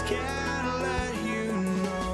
can't let you know.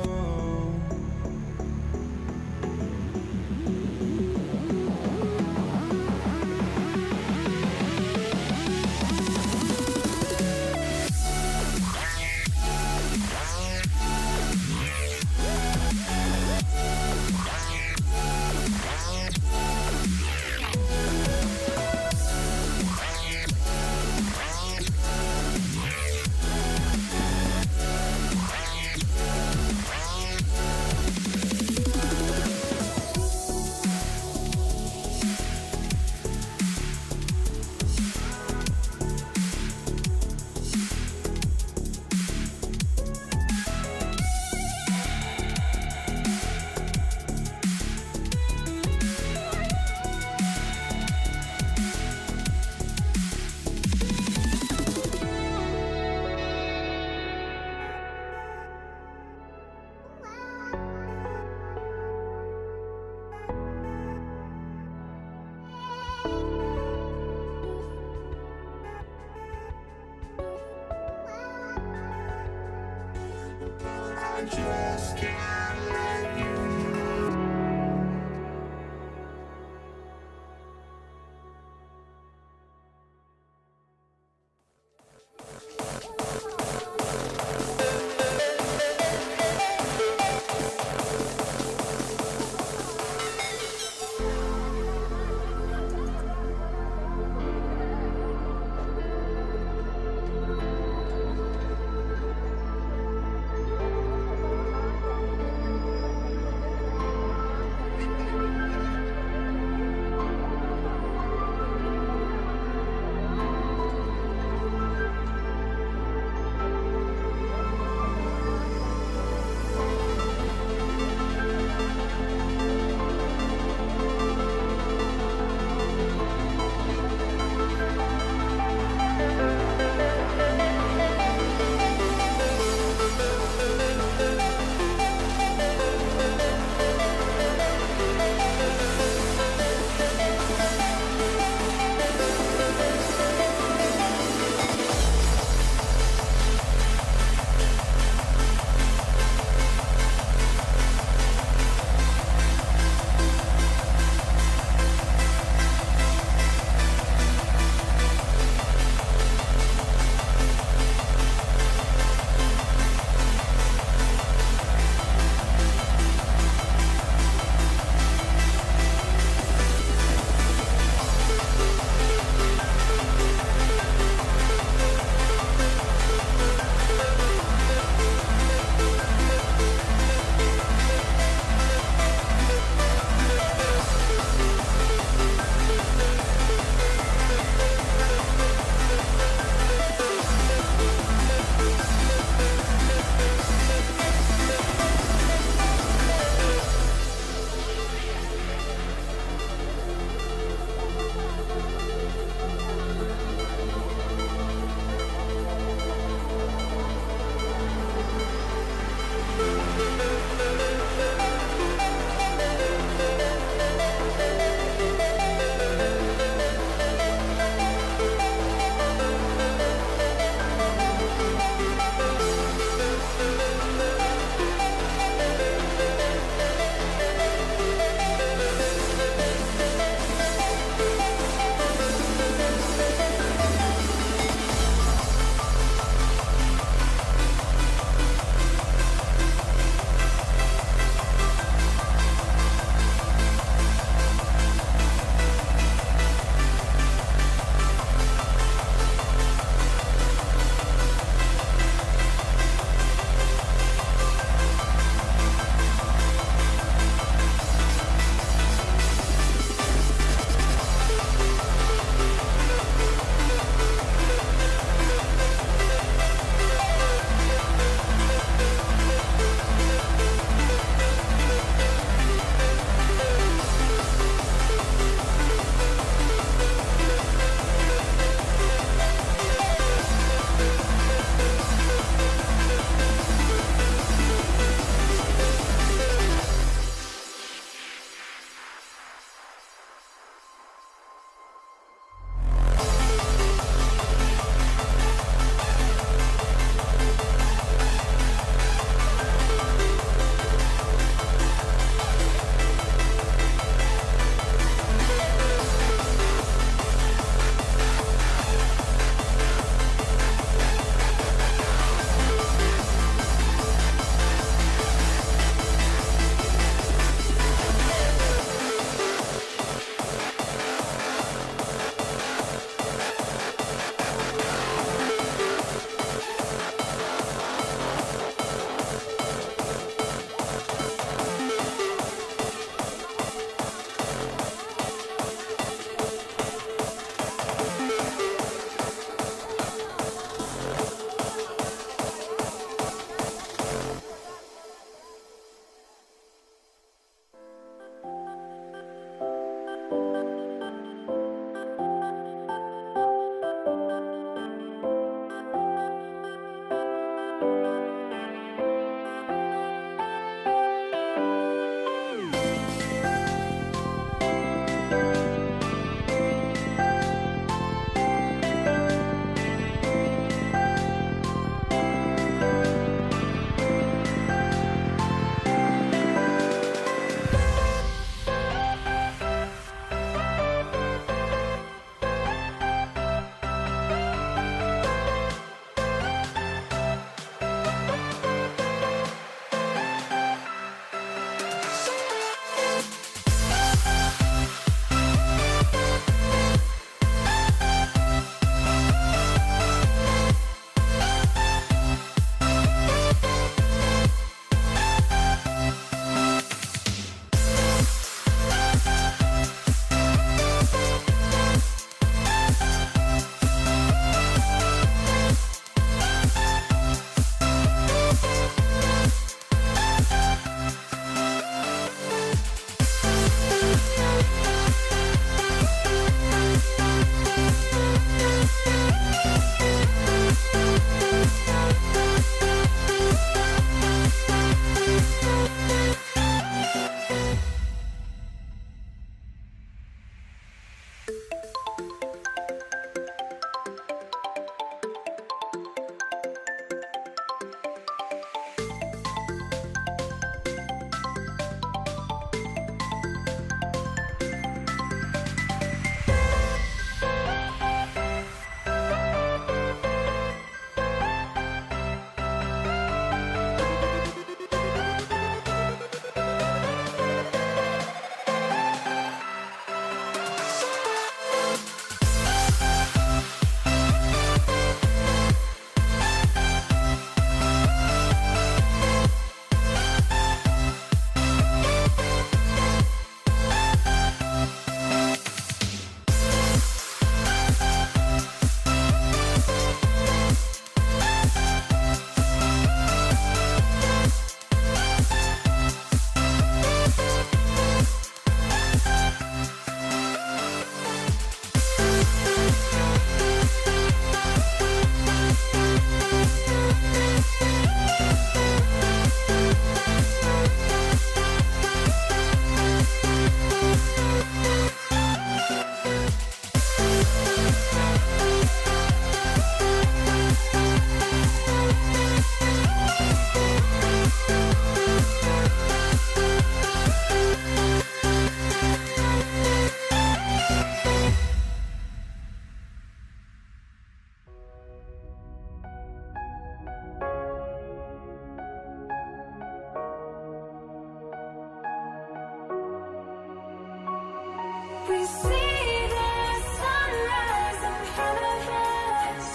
We see the sunrise in front of us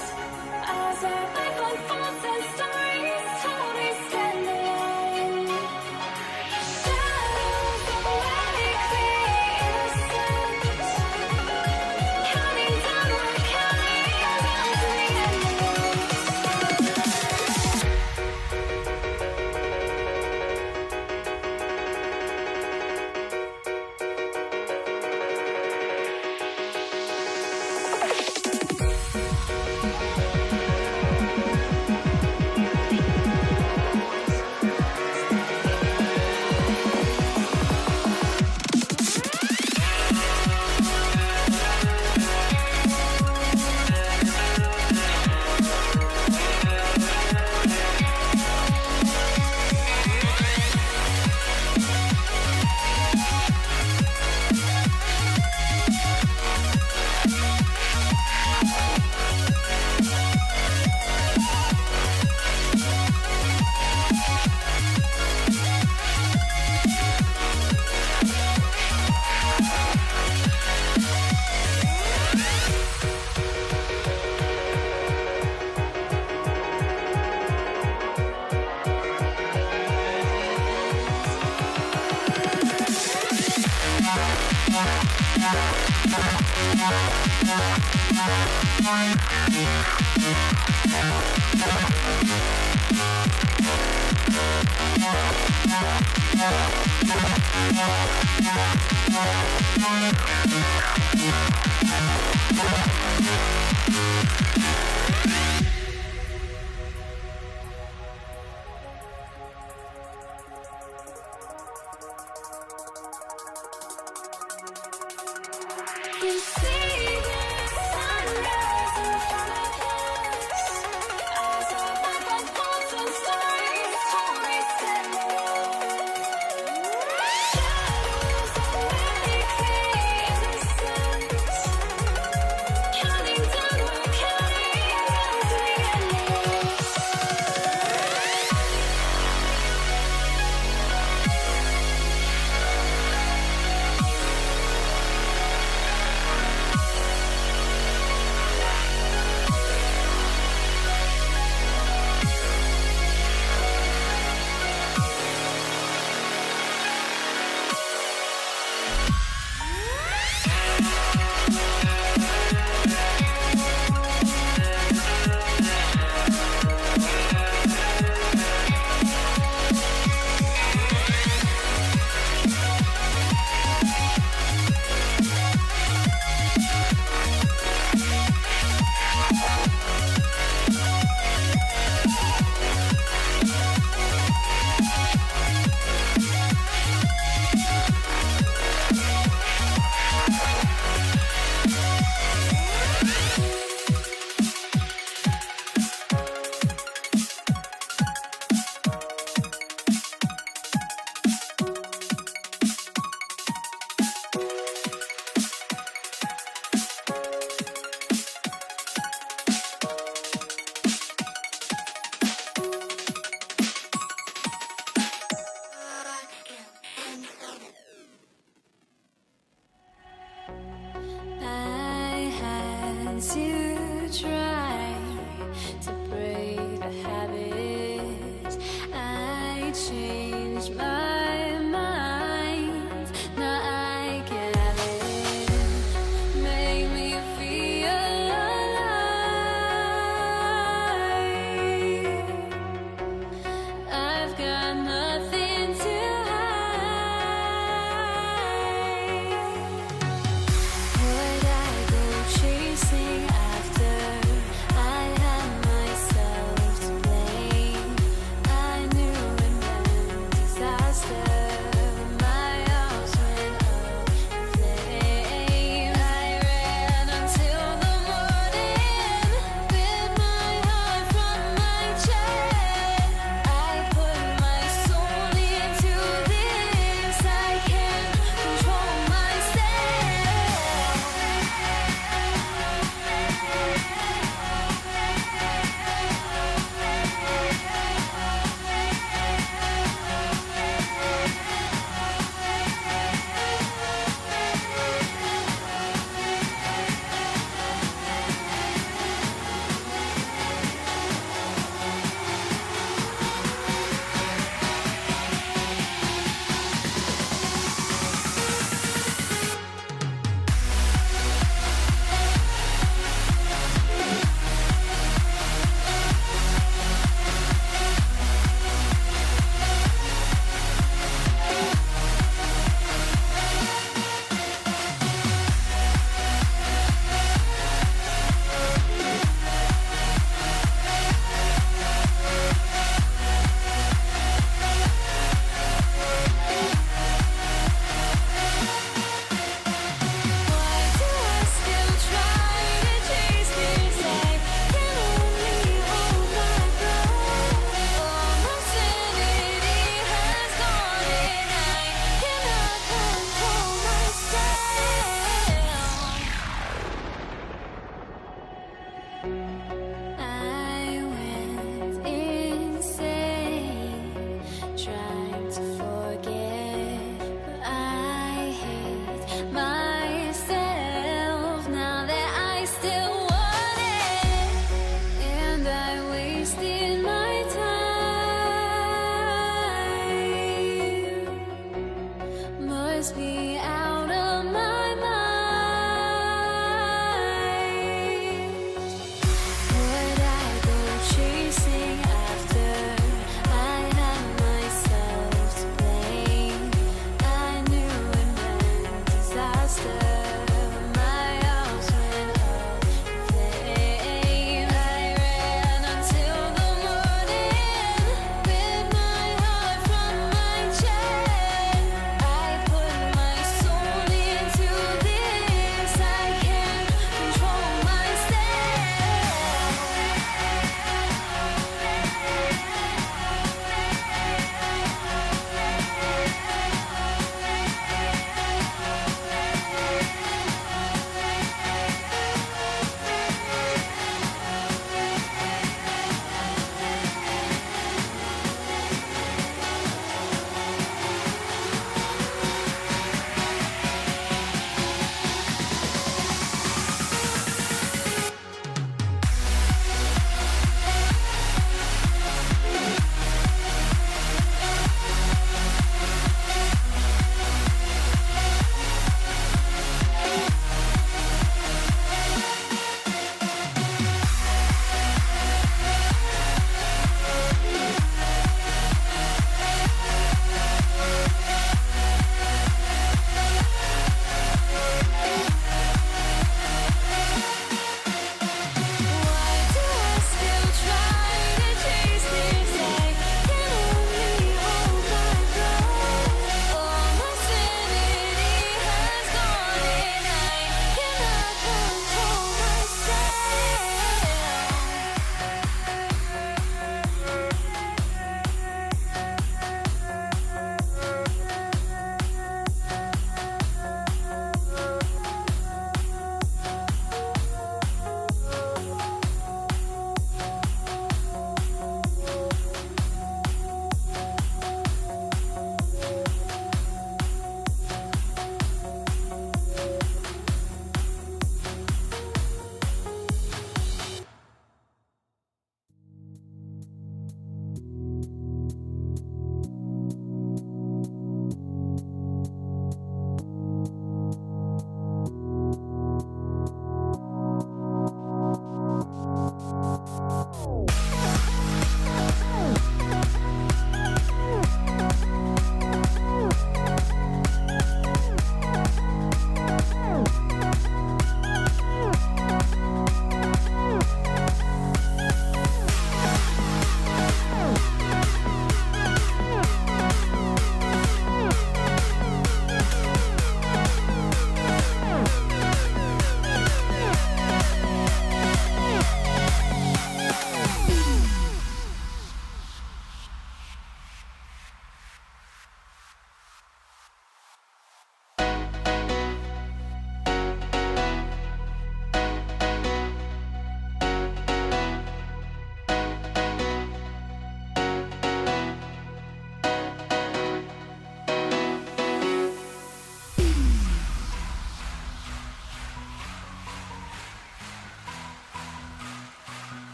as our life unfolds and stories told. We stand alone. Shadows awake the innocence, counting down, we're counting down to the We see the sunrise in front of us as our life unfolds and stories told. We stand alone. Shadows awake the innocence, counting down, we're counting down to the endless. I had to try to break the habit. I changed my mind. Now I can have it. Make me feel alive. I've got nothing to hide. Would I go chasing after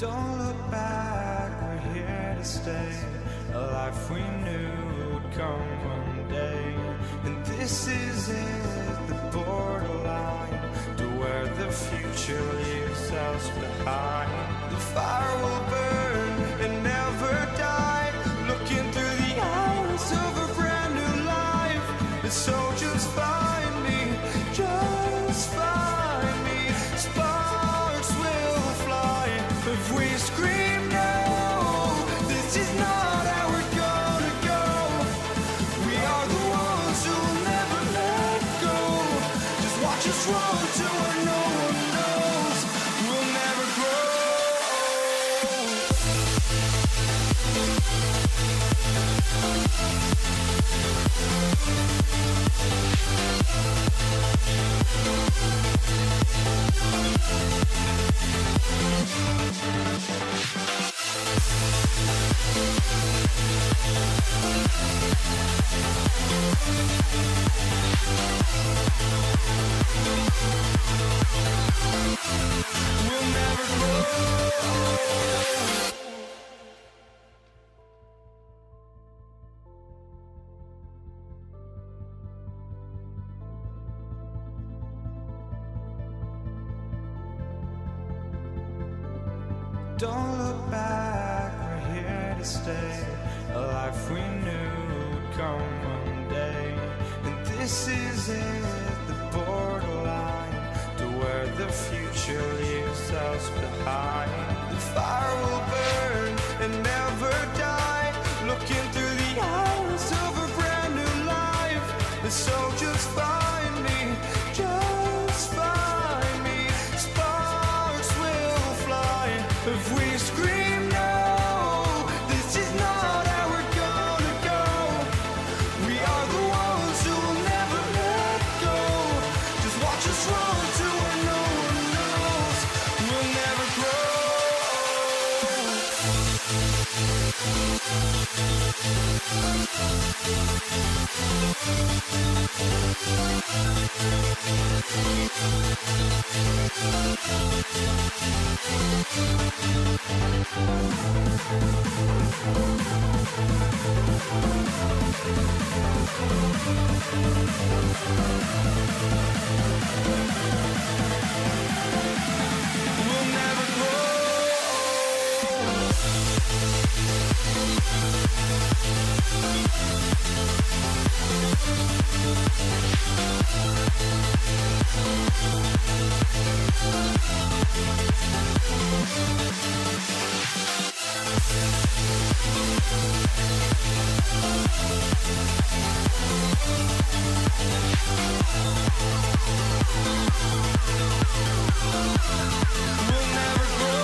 Don't look back, we're here to stay. A life we knew would come one day. And this is it, the borderline to where the future leaves us behind. The fire will burn and never die, looking through the eyes of a brand new life. And so just find me, just find me. Sparks will fly if we scream no. This is not how we're gonna go. We are the ones who'll never let go. Just watch us run to where no one knows. We'll never grow. We'll never grow. Don't look back, we're here to stay. A life we knew would come one day. And this is it, the borderline to where the future leaves us behind. The fire will burn and never die, looking through the eyes of a brand new life. And so just find me, just find me. Sparks will fly if we scream no. This is not how we're gonna go. We are the ones who will never let go. Just watch us run to where no one knows. We'll never grow. We'll never grow. We'll never grow.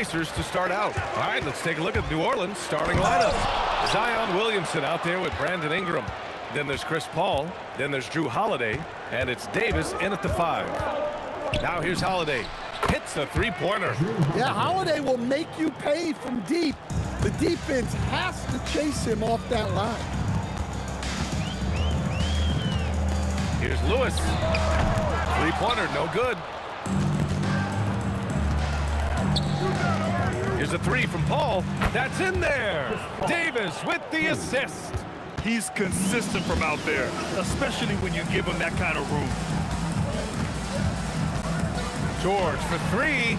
Pacers to start out. All right, let's take a look at New Orleans starting lineup. Zion Williamson out there with Brandon Ingram. Then there's Chris Paul. Then there's Drew Holiday. And it's Davis in at the 5. Now here's Holiday. Hits a three-pointer. Yeah, Holiday will make you pay from deep. The defense has to chase him off that line. Here's Lewis. Three-pointer, no good. Here's a 3 from Paul. That's in there. Davis with the assist. He's consistent from out there, especially when you give him that kind of room. George for 3.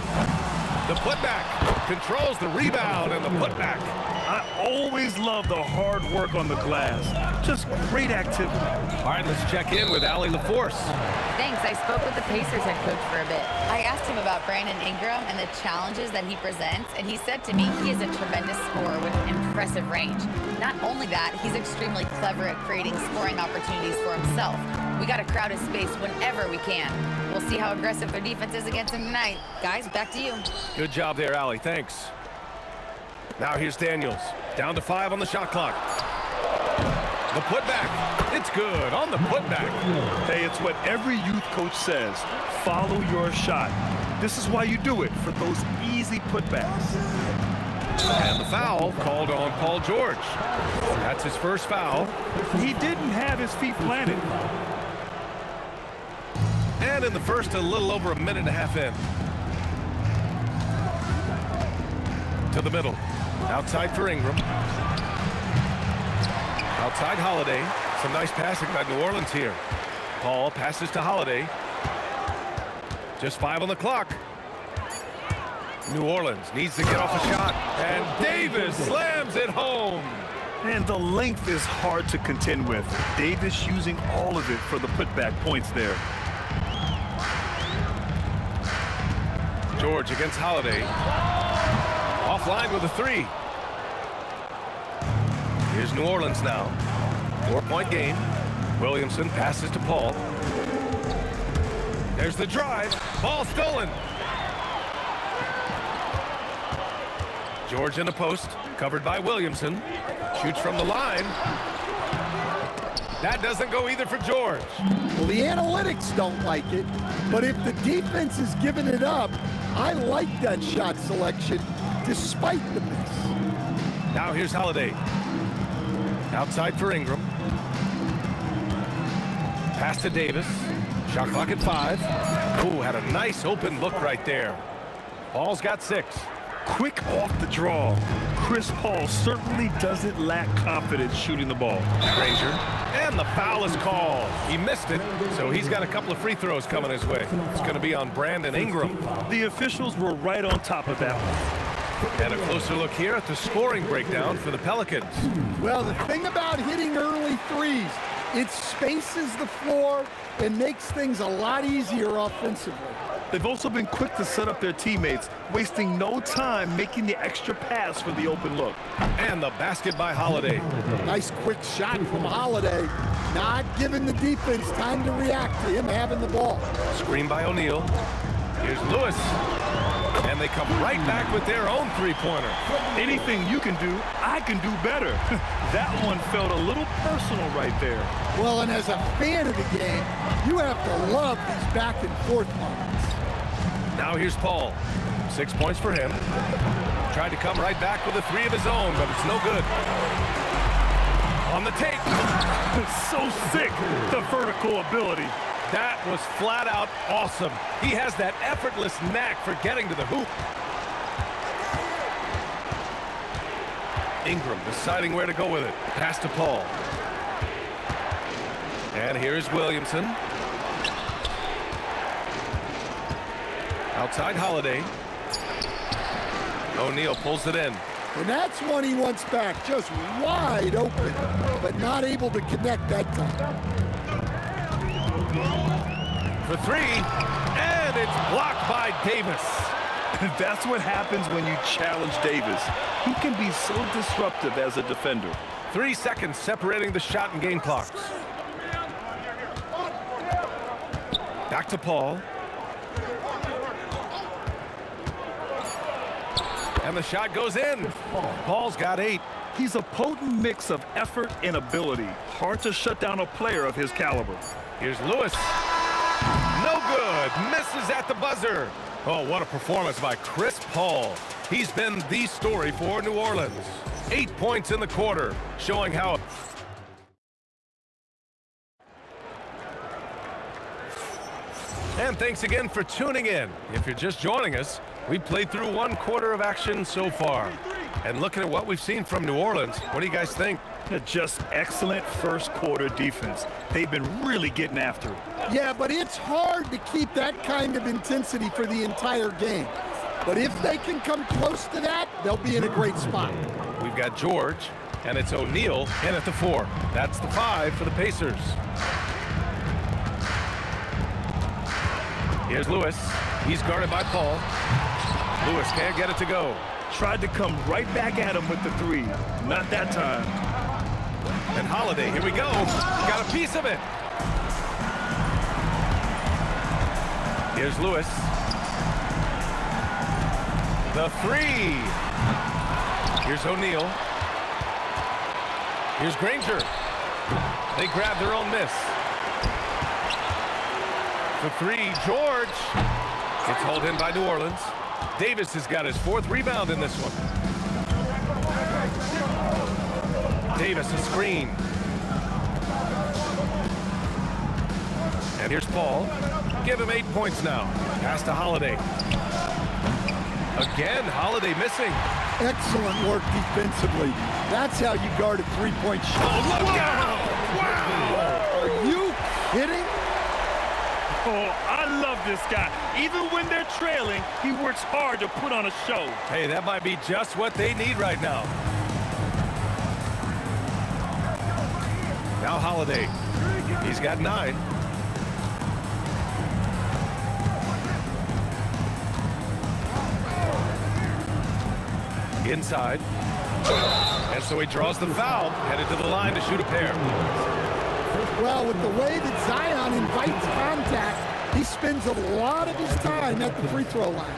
The putback controls the rebound and the putback. I always love the hard work on the glass. Just great activity. All right, let's check in with Allie LaForce. Thanks. I spoke with the Pacers head coach for a bit. I asked him about Brandon Ingram and the challenges that he presents, and he said to me he is a tremendous scorer with impressive range. Not only that, he's extremely clever at creating scoring opportunities for himself. We got to crowd his space whenever we can. We'll see how aggressive their defense is against him tonight. Guys, back to you. Good job there, Allie. Thanks. Now here's Daniels. Down to 5 on the shot clock. The putback. It's good on the putback. Hey, it's what every youth coach says. Follow your shot. This is why you do it, for those easy putbacks. And the foul called on Paul George. That's his first foul. He didn't have his feet planted. And in the first, a little over a minute and a half in. To the middle. Outside for Ingram. Outside Holiday. Some nice passing by New Orleans here. Paul passes to Holiday. Just 5 on the clock. New Orleans needs to get off a shot. And Davis slams it home. And the length is hard to contend with. Davis using all of it for the putback points there. George against Holiday. Offline with a 3. Here's New Orleans now. 4-point game. Williamson passes to Paul. There's the drive. Ball stolen. George in the post. Covered by Williamson. Shoots from the line. That doesn't go either for George. Well, the analytics don't like it, but if the defense is giving it up, I like that shot selection despite the miss. Now here's Holiday. Outside for Ingram. Pass to Davis. Shot clock at 5. Ooh, had a nice open look right there. Paul's got 6. Quick off the draw. Chris Paul certainly doesn't lack confidence shooting the ball. Frazier. And the foul is called. He missed it, so he's got a couple of free throws coming his way. It's going to be on Brandon Ingram. The officials were right on top of that one. And a closer look here at the scoring breakdown for the Pelicans. Well, the thing about hitting early threes, it spaces the floor and makes things a lot easier offensively. They've also been quick to set up their teammates, wasting no time making the extra pass for the open look. And the basket by Holiday. Nice quick shot from Holiday, not giving the defense time to react to him having the ball. Screen by O'Neal. Here's Lewis. And they come right back with their own three-pointer. Anything you can do, I can do better. That one felt a little personal right there. Well, and as a fan of the game, you have to love these back and forth moments. Now here's Paul. 6 points for him. Tried to come right back with a 3 of his own, but it's no good. On the take. So sick, the vertical ability. That was flat out awesome. He has that effortless knack for getting to the hoop. Ingram deciding where to go with it. Pass to Paul. And here's Williamson. Outside Holiday. O'Neal pulls it in. And that's one he wants back, just wide open, but not able to connect that time. For 3, and it's blocked by Davis. That's what happens when you challenge Davis. He can be so disruptive as a defender. 3 seconds separating the shot and game clocks. Back to Paul. And the shot goes in. Paul's got 8. He's a potent mix of effort and ability. Hard to shut down a player of his caliber. Here's Lewis. No good. Misses at the buzzer. Oh, what a performance by Chris Paul. He's been the story for New Orleans. 8 points in the quarter, showing how... And thanks again for tuning in. If you're just joining us, we've played through 1 quarter of action so far. And looking at what we've seen from New Orleans, what do you guys think? Just excellent first quarter defense. They've been really getting after it. Yeah, but it's hard to keep that kind of intensity for the entire game. But if they can come close to that, they'll be in a great spot. We've got George, and it's O'Neal in at the 4. That's the 5 for the Pacers. Here's Lewis. He's guarded by Paul. Lewis can't get it to go. Tried to come right back at him with the 3. Not that time. And Holiday, here we go. Got a piece of it. Here's Lewis. The 3. Here's O'Neal. Here's Granger. They grab their own miss. The 3, George. It's hauled in by New Orleans. Davis has got his 4th rebound in this one. Davis a screen. And here's Paul. Give him 8 points now. Pass to Holiday. Again, Holiday missing. Excellent work defensively. That's how you guard a three-point shot. Oh, look out! Wow! Are you kidding? Oh, I love this guy. Even when they're trailing, he works hard to put on a show. Hey, that might be just what they need right now. Now Holiday. He's got 9. Inside. And so he draws the foul, headed to the line to shoot a pair. Well, with the way that Zion invites contact, he spends a lot of his time at the free throw line.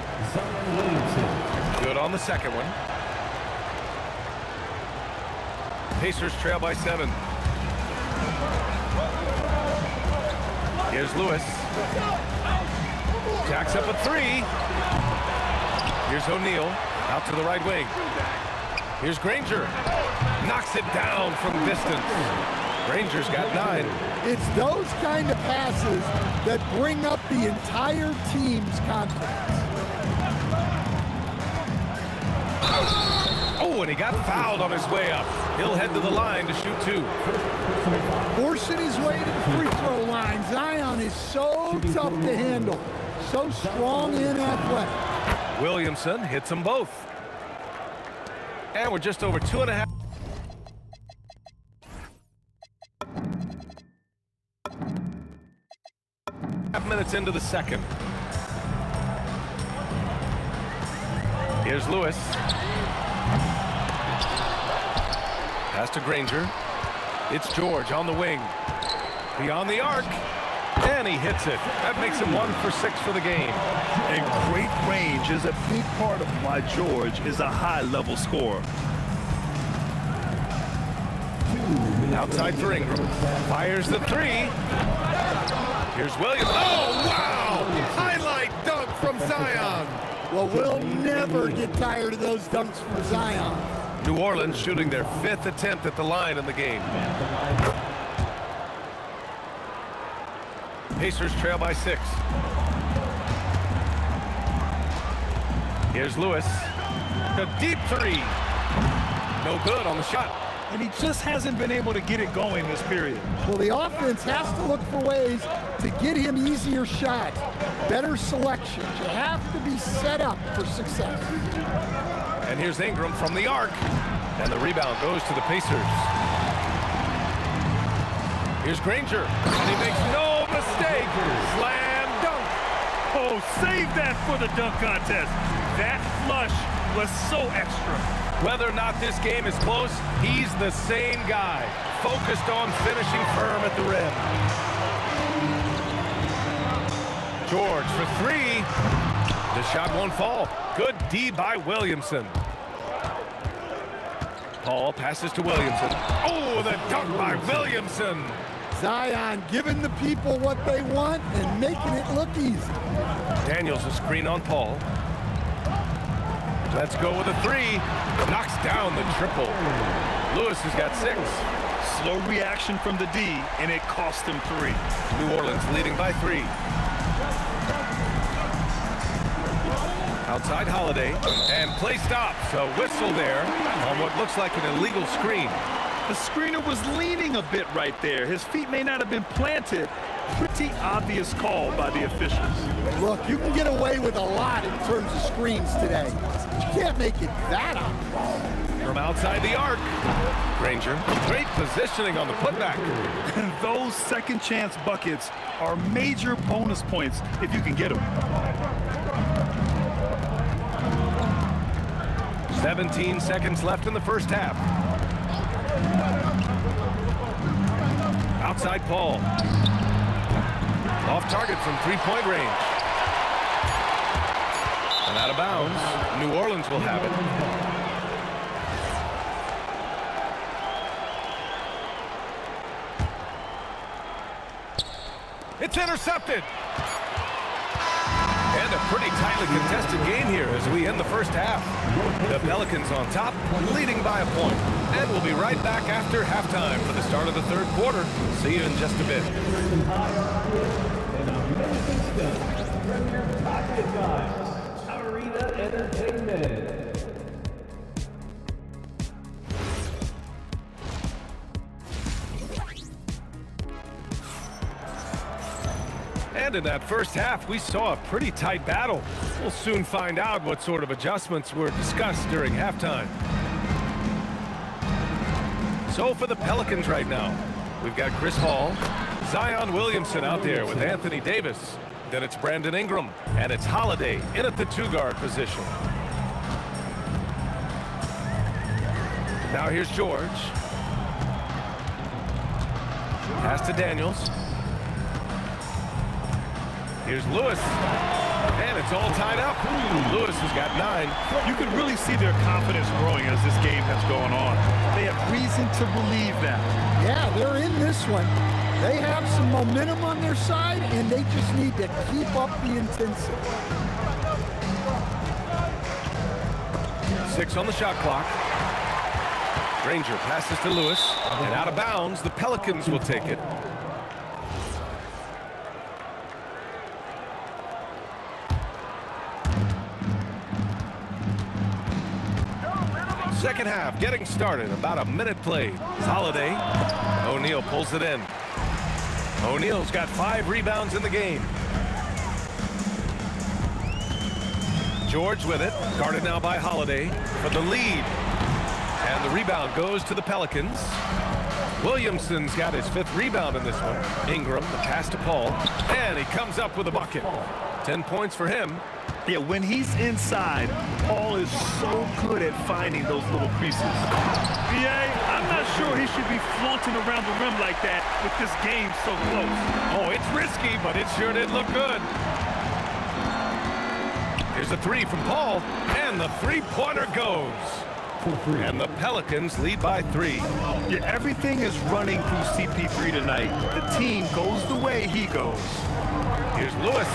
Good on the second one. Pacers trail by 7. Here's Lewis. Jacks up a 3. Here's O'Neal. Out to the right wing. Here's Granger. Knocks it down from distance. Granger's got 9. It's those kind of passes that bring up the entire team's confidence. Oh, and he got fouled on his way up. He'll head to the line to shoot 2. Forcing his way to the free throw line. Zion is so tough to handle. So strong and athletic. Williamson hits them both. And we're just over 2.5 minutes into the second. Here's Lewis. Pass to Granger. It's George on the wing. Beyond the arc. And he hits it. That makes him 1 for 6 for the game. And great range is a big part of why George is a high-level scorer. Outside for Ingram. Fires the 3. Here's Williams. Oh, wow! Highlight dunk from Zion. Well, we'll never get tired of those dunks from Zion. New Orleans shooting their 5th attempt at the line in the game. Pacers trail by 6. Here's Lewis. A deep 3. No good on the shot. And he just hasn't been able to get it going this period. Well, the offense has to look for ways to get him easier shots, better selections. You have to be set up for success. And here's Ingram from the arc. And the rebound goes to the Pacers. Here's Granger. And he makes no mistake. Slam dunk. Oh, save that for the dunk contest. That flush was so extra. Whether or not this game is close, he's the same guy, focused on finishing firm at the rim. George for 3. The shot won't fall. Good D by Williamson. Paul passes to Williamson. Oh, the dunk by Williamson. Zion giving the people what they want and making it look easy. Daniels a screen on Paul. Let's go with a three. Knocks down the triple. Lewis has got 6. Slow reaction from the D, and it cost him 3. New Orleans leading by 3. Outside Holiday, and play stops. A whistle there on what looks like an illegal screen. The screener was leaning a bit right there. His feet may not have been planted. Pretty obvious call by the officials. Look, you can get away with a lot in terms of screens today. You can't make it that obvious. From outside the arc, Granger, great positioning on the putback. And those second chance buckets are major bonus points if you can get them. 17 seconds left in the first half. Outside Paul. Off target from three-point range. And out of bounds. New Orleans will have it. It's intercepted. And a pretty tightly contested game here as we end the first half. The Pelicans on top, leading by a point. And we'll be right back after halftime for the start of the third quarter. See you in just a bit. Arena Entertainment. And in that first half, we saw a pretty tight battle. We'll soon find out what sort of adjustments were discussed during halftime. So for the Pelicans right now, we've got Chris Paul, Zion Williamson out there with Anthony Davis. Then it's Brandon Ingram, and it's Holiday in at the 2-guard position. Now here's George. Pass to Daniels. Here's Lewis, and it's all tied up. Lewis has got 9. You can really see their confidence growing as this game has gone on. They have reason to believe that. Yeah, they're in this one. They have some momentum on their side, and they just need to keep up the intensity. 6 on the shot clock. Granger passes to Lewis, and out of bounds, the Pelicans will take it. Second half getting started. About a minute played. Holiday. O'Neal pulls it in. O'Neal's got 5 rebounds in the game. George with it. Guarded now by Holiday for the lead. And the rebound goes to the Pelicans. Williamson's got his 5th rebound in this one. Ingram, the pass to Paul. And he comes up with a bucket. 10 points for him. Yeah, when he's inside, Paul is so good at finding those little creases. I'm not sure he should be flaunting around the rim like that with this game so close. Oh, it's risky, but it sure did look good. Here's a 3 from Paul, and the 3-pointer goes. And the Pelicans lead by 3. Yeah, everything is running through CP3 tonight. The team goes the way he goes. Here's Lewis.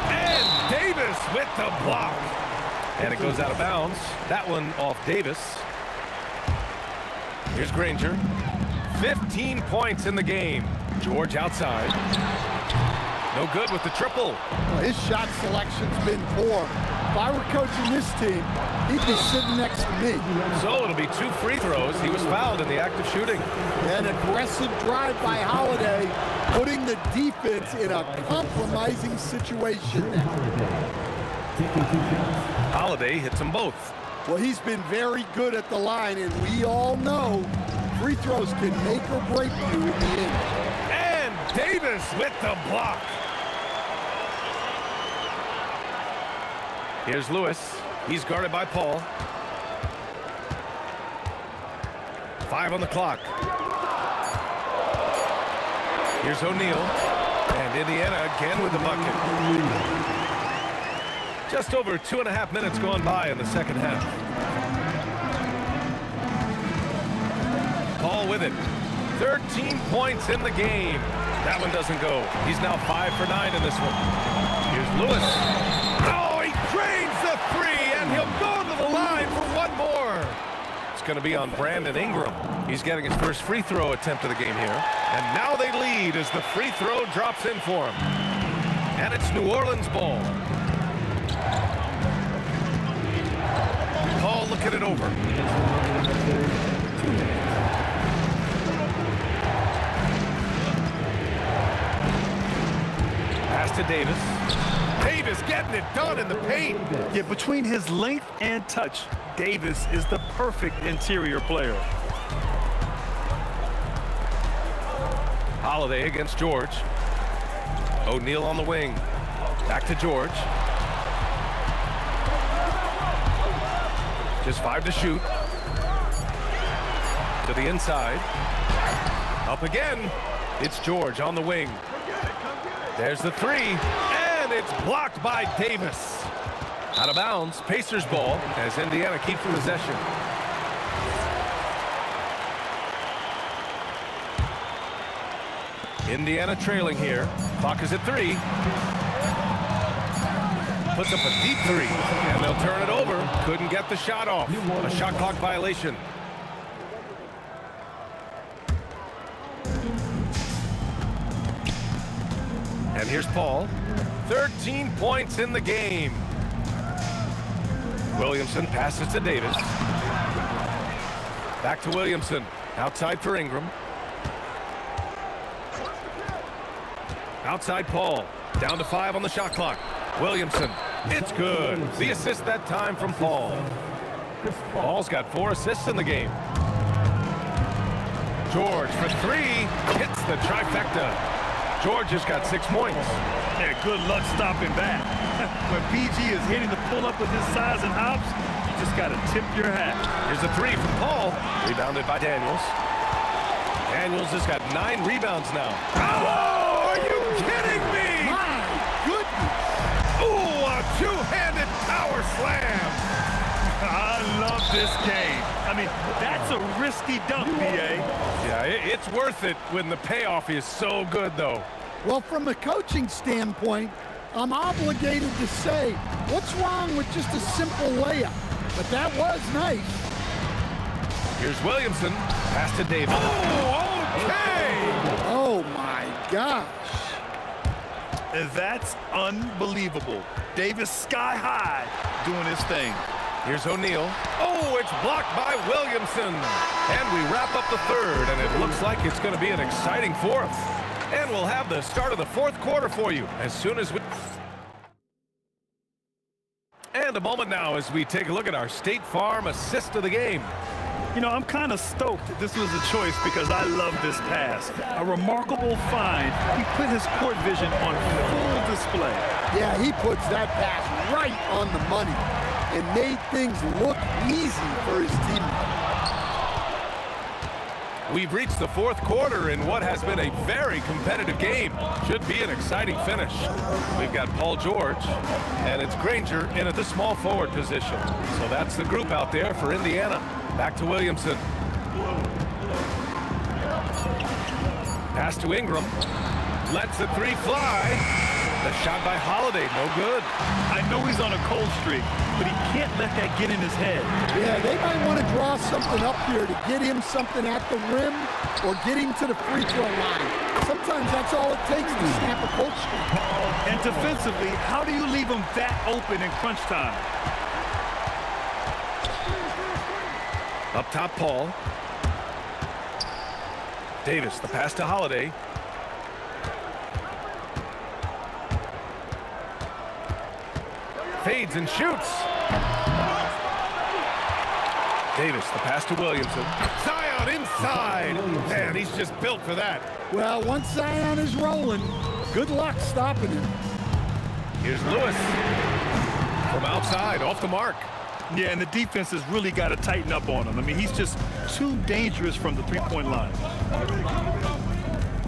And Davis with the block. And it goes out of bounds. That one off Davis. Here's Granger. 15 points in the game. George outside. No good with the triple. Well, his shot selection's been poor. If I were coaching this team, he'd be sitting next to me. So it'll be 2 free throws. He was fouled in the act of shooting. An aggressive drive by Holiday, putting the defense in a compromising situation. Holiday hits them both. Well, he's been very good at the line, and we all know free throws can make or break you in the end. And Davis with the block. Here's Lewis. He's guarded by Paul. 5 on the clock. Here's O'Neal. And Indiana again with the bucket. Just over 2.5 minutes gone by in the second half. Paul with it. 13 points in the game. That one doesn't go. He's now 5 for 9 in this one. Here's Lewis. Oh, he drains the three, and he'll go to the line for one more. It's going to be on Brandon Ingram. He's getting his first free throw attempt of the game here. And now they lead as the free throw drops in for him. And it's New Orleans ball. Paul looking it over. Pass to Davis. Davis getting it done in the paint. Yeah, between his length and touch, Davis is the perfect interior player. Holiday against George. O'Neal on the wing. Back to George. Just 5 to shoot. To the inside. Up again. It's George on the wing. There's the three. And it's blocked by Davis. Out of bounds. Pacers ball as Indiana keeps possession. Indiana trailing here. Clock is at 3. Puts up a deep 3. And they'll turn it over. Couldn't get the shot off. A shot clock violation. And here's Paul. 13 points in the game. Williamson passes to Davis. Back to Williamson. Outside for Ingram. Outside Paul. Down to 5 on the shot clock. Williamson. It's good. The assist that time from Paul. Paul's got 4 assists in the game. George for 3. Hits the trifecta. George has got 6 points. Yeah, good luck stopping back. When PG is hitting the pull-up with his size and hops, you just got to tip your hat. Here's a 3 from Paul. Rebounded by Daniels. Daniels has got 9 rebounds now. Oh, are you kidding me? My goodness. Ooh, a two-handed power slam. I love this game. I mean, that's a risky dunk, BA. Yeah, it's worth it when the payoff is so good, though. Well, from a coaching standpoint, I'm obligated to say, what's wrong with just a simple layup? But that was nice. Here's Williamson. Pass to Davis. Oh, okay. Oh, my gosh. That's unbelievable. Davis sky high doing his thing. Here's O'Neal. Oh, it's blocked by Williamson. And we wrap up the third, and it looks like it's going to be an exciting fourth. And we'll have the start of the fourth quarter for you as soon as we... And a moment now as we take a look at our State Farm assist of the game. You know, I'm kind of stoked that this was a choice because I love this pass. A remarkable find. He put his court vision on full display. Yeah, he puts that pass right on the money and made things look easy for his team. We've reached the fourth quarter in what has been a very competitive game. Should be an exciting finish. We've got Paul George, and it's Granger in at the small forward position. So that's the group out there for Indiana. Back to Williamson. Pass to Ingram. Lets the 3 fly. The shot by Holiday, no good. I know he's on a cold streak, but he can't let that get in his head. Yeah, they might want to draw something up here to get him something at the rim or get him to the free throw line. Sometimes that's all it takes to snap a cold streak. And defensively, how do you leave him that open in crunch time? Up top, Paul. Davis, the pass to Holiday. Fades and shoots. Davis, the pass to Williamson. Zion inside. Man, he's just built for that. Well, once Zion is rolling, good luck stopping him. Here's Lewis. From outside, off the mark. Yeah, and the defense has really got to tighten up on him. I mean, he's just too dangerous from the three-point line.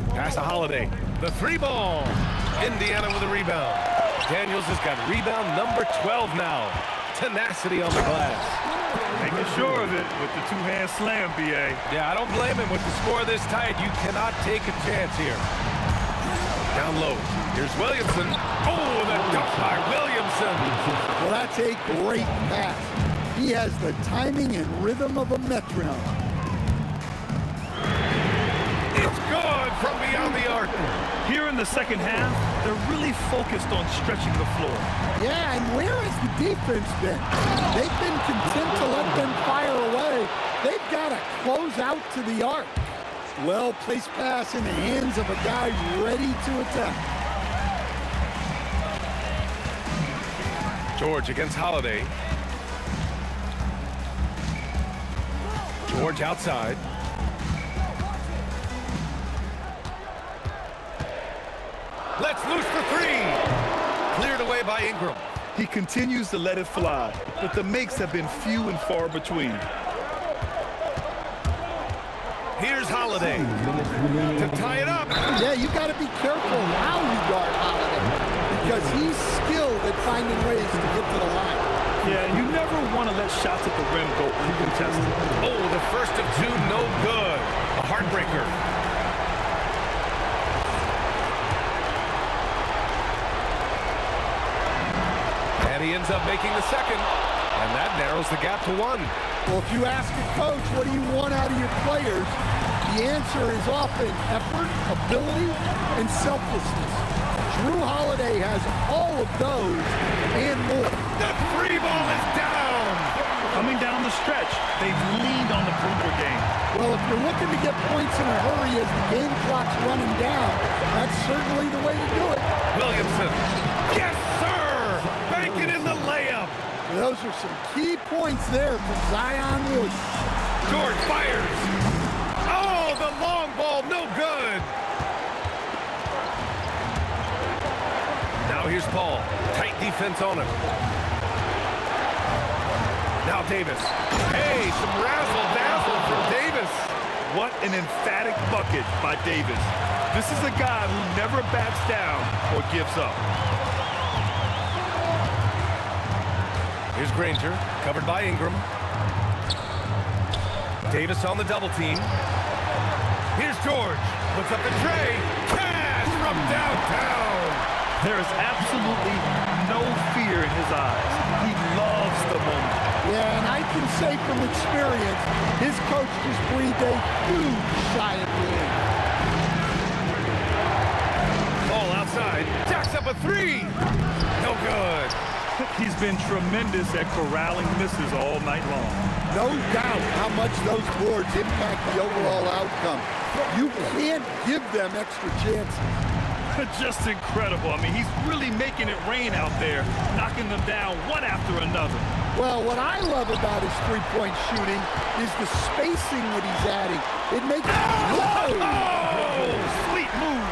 Pass to Holiday. The 3 ball. Indiana with a rebound. Daniels has got rebound number 12 now. Tenacity on the glass. Making sure of it with the two-hand slam, B.A. Yeah, I don't blame him. With the score this tight, you cannot take a chance here. Down low. Here's Williamson. Oh, the dunk by Williamson. Well, that's a great pass. He has the timing and rhythm of a metronome. It's good from beyond the arc. Here in the second half, they're really focused on stretching the floor. Yeah, and where has the defense been? They've been content to let them fire away. They've got to close out to the arc. Well-placed pass in the hands of a guy ready to attack. George against Holiday. George outside. Let's loose the three. Cleared away by Ingram. He continues to let it fly, but the makes have been few and far between. Here's Holiday to tie it up. Yeah, you got to be careful how you guard Holiday because he's skilled at finding ways to get to the line. Yeah, you never want to let shots at the rim go uncontested. Oh, the first of two, no good. A heartbreaker. And he ends up making the second. And that narrows the gap to one. Well, if you ask a coach, what do you want out of your players? The answer is often effort, ability, and selflessness. Drew Holiday has all of those and more. The three ball is down. Coming down the stretch, they've leaned on the perimeter game. Well, if you're looking to get points in a hurry as the game clock's running down, that's certainly the way to do it. Williamson. Yes, sir. Banking in the layup. Those are some key points there from Zion Williams. George fires. Oh, the long ball, no good. Now here's Paul. Tight defense on him. Now Davis. Hey, some razzle-dazzle from Davis. What an emphatic bucket by Davis. This is a guy who never backs down or gives up. Here's Granger, covered by Ingram. Davis on the double team. Here's George. Puts up the tray. Cash from downtown. There is absolutely no fear in his eyes. He loves the moment. Yeah, and I can say from experience, his coach just breathed a huge sigh of relief. Ball outside. Jacks up a three. No good. He's been tremendous at corralling misses all night long. No doubt how much those boards impact the overall outcome. You can't give them extra chances. Just incredible. I mean, he's really making it rain out there, knocking them down one after another. Well, what I love about his three-point shooting is the spacing that he's adding. It makes it Oh, sweet move.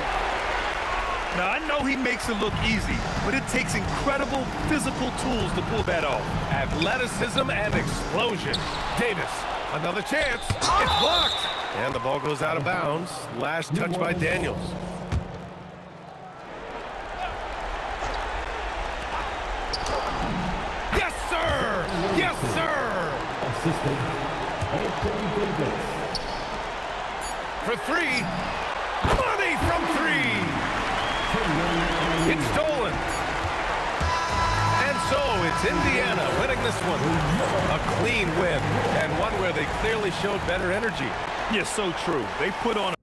Now, I know he makes it look easy, but it takes incredible physical tools to pull that off. Athleticism and explosion. Davis, another chance. It's blocked. And the ball goes out of bounds. Last touch by Daniels. Yes, sir! Yes, sir! For three. Money from three. It's stolen. And so it's Indiana winning this one. A clean win, and one where they clearly showed better energy. Yeah, so true. They put on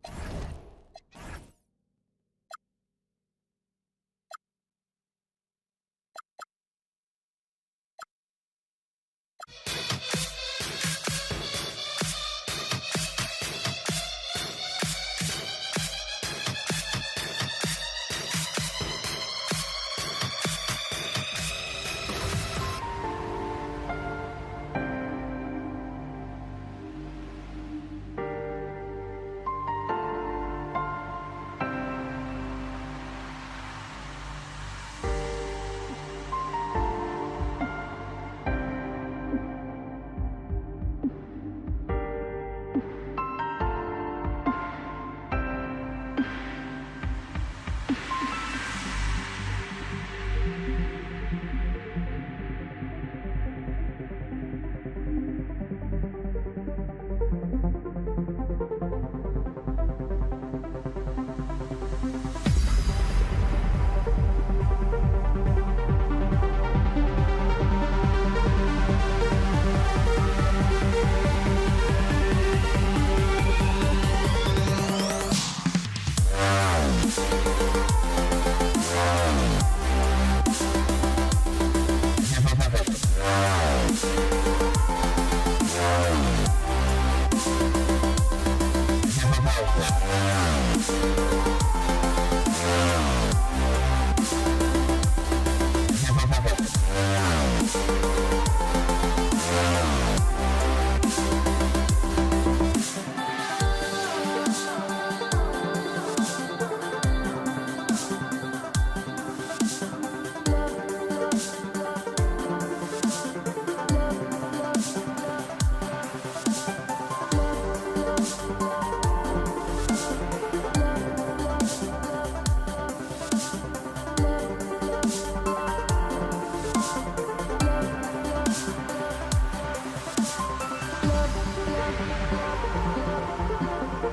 The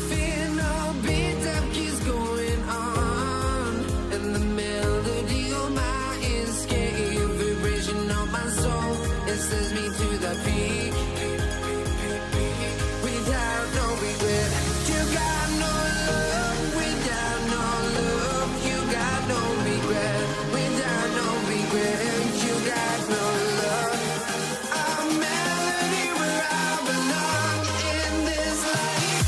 fear no beat up keeps going on, and the melody on my escape, vibration on my soul, it sends me to the peak. Without no regret, you got no love. Without no love, you got no regret. Without no regret, you got no love. A melody where I belong in this life.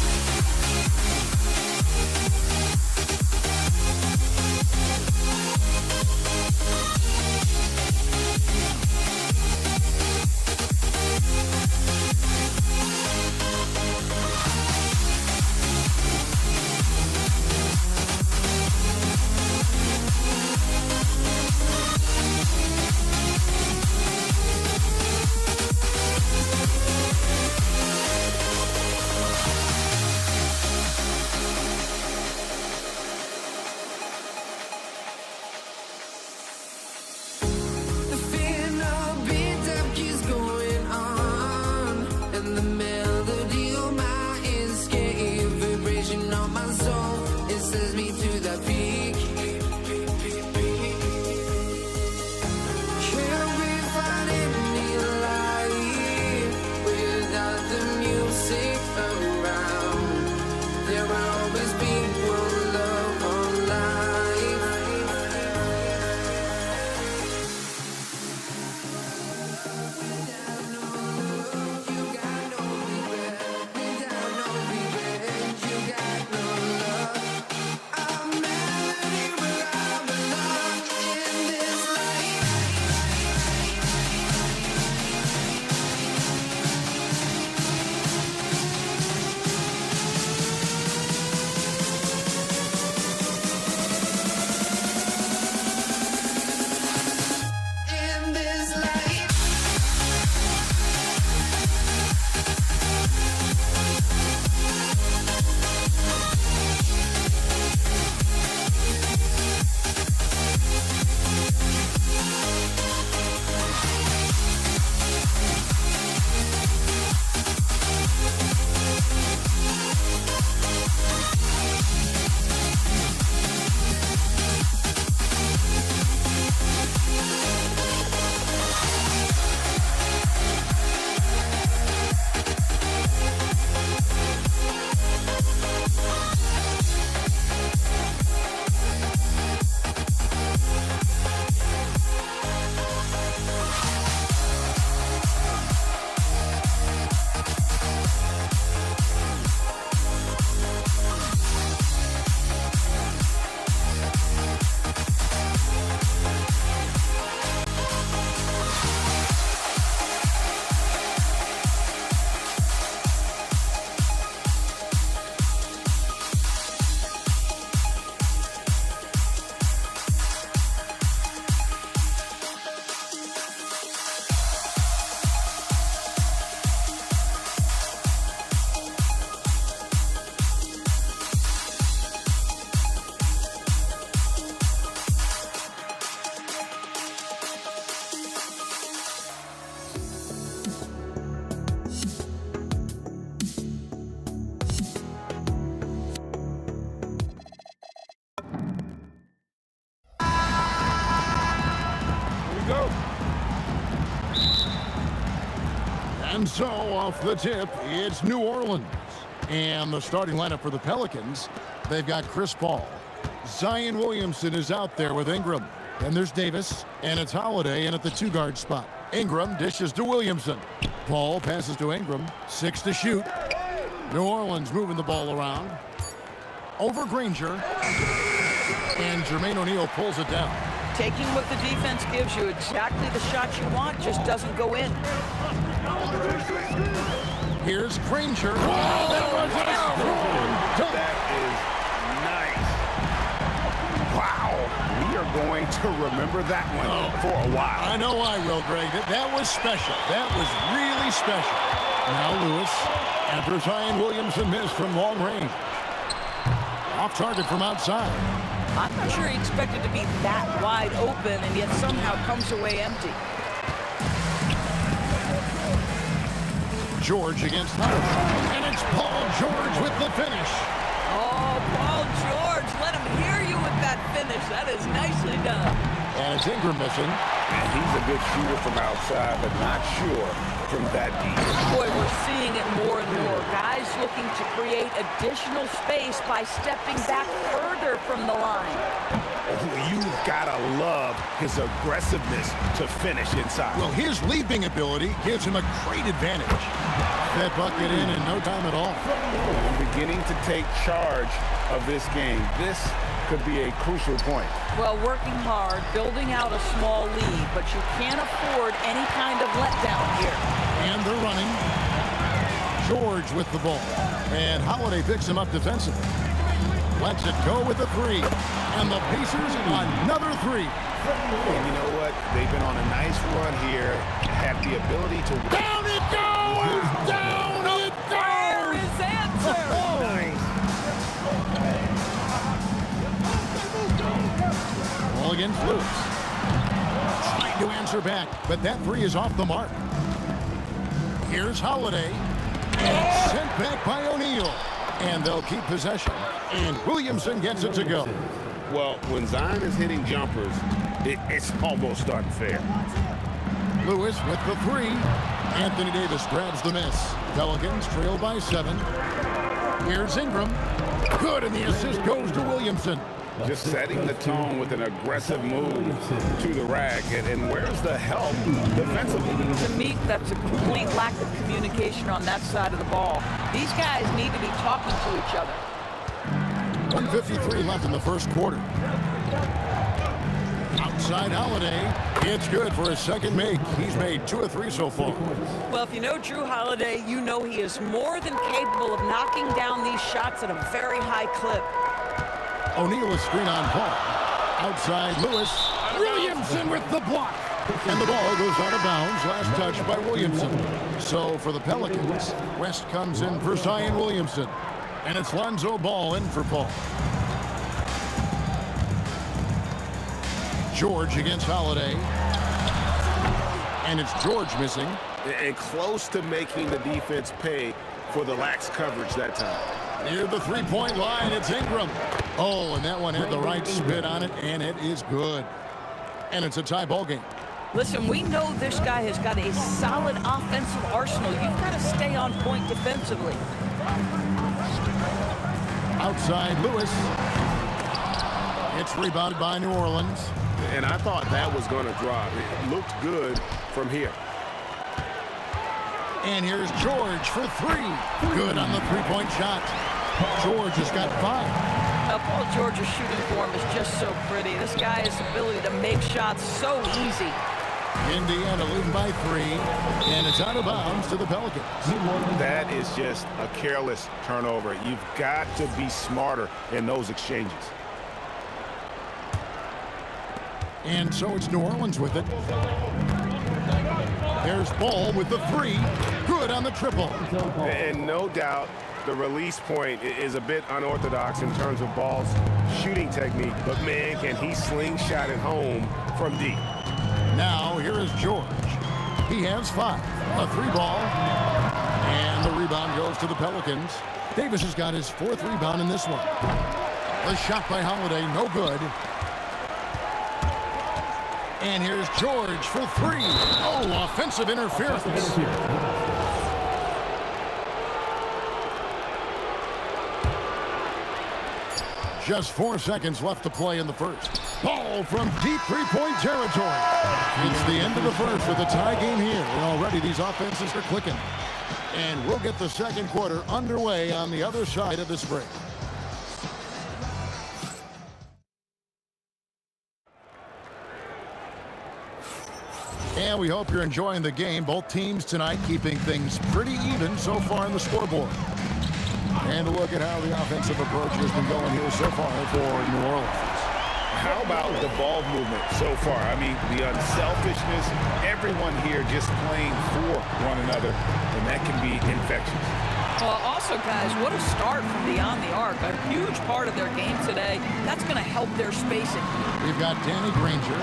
And so off the tip, it's New Orleans. And the starting lineup for the Pelicans, they've got Chris Paul. Zion Williamson is out there with Ingram. And there's Davis, and it's Holiday in at the two-guard spot. Ingram dishes to Williamson. Paul passes to Ingram. 6 to shoot. New Orleans moving the ball around. Over Granger. And Jermaine O'Neal pulls it down. Taking what the defense gives you, exactly the shot you want, just doesn't go in. Here's Granger. Oh, that was a strong dunk. That is nice. Wow. We are going to remember that one for a while. I know I will, Greg. That was special. That was really special. Now Lewis, after Zion Williamson missed from long range. Off target from outside. I'm not sure he expected to be that wide open and yet somehow comes away empty. George against Howard. And it's Paul George with the finish. Oh, Paul George, let him hear you with that finish. That is nicely done. And it's Ingram missing. And he's a good shooter from outside, but not sure from that deep. Boy, we're seeing it more and more. Guys looking to create additional space by stepping back further from the line. You've got to love his aggressiveness to finish inside. Well, his leaping ability gives him a great advantage. That bucket in no time at all. Beginning to take charge of this game. This could be a crucial point. Well, working hard, building out a small lead, but you can't afford any kind of letdown here. And they're running. George with the ball. And Holiday picks him up defensively. Lets it go with the three. And the Pacers, another three. And you know what? They've been on a nice run here. Have the ability to... Down it goes! Wow. Down it There goes! is answer! Ball against Lewis. Trying to answer back, but that three is off the mark. Here's Holiday. And sent back by O'Neal. And they'll keep possession. And Williamson gets it to go. Well, when Zion is hitting jumpers, it's almost unfair. Lewis with the three. Anthony Davis grabs the miss. Pelicans trail by 7. Here's Ingram. Good, and the assist goes to Williamson. Just setting the tone with an aggressive move to the rack. And where's the help defensively? To me, that's a complete lack of communication on that side of the ball. These guys need to be talking to each other. 1:53 left in the first quarter. Outside Holiday. It's good for his second make. He's made 2 of 3 so far. Well, if you know Drew Holiday, you know he is more than capable of knocking down these shots at a very high clip. O'Neal is screen on Paul. Outside Lewis. Williamson with the block. And the ball goes out of bounds. Last touch by Williamson. So for the Pelicans, West comes in for Zion Williamson. And it's Lonzo Ball in for Paul. George against Holiday. And it's George missing. And close to making the defense pay for the lax coverage that time. Near the three-point line, it's Ingram. Oh, and that one had the right spin on it, and it is good. And it's a tie ball game. Listen, we know this guy has got a solid offensive arsenal. You've got to stay on point defensively. Outside Lewis. It's rebounded by New Orleans. And I thought that was going to drop. It looked good from here. And here's George for 3. Good on the three-point shot. George has got 5. Now, Paul George's shooting form is just so pretty. This guy's ability to make shots so easy. Indiana leading by 3. And it's out of bounds to the Pelicans. That is just a careless turnover. You've got to be smarter in those exchanges. And so it's New Orleans with it. There's Ball with the 3. Good on the triple. And no doubt the release point is a bit unorthodox in terms of Ball's shooting technique. But, man, can he slingshot it home from deep. Now here is George. He has 5. A 3 ball. And the rebound goes to the Pelicans. Davis has got his 4th rebound in this one. The shot by Holiday, no good. And here's George for 3. Oh, offensive interference. Just 4 seconds left to play in the first. Ball from deep three-point territory. It's the end of the first with a tie game here. And already these offenses are clicking. And we'll get the second quarter underway on the other side of this break. And we hope you're enjoying the game. Both teams tonight keeping things pretty even so far on the scoreboard. And look at how the offensive approach has been going here so far for New Orleans. How about the ball movement so far? I mean, the unselfishness, everyone here just playing for one another, and that can be infectious. Well, also, guys, what a start from beyond the arc. A huge part of their game today. That's going to help their spacing. We've got Danny Granger.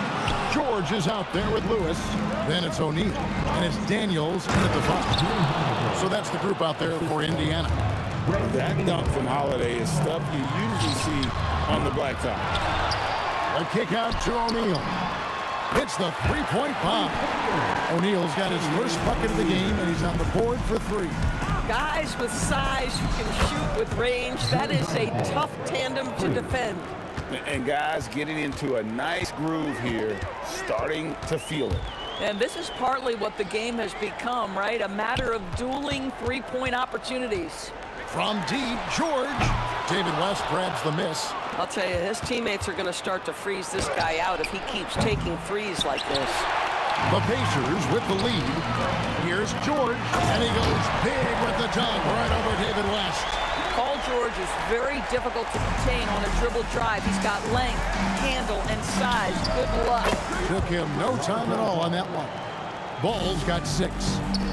George is out there with Lewis. Then it's O'Neal. And it's Daniels in at the 5. So that's the group out there for Indiana. That dunk from Holiday is stuff you usually see on the blacktop. A kick out to O'Neal. It's the three-point bomb. O'Neal's got his first bucket of the game, and he's on the board for 3. Guys with size who can shoot with range, that is a tough tandem to defend. And guys getting into a nice groove here, starting to feel it. And this is partly what the game has become, right? A matter of dueling three-point opportunities. From deep, George. David West grabs the miss. I'll tell you, his teammates are going to start to freeze this guy out if he keeps taking threes like this. The Pacers with the lead. Here's George, and he goes big with the dunk right over David West. Paul George is very difficult to contain on a dribble drive. He's got length, handle, and size. Good luck. Took him no time at all on that one. Ball's got 6.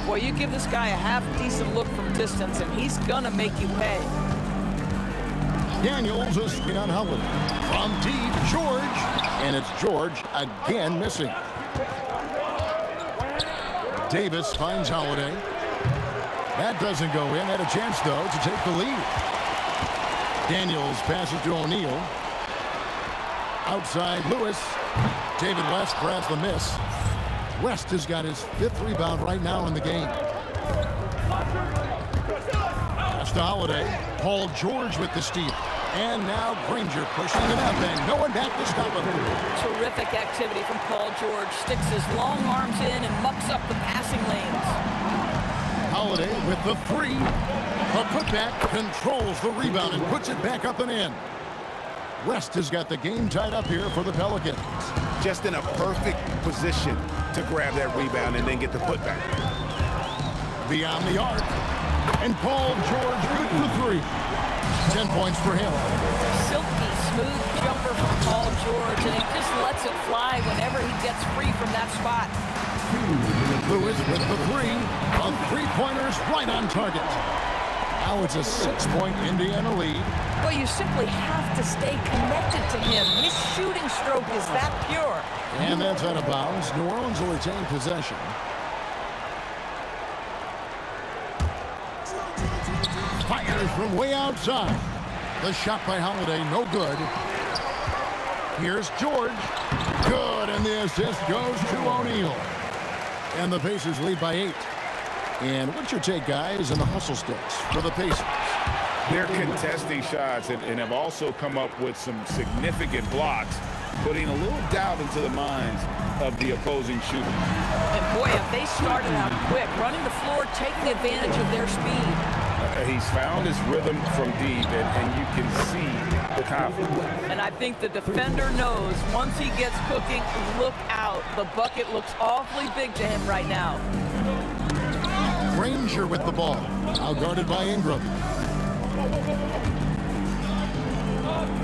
Boy, you give this guy a half-decent look from distance, and he's going to make you pay. Daniels is screen on Howard. From deep, George. And it's George again missing. Davis finds Holiday. That doesn't go in. Had a chance, though, to take the lead. Daniels passes to O'Neal. Outside, Lewis. David West grabs the miss. West has got his 5th rebound right now in the game. That's to Holiday. Paul George with the steal. And now Granger pushing it up, and no one back to stop him. Terrific activity from Paul George. Sticks his long arms in and mucks up the passing lanes. Holiday with the 3. A putback, controls the rebound and puts it back up and in. West has got the game tied up here for the Pelicans. Just in a perfect position to grab that rebound and then get the putback. Beyond the arc. And Paul George good for 3. 10 points for him. Silky smooth jumper from Paul George, and he just lets it fly whenever he gets free from that spot. Lewis with the 3. A 3-pointer's right on target. Now it's a 6-point Indiana lead. Well, you simply have to stay connected to him. His shooting stroke is that pure. And that's out of bounds. New Orleans will retain possession. Fires from way outside. The shot by Holiday, no good. Here's George. Good, and the assist goes to O'Neal. And the Pacers lead by 8. And what's your take, guys, in the hustle sticks for the Pacers? They're contesting shots and have also come up with some significant blocks, putting a little doubt into the minds of the opposing shooter. And boy, have they started out quick, running the floor, taking advantage of their speed. He's found his rhythm from deep, and you can see the confidence. And I think the defender knows once he gets cooking, look out. The bucket looks awfully big to him right now. Granger with the ball. Now guarded by Ingram.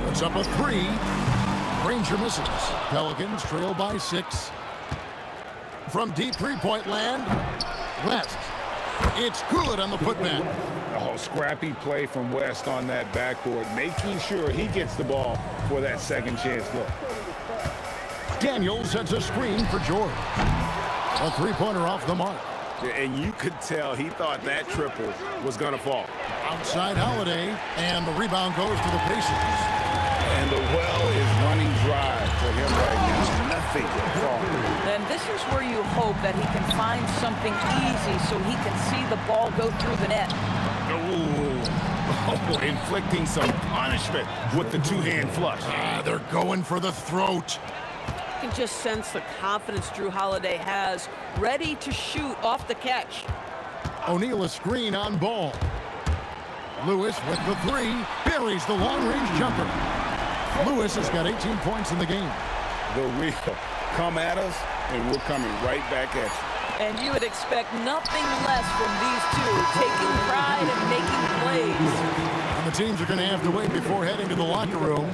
Puts up a 3. Granger misses. Pelicans trail by 6. From deep 3-point land. West. It's good on the putback. Oh, scrappy play from West on that backboard, making sure he gets the ball for that second chance look. Daniels sets a screen for George. A 3-pointer off the mark. And you could tell he thought that triple was going to fall. Outside Holiday, and the rebound goes to the Pacers. And the well is running dry for him right now. Nothing falling. And this is where you hope that he can find something easy so he can see the ball go through the net. Ooh. Oh, inflicting some punishment with the two-hand flush. They're going for the throat. You can just sense the confidence Drew Holiday has, ready to shoot off the catch. O'Neal a screen on Ball. Lewis with the three, buries the long-range jumper. Lewis has got 18 points in the game. The real. Come at us, and we're coming right back at you. And you would expect nothing less from these two, taking pride and making plays. And the teams are going to have to wait before heading to the locker room.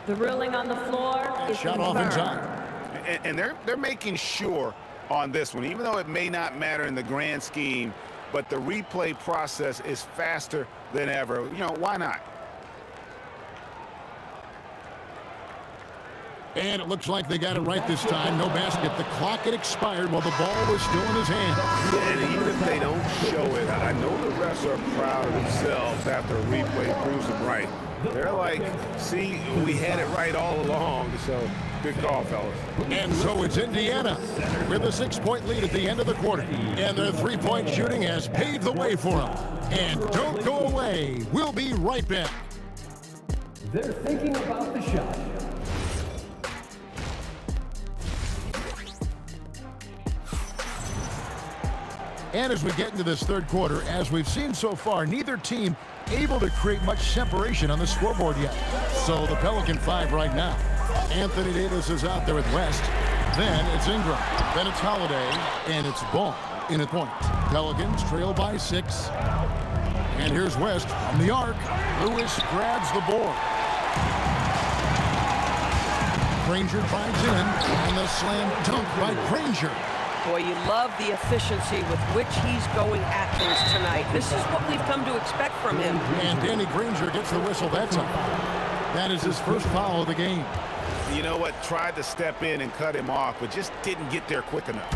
The ruling on the floor is Shot off in confirmed. time. And they're making sure on this one, even though it may not matter in the grand scheme, but the replay process is faster than ever. You know, why not? And it looks like they got it right this time. No basket. The clock had expired while the ball was still in his hand. And even if they don't show it, I know the refs are proud of themselves after a replay proves them right. They're like, see, we had it right all along. So good call, fellas. And so it's Indiana with a 6-point lead at the end of the quarter. And their three-point shooting has paved the way for them. And don't go away. We'll be right back. They're thinking about the shot. And as we get into this third quarter, as we've seen so far, neither team able to create much separation on the scoreboard yet. So the Pelican 5 right now. Anthony Davis is out there with West. Then it's Ingram. Then it's Holiday. And it's Ball in at point. Pelicans trail by 6. And here's West from the arc. Lewis grabs the board. Granger drives in. And the slam dunk by Granger. Boy, you love the efficiency with which he's going at things tonight. This is what we've come to expect from him. And Danny Granger gets the whistle that time. That is his first foul of the game. You know what? Tried to step in and cut him off, but just didn't get there quick enough.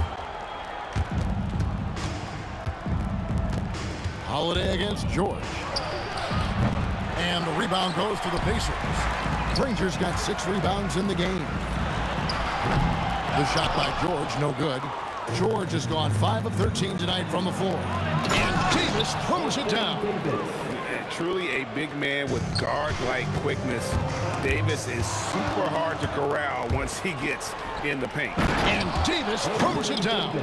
Holiday against George. And the rebound goes to the Pacers. Granger's got 6 rebounds in the game. The shot by George, no good. George has gone 5 of 13 tonight from the floor. And Davis throws it down. Truly a big man with guard-like quickness. Davis is super hard to corral once he gets in the paint. And Davis throws it down.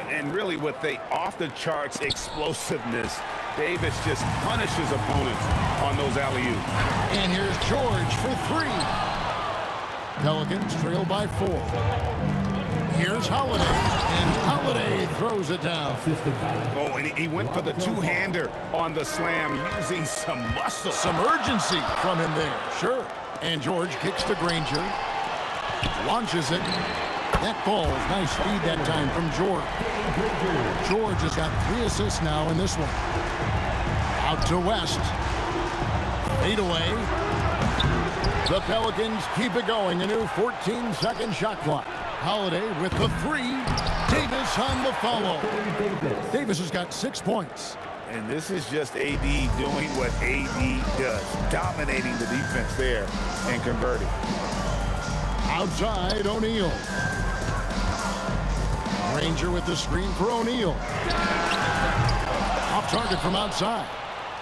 And really with the off-the-charts explosiveness, Davis just punishes opponents on those alley-oops. And here's George for 3. Pelicans trail by 4. Here's Holiday, and Holiday throws it down. Oh, and he went for the two-hander on the slam, using some muscle. Some urgency from him there, sure. And George kicks to Granger, launches it. That ball, nice speed that time from George. George has got 3 assists now in this one. Out to West. Fade away. The Pelicans keep it going. A new 14-second shot clock. Holiday with the 3. Davis on the follow. Davis has got 6 points. And this is just AD doing what AD does, dominating the defense there and converting. Outside, O'Neal. Granger with the screen for O'Neal. Off target from outside.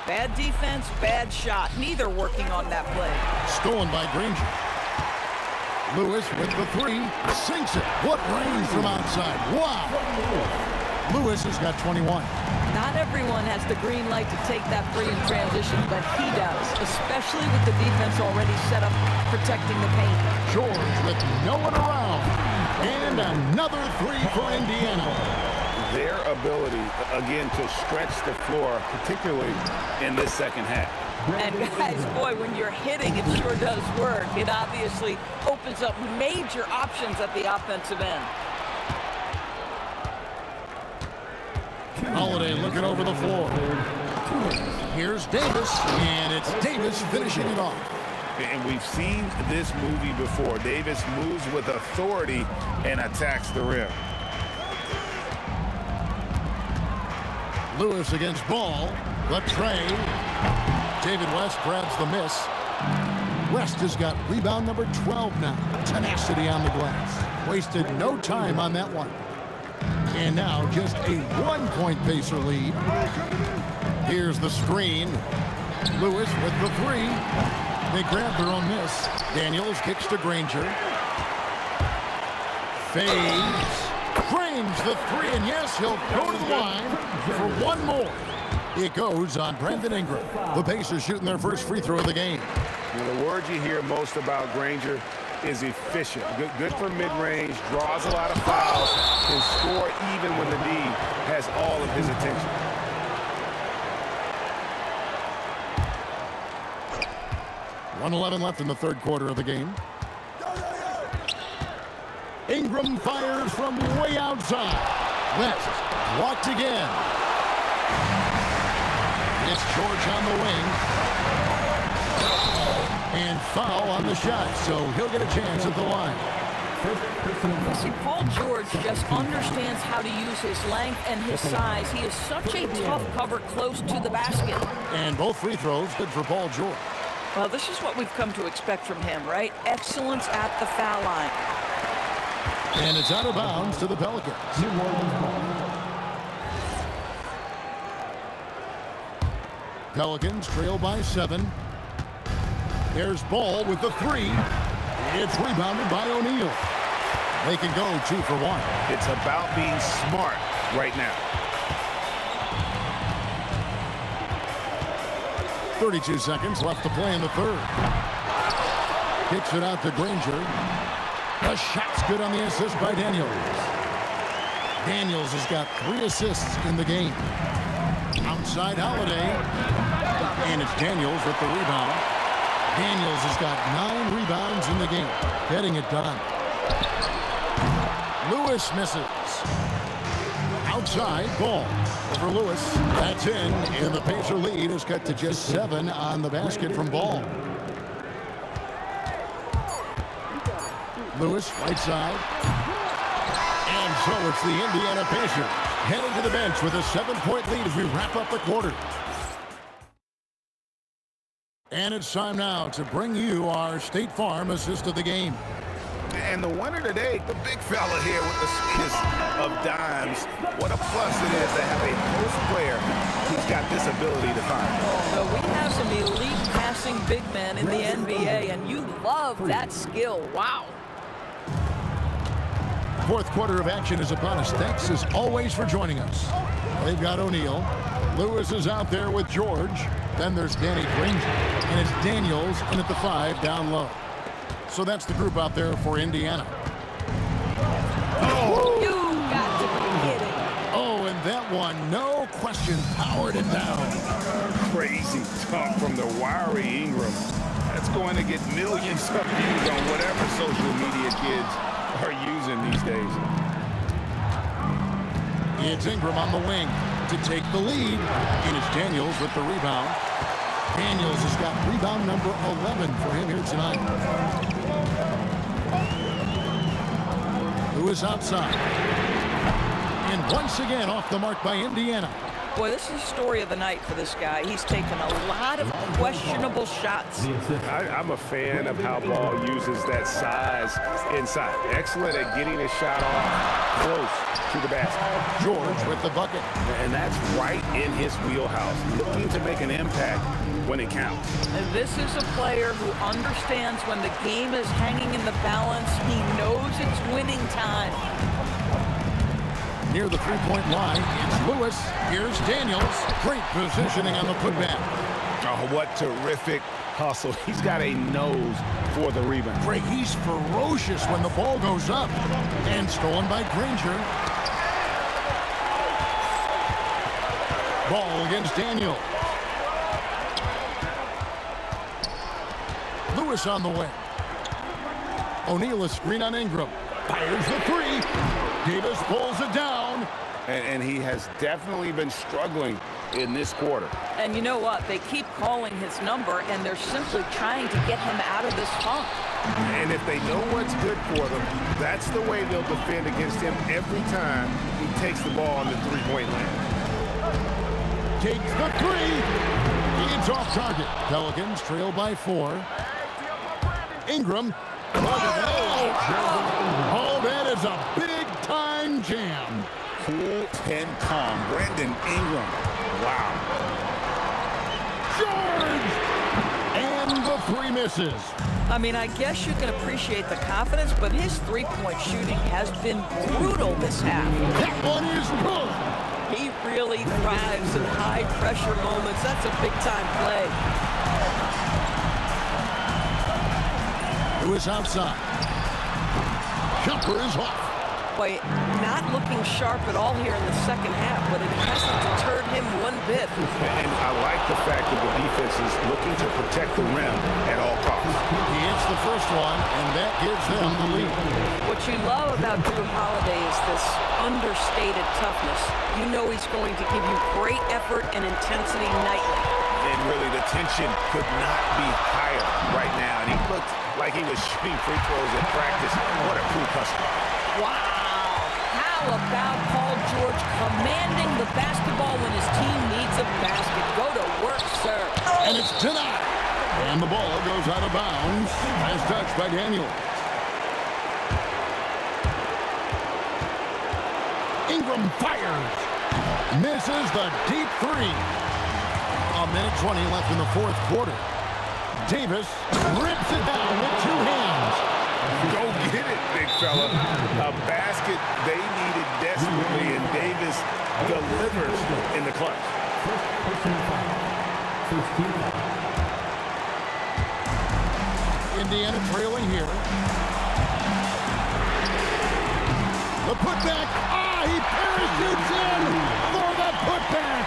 Bad defense, bad shot. Neither working on that play. Stolen by Granger. Lewis with the 3, sinks it. What range from outside. Wow. Lewis has got 21. Not everyone has the green light to take that free in transition, but he does, especially with the defense already set up protecting the paint. George with no one around. And another 3 for Indiana. Their ability, again, to stretch the floor, particularly in this second half. And guys, boy, when you're hitting, it sure does work. It obviously opens up major options at the offensive end. Holiday looking over the floor. Here's Davis, and it's Davis finishing it off. And we've seen this movie before. Davis moves with authority and attacks the rim. Lewis against Ball. The tray. David West grabs the miss. West has got rebound number 12 now. Tenacity on the glass. Wasted no time on that one. And now just a 1-point Pacer lead. Here's the screen. Lewis with the three. They grab their own miss. Daniels kicks to Granger. Fades. Frames the three, and yes, he'll go to the line for one more. It goes on Brandon Ingram. The Pacers shooting their first free throw of the game. The word you hear most about Granger is efficient. Good for mid-range, draws a lot of fouls, can score even when the D has all of his attention. .111 left in the third quarter of the game. Ingram fires from way outside. West blocked again. It's George on the wing. And foul on the shot, so he'll get a chance at the line. See, Paul George just understands how to use his length and his size. He is such a tough cover close to the basket. And both free throws good for Paul George. Well, this is what we've come to expect from him, right? Excellence at the foul line. And it's out of bounds to the Pelicans. Pelicans trail by 7. There's Ball with the three. It's rebounded by O'Neal. They can go 2 for 1. It's about being smart right now. 32 seconds left to play in the third. Kicks it out to Granger. The shot's good on the assist by Daniels. Daniels has got 3 assists in the game. Outside Holiday. And it's Daniels with the rebound. Daniels has got 9 rebounds in the game. Getting it done. Lewis misses. Outside, Ball over Lewis. That's in, and the Pacer lead is cut to just 7 on the basket from Ball. Lewis, right side. And so it's the Indiana Pacers heading to the bench with a 7-point lead as we wrap up the quarter. And it's time now to bring you our State Farm assist of the game. And the winner today, the big fella here with the sweetest of dimes. What a plus it is to have a post player who's got this ability to find. So we have some elite passing big men in the NBA, and you love that skill. Wow. Fourth quarter of action is upon us. Thanks as always for joining us. They've got O'Neal. Lewis is out there with George. Then there's Danny Granger. And it's Daniels in at the 5 down low. So that's the group out there for Indiana. Oh, you got to be kidding. Oh, and that one, no question, powered it down. Crazy talk from the wiry Ingram. That's going to get millions of views on whatever social media kids are using these days. It's Ingram on the wing to take the lead. And it's Daniels with the rebound. Daniels has got rebound number 11 for him here tonight. Lewis outside. And once again off the mark by Indiana. Boy, this is the story of the night for this guy. He's taken a lot of questionable shots. I'm a fan of how Ball uses that size inside. Excellent at getting a shot off close to the basket. George with the bucket. And that's right in his wheelhouse. Looking to make an impact when it counts. And this is a player who understands when the game is hanging in the balance. He knows it's winning time. Near the three-point line, it's Lewis. Here's Daniels. Great positioning on the putback. Oh, what terrific hustle. He's got a nose for the rebound. Greg, he's ferocious when the ball goes up. And stolen by Granger. Ball against Daniels. Lewis on the way. O'Neal a screen on Ingram. Fires the three. Davis pulls it down. And he has definitely been struggling in this quarter. And you know what? They keep calling his number, and they're simply trying to get him out of this funk. And if they know what's good for them, that's the way they'll defend against him every time he takes the ball on the three-point line. Takes the three. It's off target. Pelicans trail by 4. Ingram. Oh, that is a big-time jam. Cool and calm. Brandon Ingram. Wow. George! And the three misses. I mean, I guess you can appreciate the confidence, but his three-point shooting has been brutal this half. That one is good. He really thrives in high-pressure moments. That's a big-time play. It was outside. Jumper is off. Boy, not looking sharp at all here in the second half, but it hasn't deterred him one bit. And I like the fact that the defense is looking to protect the rim at all costs. He hits the first one, and that gives them the lead. What you love about Drew Holiday is this understated toughness. You know he's going to give you great effort and intensity nightly. And really, the tension could not be higher right now. And he looked like he was shooting free throws at practice. What a cool customer. Wow. How about Paul George commanding the basketball when his team needs a basket? Go to work, sir. And it's denied. And the ball goes out of bounds as touched by Daniel. Ingram fires. Misses the deep three. A minute 20 left in the fourth quarter. Davis rips it down with two hands. Go get it, big fella. A basket they needed desperately, and Davis delivers in the clutch. Indiana trailing here. The putback. He parachutes in for the putback.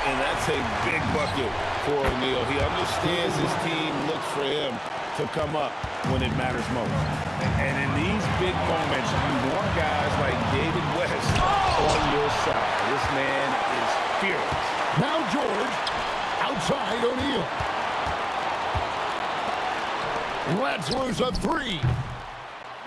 And that's a big bucket for O'Neal. He understands his team looks for him to come up when it matters most. And in these big moments, you want guys like David West on your side. This man is fearless. Now George, outside O'Neal. Lets loose a three.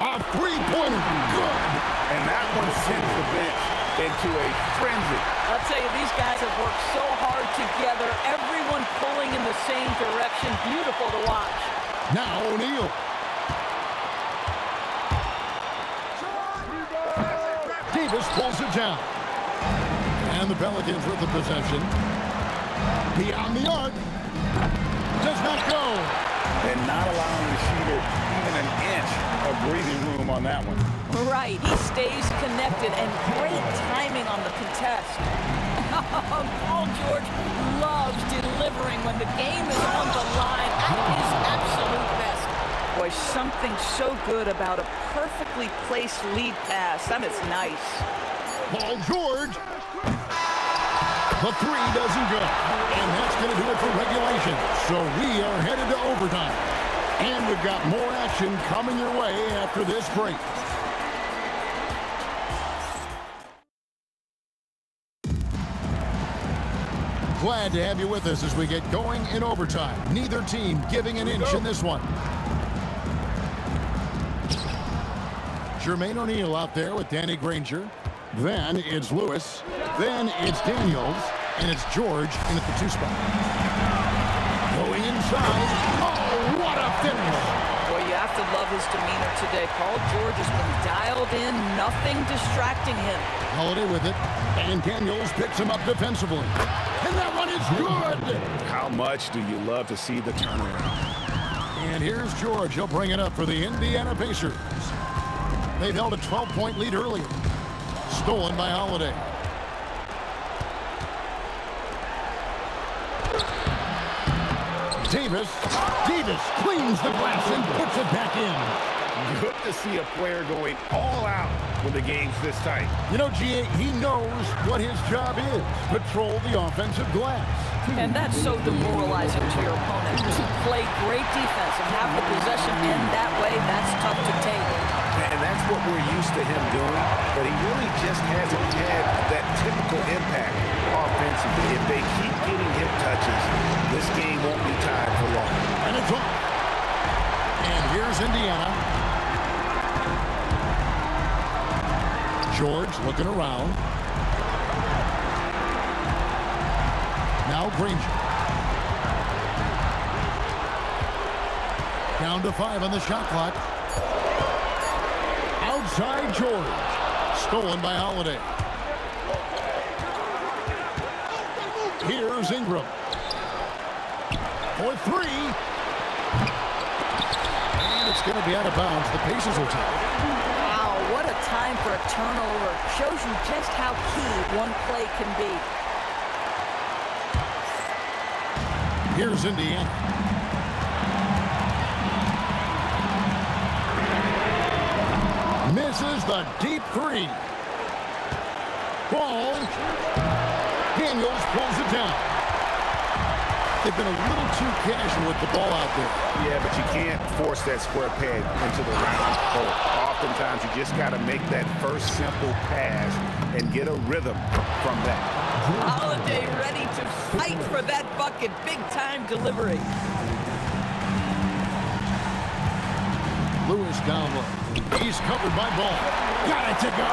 A three-pointer, good. And that one sends the bench into a frenzy. I'll tell you, these guys have worked so hard together. Everyone pulling in the same direction. Beautiful to watch. Now O'Neal. Davis pulls it down. And the Pelicans with the possession. Beyond the arc. Does not go. And not allowing the shooter even an inch of breathing room on that one. Right, he stays connected, and great timing on the contest. Paul George loves delivering when the game is on the line at his absolute best. Boy, something so good about a perfectly placed lead pass. That is nice. Paul George. The three doesn't go. And that's going to do it for regulation. So we are headed to overtime. And we've got more action coming your way after this break. Glad to have you with us as we get going in overtime. Neither team giving an inch in this one. Jermaine O'Neal out there with Danny Granger. Then it's Lewis. Then it's Daniels. And it's George in at the two spot. Going inside. Oh, what a finish. Boy, you have to love his demeanor today. Paul George has been dialed in. Nothing distracting him. Holiday with it. And Daniels picks him up defensively. And that one is good. How much do you love to see the turnaround? And here's George. He'll bring it up for the Indiana Pacers. They've held a 12-point lead earlier. Stolen by Holiday. Davis cleans the glass and puts it back in. Good to see a player going all out when the game's this tight. You know, G.A., he knows what his job is. Patrol the offensive glass. And that's so demoralizing to your opponent. To play great defense and have the possession end that way, that's tough to take. And that's what we're used to him doing, but he really just hasn't had that typical impact offensively. If they keep getting him touches, this game won't be tied for long. And it's off. And here's Indiana. George looking around. Now Granger. Down to 5 on the shot clock. Outside George. Stolen by Holiday. Here's Ingram. for three. And it's going to be out of bounds. The Pacers will take it. Wow, what a time for a turnover. Shows you just how key one play can be. Here's Indiana. Misses the deep three. Ball. Daniels pulls it down. They've been a little too casual with the ball out there. Yeah, but you can't force that square peg into the round hole. Oftentimes, you just got to make that first simple pass and get a rhythm from that. Holiday ready to fight for that bucket. Big-time delivery. Lewis down low. He's covered by Ball. Got it to go.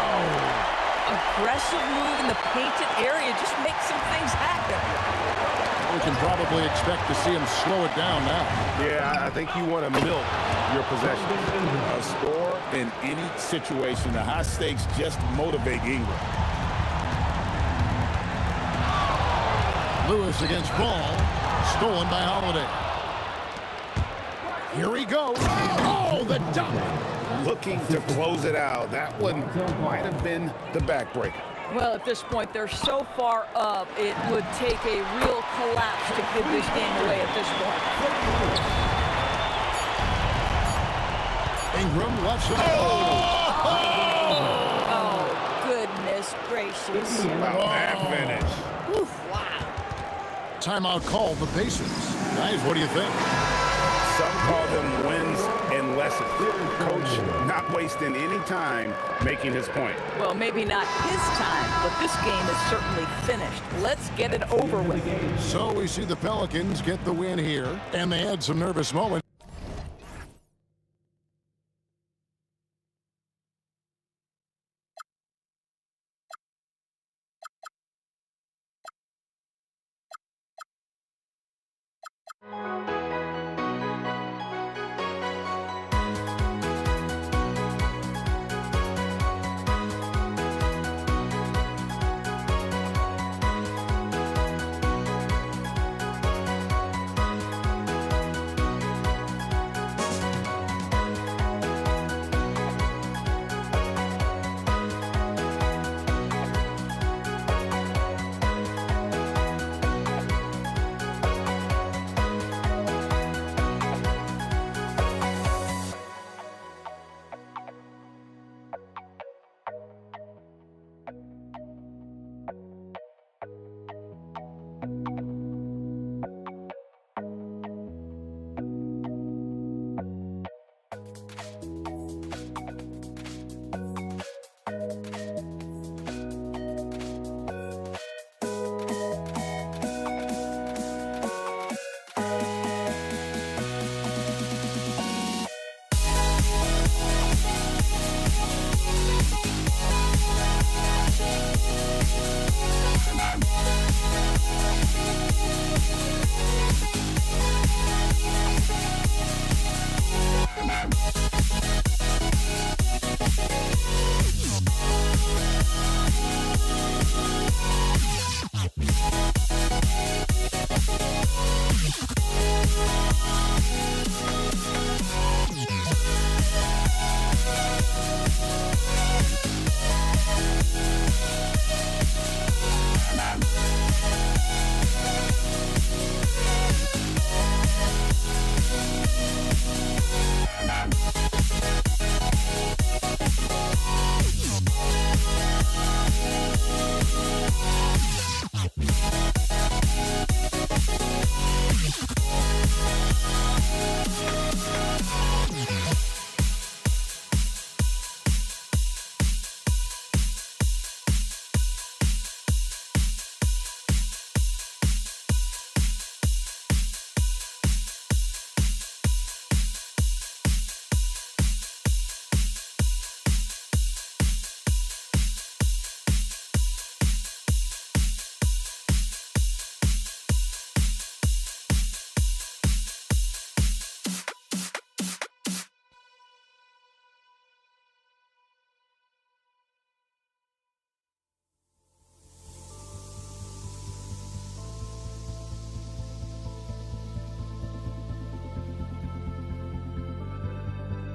Aggressive move in the painted area. Just make some things happen. We can probably expect to see him slow it down now. Yeah, I think you want to milk your possession. A score in any situation, the high stakes just motivate Ingram. Lewis against Ball. Stolen by Holiday. Here he goes. Oh, the dunk. Looking to close it out. That one might have been the backbreaker. Well, at this point, they're so far up, it would take a real collapse to give this game away at this point. Ingram left side. Oh, goodness gracious. Wow, that finish. Wow. Timeout called the Pacers. Guys, what do you think? Some call them wins and lessons. Coach not wasting any time making his point. Well, maybe not his time, but this game is certainly finished. Let's get it over with. So we see the Pelicans get the win here, and they had some nervous moments.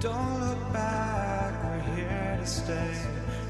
Don't look back, we're here to stay.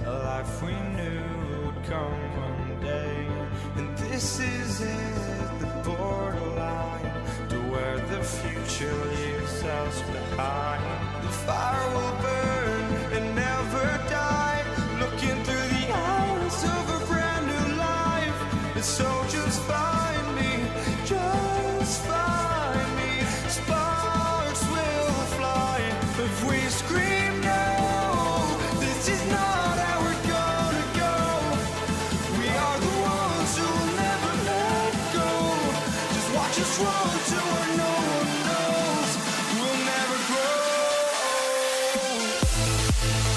A life we knew would come one day. And this is it, the borderline to where the future leaves us behind. The fire will burn and never die, looking through the eyes of a brand new life. And so just find me, just find me. Sparks will fly if we scream no. This is not how we're gonna go. We are the ones who will never let go. Just watch us run to where no one knows. We'll never grow. We'll never grow.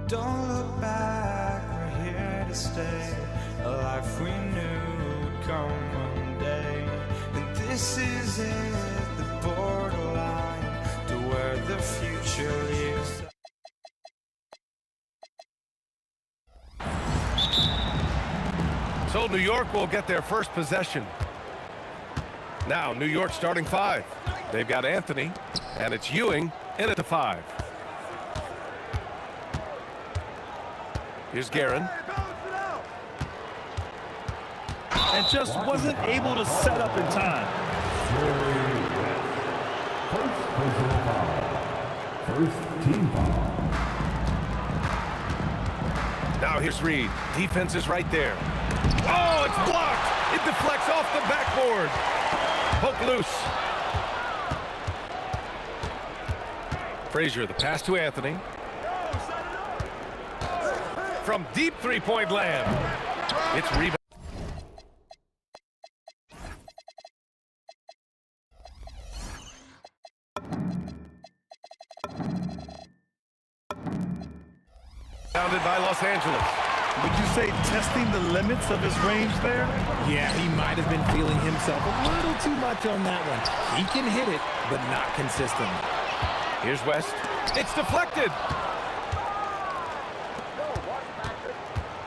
Don't look back, we're here to stay. A life we knew would come one day. And this is it, the borderline to where the future leads. So New York will get their first possession. Now New York starting 5. They've got Anthony, and it's Ewing in at the 5. Here's Guerin. And just wasn't able to set up in time. First team foul. Now here's Reed. Defense is right there. Oh, it's blocked. It deflects off the backboard. Poke loose. Frazier, the pass to Anthony. From deep three-point land. It's rebound. Bounded by Los Angeles. Would you say testing the limits of his range there? Yeah, he might have been feeling himself a little too much on that one. He can hit it, but not consistently. Here's West. It's deflected.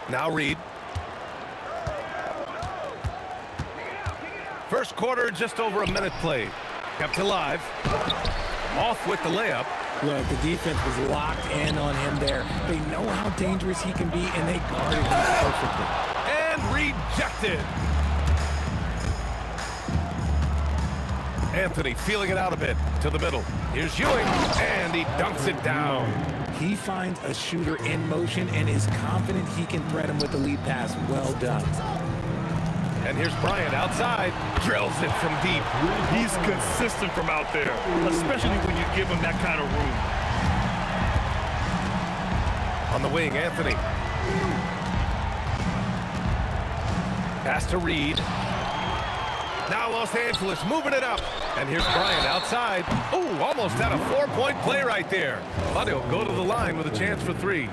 Now Reed. First quarter, just over a minute played. Kept alive. Off with the layup. Look, the defense was locked in on him there. They know how dangerous he can be, and they guarded him perfectly. And rejected. Anthony feeling it out a bit to the middle. Here's Ewing, and he dunks it down. He finds a shooter in motion and is confident he can thread him with the lead pass. Well done. And here's Bryant outside. Drills it from deep. He's consistent from out there, especially when you give him that kind of room. On the wing, Anthony. Pass to Reed. Now Los Angeles moving it up. And here's Bryant outside. Oh, almost had a 4-point play right there. But he'll go to the line with a chance for 3.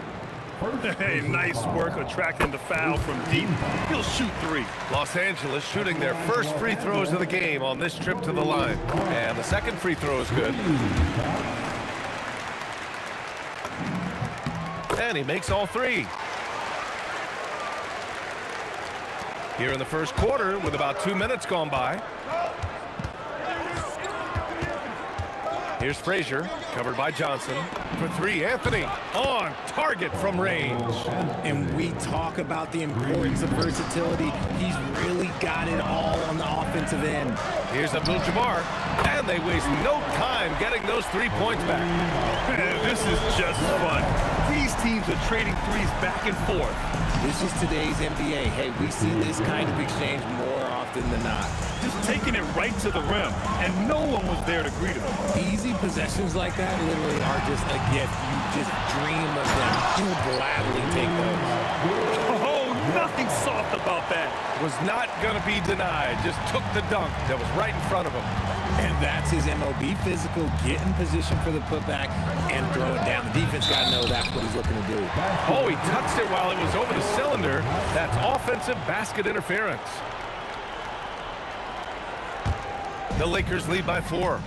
Hey, nice work attracting the foul from deep. He'll shoot 3. Los Angeles shooting their first free throws of the game on this trip to the line. And the second free throw is good. And he makes all 3. Here in the first quarter with about 2 minutes gone by. Here's Frazier, covered by Johnson. For 3, Anthony on target from range. And we talk about the importance of versatility. He's really got it all on the offensive end. Here's Abdul-Jabbar, and they waste no time getting those 3 points back. This is just fun. These teams are trading threes back and forth. This is today's NBA. Hey, we see this kind of exchange more often than not. just taking it right to the rim, and no one was there to greet him. Easy possessions like that literally are just a gift. You just dream of them. He'll gladly take those. Oh, nothing soft about that. Was not going to be denied. Just took the dunk that was right in front of him. And that's his MO. Be physical, get in position for the putback, and throw it down. The defense got to know that's what he's looking to do. Oh, he touched it while it was over the cylinder. That's offensive basket interference. The Lakers lead by 4.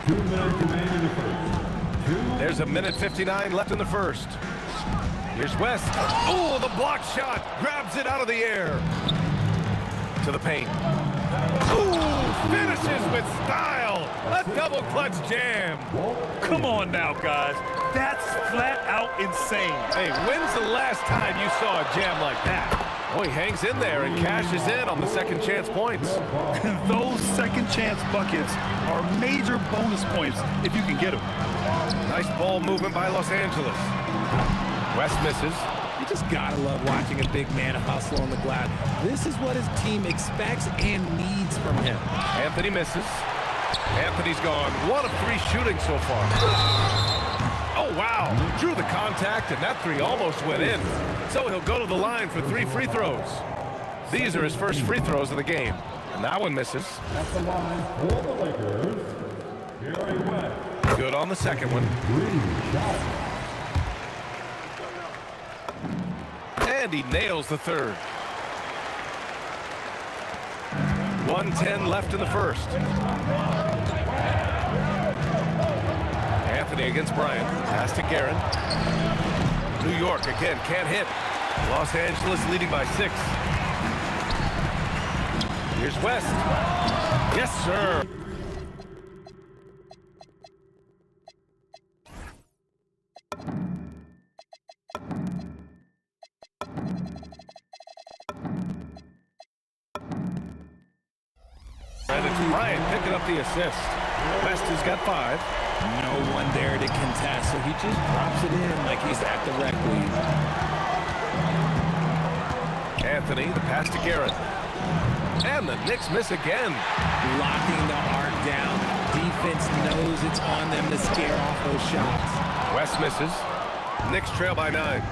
2 minutes remaining in the first. There's a minute 59 left in the first. Here's West. Oh, the block shot. Grabs it out of the air. To the paint. Ooh, finishes with style. A double clutch jam. Come on now, guys. That's flat out insane. Hey, when's the last time you saw a jam like that? Oh, he hangs in there and cashes in on the second chance points. Those second chance buckets are major bonus points if you can get them. Nice ball movement by Los Angeles. West misses. You just gotta love watching a big man hustle on the glass. This is what his team expects and needs from him. Anthony misses. Anthony's gone 1 of 3 shooting so far. Oh, wow. Drew the contact, and that 3 almost went in. So he'll go to the line for 3 free throws. These are his first free throws of the game. And that one misses. At the line for the Lakers, Gary West. Good on the second one. Green shot. And he nails the third. 1:10 left in the first. Anthony against Bryant. Pass to Guerin. New York again can't hit. Los Angeles leading by 6. Here's West. Yes, sir. And it's Bryant picking up the assist. West has got 5. No one there to contest, so he just drops it in like he's at the rec league. Anthony, the pass to Garrett. And the Knicks miss again. Locking the arc down. Defense knows it's on them to scare off those shots. West misses. Knicks trail by 9.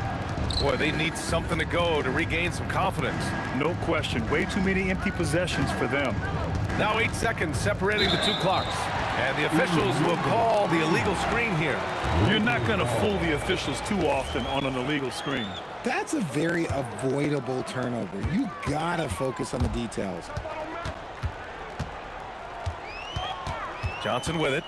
Boy, they need something to go to regain some confidence. No question. Way too many empty possessions for them. Now 8 seconds separating the 2 clocks. And the officials will call the illegal screen here. You're not going to fool the officials too often on an illegal screen. That's a very avoidable turnover. You gotta focus on the details. Johnson with it.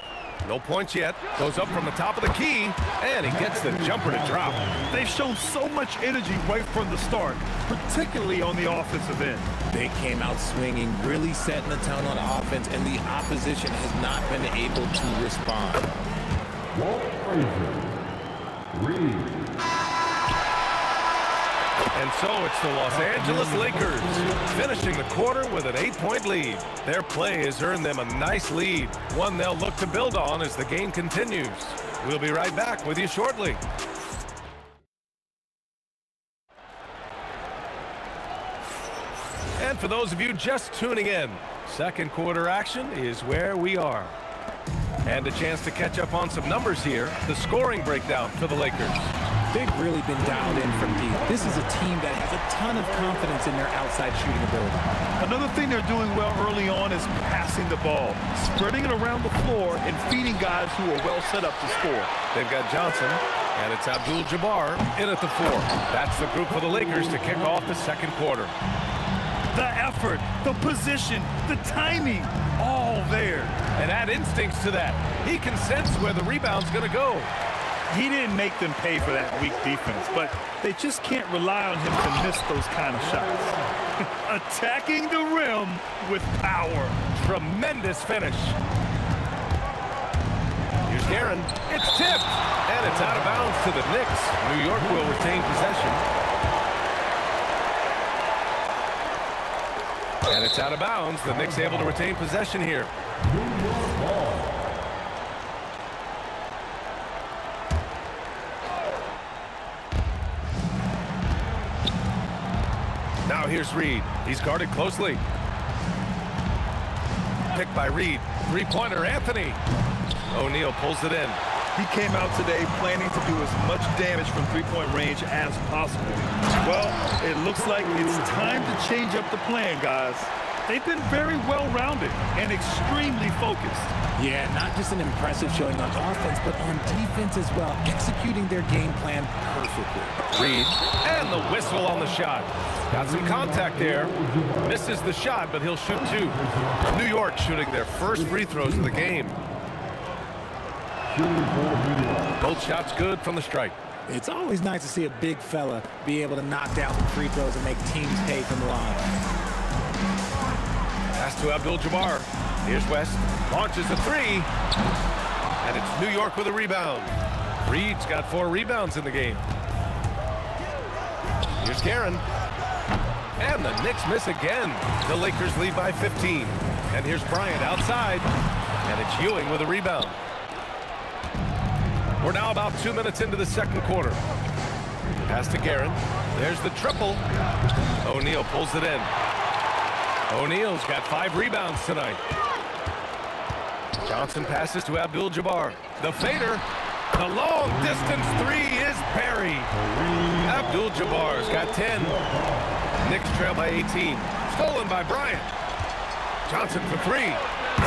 No points yet. Goes up from the top of the key, and he gets the jumper to drop. They've shown so much energy right from the start, particularly on the offensive end. They came out swinging, really setting the tone on offense, and the opposition has not been able to respond. Walt Frazier. Reed. And so it's the Los Angeles Lakers finishing the quarter with an 8-point lead. Their play has earned them a nice lead, one they'll look to build on as the game continues. We'll be right back with you shortly. And for those of you just tuning in, second quarter action is where we are. And a chance to catch up on some numbers here, the scoring breakdown for the Lakers. They've really been dialed in from deep. This is a team that has a ton of confidence in their outside shooting ability. Another thing they're doing well early on is passing the ball, spreading it around the floor and feeding guys who are well set up to score. They've got Johnson, and it's Abdul-Jabbar in at the 4. That's the group for the Lakers to kick off the second quarter. The effort, the position, the timing, all there. And add instincts to that. He can sense where the rebound's going to go. He didn't make them pay for that weak defense, but they just can't rely on him to miss those kind of shots. Attacking the rim with power. Tremendous finish. Here's Guerin. It's tipped, and it's out of bounds to the Knicks. New York will retain possession. And it's out of bounds. The Knicks able to retain possession here. Now here's Reed. He's guarded closely. pick by Reed. Three-pointer, Anthony. O'Neal pulls it in. He came out today planning to do as much damage from three-point range as possible. Well, it looks like it's time to change up the plan, guys. They've been very well-rounded and extremely focused. Yeah, not just an impressive showing on offense, but on defense as well, executing their game plan perfectly. Reed, and the whistle on the shot. Got some contact there. Misses the shot, but he'll shoot two. New York shooting their first free throws of the game. Both shots good from the strike. It's always nice to see a big fella be able to knock down some free throws and make teams pay from the line. Pass to Abdul-Jabbar. Here's West. Launches a three. And it's New York with a rebound. Reed's got 4 rebounds in the game. Here's Guerin. And the Knicks miss again. The Lakers lead by 15. And here's Bryant outside. And it's Ewing with a rebound. We're now about 2 minutes into the second quarter. Pass to Guerin. There's the triple. O'Neal pulls it in. O'Neal's got 5 rebounds tonight. Johnson passes to Abdul-Jabbar. The fader. The long distance three is Perry. Abdul-Jabbar's got 10. Knicks trail by 18. Stolen by Bryant. Johnson for 3.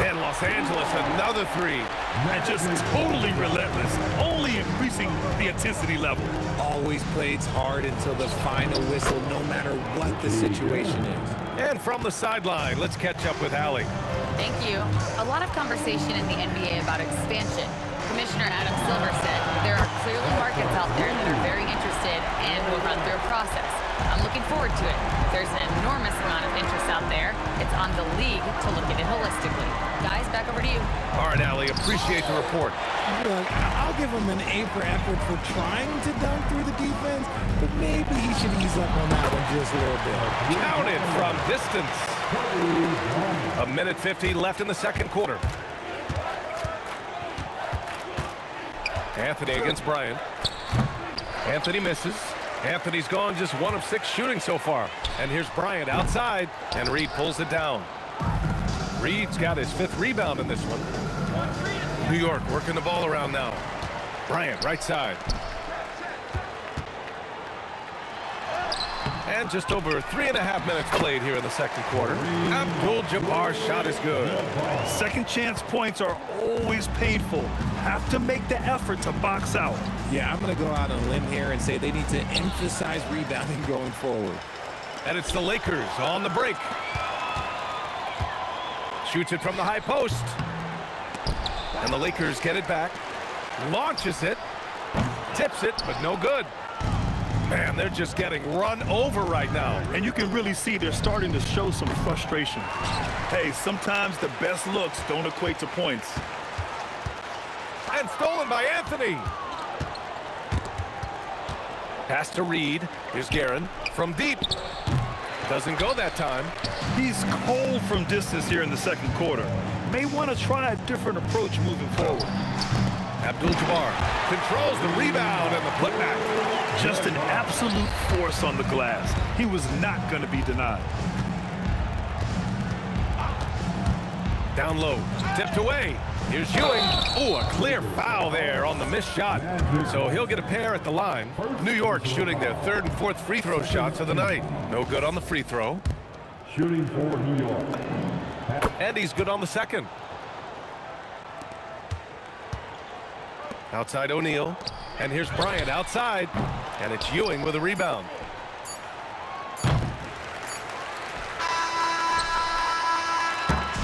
And Los Angeles another 3. And just totally relentless, only increasing the intensity level. Always plays hard until the final whistle, no matter what the situation is. And from the sideline, let's catch up with Allie. Thank you. A lot of conversation in the NBA about expansion. Commissioner Adam Silver said there are clearly markets out there that are very interested and will run through a process. I'm looking forward to it. There's an enormous amount of interest out there. It's on the league to look at it holistically. Guys, back over to you. All right, Allie, appreciate the report. Look, I'll give him an A for effort for trying to dunk through the defense, but maybe he should ease up on that one just a little bit. Counted from distance. A minute 50 left in the second quarter. Anthony against Bryant. Anthony misses. Anthony's gone just 1 of 6 shooting so far. And here's Bryant outside, and Reed pulls it down. Reed's got his 5th rebound in this one. New York working the ball around now. Bryant right side. And just over 3.5 minutes played here in the second quarter. Abdul-Jabbar's shot is good. Second chance points are always painful. Have to make the effort to box out. Yeah, I'm going to go out on a limb here and say they need to emphasize rebounding going forward. And it's the Lakers on the break. Shoots it from the high post. And the Lakers get it back. Launches it. Tips it, but no good. Man, they're just getting run over right now. And you can really see they're starting to show some frustration. Hey, sometimes the best looks don't equate to points. And stolen by Anthony. Pass to Reed. Here's Guerin from deep. Doesn't go that time. He's cold from distance here in the second quarter. May want to try a different approach moving forward. Abdul-Jabbar controls the rebound and the putback. Just an absolute force on the glass. He was not going to be denied. Down low, tipped away. Here's Ewing. Oh, a clear foul there on the missed shot. So he'll get a pair at the line. New York shooting their 3rd and 4th free throw shots of the night. No good on the free throw. Shooting for New York. And he's good on the second. Outside O'Neal. And here's Bryant outside. And it's Ewing with a rebound.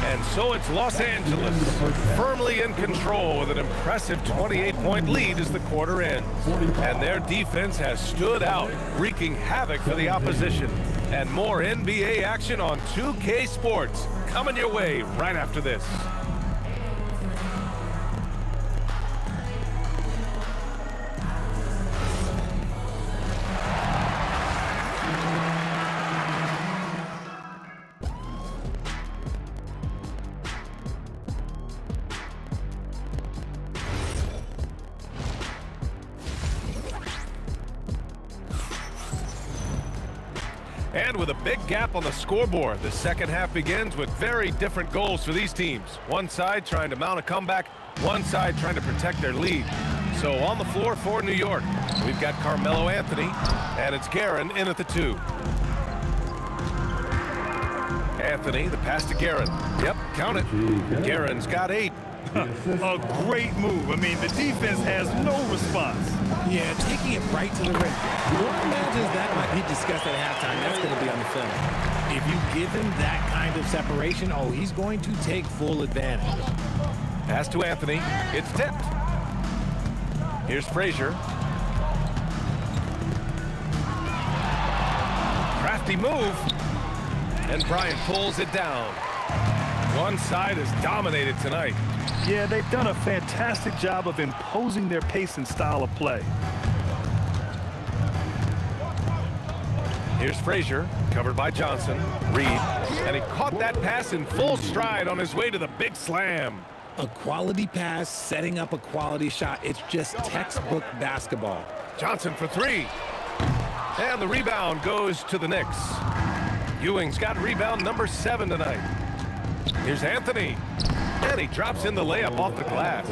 And so it's Los Angeles firmly in control with an impressive 28-point lead as the quarter ends. And their defense has stood out, wreaking havoc for the opposition. And more NBA action on 2K Sports coming your way right after this. And with a big gap on the scoreboard, the second half begins with very different goals for these teams. One side trying to mount a comeback, one side trying to protect their lead. So on the floor for New York, we've got Carmelo Anthony, and it's Guerin in at the 2. Anthony, the pass to Guerin. Yep, count it. Guerin's got 8. A great move. I mean, the defense has no response. Yeah, taking it right to the rim. What imagines that might be discussed at halftime? That's going to be on the film. If you give him that kind of separation, oh, he's going to take full advantage. Pass to Anthony. It's tipped. Here's Frazier. Crafty move. And Bryant pulls it down. One side is dominated tonight. Yeah, they've done a fantastic job of imposing their pace and style of play. Here's Frazier, covered by Johnson. Reed, and he caught that pass in full stride on his way to the big slam. A quality pass, setting up a quality shot. It's just textbook basketball. Johnson for 3. And the rebound goes to the Knicks. Ewing's got rebound number 7 tonight. Here's Anthony. And he drops in the layup off the glass.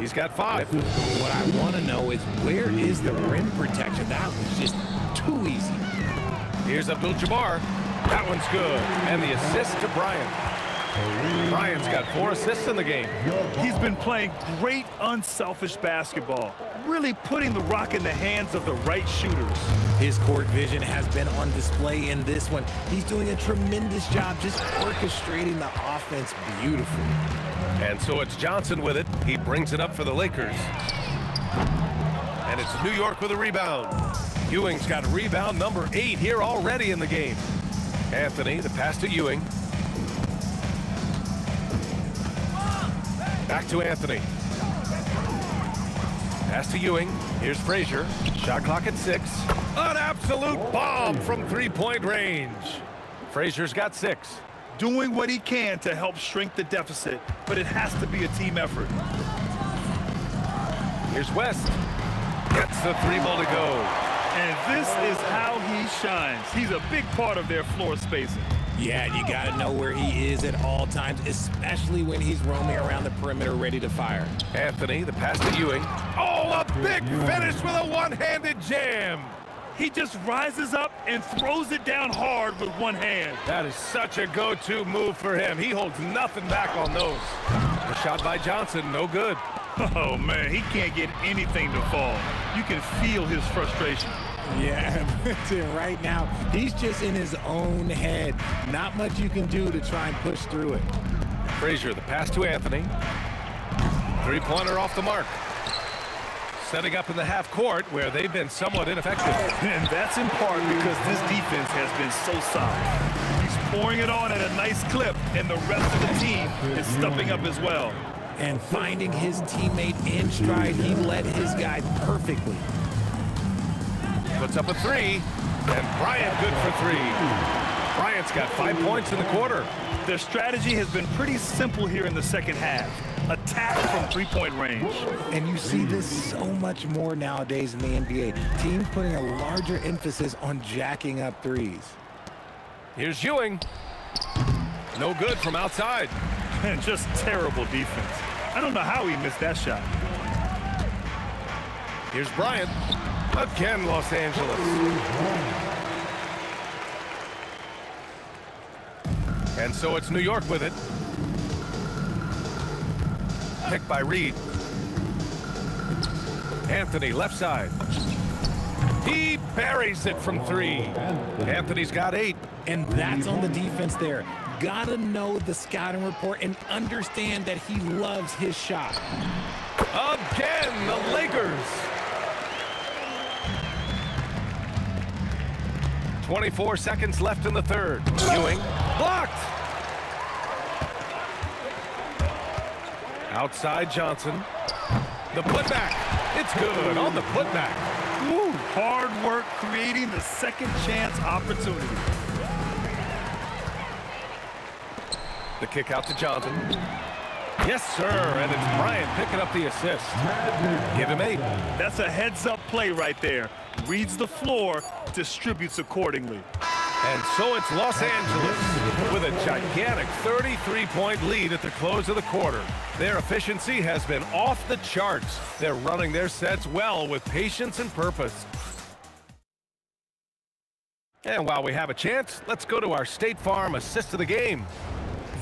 He's got 5. What I want to know is, where is the rim protection? That was just too easy. Here's Abdul-Jabbar. That one's good. And the assist to Bryant. Bryant's got 4 assists in the game. He's been playing great unselfish basketball, really putting the rock in the hands of the right shooters. His court vision has been on display in this one. He's doing a tremendous job just orchestrating the offense beautifully. And so it's Johnson with it. He brings it up for the Lakers. And it's New York with a rebound. Ewing's got rebound number 8 here already in the game. Anthony, the pass to Ewing. Back to Anthony. Pass to Ewing. Here's Frazier. Shot clock at 6. An absolute bomb from 3-point range. Frazier's got 6. Doing what he can to help shrink the deficit, but it has to be a team effort. Here's West. Gets the 3 ball to go. And this is how he shines. He's a big part of their floor spacing. Yeah, you got to know where he is at all times, especially when he's roaming around the perimeter ready to fire. Anthony, the pass to Ewing. Oh, a big finish with a one-handed jam. He just rises up and throws it down hard with one hand. That is such a go-to move for him. He holds nothing back on those. The shot by Johnson, no good. Oh, man, he can't get anything to fall. You can feel his frustration. Yeah, right now, he's just in his own head. Not much you can do to try and push through it. Frazier, the pass to Anthony. 3-pointer off the mark. Setting up in the half court where they've been somewhat ineffective. And that's in part because this defense has been so solid. He's pouring it on at a nice clip, and the rest of the team is stepping up as well. And finding his teammate in stride, he led his guy perfectly. Puts up a 3, and Bryant good for 3. Bryant's got 5 points in the quarter. Their strategy has been pretty simple here in the second half. Attack from 3-point range. And you see this so much more nowadays in the NBA. Teams putting a larger emphasis on jacking up threes. Here's Ewing. No good from outside. And just terrible defense. I don't know how he missed that shot. Here's Bryant. Again, Los Angeles. And so it's New York with it. Picked by Reed. Anthony, left side. He buries it from 3. Anthony's got 8. And that's on the defense there. Gotta know the scouting report and understand that he loves his shot. Again, the Lakers. 24 seconds left in the third. Ewing blocked. Outside Johnson. The putback. It's good on the putback. Ooh, hard work creating the second chance opportunity. The kick out to Johnson. Yes, sir, and it's Bryant picking up the assist. Give him 8. That's a heads-up play right there. Reads the floor, distributes accordingly. And so it's Los Angeles with a gigantic 33-point lead at the close of the quarter. Their efficiency has been off the charts. They're running their sets well with patience and purpose. And while we have a chance, let's go to our State Farm assist of the game.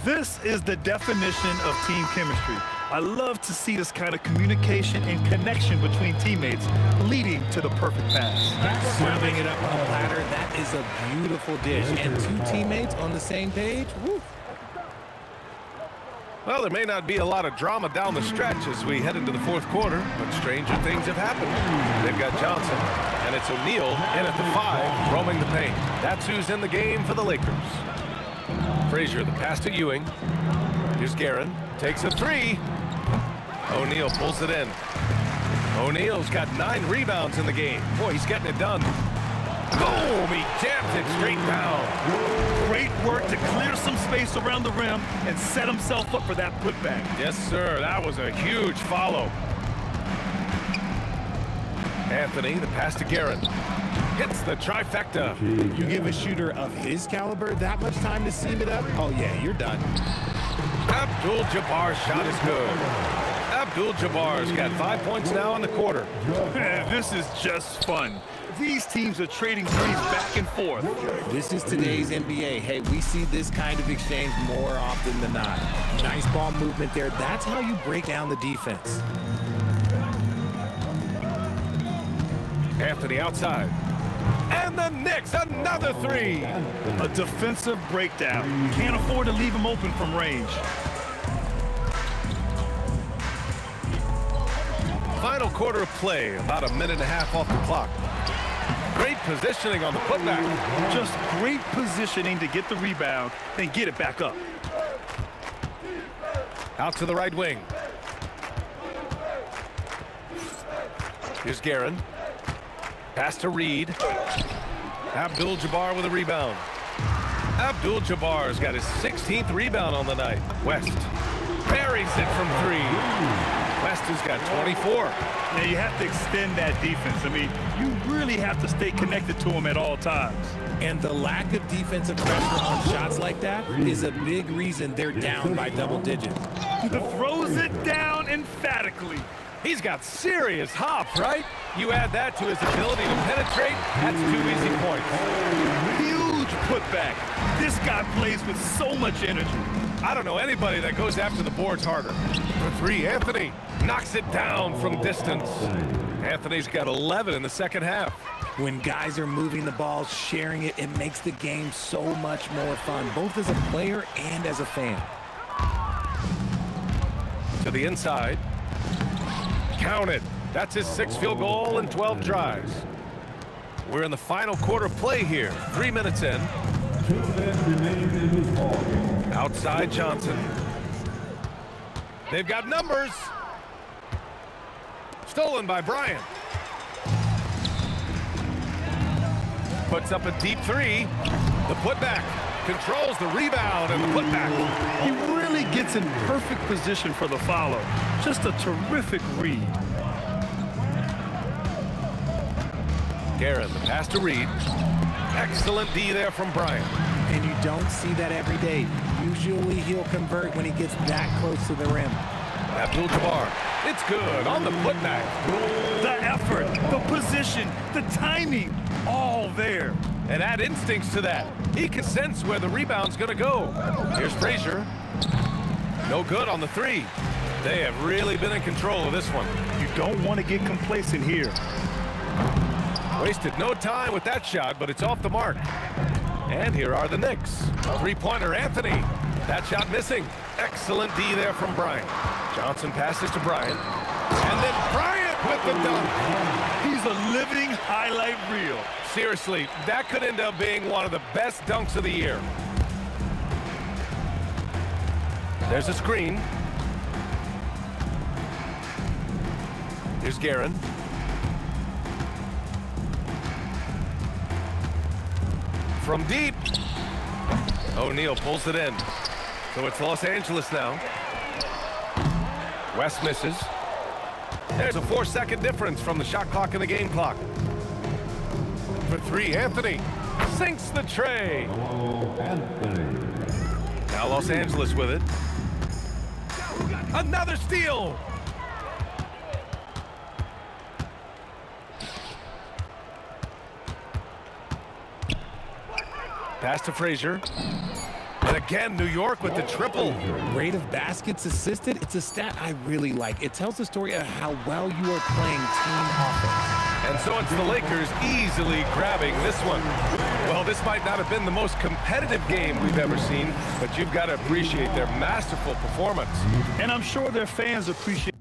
This is the definition of team chemistry. I love to see this kind of communication and connection between teammates leading to the perfect pass. Serving it up on a platter, that is a beautiful dish. And two teammates on the same page, woo. Well, there may not be a lot of drama down the stretch as we head into the fourth quarter, but stranger things have happened. They've got Johnson, and it's O'Neal in at the 5, roaming the paint. That's who's in the game for the Lakers. Frazier, the pass to Ewing. Here's Guerin, takes a 3. O'Neal pulls it in. O'Neal's got 9 rebounds in the game. Boy, he's getting it done. Boom! He jams it straight down. Great work to clear some space around the rim and set himself up for that putback. Yes, sir. That was a huge follow. Anthony, the pass to Guerin. Hits the trifecta. You give a shooter of his caliber that much time to seam it up? Oh, yeah, you're done. Abdul-Jabbar's shot is good. Abdul-Jabbar's got 5 points now in the quarter. This is just fun. These teams are trading threes back and forth. This is today's NBA. Hey, we see this kind of exchange more often than not. Nice ball movement there. That's how you break down the defense. Anthony outside. And the Knicks, another 3. A defensive breakdown. Can't afford to leave him open from range. Final quarter of play, about a minute and a half off the clock. Great positioning on the putback. Just great positioning to get the rebound and get it back up. Out to the right wing. Here's Guerin. Pass to Reed. Abdul-Jabbar with a rebound. Abdul-Jabbar's got his 16th rebound on the night. West buries it from 3. West has got 24. Now you have to extend that defense. I mean, you really have to stay connected to him at all times. And the lack of defensive pressure on shots like that is a big reason they're down by double digits. Throws it down emphatically. He's got serious hops, right? You add that to his ability to penetrate, that's 2 easy points. Huge putback. This guy plays with so much energy. I don't know anybody that goes after the boards harder. For 3, Anthony knocks it down from distance. Anthony's got 11 in the second half. When guys are moving the ball, sharing it, it makes the game so much more fun, both as a player and as a fan. To the inside. Count it. That's his 6th field goal and 12 drives. We're in the final quarter play here. 3 minutes in. Outside Johnson. They've got numbers. Stolen by Bryant. Puts up a deep 3. The putback. Controls the rebound and the putback. He really gets in perfect position for the follow. Just a terrific read. Guerin, the pass to Reed. Excellent D there from Bryant. And you don't see that every day. Usually he'll convert when he gets that close to the rim. Abdul-Jabbar. It's good on the putback. The effort, the position, the timing, all there. And add instincts to that. He can sense where the rebound's going to go. Here's Frazier. No good on the 3. They have really been in control of this one. You don't want to get complacent here. Wasted no time with that shot, but it's off the mark. And here are the Knicks. 3-pointer Anthony. That shot missing. Excellent D there from Bryant. Johnson passes to Bryant. And then Bryant with the dunk. He's a living highlight reel. Seriously, that could end up being one of the best dunks of the year. There's a screen. Here's Guerin. From deep. O'Neal pulls it in. So it's Los Angeles now. West misses. There's a 4-second difference from the shot clock and the game clock. For 3, Anthony. sinks the tray. Hello, Anthony. Now Los Angeles with it. Another steal. Pass to Frazier. And again, New York with the triple. Rate of baskets assisted, it's a stat I really like. It tells the story of how well you are playing team offense. And so it's the Lakers easily grabbing this one. Well, this might not have been the most competitive game we've ever seen, but you've got to appreciate their masterful performance. And I'm sure their fans appreciate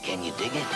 Can you dig it?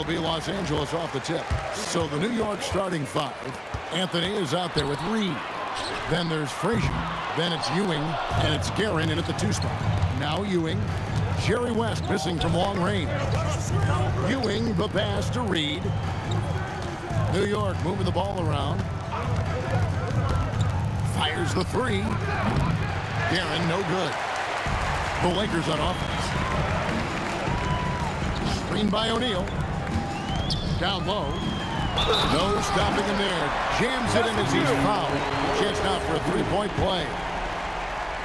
It'll be Los Angeles off the tip. So the New York starting five. Anthony is out there with Reed. Then there's Frazier. Then it's Ewing, and it's Guerin in at the 2 spot. Now Ewing. Jerry West missing from long range. Ewing, the pass to Reed. New York moving the ball around. Fires the 3. Guerin, no good. The Lakers on offense. Screen by O'Neal. Down low. No stopping him there. Jams it in as he's fouled. Chance now for a 3-point play.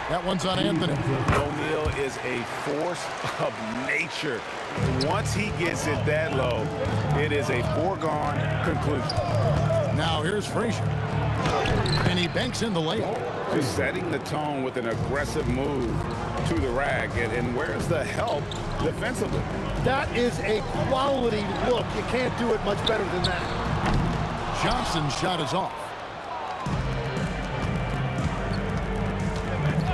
That one's on Anthony. O'Neal is a force of nature. Once he gets it that low, it is a foregone conclusion. Now here's Frazier. And he banks in the layup. Just setting the tone with an aggressive move to the rack. And where's the help defensively? That is a quality look. You can't do it much better than that. Johnson's shot is off.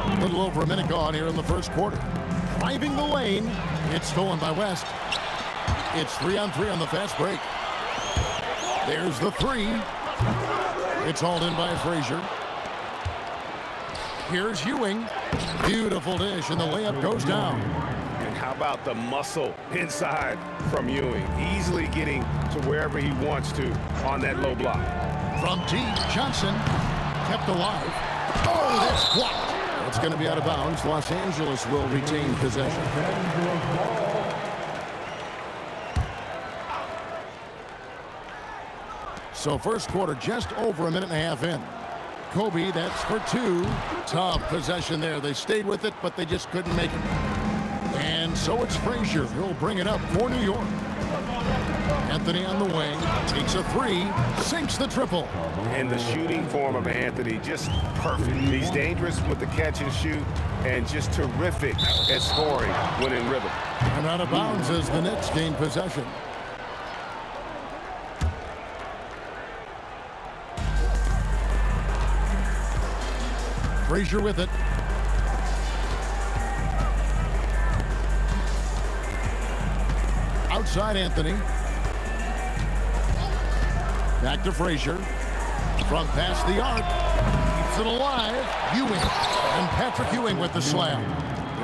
A little over a minute gone here in the first quarter. Driving the lane. It's stolen by West. It's 3-on-3 on the fast break. There's the 3. It's hauled in by Frazier. Here's Ewing. Beautiful dish, and the layup goes down. And how about the muscle inside from Ewing? Easily getting to wherever he wants to on that low block. From deep, Johnson kept alive. Oh, that's blocked. It's going to be out of bounds. Los Angeles will retain possession. So first quarter just over a minute and a half in. Kobe, that's for 2. Tough possession there. They stayed with it, but they just couldn't make it. And so it's Frazier. He'll bring it up for New York. Anthony on the wing, takes a 3, sinks the triple. And the shooting form of Anthony, just perfect. He's dangerous with the catch and shoot, and just terrific at scoring when in rhythm. And out of bounds as the Knicks gain possession. Frazier with it. Outside Anthony. Back to Frazier. From past the arc. Keeps it alive. Ewing. And Patrick Ewing with the slam.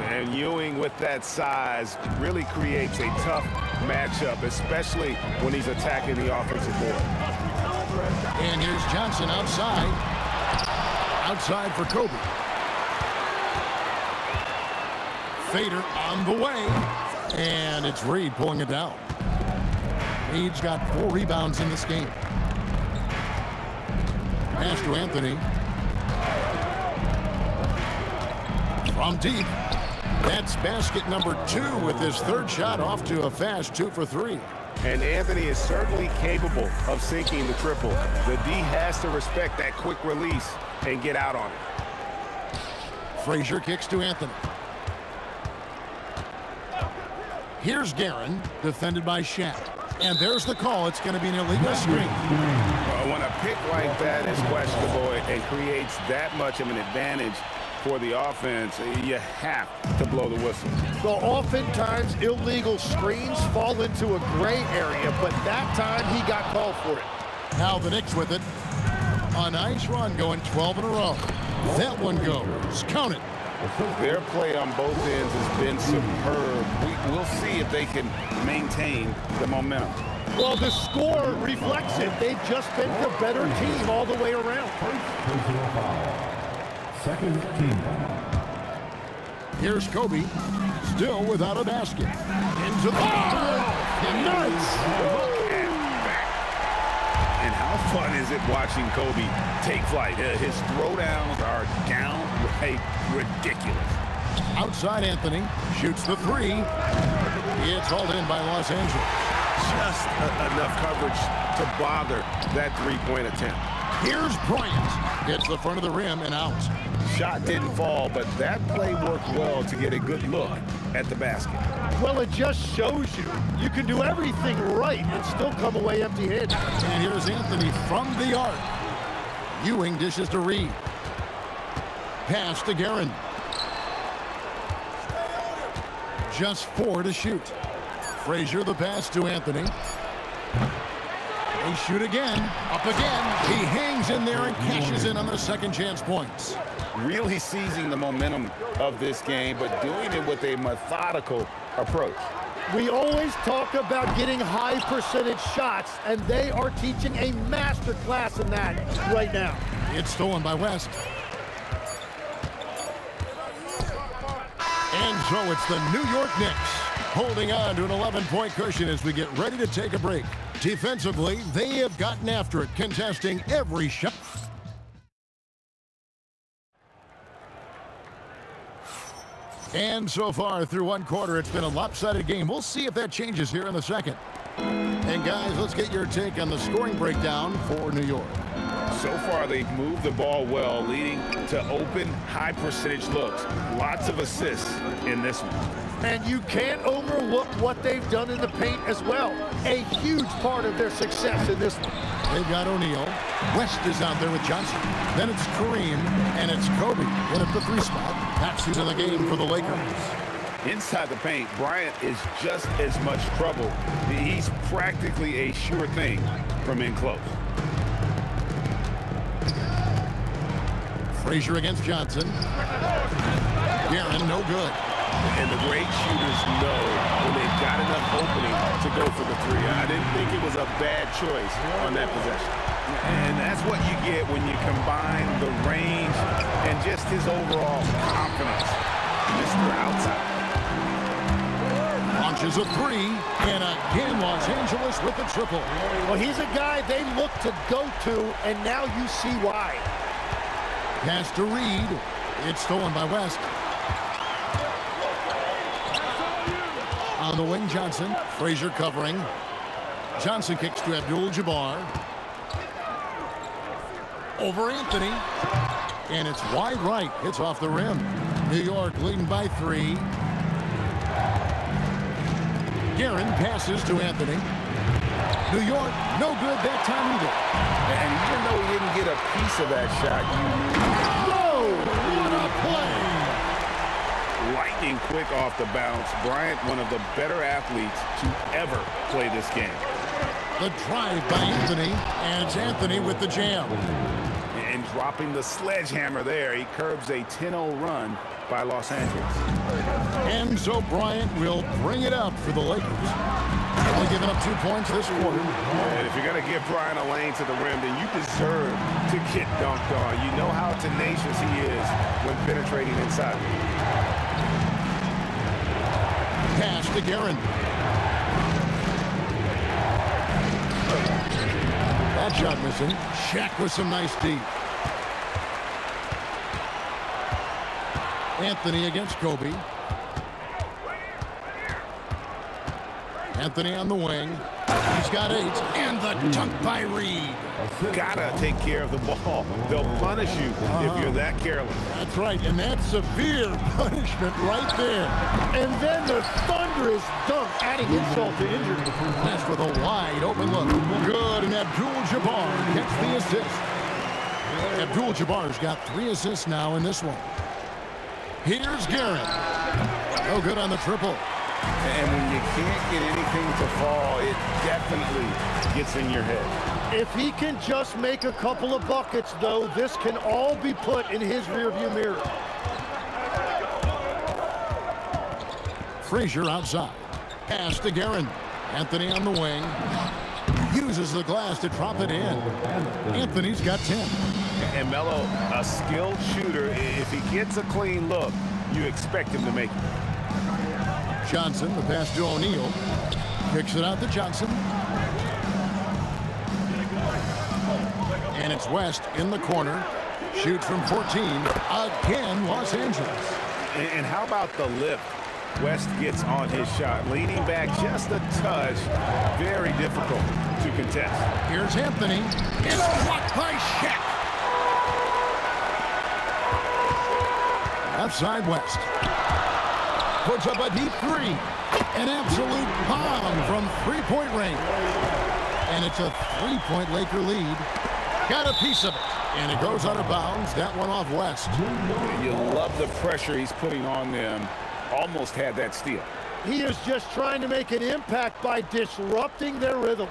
And Ewing with that size really creates a tough matchup, especially when he's attacking the offensive board. And here's Johnson outside. Outside for Kobe. Fader on the way. And it's Reed pulling it down. Reed's got 4 rebounds in this game. Pass to Anthony. From deep. That's basket number 2 with his 3rd shot off to a fast 2 for 3. And Anthony is certainly capable of sinking the triple. The D has to respect that quick release and get out on it. Frazier kicks to Anthony. Here's Guerin, defended by Shat. And there's the call. It's going to be an illegal screen. Well, when a pick like that is questionable and creates that much of an advantage for the offense, you have to blow the whistle. Well, oftentimes illegal screens fall into a gray area, but that time he got called for it. Now the Knicks with it. A nice run going 12 in a row. That one goes. Count it. Their play on both ends has been superb. We'll see if they can maintain the momentum. Well, the score reflects it. They've just been the better team all the way around. Second team. Here's Kobe, still without a basket. Into the Nice! And how fun is it watching Kobe take flight? His throwdowns are downright ridiculous. Outside Anthony, shoots the 3. It's hauled in by Los Angeles. Just enough coverage to bother that 3-point attempt. Here's Bryant. Hits the front of the rim and out. Shot didn't fall, but that play worked well to get a good look at the basket. Well, it just shows you can do everything right and still come away empty-handed. And here's Anthony from the arc. Ewing dishes to Reed. Pass to Guerin. Just 4 to shoot. Frazier the pass to Anthony. They shoot again. Up again. He hangs in there and cashes in on the second chance points. Really seizing the momentum of this game, but doing it with a methodical approach. We always talk about getting high percentage shots, and they are teaching a master class in that right now. It's stolen by West. And so it's the New York Knicks holding on to an 11-point cushion as we get ready to take a break. Defensively, they have gotten after it, contesting every shot. And so far through one quarter, it's been a lopsided game. We'll see if that changes here in the second. And guys, let's get your take on the scoring breakdown for New York. So far, they've moved the ball well, leading to open, high-percentage looks. Lots of assists in this one. And you can't overlook what they've done in the paint as well. A huge part of their success in this one. They've got O'Neal. West is out there with Johnson. Then it's Kareem, and it's Kobe in at the 3 spot. That's into the game for the Lakers. Inside the paint, Bryant is just as much trouble. He's practically a sure thing from in close. Frazier against Johnson. Guerin, no good. And the great shooters know when they've got enough opening to go for the 3. I didn't think it was a bad choice on that possession. And that's what you get when you combine the range and just his overall confidence. Mr. Outside. Launches a 3, and again Los Angeles with the triple. Well, he's a guy they look to go to, and now you see why. Pass to Reed. It's stolen by West. On the wing, Johnson. Frazier covering. Johnson kicks to Abdul-Jabbar. Over Anthony. And it's wide right. Hits off the rim. New York leading by 3. Guerin passes to Anthony. New York, no good that time either. And even though he didn't get a piece of that shot, you knew. Whoa! What a play! Lightning quick off the bounce. Bryant, one of the better athletes to ever play this game. The drive by Anthony, and it's Anthony with the jam. And dropping the sledgehammer there, he curbs a 10-0 run by Los Angeles. And so Bryant will bring it up for the Lakers. Only giving up 2 points this quarter. And if you're going to give Bryant a lane to the rim, then you deserve to get dunked on. You know how tenacious he is when penetrating inside. Pass to Guerin. That shot missing. Shaq with some nice deep. Anthony against Kobe. Anthony on the wing. He's got 8. And the dunk by Reed. Gotta take care of the ball. They'll punish you if you're that careless. That's right, and that's severe punishment right there. And then the thunderous dunk, adding insult to injury. That's with a wide open look. Good, and Abdul-Jabbar gets the assist. Abdul-Jabbar's got 3 assists now in this one. Here's Guerin. No good on the triple. And when you can't get anything to fall, it definitely gets in your head. If he can just make a couple of buckets, though, this can all be put in his rearview mirror. Frazier outside. Pass to Guerin. Anthony on the wing. Uses the glass to drop it in. Anthony's got 10. And Melo, a skilled shooter, if he gets a clean look, you expect him to make it. Johnson, the pass to O'Neal. Kicks it out to Johnson. And it's West in the corner. Shoots from 14. Again, Los Angeles. And how about the lift West gets on his shot? Leaning back just a touch. Very difficult to contest. Here's Anthony. It's blocked by Shaq. Outside West. Puts up a deep 3. An absolute bomb from three-point range. And it's a 3-point Laker lead. Got a piece of it. And it goes out of bounds. That one off West. You love the pressure he's putting on them. Almost had that steal. He is just trying to make an impact by disrupting their rhythm.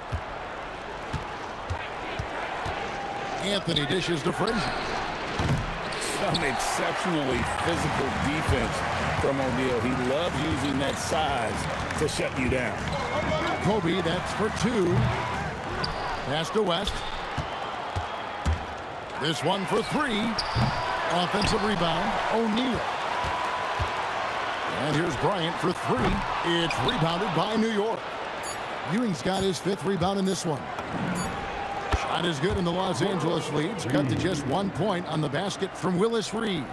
Anthony dishes to Frazier. Some exceptionally physical defense from O'Neal. He loves using that size to shut you down. Kobe, that's for 2. Pass to West. This one for 3. Offensive rebound, O'Neal. And here's Bryant for 3. It's rebounded by New York. Ewing's got his 5th rebound in this one. Shot is good, and the Los Angeles leads cut to just 1 point on the basket from Willis Reed.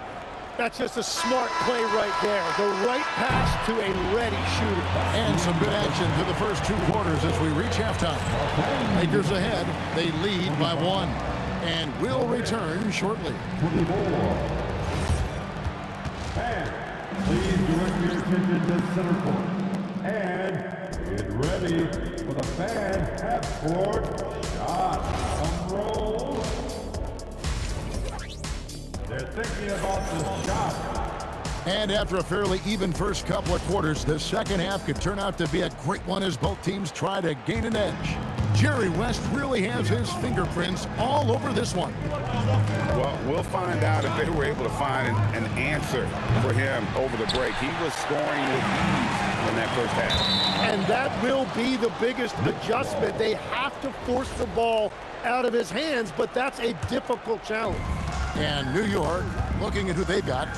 That's just a smart play right there. The right pass to a ready shooter. And some good action to the first 2 quarters as we reach halftime. Lakers ahead. They lead by 1. And will return shortly. 24. And please direct your attention to center court. And get ready for the fan half-court shot. Roll. They're thinking about the shot. And after a fairly even first couple of quarters, the second half could turn out to be a great one as both teams try to gain an edge. Jerry West really has his fingerprints all over this one. Well, we'll find out if they were able to find an answer for him over the break. He was scoring with ease in that first half. And that will be the biggest adjustment. They have to force the ball out of his hands, but that's a difficult challenge. And New York, looking at who they've got.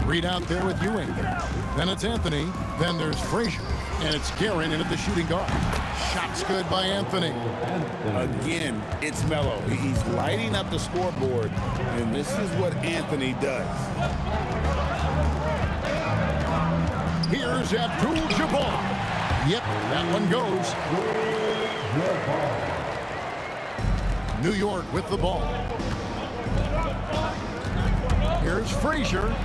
Reed out there with Ewing. Then it's Anthony. Then there's Frazier. And it's Guerin in at the shooting guard. Shots good by Anthony. Again, it's Melo. He's lighting up the scoreboard, and this is what Anthony does. Here's Abdul-Jabbar. Yep, that one goes. New York with the ball. Here's Frazier.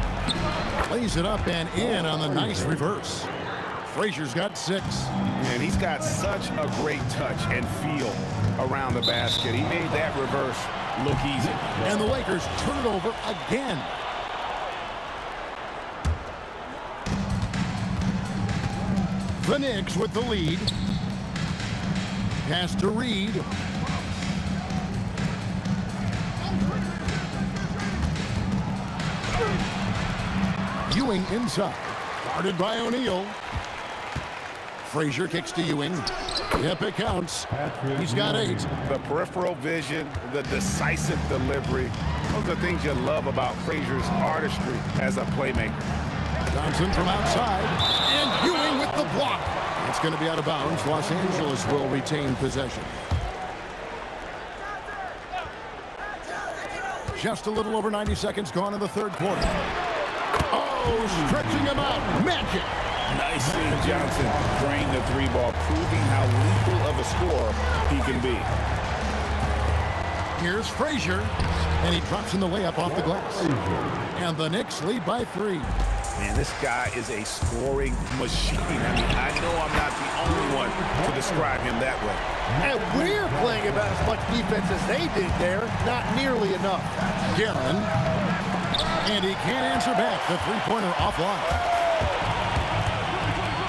Plays it up and in on the nice reverse. Frazier's got 6. And he's got such a great touch and feel around the basket. He made that reverse look easy. And the Lakers turn it over again. The Knicks with the lead. Pass to Reed. Ewing inside. Guarded by O'Neal. Frazier kicks to Ewing. Yep, it counts. He's got 8. The peripheral vision, the decisive delivery. Those are things you love about Frazier's artistry as a playmaker. Johnson from outside. And Ewing with the block. It's going to be out of bounds. Los Angeles will retain possession. Just a little over 90 seconds gone in the third quarter. Oh, stretching him out. Magic. Nice seeing Johnson drain the 3 ball, proving how lethal of a scorer he can be. Here's Frazier, and he drops in the layup off the glass. And the Knicks lead by 3. Man, this guy is a scoring machine. I mean, I know I'm not the only one to describe him that way. And we're playing about as much defense as they did there. Not nearly enough. Guerin, and he can't answer back. The 3-pointer offline.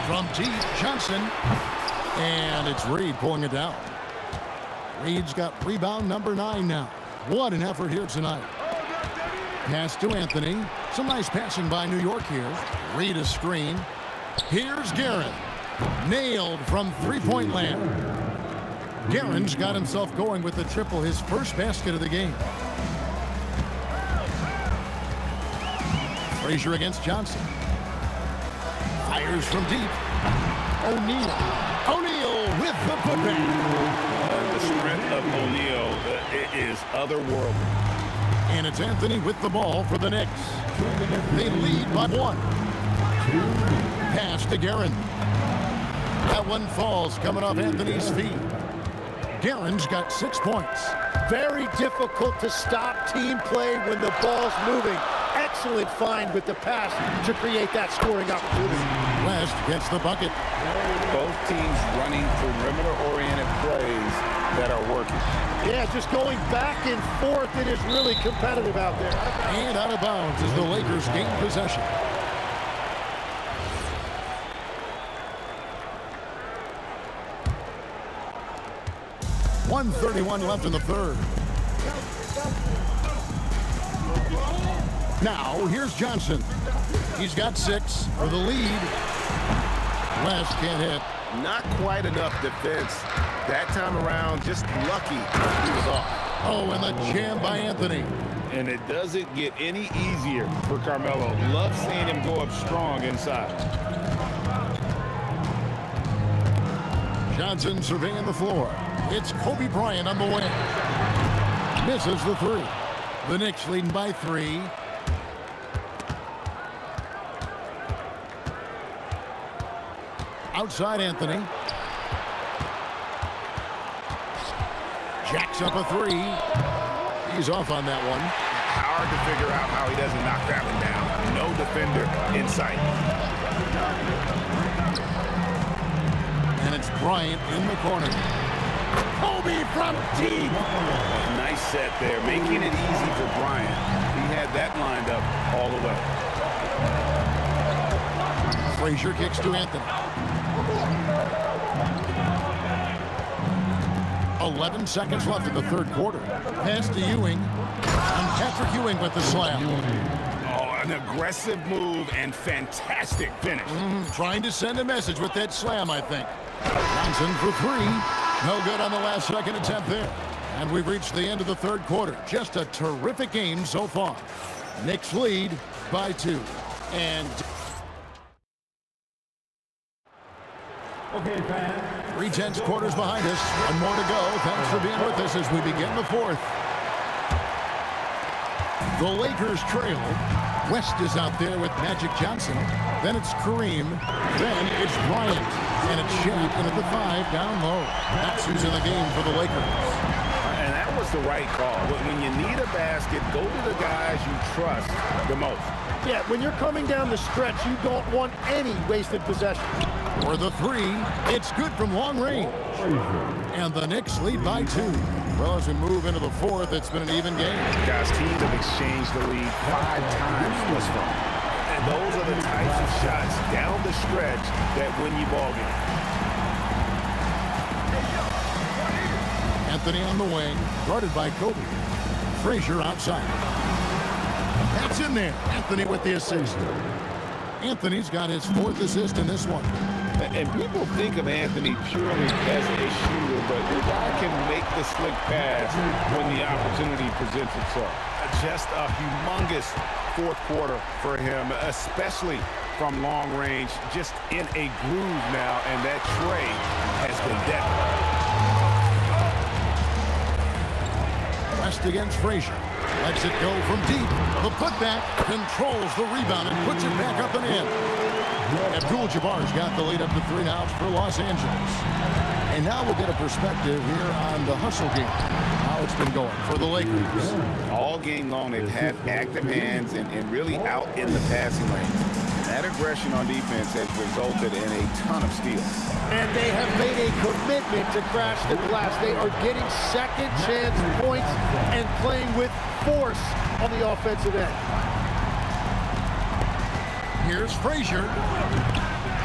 From deep, Johnson, and it's Reed pulling it down. Reed's got rebound number 9 now. What an effort here tonight. Pass to Anthony. Some nice passing by New York here. Reed a screen. Here's Guerin. Nailed from 3-point land. Guerin's got himself going with the triple, his first basket of the game. Frazier against Johnson. Fires from deep. O'Neal. O'Neal with the putback. The strength of O'Neal is otherworldly. And it's Anthony with the ball for the Knicks. They lead by 1. Pass to Guerin. That one falls coming off Anthony's feet. Guerin's got 6 points. Very difficult to stop team play when the ball's moving. Excellent find with the pass to create that scoring opportunity. West gets the bucket. Both teams running perimeter-oriented plays that are working. Yeah, just going back and forth. It is really competitive out there. And out of bounds as the Lakers gain possession. .131 left in the third. Now, here's Johnson. He's got 6 for the lead. West can't hit. Not quite enough defense. That time around, just lucky he was off. Oh, and the jam by Anthony. And it doesn't get any easier for Carmelo. Love seeing him go up strong inside. Johnson surveying the floor. It's Kobe Bryant on the wing. Misses the 3. The Knicks leading by 3. Outside Anthony. Jacks up a 3. He's off on that one. Hard to figure out how he doesn't knock that one down. No defender in sight. And it's Bryant in the corner. Kobe from deep. Nice set there, making it easy for Bryant. He had that lined up all the way. Frazier kicks to Anthony. 11 seconds left in the third quarter. Pass to Ewing. And Patrick Ewing with the slam. Oh, an aggressive move and fantastic finish. Trying to send a message with that slam, I think. Johnson for 3. No good on the last second attempt there. And we've reached the end of the third quarter. Just a terrific game so far. Knicks lead by 2. And Okay, fans. 3/10 quarters behind us. One more to go. Thanks for being with us as we begin the fourth. The Lakers trail. West is out there with Magic Johnson. Then it's Kareem. Then it's Bryant. And it's Shaq in at the 5 down low. That's who's in the game for the Lakers. And that was the right call. When you need a basket, go to the guys you trust the most. Yeah, when you're coming down the stretch, you don't want any wasted possession. For the 3, it's good from long range. And the Knicks lead by 2. Well, as we move into the fourth, it's been an even game. Guys, teams have exchanged the lead 5 times thus far. And those are the types of shots down the stretch that win you ball games. Anthony on the wing, guarded by Kobe. Frazier outside. That's in there. Anthony with the assist. Anthony's got his 4th assist in this one. And people think of Anthony purely as a shooter, but the guy can make the slick pass when the opportunity presents itself. Just a humongous fourth quarter for him, especially from long range. Just in a groove now, and that trade has been deadly. West against Frazier. Lets it go from deep. The putback controls the rebound and puts it back up and in. Abdul-Jabbar's got the lead up to 3 now for Los Angeles. And now we'll get a perspective here on the hustle game. How it's been going for the Lakers. All game long, they've had active hands and really out in the passing lane. That aggression on defense has resulted in a ton of steals. And they have made a commitment to crash the glass. They are getting second chance points and playing with force on the offensive end. Here's Frazier.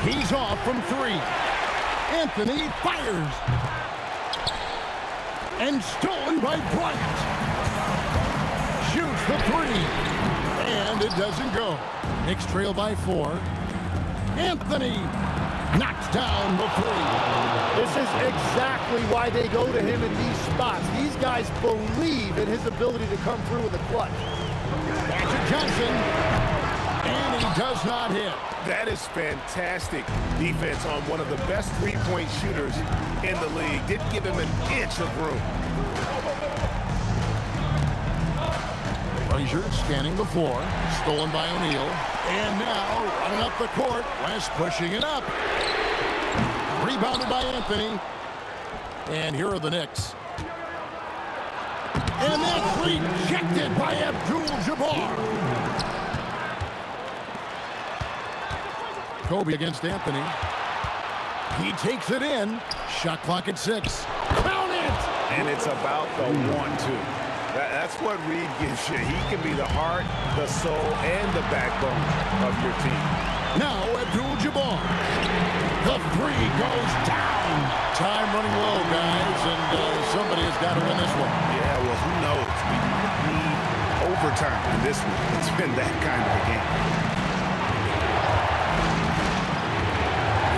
He's off from 3. Anthony fires. And stolen by Bryant. Shoots the 3. And it doesn't go. Knicks trail by 4. Anthony knocks down the 3. This is exactly why they go to him in these spots. These guys believe in his ability to come through with a clutch. Magic Johnson. And he does not hit. That is fantastic defense on one of the best three-point shooters in the league. Didn't give him an inch of room. Frazier scanning the floor. Stolen by O'Neal. And now running up the court. West pushing it up. Rebounded by Anthony. And here are the Knicks. And that's rejected by Abdul-Jabbar. Kobe against Anthony. He takes it in. Shot clock at 6. Count it! And it's about the 1-2. That's what Reed gives you. He can be the heart, the soul, and the backbone of your team. Now Abdul-Jabbar. The 3 goes down. Time running low, guys, and somebody has got to win this one. Yeah, well, who knows? overtime in this one. It's been that kind of a game.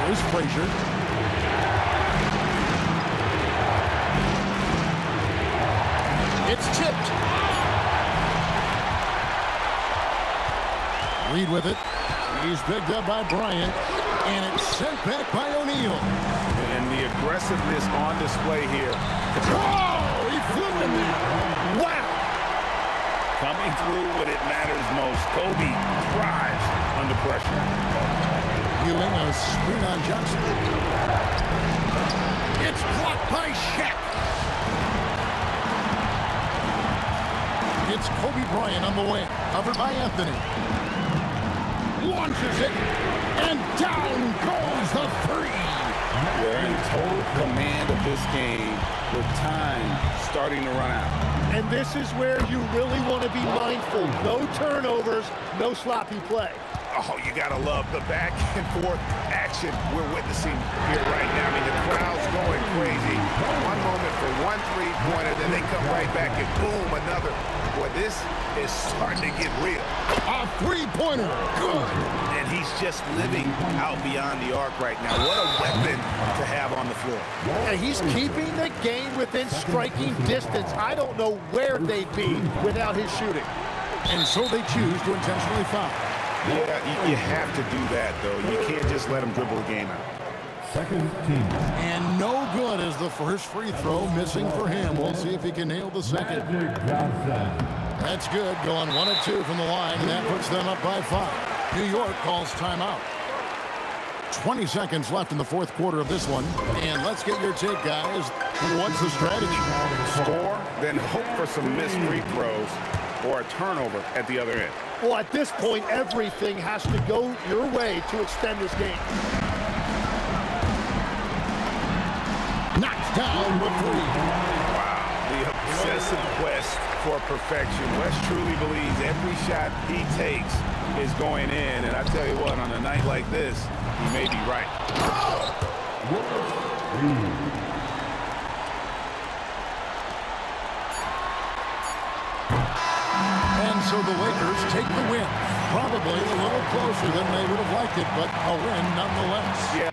Here's Frazier. It's tipped. Reed with it. He's picked up by Bryant, and it's sent back by O'Neal. And the aggressiveness on display here. Oh, he flipped him there. Wow. Coming through when it matters most. Kobe thrives under pressure. Ewing a screen on Johnson. It's blocked by Shaq. It's Kobe Bryant on the wing, covered by Anthony. Launches it, and down goes the three. They're in total command of this game with time starting to run out. And this is where you really want to be mindful. No turnovers, no sloppy play. Oh, you got to love the back and forth action we're witnessing here right now. I mean, the crowd's going crazy. One moment for one three-pointer, then they come right back and boom, another. Boy, this is starting to get real. A three-pointer. Good. And he's just living out beyond the arc right now. What a weapon to have on the floor. And he's keeping the game within striking distance. I don't know where they'd be without his shooting. And so they choose to intentionally foul. Yeah, you have to do that, though. You can't just let him dribble the game out. Second team. And no good as the first free throw missing for him. We'll see if he can nail the second. Magic Johnson. That's good, going 1 of 2 from the line, and that puts them up by 5. New York calls timeout. 20 seconds left in the fourth quarter of this one. And let's get your take, guys. What's the strategy? Score, then hope for some missed free throws or a turnover at the other end. Well, at this point, everything has to go your way to extend this game. Knocked down with 3. Wow, the obsessive quest for perfection. Wes truly believes every shot he takes is going in. And I tell you what, on a night like this, he may be right. And so the Lakers take the win. Probably a little closer than they would have liked it, but a win nonetheless. Yeah.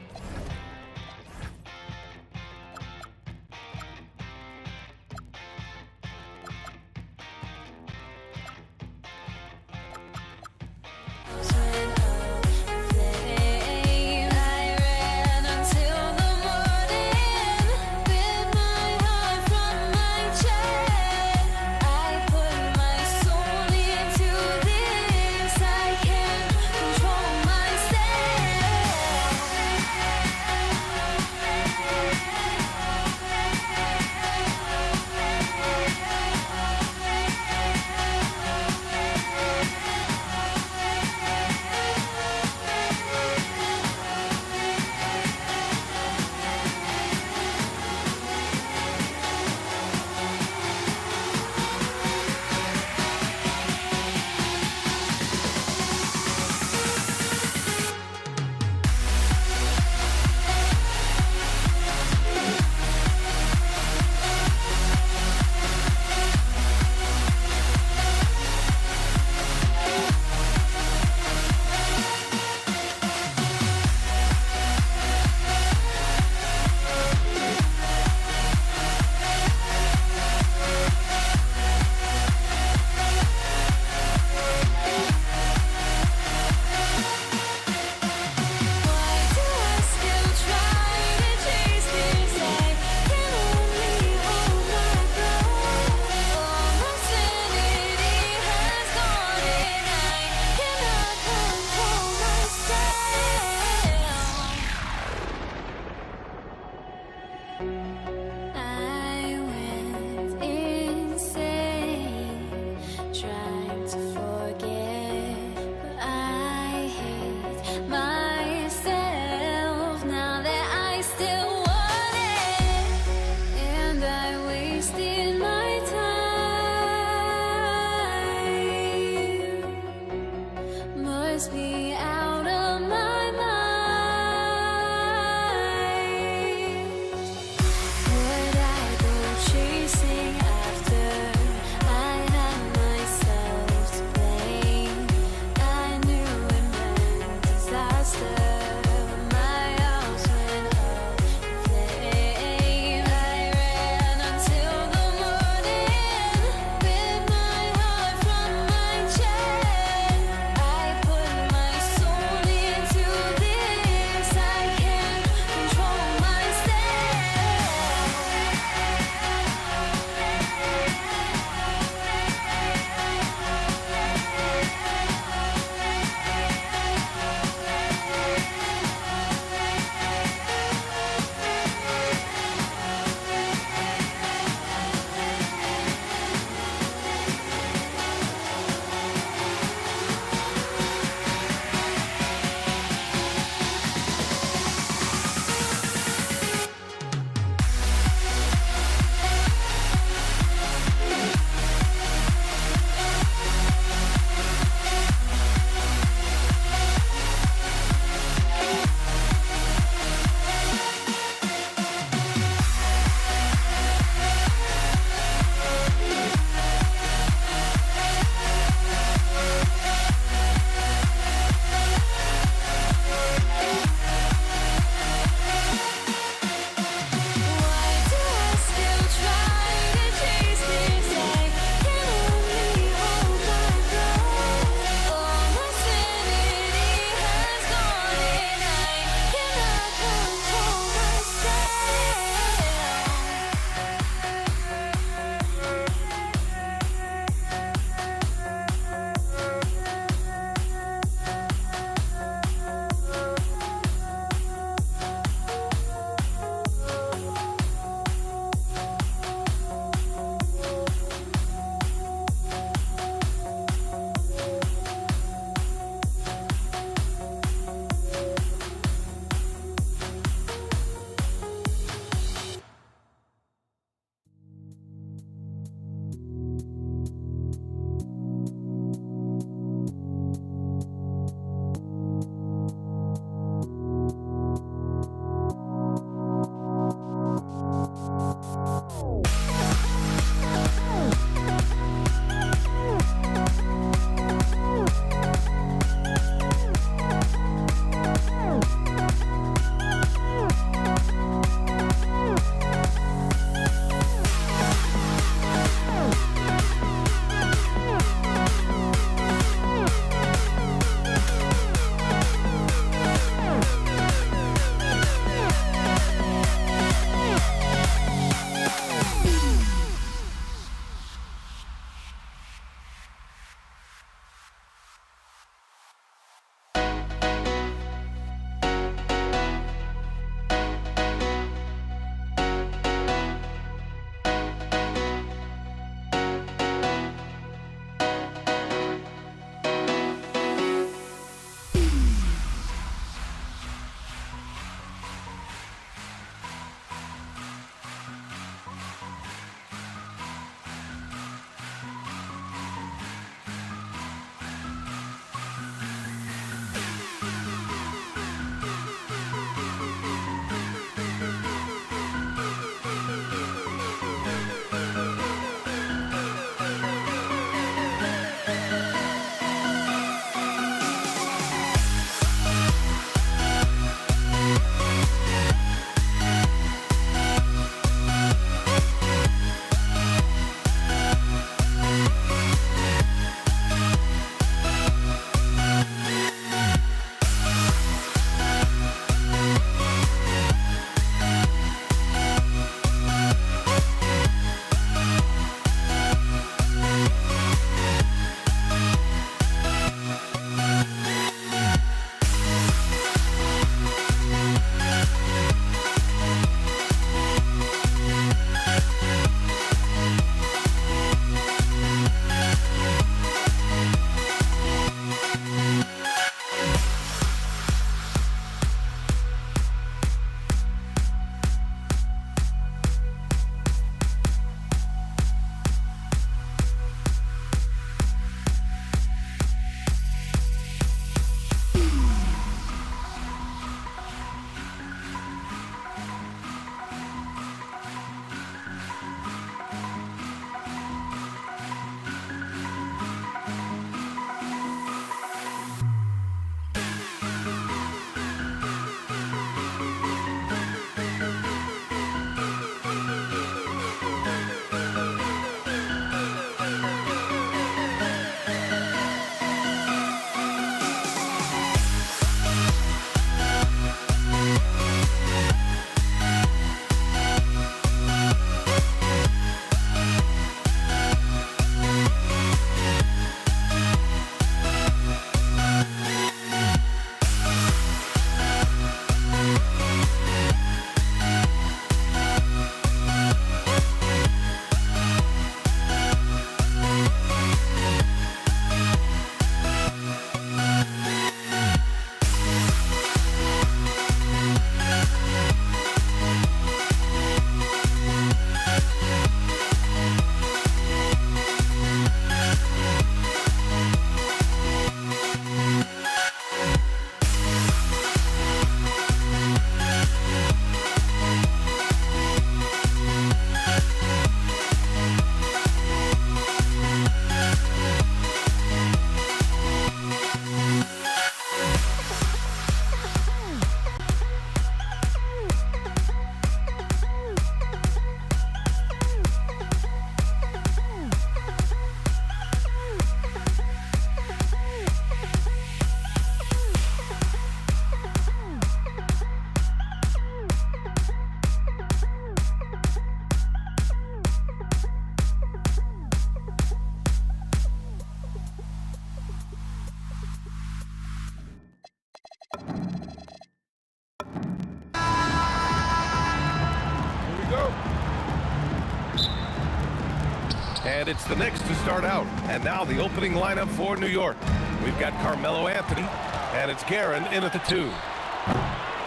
And it's the Knicks to start out. And now the opening lineup for New York. We've got Carmelo Anthony, and it's Guerin in at the 2.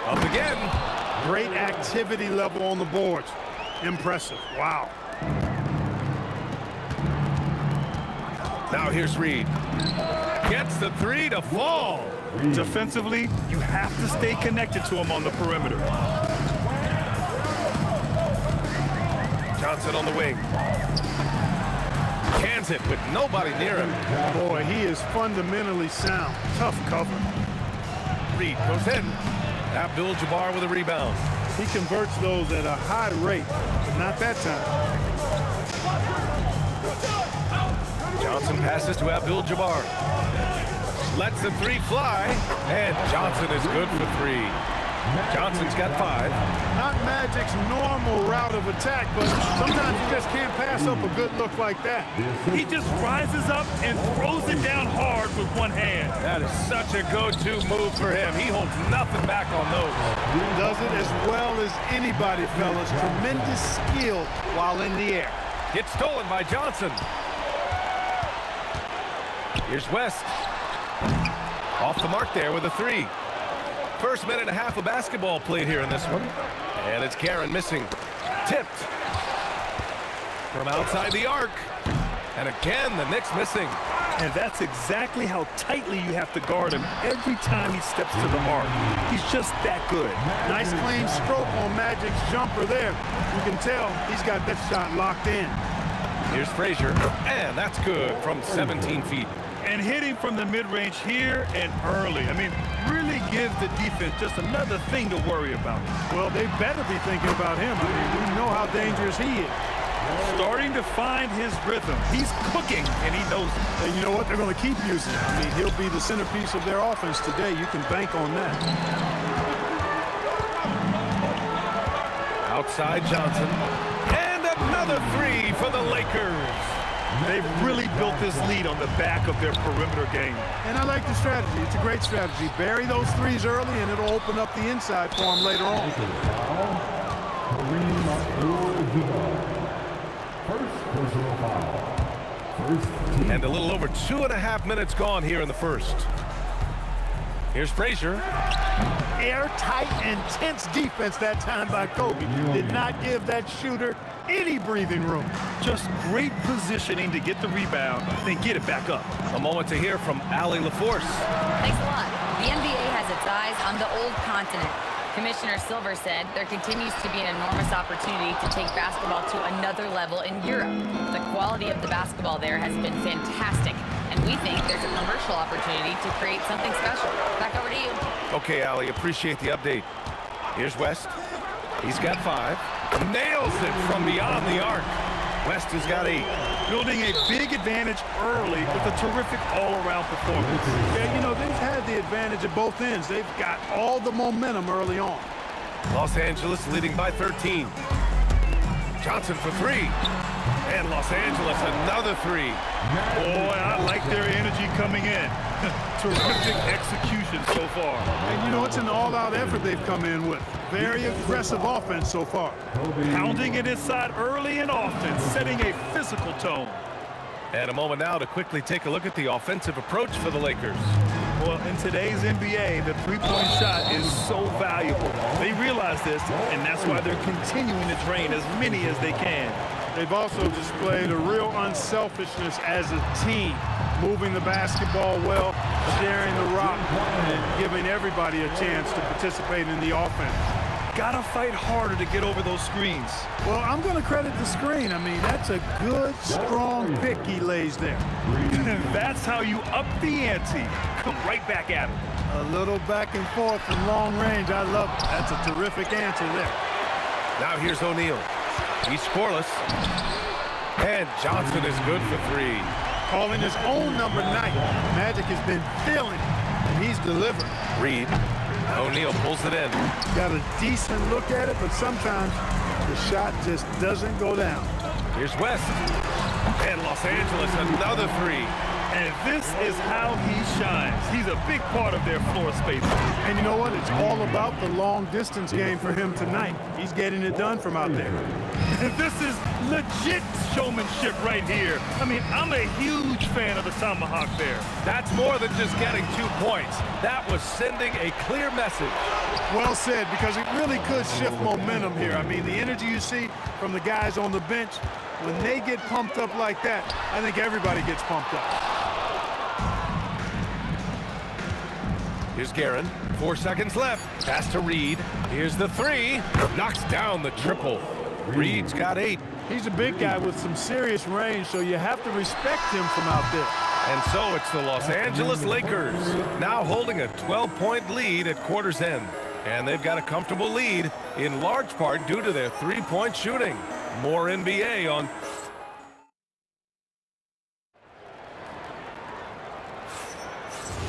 Up again. Great activity level on the boards. Impressive. Wow. Now here's Reed. Gets the 3 to fall. Defensively, you have to stay connected to him on the perimeter. Johnson on the wing. Cans it with nobody near him. Boy, he is fundamentally sound. Tough cover. Reed goes in. Abdul-Jabbar with a rebound. He converts those at a high rate, but not that time. Johnson passes to Abdul-Jabbar. Lets the 3 fly, and Johnson is good for 3. Johnson's got 5. Not Magic's normal route of attack, but sometimes you just can't pass up a good look like that. He just rises up and throws it down hard with one hand. That is such a go-to move for him. He holds nothing back on those. He does it as well as anybody, fellas. Tremendous skill while in the air. Gets stolen by Johnson. Here's West. Off the mark there with a 3. First minute and a half of basketball played here in this one. And it's Guerin missing. Tipped. From outside the arc. And again, the Knicks missing. And that's exactly how tightly you have to guard him every time he steps to the arc. He's just that good. Nice clean stroke on Magic's jumper there. You can tell he's got that shot locked in. Here's Frazier. And that's good from 17 feet. And hitting from the mid-range here and early. I mean, really give the defense just another thing to worry about. Well, they better be thinking about him. I mean, we know how dangerous he is. Starting to find his rhythm. He's cooking, and he knows it. And you know what? They're going to keep using him. I mean, he'll be the centerpiece of their offense today. You can bank on that. Outside Johnson. And another 3 for the Lakers. They've really built this lead on the back of their perimeter game. And I like the strategy. It's a great strategy. Bury those 3s early, and it'll open up the inside for them later on. And a little over 2.5 minutes gone here in the first. Here's Frazier. Airtight, intense defense that time by Kobe. Did not give that shooter any breathing room. Just great positioning to get the rebound, then get it back up. A moment to hear from Allie LaForce. Thanks a lot. The NBA has its eyes on the old continent. Commissioner Silver said there continues to be an enormous opportunity to take basketball to another level in Europe. The quality of the basketball there has been fantastic, and we think there's a commercial opportunity to create something special. Back over to you. Okay, Allie, appreciate the update. Here's West. He's got 5. Nails it from beyond the arc. West has got 8. Building a big advantage early with a terrific all-around performance. Yeah, you know, they've had the advantage at both ends. They've got all the momentum early on. Los Angeles leading by 13. Johnson for 3. And Los Angeles another 3. Boy, I like their energy coming in. Terrific execution so far. And you know, it's an all-out effort they've come in with. Very aggressive offense so far. Pounding it inside early and often, setting a physical tone. And a moment now to quickly take a look at the offensive approach for the Lakers. Well, in today's NBA, the three-point shot is so valuable. They realize this, and that's why they're continuing to drain as many as they can. They've also displayed a real unselfishness as a team, moving the basketball well, sharing the rock, and giving everybody a chance to participate in the offense. Gotta fight harder to get over those screens. Well, I'm going to credit the screen. I mean, that's a good, strong pick he lays there. That's how you up the ante. Come right back at him. A little back and forth from long range. I love it. That's a terrific answer there. Now here's O'Neal. He's scoreless. And Johnson is good for 3. Calling his own number 9. Magic has been feeling it, and he's delivered. Reed. O'Neal pulls it in. Got a decent look at it, but sometimes the shot just doesn't go down. Here's West. And Los Angeles another 3. And this is how he shines. He's a big part of their floor space. And you know what? It's all about the long distance game for him tonight. He's getting it done from out there. This is legit showmanship right here. I mean, I'm a huge fan of the tomahawk there. That's more than just getting 2 points. That was sending a clear message. Well said, because it really could shift momentum here. I mean, the energy you see from the guys on the bench, when they get pumped up like that, I think everybody gets pumped up. Here's Guerin. 4 seconds left. Pass to Reed. Here's the 3. Knocks down the triple. Reed's got 8. He's a big guy with some serious range, so you have to respect him from out there. And so it's the Los Angeles Lakers, now holding a 12-point lead at quarter's end. And they've got a comfortable lead, in large part due to their 3-point shooting. More NBA on...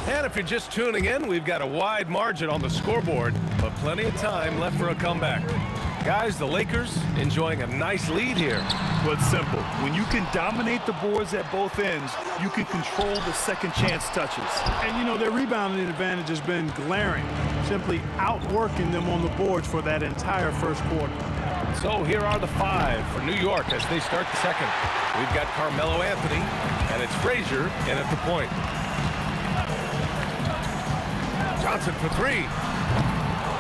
And if you're just tuning in, we've got a wide margin on the scoreboard, but plenty of time left for a comeback. Guys, the Lakers enjoying a nice lead here. Well, it's simple. When you can dominate the boards at both ends, you can control the second chance touches. And, you know, their rebounding advantage has been glaring, simply outworking them on the boards for that entire first quarter. So here are the 5 for New York as they start the second. We've got Carmelo Anthony, and it's Frazier in at the point. Johnson for 3.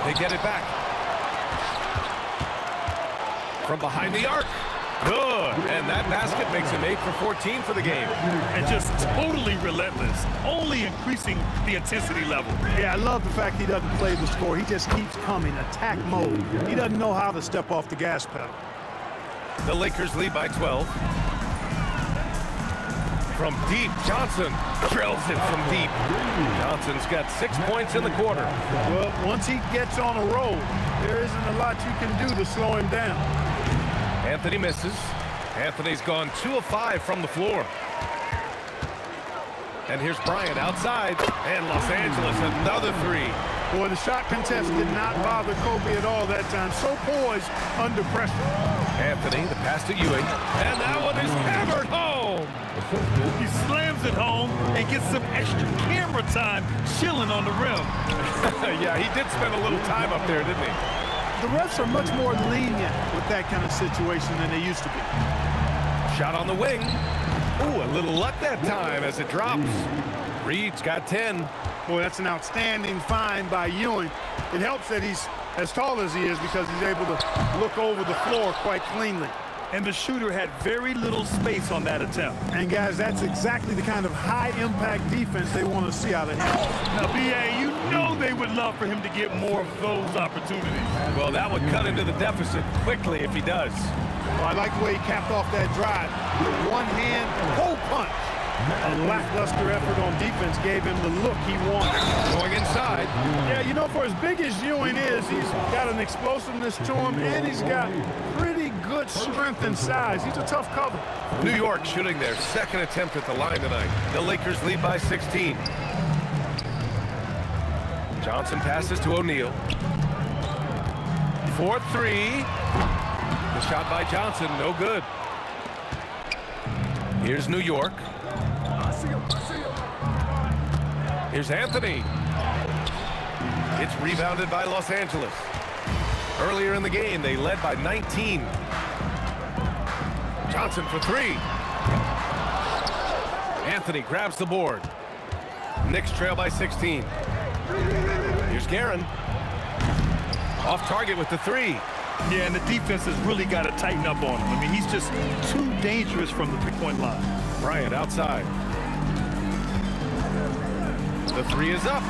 They get it back. From behind the arc. Good. And that basket makes him 8 for 14 for the game. And just totally relentless, only increasing the intensity level. Yeah, I love the fact he doesn't play the score. He just keeps coming, attack mode. He doesn't know how to step off the gas pedal. The Lakers lead by 12. From deep, Johnson drills it from deep. Johnson's got 6 points in the quarter. Well, once he gets on a roll, there isn't a lot you can do to slow him down. Anthony misses. Anthony's gone 2 of 5 from the floor. And here's Bryant outside. And Los Angeles, another 3. Boy, the shot contest did not bother Kobe at all that time. So poised under pressure. Anthony, the pass to Ewing. And that one is hammered home. He slams it home and gets some extra camera time chilling on the rim. Yeah, he did spend a little time up there, didn't he? The refs are much more lenient with that kind of situation than they used to be. Shot on the wing. Ooh, a little luck that time as it drops. Reed's got 10. Boy, that's an outstanding find by Ewing. It helps that he's as tall as he is because he's able to look over the floor quite cleanly. And the shooter had very little space on that attempt. And guys, that's exactly the kind of high-impact defense they want to see out of him. Now, B.A., you know they would love for him to get more of those opportunities. Well, that would cut into the deficit quickly if he does. Well, I like the way he capped off that drive. With one hand, hole punch. A lackluster effort on defense gave him the look he wanted. Going inside. Yeah, you know, for as big as Ewing is, he's got an explosiveness to him, and he's got pretty good strength and size. He's a tough cover. New York shooting their second attempt at the line tonight. The Lakers lead by 16. Johnson passes to O'Neal. 4-3. The shot by Johnson, no good. Here's New York. Here's Anthony. It's rebounded by Los Angeles. Earlier in the game, they led by 19. Johnson for 3. Anthony grabs the board. Knicks trail by 16. Here's Guerin. Off target with the 3. Yeah, and the defense has really got to tighten up on him. I mean, he's just too dangerous from the three-point line. Bryant outside. The 3 is up,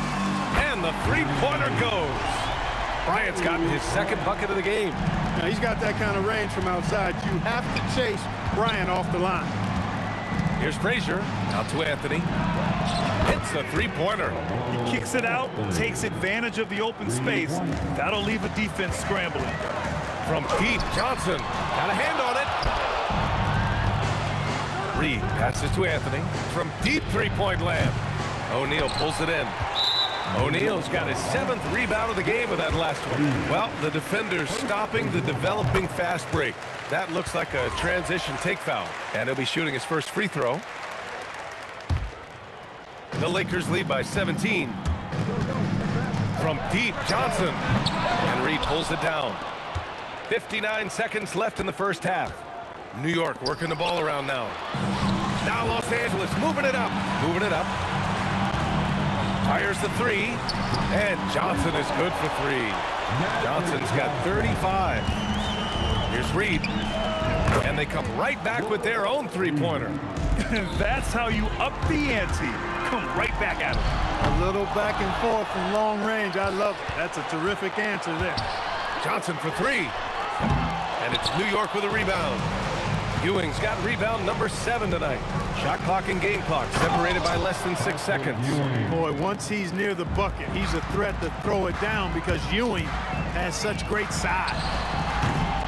and the 3-pointer goes. Bryant's gotten his second bucket of the game. Now, he's got that kind of range from outside. You have to chase Bryant off the line. Here's Frazier, out to Anthony. Hits the 3-pointer. He kicks it out, takes advantage of the open space. That'll leave a defense scrambling. From deep, Johnson got a hand on it. Reed passes to Anthony. From deep 3-point land. O'Neal pulls it in. O'Neal's got his 7th rebound of the game with that last one. Well, the defender's stopping the developing fast break. That looks like a transition take foul. And he'll be shooting his first free throw. The Lakers lead by 17. From deep, Johnson. And Reed pulls it down. 59 seconds left in the first half. New York working the ball around now. Now Los Angeles moving it up. Moving it up. Fires the three. And Johnson is good for three. Johnson's got 35. Here's Reed. And they come right back with their own three-pointer. That's how you up the ante. Come right back at him. A little back and forth from long range. I love it. That's a terrific answer there. Johnson for three. And it's New York with a rebound. Ewing's got rebound number 7 tonight. Shot clock and game clock separated by less than 6 seconds. Boy, once he's near the bucket, he's a threat to throw it down because Ewing has such great size.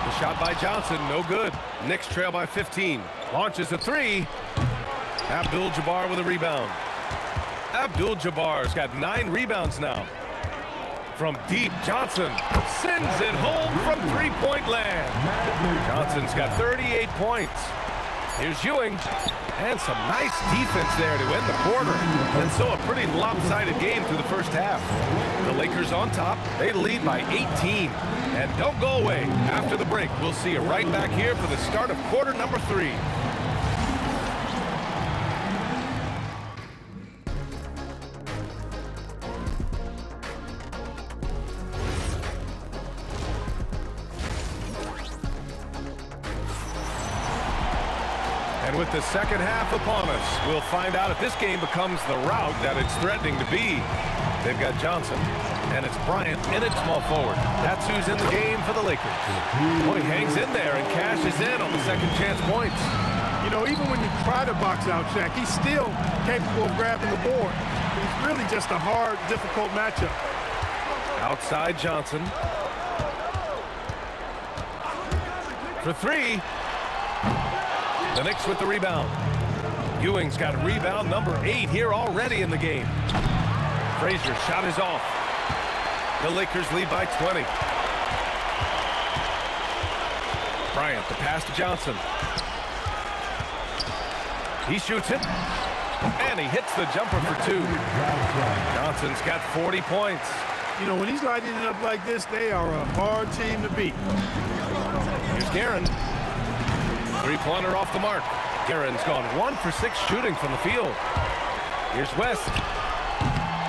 The shot by Johnson, no good. Knicks trail by 15. Launches a three. Abdul-Jabbar with a rebound. Abdul-Jabbar's got 9 rebounds now. From deep, Johnson sends it home from three-point land. Johnson's got 38 points. Here's Ewing. And some nice defense there to end the quarter. And so a pretty lopsided game through the first half. The Lakers on top. They lead by 18. And don't go away. After the break, we'll see you right back here for the start of quarter number 3. And with the second half upon us, we'll find out if this game becomes the rout that it's threatening to be. They've got Johnson, and it's Bryant in at small forward. That's who's in the game for the Lakers. Boy, he hangs in there and cashes in on the second chance points. You know, even when you try to box out Shaq, he's still capable of grabbing the board. He's really just a hard, difficult matchup. Outside Johnson. For three. The Knicks with the rebound. Ewing's got rebound number 8 here already in the game. Frazier's shot is off. The Lakers lead by 20. Bryant, the pass to Johnson. He shoots it. And he hits the jumper for 2. Johnson's got 40 points. You know, when he's lighting it up like this, they are a hard team to beat. Here's Guerin. Three-pointer off the mark. Guerin's gone 1 for 6 shooting from the field. Here's West.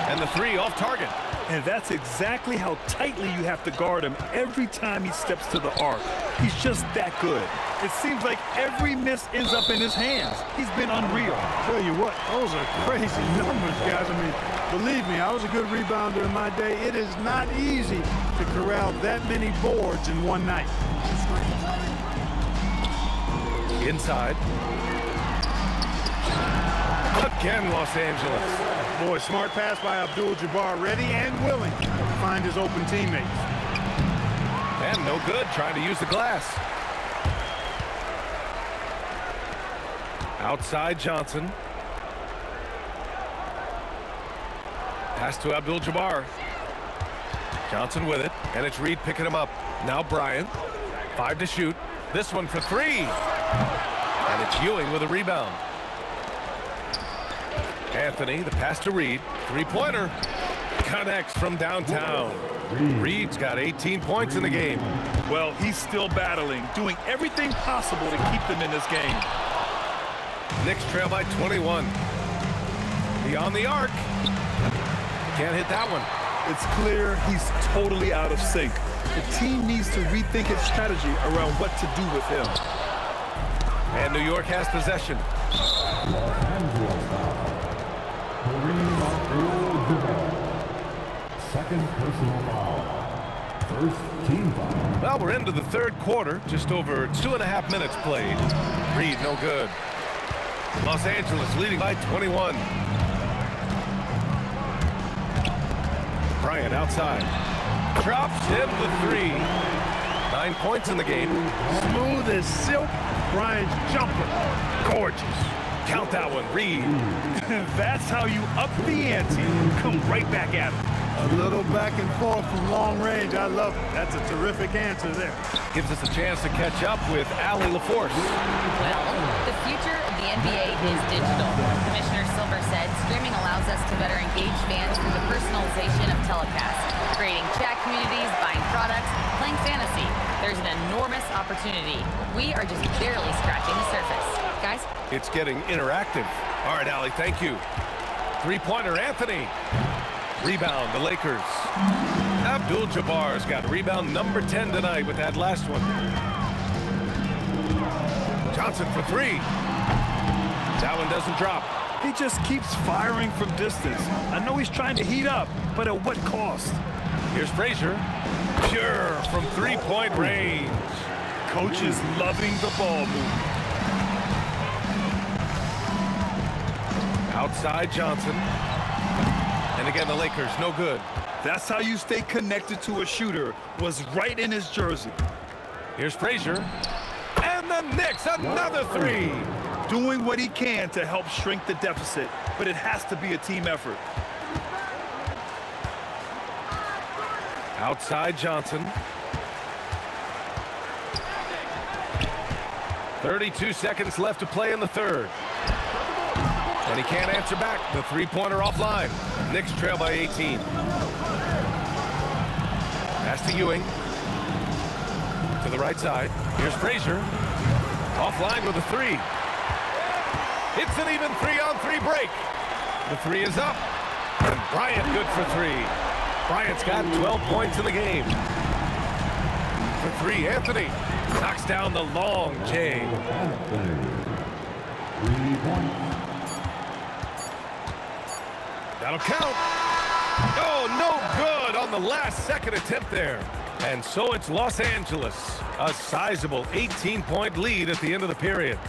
And the three off target. And that's exactly how tightly you have to guard him every time he steps to the arc. He's just that good. It seems like every miss ends up in his hands. He's been unreal. Tell you what, those are crazy numbers, guys. I mean, believe me, I was a good rebounder in my day. It is not easy to corral that many boards in one night. Inside. Again, Los Angeles. Boy, smart pass by Abdul-Jabbar, ready and willing to find his open teammates. And no good, trying to use the glass. Outside Johnson. Pass to Abdul-Jabbar. Johnson with it, and it's Reed picking him up. Now Bryant. 5 to shoot. This one for 3. And it's Ewing with a rebound. Anthony, the pass to Reed. Three-pointer. Connects from downtown. Reed's got 18 points in the game. Well, he's still battling, doing everything possible to keep them in this game. Knicks trail by 21. Beyond the arc. Can't hit that one. It's clear he's totally out of sync. The team needs to rethink its strategy around what to do with him. And New York has possession. Second personal foul. First team foul. Well, we're into the third quarter. Just over 2.5 minutes played. Reed, no good. Los Angeles leading by 21. Bryant outside. Drops in the 3. 9 points in the game. Smooth as silk. Bryant's jumper. Gorgeous. Count that one, Reed. That's how you up the ante. Come right back at him. A little back and forth from long range. I love it. That's a terrific answer there. Gives us a chance to catch up with Allie LaForce. Well, the future of the NBA is digital. Commissioner Silver said streaming allows us to better engage fans through the personalization of telecasts, creating chat communities, buying products, playing fantasy. There's an enormous opportunity. We are just barely scratching the surface. Guys? It's getting interactive. All right, Allie, thank you. Three-pointer, Anthony. Rebound, the Lakers. Abdul-Jabbar's got rebound number 10 tonight with that last one. Johnson for three. That one doesn't drop. He just keeps firing from distance. I know he's trying to heat up, but at what cost? Here's Frazier. Pure from three-point range. Coach is loving the ball movement. Outside Johnson. And again, the Lakers, no good. That's how you stay connected to a shooter, was right in his jersey. Here's Frazier. And the Knicks, another three. Doing what he can to help shrink the deficit, but it has to be a team effort. Outside Johnson. 32 seconds left to play in the third. And he can't answer back. The three-pointer offline. Knicks trail by 18. Pass to Ewing. To the right side. Here's Frazier. Offline with a three. It's an even 3-on-3 break. The three is up. And Bryant good for three. Bryant's got 12 points in the game. For three, Anthony knocks down the long J. That'll count. Oh, no good on the last second attempt there. And so it's Los Angeles. A sizable 18-point lead at the end of the period.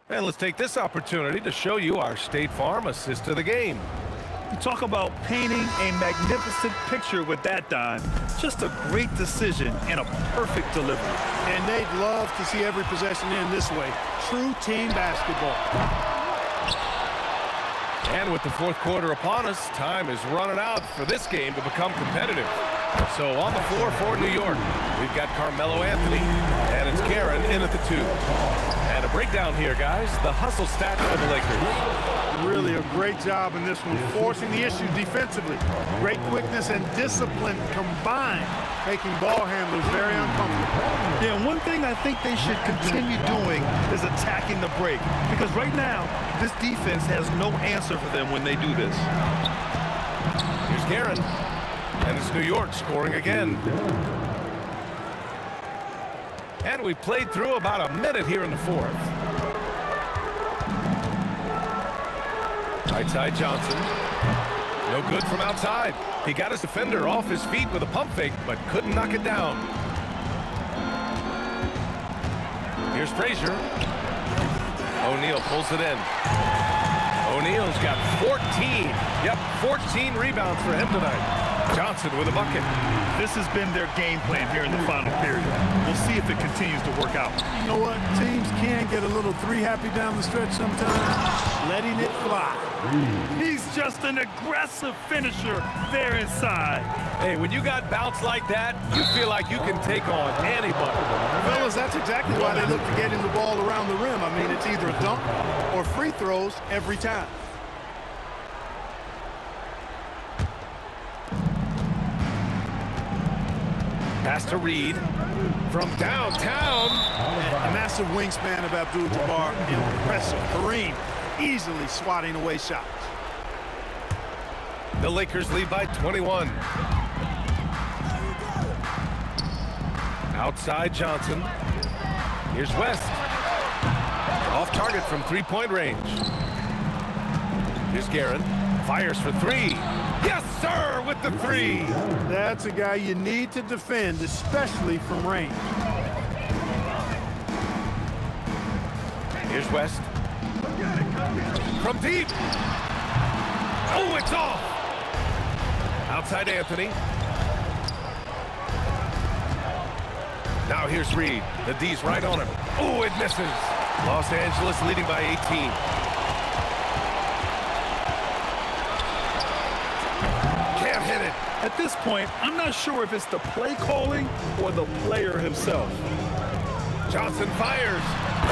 And let's take this opportunity to show you our State Farm assist of the game. You talk about painting a magnificent picture with that dime. Just a great decision and a perfect delivery. And they'd love to see every possession end this way. True team basketball. And with the fourth quarter upon us, time is running out for this game to become competitive. So on the floor for New York, we've got Carmelo Anthony, and it's Karen in at the two. And a breakdown here, guys. The hustle stat for the Lakers. Really a great job in this one, forcing the issue defensively. Great quickness and discipline combined, making ball handlers very uncomfortable. Yeah, and one thing I think they should continue doing is attacking the break. Because right now, this defense has no answer for them when they do this. Here's Karen. And it's New York scoring again. And we played through about a minute here in the fourth. Right side Johnson. No good from outside. He got his defender off his feet with a pump fake, but couldn't knock it down. Here's Frazier. O'Neal pulls it in. O'Neal's got 14. Yep, 14 rebounds for him tonight. Johnson with a bucket. This has been their game plan here in the final period. We'll see if it continues to work out. You know what? Teams can get a little three-happy down the stretch sometimes, letting it fly. He's just an aggressive finisher there inside. Hey, when you got bounce like that, you feel like you can take on anybody. Fellas, that's exactly why they look to get him the ball around the rim. I mean, it's either a dunk or free throws every time. Pass to Reed from downtown. A massive wingspan of Abdul-Jabbar. Impressive. Kareem easily swatting away shots. The Lakers lead by 21. Outside Johnson. Here's West. Off target from three-point range. Here's Guerin. Fires for three. Yes, sir, with the three. That's a guy you need to defend, especially from range. Here's West. From deep. Oh, it's off. Outside Anthony. Now here's Reed. The D's right on him. Oh, it misses. Los Angeles leading by 18. Can't hit it. At this point, I'm not sure if it's the play calling or the player himself. Johnson fires.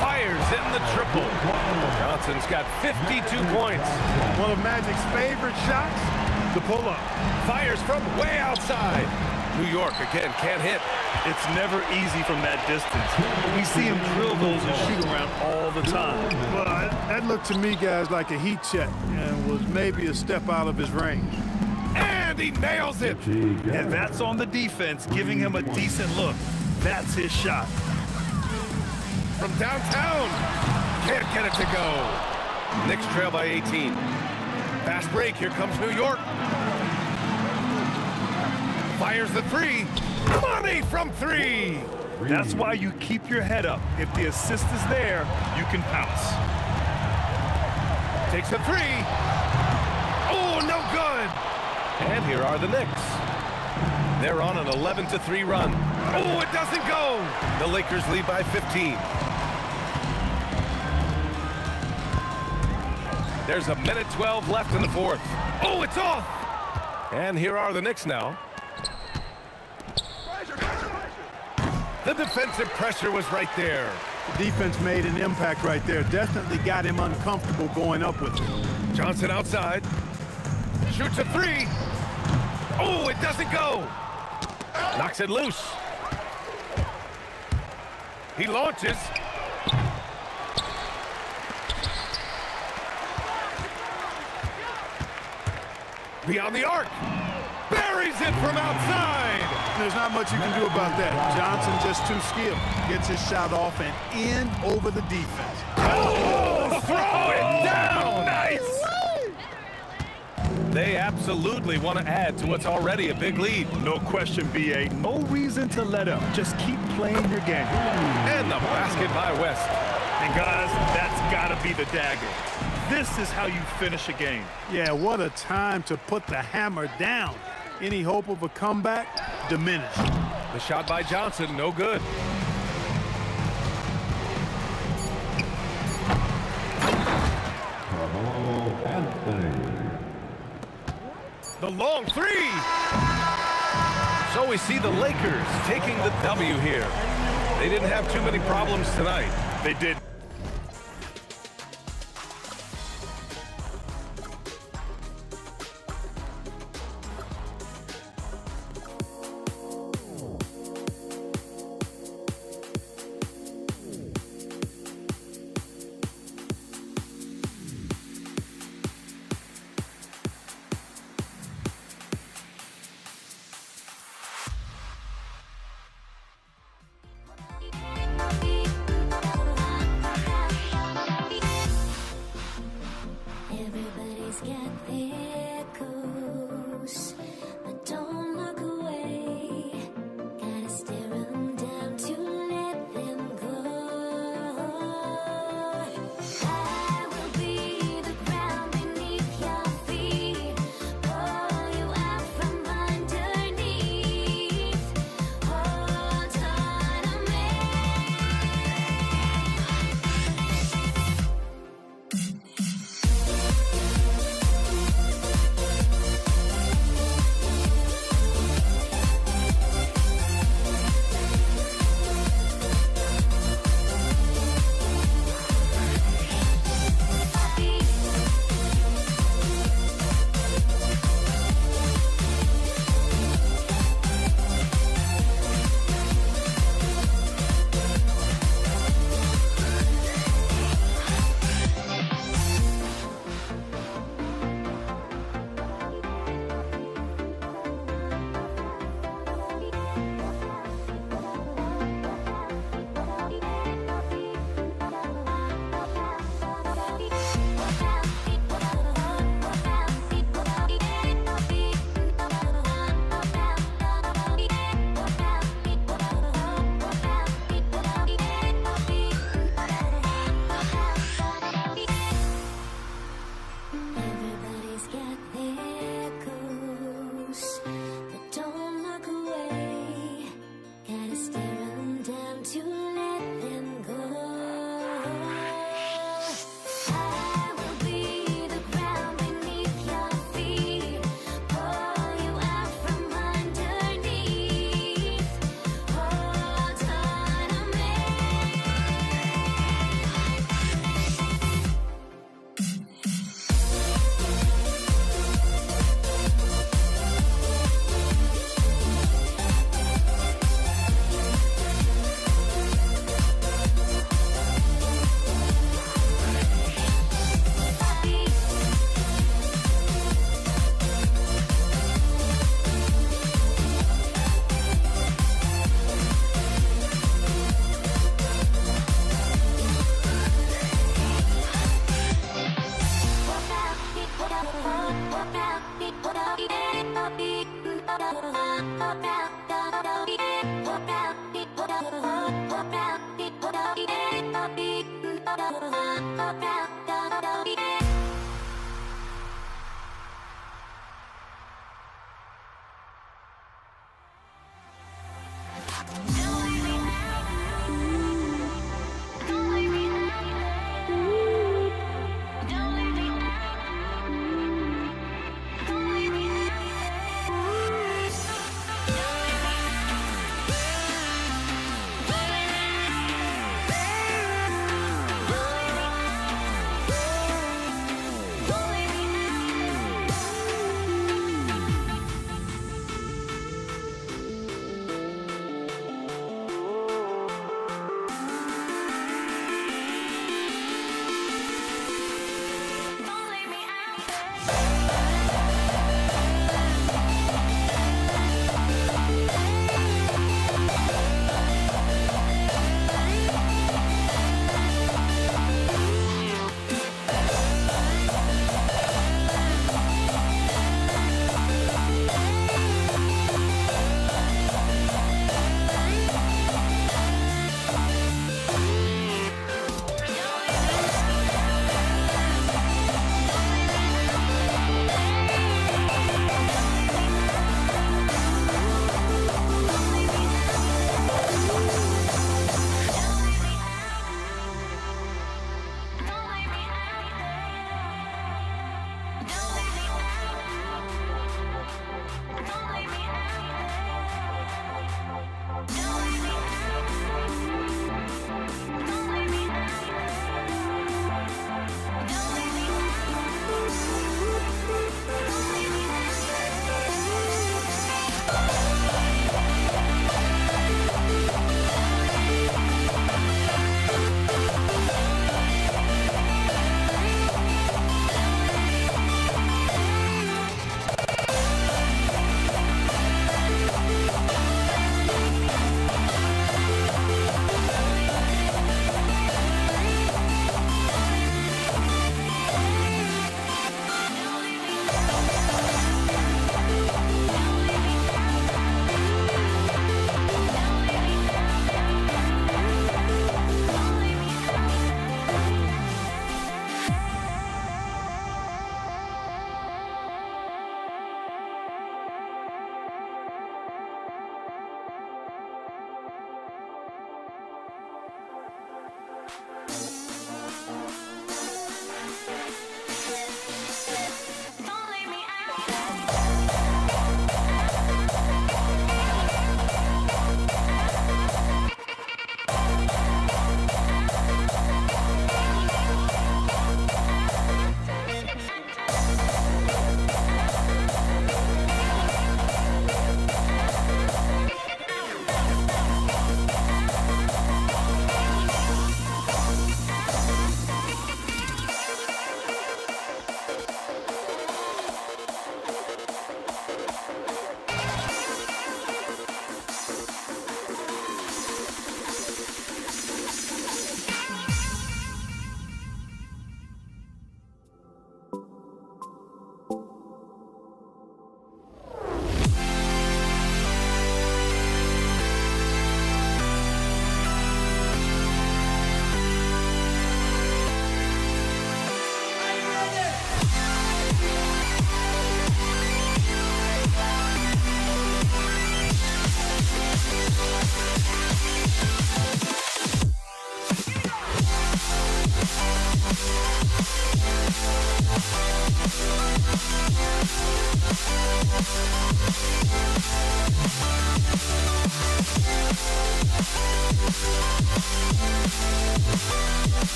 Fires in the triple. Johnson's got 52 points. One of Magic's favorite shots, the pull-up. Fires from way outside. New York again, can't hit. It's never easy from that distance. We see him drill those and shoot around all the time. Well, that looked to me, guys, like a heat check and was maybe a step out of his range. And he nails it. And that's on the defense, giving him a decent look. That's his shot. From downtown, can't get it to go. Knicks trail by 18. Fast break, here comes New York. Fires the three. Money from three. That's why you keep your head up. If the assist is there, you can pounce. Takes a three. Oh, no good. And here are the Knicks. They're on an 11-3 run. Oh, it doesn't go. The Lakers lead by 15. There's a minute 12 left in the fourth. Oh, it's off. And here are the Knicks now. The defensive pressure was right there. The defense made an impact right there. Definitely got him uncomfortable going up with it. Johnson outside. Shoots a three. Oh, it doesn't go. Knocks it loose. He launches. Beyond the arc. Buries it from outside. There's not much you can do about that. Johnson just too skilled. Gets his shot off and in over the defense. Oh, throw it down. Nice. They absolutely want to add to what's already a big lead. No question, B.A. No reason to let up. Just keep playing your game. And the basket by West. And guys, that's got to be the dagger. This is how you finish a game. Yeah, what a time to put the hammer down. Any hope of a comeback? Diminished. The shot by Johnson, no good. The long three. So we see the Lakers taking the W here. They didn't have too many problems tonight. They did. Everybody's got their goals, but don't look away. Gotta stare 'em down to let them go. I will be the ground beneath your feet, pull you out from underneath. Hold on to me.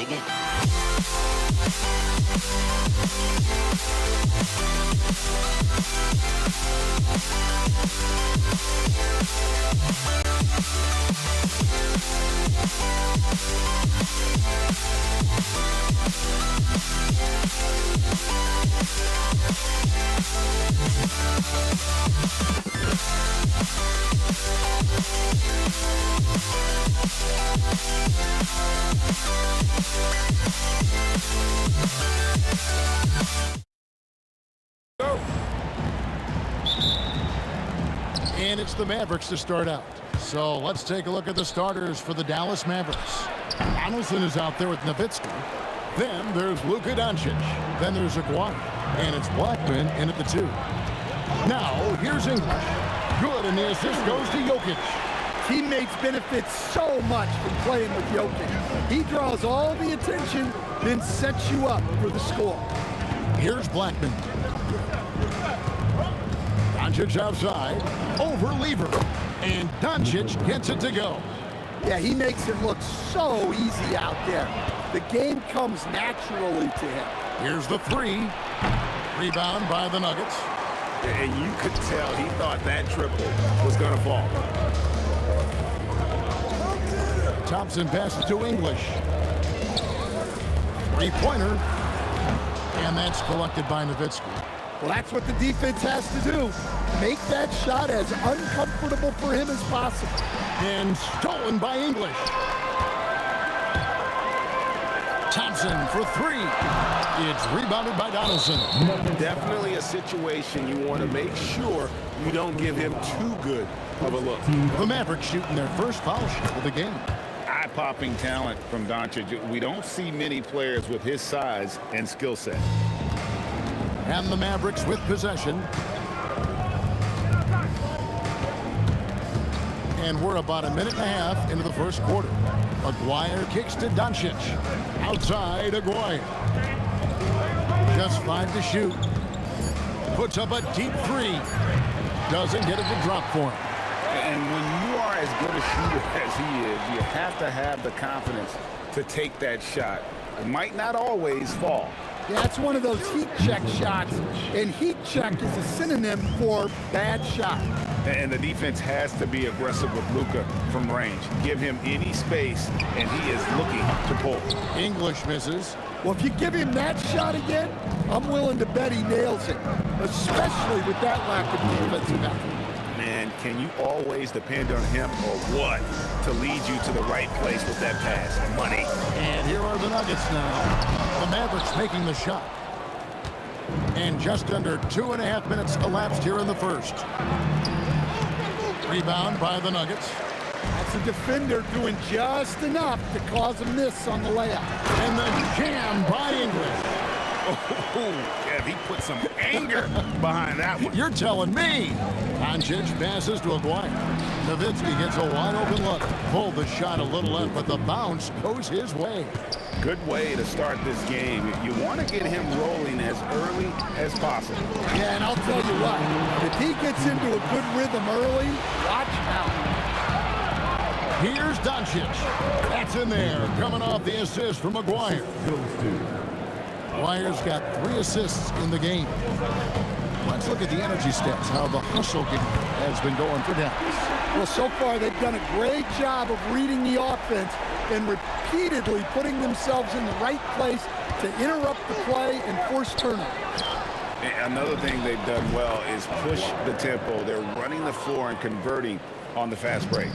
again. And it's the Mavericks to start out. So let's take a look at the starters for the Dallas Mavericks. Donaldson is out there with Nowitzki. Then there's Luka Doncic. Then there's Aguirre. And it's Blackman in at the 2. Now, here's English. Good, and the assist goes to Jokic. Teammates benefit so much from playing with Jokic. He draws all the attention, then sets you up for the score. Here's Blackman. Doncic outside, over Lever, and Doncic gets it to go. Yeah, he makes it look so easy out there. The game comes naturally to him. Here's the 3. Rebound by the Nuggets. And you could tell he thought that triple was going to fall. Thompson passes to English. 3-pointer. And that's collected by Nowitzki. Well, that's what the defense has to do. Make that shot as uncomfortable for him as possible. And stolen by English. Thompson for 3. It's rebounded by Donaldson. Definitely a situation you want to make sure you don't give him too good of a look. The Mavericks shooting their first foul shot of the game. Eye-popping talent from Doncic. We don't see many players with his size and skill set. And the Mavericks with possession. And we're about a minute and a half into the first quarter. Aguirre kicks to Doncic. Outside, Aguirre. Just 5 to shoot. Puts up a deep 3. Doesn't get it to drop for him. And when you are as good a shooter as he is, you have to have the confidence to take that shot. It might not always fall. Yeah, that's one of those heat check shots, and heat check is a synonym for bad shot. And the defense has to be aggressive with Luka from range. Give him any space, and he is looking to pull. English misses. Well, if you give him that shot again, I'm willing to bet he nails it, especially with that lack of defensive effort. Man, can you always depend on him or what to lead you to the right place with that pass? Money. And here are the Nuggets now. The Mavericks making the shot. And just under 2.5 minutes elapsed here in the first. Rebound by the Nuggets. That's a defender doing just enough to cause a miss on the layup. And the jam by English. Oh, yeah, he put some anger behind that one. You're telling me. Doncic passes to Aguirre. Nowitzki gets a wide open look. Pulled the shot a little left, but the bounce goes his way. Good way to start this game. You want to get him rolling as early as possible. Yeah, and I'll tell you what, if he gets into a good rhythm early, watch out. Here's Doncic. That's in there, coming off the assist from Aguirre. Aguirre's got 3 assists in the game. Let's look at the energy stats, how the hustle game has been going for Dallas. Well, so far they've done a great job of reading the offense and repeatedly putting themselves in the right place to interrupt the play and force turnovers. Another thing they've done well is push the tempo. They're running the floor and converting on the fast break.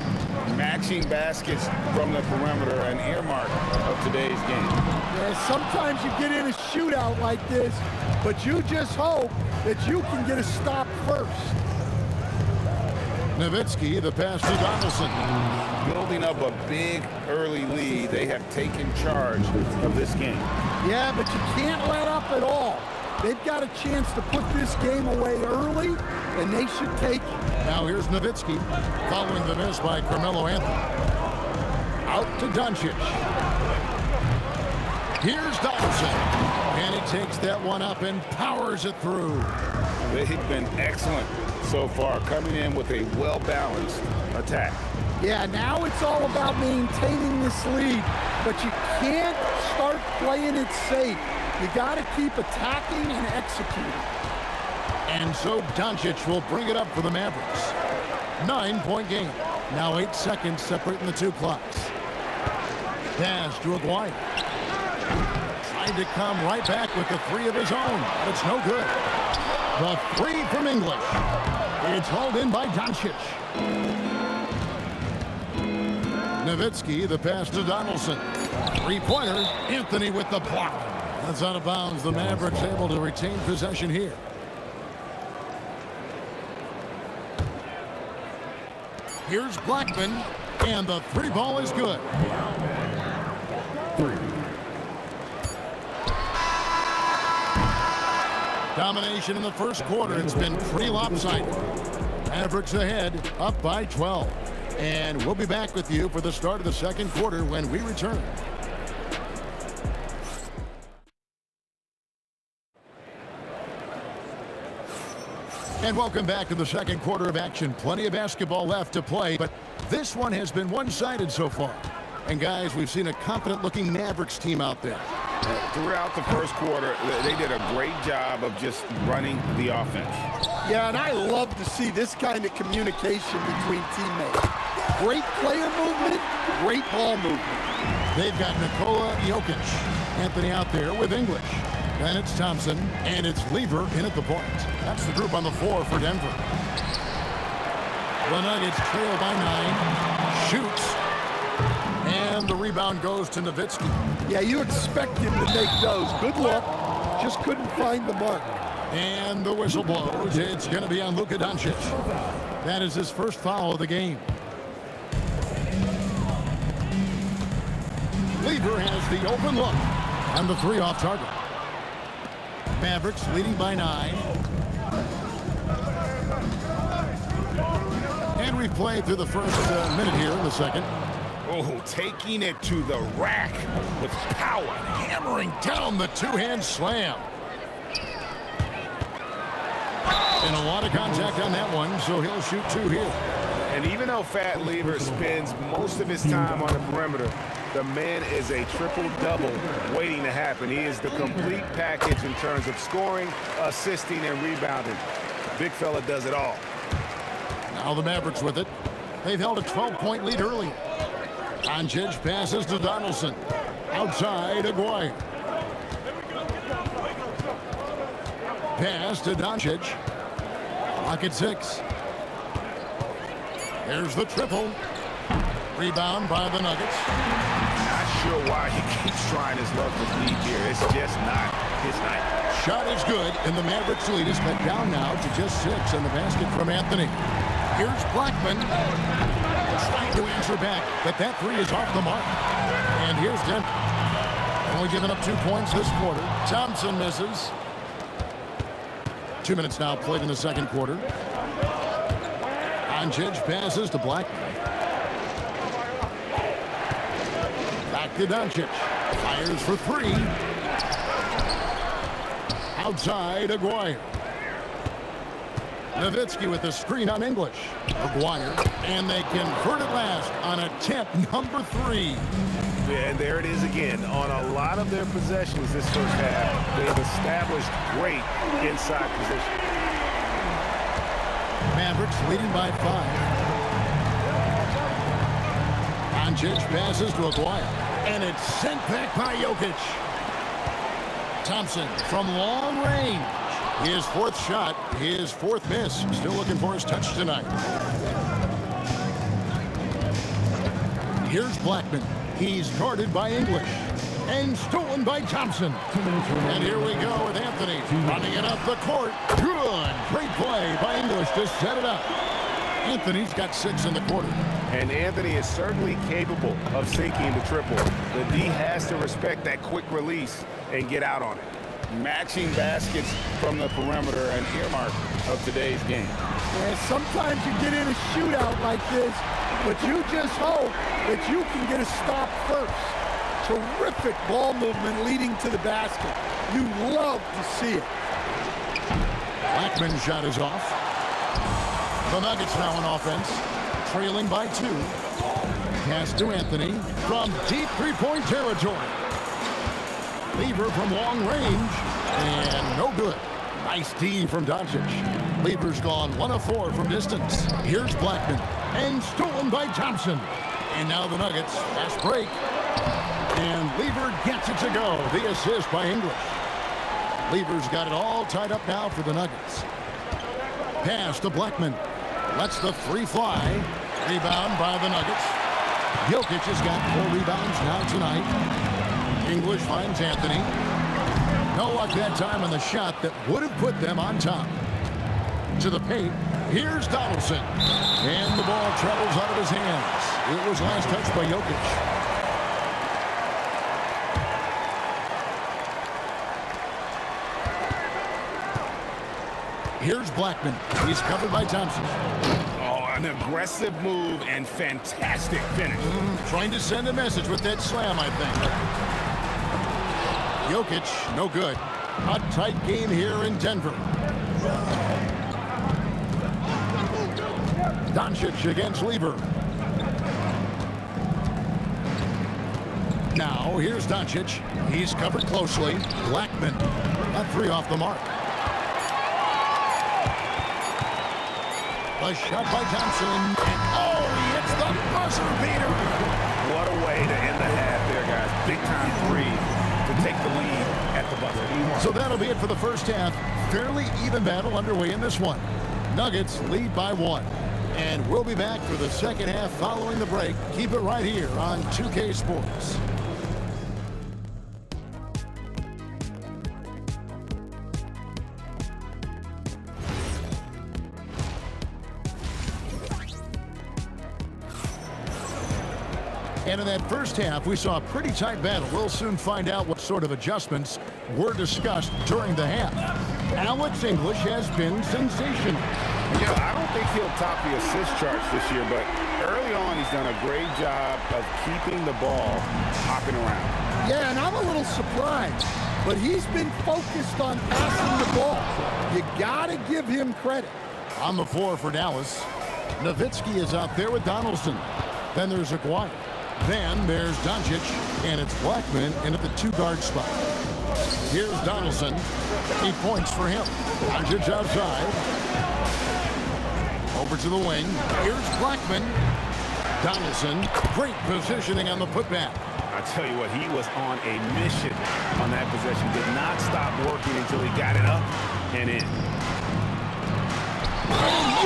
Matching baskets from the perimeter, an earmark of today's game. Yeah, sometimes you get in a shootout like this, but you just hope that you can get a stop first. Nowitzki, the pass to Donaldson. Building up a big early lead. They have taken charge of this game. Yeah, but you can't let up at all. They've got a chance to put this game away early, and they should take it. Now here's Nowitzki, following the miss by Carmelo Anthony. Out to Doncic. Here's Donaldson. And he takes that one up and powers it through. They've been excellent so far, coming in with a well-balanced attack. Yeah, now it's all about maintaining this lead, but you can't start playing it safe. You got to keep attacking and executing. And so Doncic will bring it up for the Mavericks. 9-point game. Now 8 seconds separating the two clocks. Pass to Aguirre. Trying to come right back with the three of his own, but it's no good. The three from English. It's hauled in by Doncic. Nowitzki, the pass to Donaldson. Three-pointer, Anthony with the block. That's out of bounds. The Mavericks able to retain possession here. Here's Blackman, and the three ball is good. Domination in the first quarter. It's been pretty lopsided. Mavericks ahead, up by 12. And we'll be back with you for the start of the second quarter when we return. And welcome back to the second quarter of action. Plenty of basketball left to play, but this one has been one-sided so far. And guys, we've seen a confident-looking Mavericks team out there. Throughout the first quarter, they did a great job of just running the offense. Yeah, and I love to see this kind of communication between teammates. Great player movement, great ball movement. They've got Nikola Jokic. Anthony out there with English. Then it's Thompson, and it's Lever in at the point. That's the group on the floor for Denver. The Nuggets trail by 9. Shoots. And the rebound goes to Nowitzki. Yeah, you expect him to make those. Good luck. Just couldn't find the mark. And the whistle blows. It's going to be on Luka Doncic. That is his first foul of the game. Lever has the open look. And the three off target. Mavericks leading by 9. And we play through the first minute here in the second. Oh, taking it to the rack with power. Hammering down the two-hand slam. And a lot of contact on that one, so he'll shoot 2 here. And even though Fat Lever spends most of his time on the perimeter, the man is a triple-double waiting to happen. He is the complete package in terms of scoring, assisting, and rebounding. Big fella does it all. Now the Mavericks with it. They've held a 12-point lead early. Doncic passes to Donaldson. Outside, Aguirre. Pass to Doncic. Clock at 6. There's the triple. Rebound by the Nuggets. Not sure why he keeps trying his luck with lead here. It's just not his night. Shot is good, and the Mavericks lead is cut down now to just 6 on the basket from Anthony. Here's Blackman. Trying to answer back, but that three is off the mark. And here's Denver. Only giving up 2 points this quarter. Thompson misses. 2 minutes now played in the second quarter. Doncic passes to Blackman. Back to Doncic. Fires for 3. Outside, Aguirre. Nowitzki with the screen on English. Aguirre, and they convert it last on attempt number 3. Yeah, and there it is again. On a lot of their possessions this first half, they've established great inside position. Mavericks leading by 5. Doncic passes to Aguirre, and it's sent back by Jokic. Thompson from long range. His 4th shot, his 4th miss. Still looking for his touch tonight. Here's Blackman. He's guarded by English. And stolen by Thompson. And here we go with Anthony running it up the court. Good. Great play by English to set it up. Anthony's got 6 in the quarter. And Anthony is certainly capable of sinking the triple. The D has to respect that quick release and get out on it. Matching baskets from the perimeter, an earmark of today's game. Yeah, sometimes you get in a shootout like this, but you just hope that you can get a stop first. Terrific ball movement leading to the basket. You love to see it. Blackman's shot is off. The Nuggets now on offense, trailing by 2. Pass to Anthony from deep three-point territory. Lever from long range, and no good. Nice D from Doncic. Lever's gone 1 of 4 from distance. Here's Blackman, and stolen by Thompson. And now the Nuggets, fast break. And Lever gets it to go. The assist by English. Lever's got it all tied up now for the Nuggets. Pass to Blackman. Lets the three fly. Rebound by the Nuggets. Jokic has got 4 rebounds now tonight. English finds Anthony. No luck that time on the shot that would have put them on top. To the paint. Here's Donaldson. And the ball travels out of his hands. It was last touched by Jokic. Here's Blackman. He's covered by Thompson. Oh, an aggressive move and fantastic finish. Trying to send a message with that slam, I think. Jokic, no good. A tight game here in Denver. Doncic against Lever. Now, here's Doncic. He's covered closely. Blackman, a 3 off the mark. A shot by Thompson. And oh, he hits the buzzer beater. What a way to end the half there, guys. Big time 3 to take the lead at the buzzer. So that'll be it for the first half. Fairly even battle underway in this one. Nuggets lead by 1. And we'll be back for the second half following the break. Keep it right here on 2K Sports. And in that first half, we saw a pretty tight battle. We'll soon find out what sort of adjustments were discussed during the half. Alex English has been sensational. Yeah, I don't think he'll top the assist charts this year, but early on, he's done a great job of keeping the ball hopping around. Yeah, and I'm a little surprised, but he's been focused on passing the ball. You got to give him credit. On the floor for Dallas, Nowitzki is out there with Donaldson. Then there's Aguirre. Then there's Doncic, and it's Blackman in at the 2-guard spot. Here's Donaldson. 8 points for him. Doncic outside. Over to the wing. Here's Blackman. Donaldson. Great positioning on the putback. I tell you what, he was on a mission on that possession. Did not stop working until he got it up and in.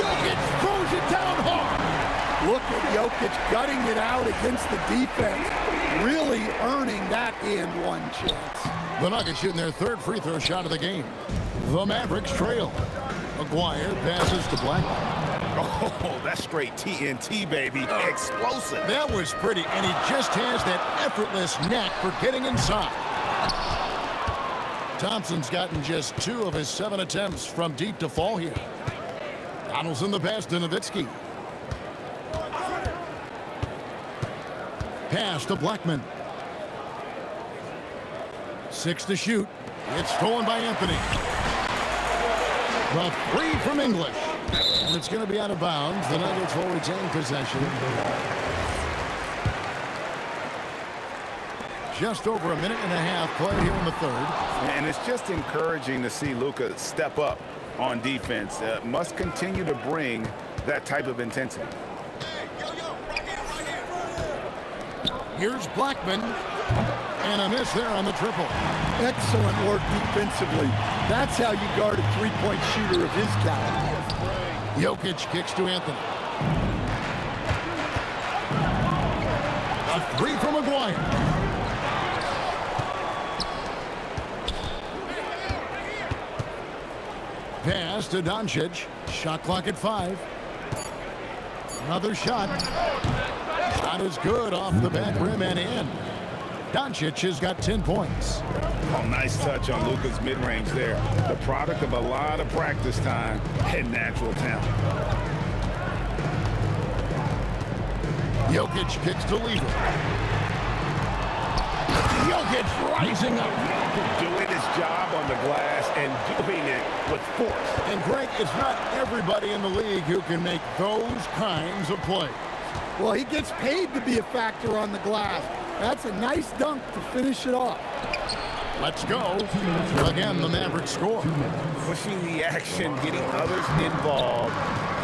Jokic throws it down hard. Look at Jokic gutting it out against the defense, really earning that and one chance. The Nuggets shooting their 3rd free throw shot of the game. The Mavericks trail. Aguirre passes to Blackman. Oh, that's straight TNT, baby. Explosive. That was pretty, and he just has that effortless knack for getting inside. Thompson's gotten just 2 of his 7 attempts from deep to fall here. Donaldson the pass to Nowitzki. Pass to Blackman. 6 to shoot. It's stolen by Anthony. The 3 from English. And it's going to be out of bounds. The Nuggets will retain possession. Just over a minute and a half played here in the 3rd. And it's just encouraging to see Luka step up on defense. Must continue to bring that type of intensity. Here's Blackman. And a miss there on the triple. Excellent work defensively. That's how you guard a 3-point shooter of his caliber. Jokic kicks to Anthony. A 3 from Aguirre. Pass to Doncic. Shot clock at 5. Another shot. Shot is good off the back rim and in. Doncic has got 10 points. Oh, nice touch on Luka's mid-range there. The product of a lot of practice time and natural talent. Jokic kicks to Lever. Jokic rising up. Doing his job on the glass and doing it with force. And Greg, it's not everybody in the league who can make those kinds of plays. Well, he gets paid to be a factor on the glass. That's a nice dunk to finish it off. Let's go. Again, the Mavericks score. Pushing the action, getting others involved.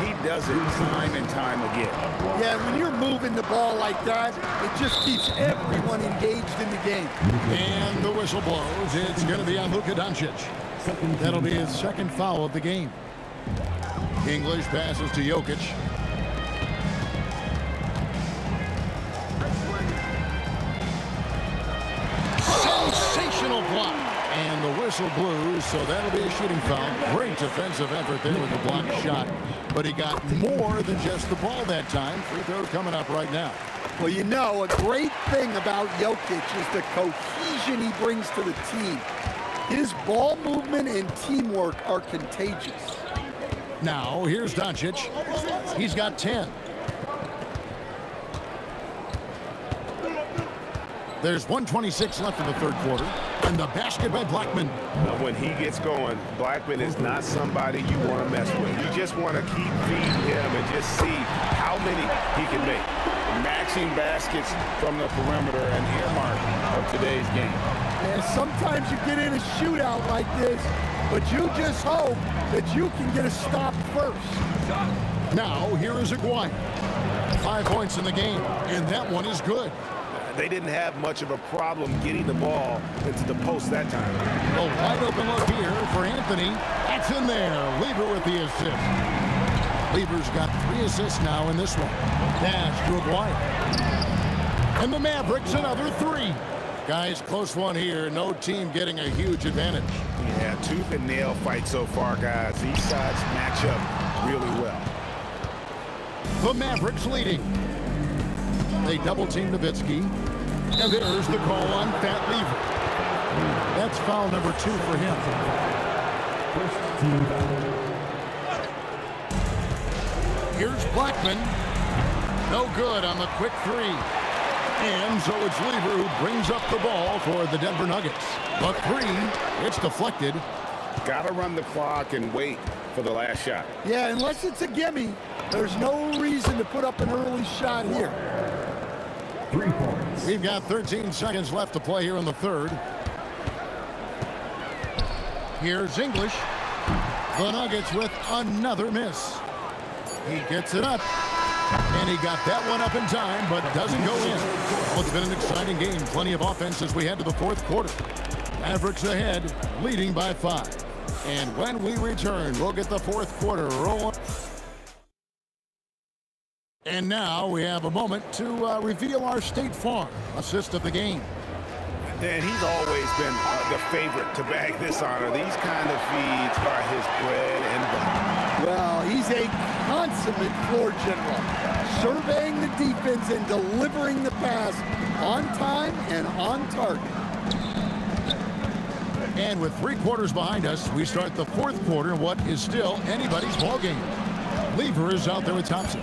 He does it time and time again. Yeah, when you're moving the ball like that, it just keeps everyone engaged in the game. And the whistle blows. It's going to be on Luka Doncic. That'll be his second foul of the game. English passes to Jokic. Sensational block. And the whistle blew, so that'll be a shooting foul. Great defensive effort there with the blocked shot. But he got more than just the ball that time. Free throw coming up right now. Well, you know, a great thing about Jokic is the cohesion he brings to the team. His ball movement and teamwork are contagious. Now, here's Doncic. He's got 10. There's 1:26 left in the third quarter. And the basket by Blackman. When he gets going, Blackman is not somebody you want to mess with. You just want to keep feeding him and just see how many he can make. Maxing baskets from the perimeter, an earmark of today's game. And sometimes you get in a shootout like this, but you just hope that you can get a stop first. Now, here is Aguirre. 5 points in the game, and that one is good. They didn't have much of a problem getting the ball into the post that time. A wide open look here for Anthony. That's in there. Lever with the assist. Lever's got 3 assists now in this one. Dash to Aguirre. And the Mavericks another 3. Guys, close one here. No team getting a huge advantage. Yeah, tooth and nail fight so far, guys. These sides match up really well. The Mavericks leading. They double-team Nowitzki. And there's the call on Fat Lever. That's foul number 2 for him. Here's Blackman. No good on the quick 3. And so it's Lever who brings up the ball for the Denver Nuggets. The 3, it's deflected. Got to run the clock and wait for the last shot. Yeah, unless it's a gimme, there's no reason to put up an early shot here. 3 points. We've got 13 seconds left to play here in the third. Here's English. The Nuggets with another miss. He gets it up. And he got that one up in time, but doesn't go in. Well, it's been an exciting game. Plenty of offense as we head to the fourth quarter. Mavericks ahead, leading by 5. And when we return, we'll get the fourth quarter rolling. And now we have a moment to reveal our State Farm assist of the game. And he's always been the favorite to bag this honor. These kind of feeds are his bread and butter. Well, he's a consummate floor general, surveying the defense and delivering the pass on time and on target. And with 3 quarters behind us, we start the fourth quarter in what is still anybody's ball game. Lever is out there with Thompson.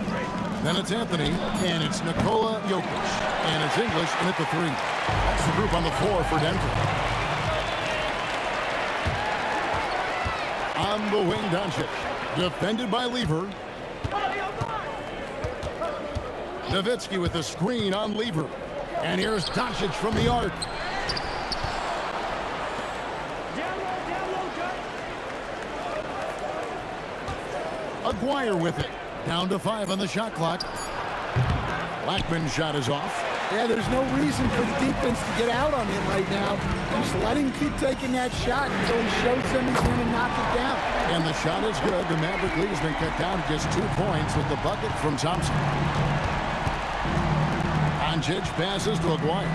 Then it's Anthony, and it's Nikola Jokic. And it's English in at the 3. That's the group on the floor for Denver. On the wing, Doncic. Defended by Lever. Nowitzki with the screen on Lever. And here's Doncic from the arc. Aguirre with it. Down to 5 on the shot clock. Blackman's shot is off. Yeah, there's no reason for the defense to get out on him right now. Just let him keep taking that shot until he shows them he's going to knock it down. And the shot is good. The Maverick lead has been cut down to just 2 points with the bucket from Thompson. Doncic passes to Aguirre.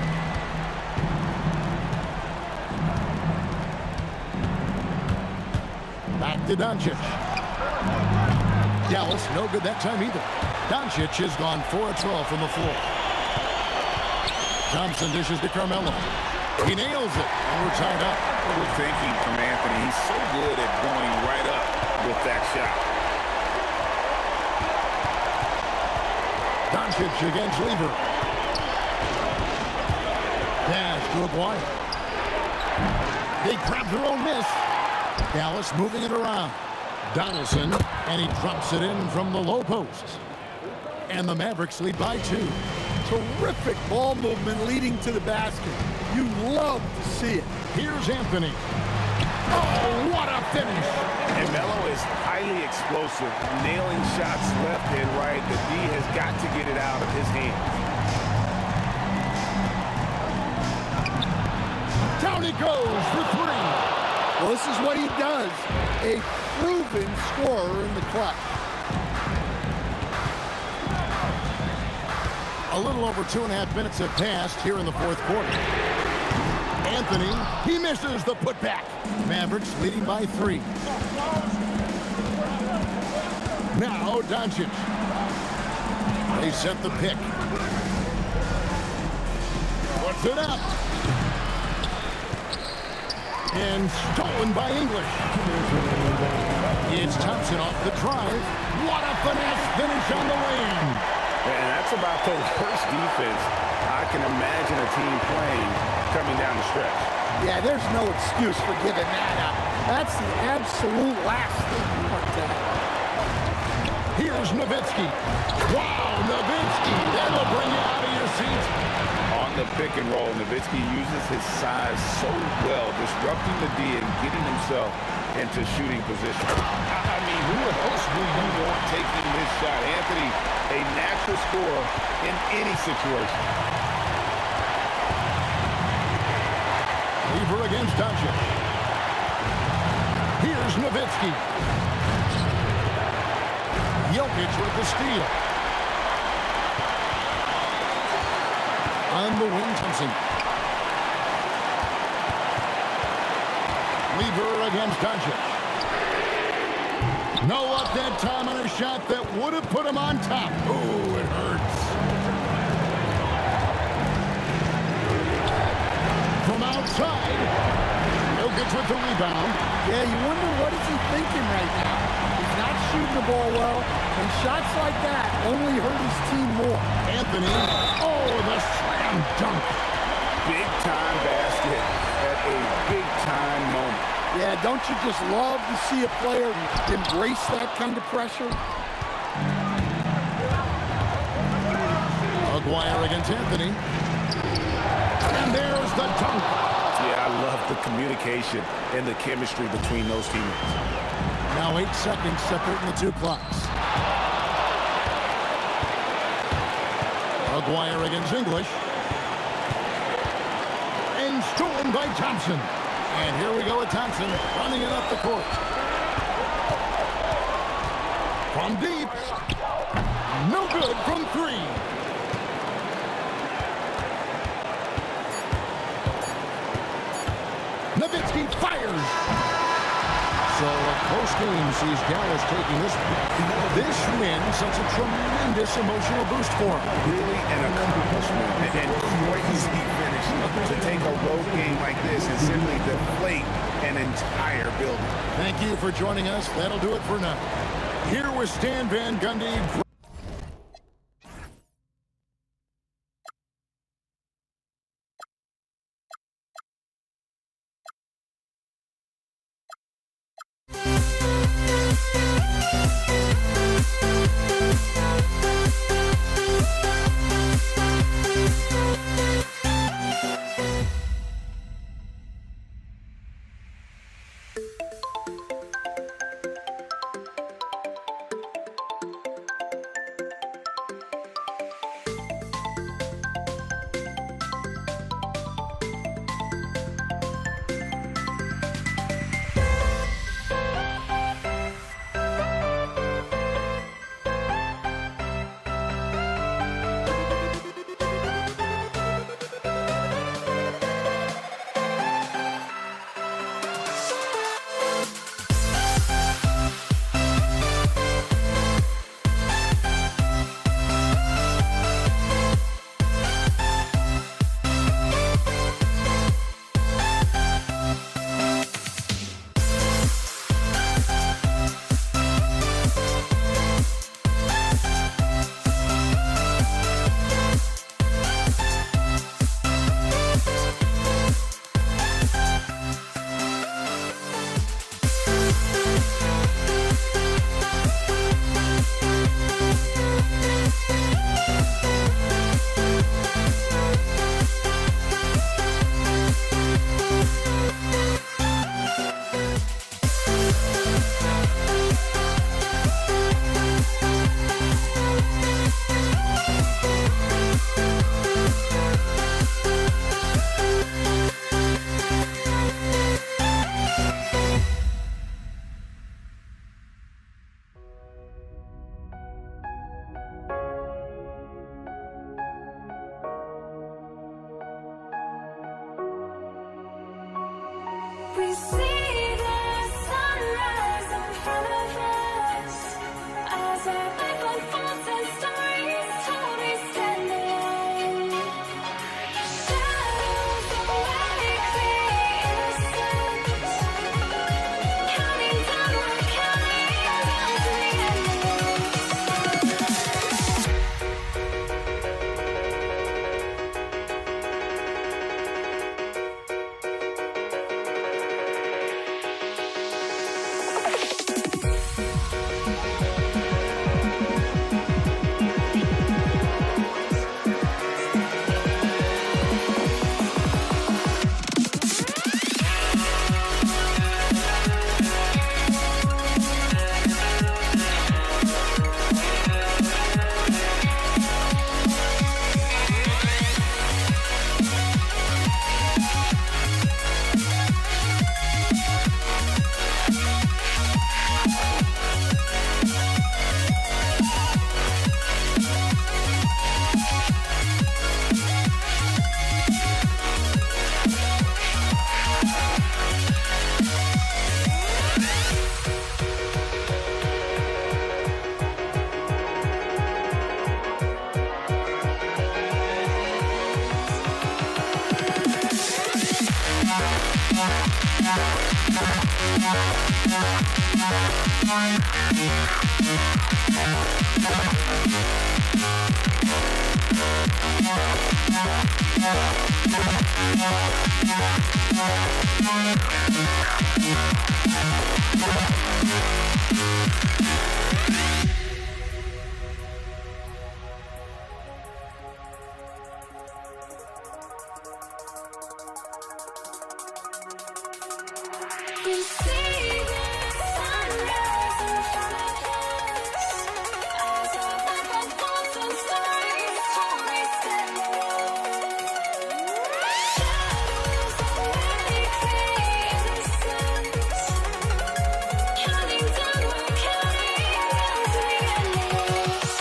Back to Doncic. Dallas, no good that time either. Doncic has gone 4 of 12 from the floor. Thompson dishes to Carmelo. He nails it, and we're tied up. Good thinking from Anthony. He's so good at going right up with that shot. Doncic against Lever. Pass to Aguirre. They grab their own miss. Dallas moving it around. Donaldson, and he drops it in from the low post. And the Mavericks lead by 2. Terrific ball movement leading to the basket. You love to see it. Here's Anthony. Oh, what a finish. And Melo is highly explosive, nailing shots left and right. The D has got to get it out of his hands. Down he goes for 3. Well, this is what he does. A proven scorer in the clutch. A little over 2.5 minutes have passed here in the fourth quarter. Anthony, he misses the putback. Mavericks leading by 3. Now Doncic. They set the pick. Puts it up. And stolen by English. It's Thompson off the drive. What a finesse finish on the lane. And that's about the worst defense I can imagine a team playing coming down the stretch. Yeah, there's no excuse for giving that up. That's the absolute last thing you want to have. Here's Nowitzki. Wow, Nowitzki. That'll bring you out of your seat. On the pick and roll, Nowitzki uses his size so well, disrupting the D and getting himself into shooting position. I mean, who else do you want taking this shot? Anthony, a natural scorer in any situation. Lever against Doncic. Here's Nowitzki. Jokic with the steal. On the wing, Thompson. Lever against Doncic. No up that time on a shot that would have put him on top. Ooh, it hurts. From outside, Jokic with the rebound. Yeah, you wonder what is he thinking right now. He's not shooting the ball well, and shots like that only hurt his team more. Anthony, oh, the slam dunk. Big time basket at a big time moment. Yeah, don't you just love to see a player embrace that kind of pressure? Aguirre against Anthony. And there's the dunk. Yeah, I love the communication and the chemistry between those teammates. Now 8 seconds separating the two clocks. Aguirre against English. And stolen by Thompson. And here we go with Thompson running it up the court. From deep. No good from 3. Nowitzki fires. So a close game sees Dallas taking this. This win sets a tremendous emotional boost for him. Really an accomplishment and crazy finish to take a road game like this and simply deflate an entire building. Thank you for joining us. That'll do it for now. Here with Stan Van Gundy. We see the sunrise in front of us as our life unfolds and stories told. We stand alone. Shadows awake the innocence, counting down, we're counting down to the end. We see the sunrise in front of us as our life unfolds and stories told. We stand alone. Shadows awake the innocence, counting down, we're counting down to the endless.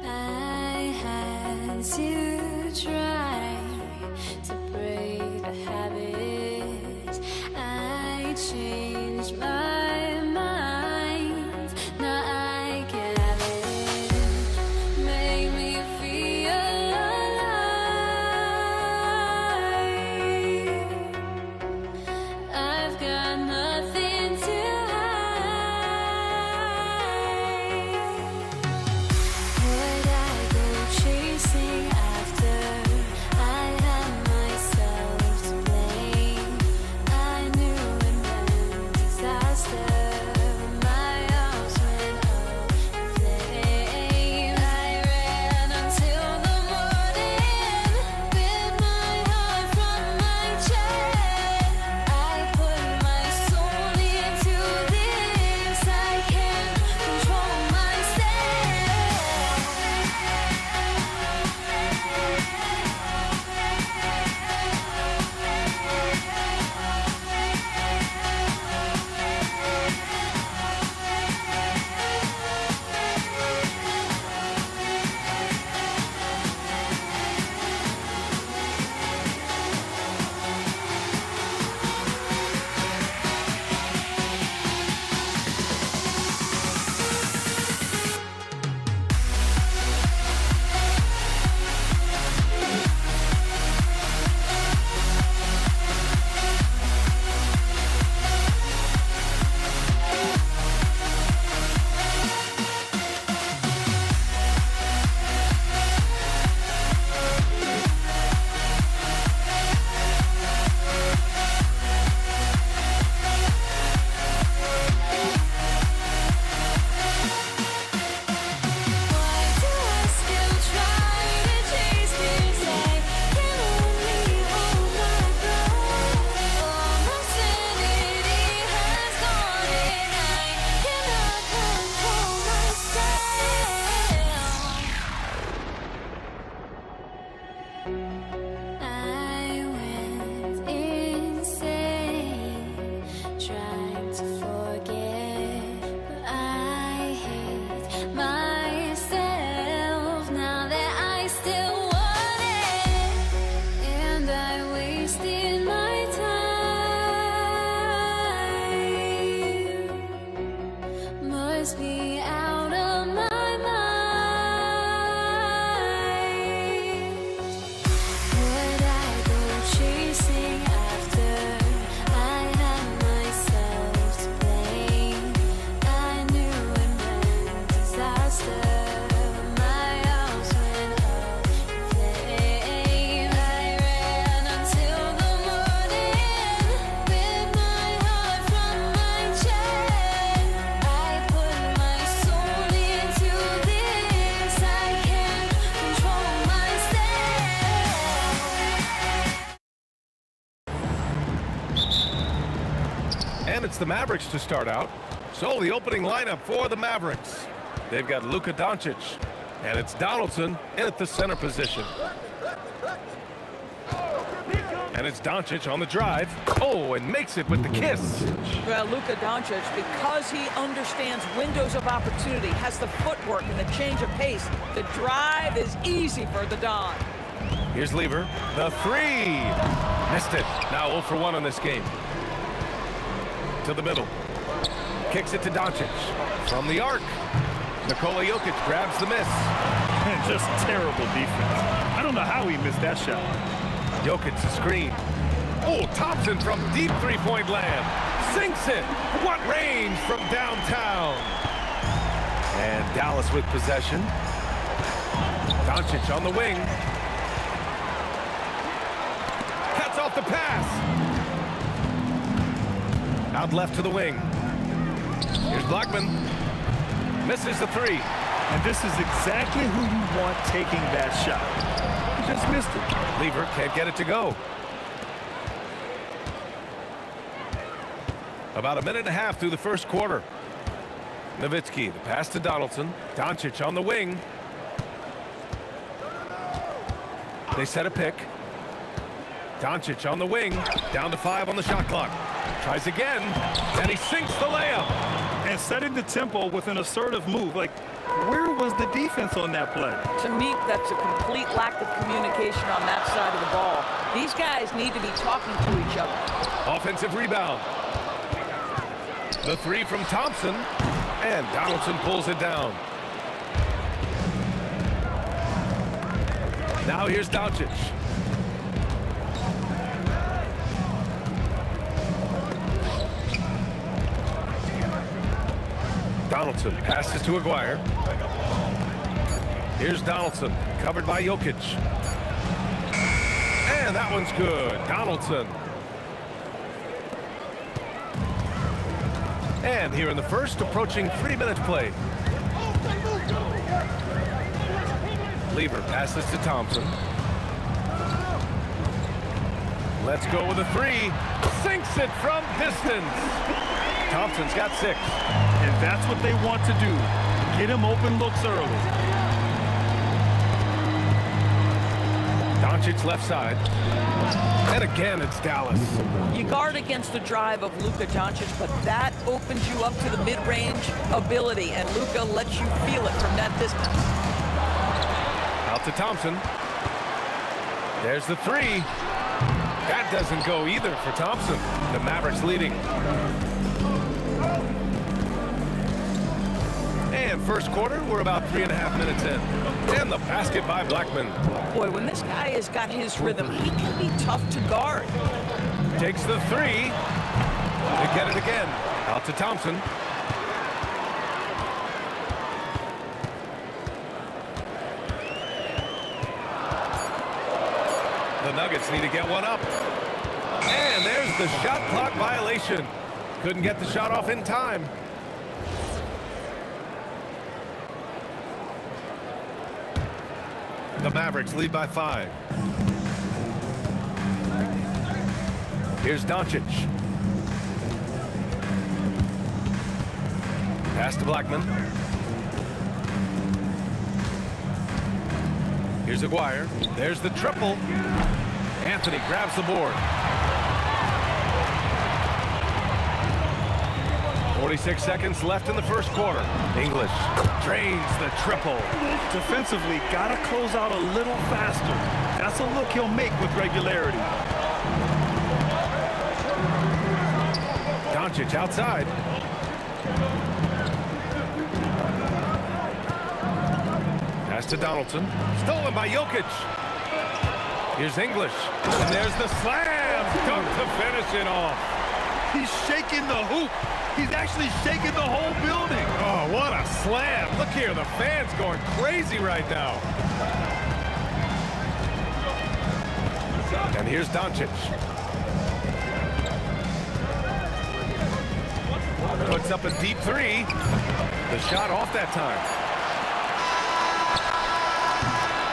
I had to try to break the habit. I changed my mind. Now I can have it. Make me feel alive. I've got nothing to hide. Would I go chasing after It's the Mavericks to start out. So the opening lineup for the Mavericks. They've got Luka Doncic, and it's Donaldson in at the center position. And it's Doncic on the drive. Oh, and makes it with the kiss. Well, Luka Doncic, because he understands windows of opportunity, has the footwork and the change of pace, the drive is easy for the Don. Here's Lever. The three. Missed it. Now 0 for 1 on this game. To the middle. Kicks it to Doncic. From the arc. Nikola Jokic grabs the miss. And just terrible defense. I don't know how he missed that shot. Jokic the screen. Oh, Thompson from deep three-point land. Sinks it. What range from downtown. And Dallas with possession. Doncic on the wing. Cuts off the pass. Out left to the wing. Here's Blackman. Misses the three. And this is exactly who you want taking that shot. He just missed it. Lever can't get it to go. About a minute and a half through the first quarter. Nowitzki, the pass to Donaldson. Doncic on the wing. They set a pick. Doncic on the wing. Down to 5 on the shot clock. Tries again, and he sinks the layup. And setting the tempo with an assertive move. Like, where was the defense on that play? To me, that's a complete lack of communication on that side of the ball. These guys need to be talking to each other. Offensive rebound. The three from Thompson, and Donaldson pulls it down. Now here's Doncic. Donaldson passes to Aguirre. Here's Donaldson, covered by Jokic. And that one's good. Donaldson. And here in the first, approaching 3 minutes play. Lever passes to Thompson. Let's go with a three. Sinks it from distance. Thompson's got 6. And that's what they want to do. Get him open looks early. Doncic left side. And again, it's Dallas. You guard against the drive of Luka Doncic, but that opens you up to the mid-range ability, and Luka lets you feel it from that distance. Out to Thompson. There's the three. That doesn't go either for Thompson. The Mavericks leading. And first quarter, we're about 3.5 minutes in. And the basket by Blackman. Boy, when this guy has got his rhythm, he can be tough to guard. Takes the three. They get it again. Out to Thompson. The Nuggets need to get one up. And there's the shot clock violation. Couldn't get the shot off in time. The Mavericks lead by 5. Here's Doncic. Pass to Blackman. Here's Aguirre. There's the triple. Anthony grabs the board. 46 seconds left in the first quarter. English drains the triple. Defensively, gotta close out a little faster. That's a look he'll make with regularity. Doncic outside. Pass to Donaldson. Stolen by Jokic. Here's English. And there's the slam. Dunk to finish it off. He's shaking the hoop. He's actually shaking the whole building. Oh, what a slam. Look here, the fans going crazy right now. And here's Doncic. Puts up a deep three. The shot off that time.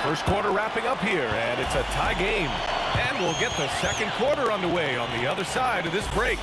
First quarter wrapping up here, and it's a tie game. And we'll get the second quarter underway on the other side of this break.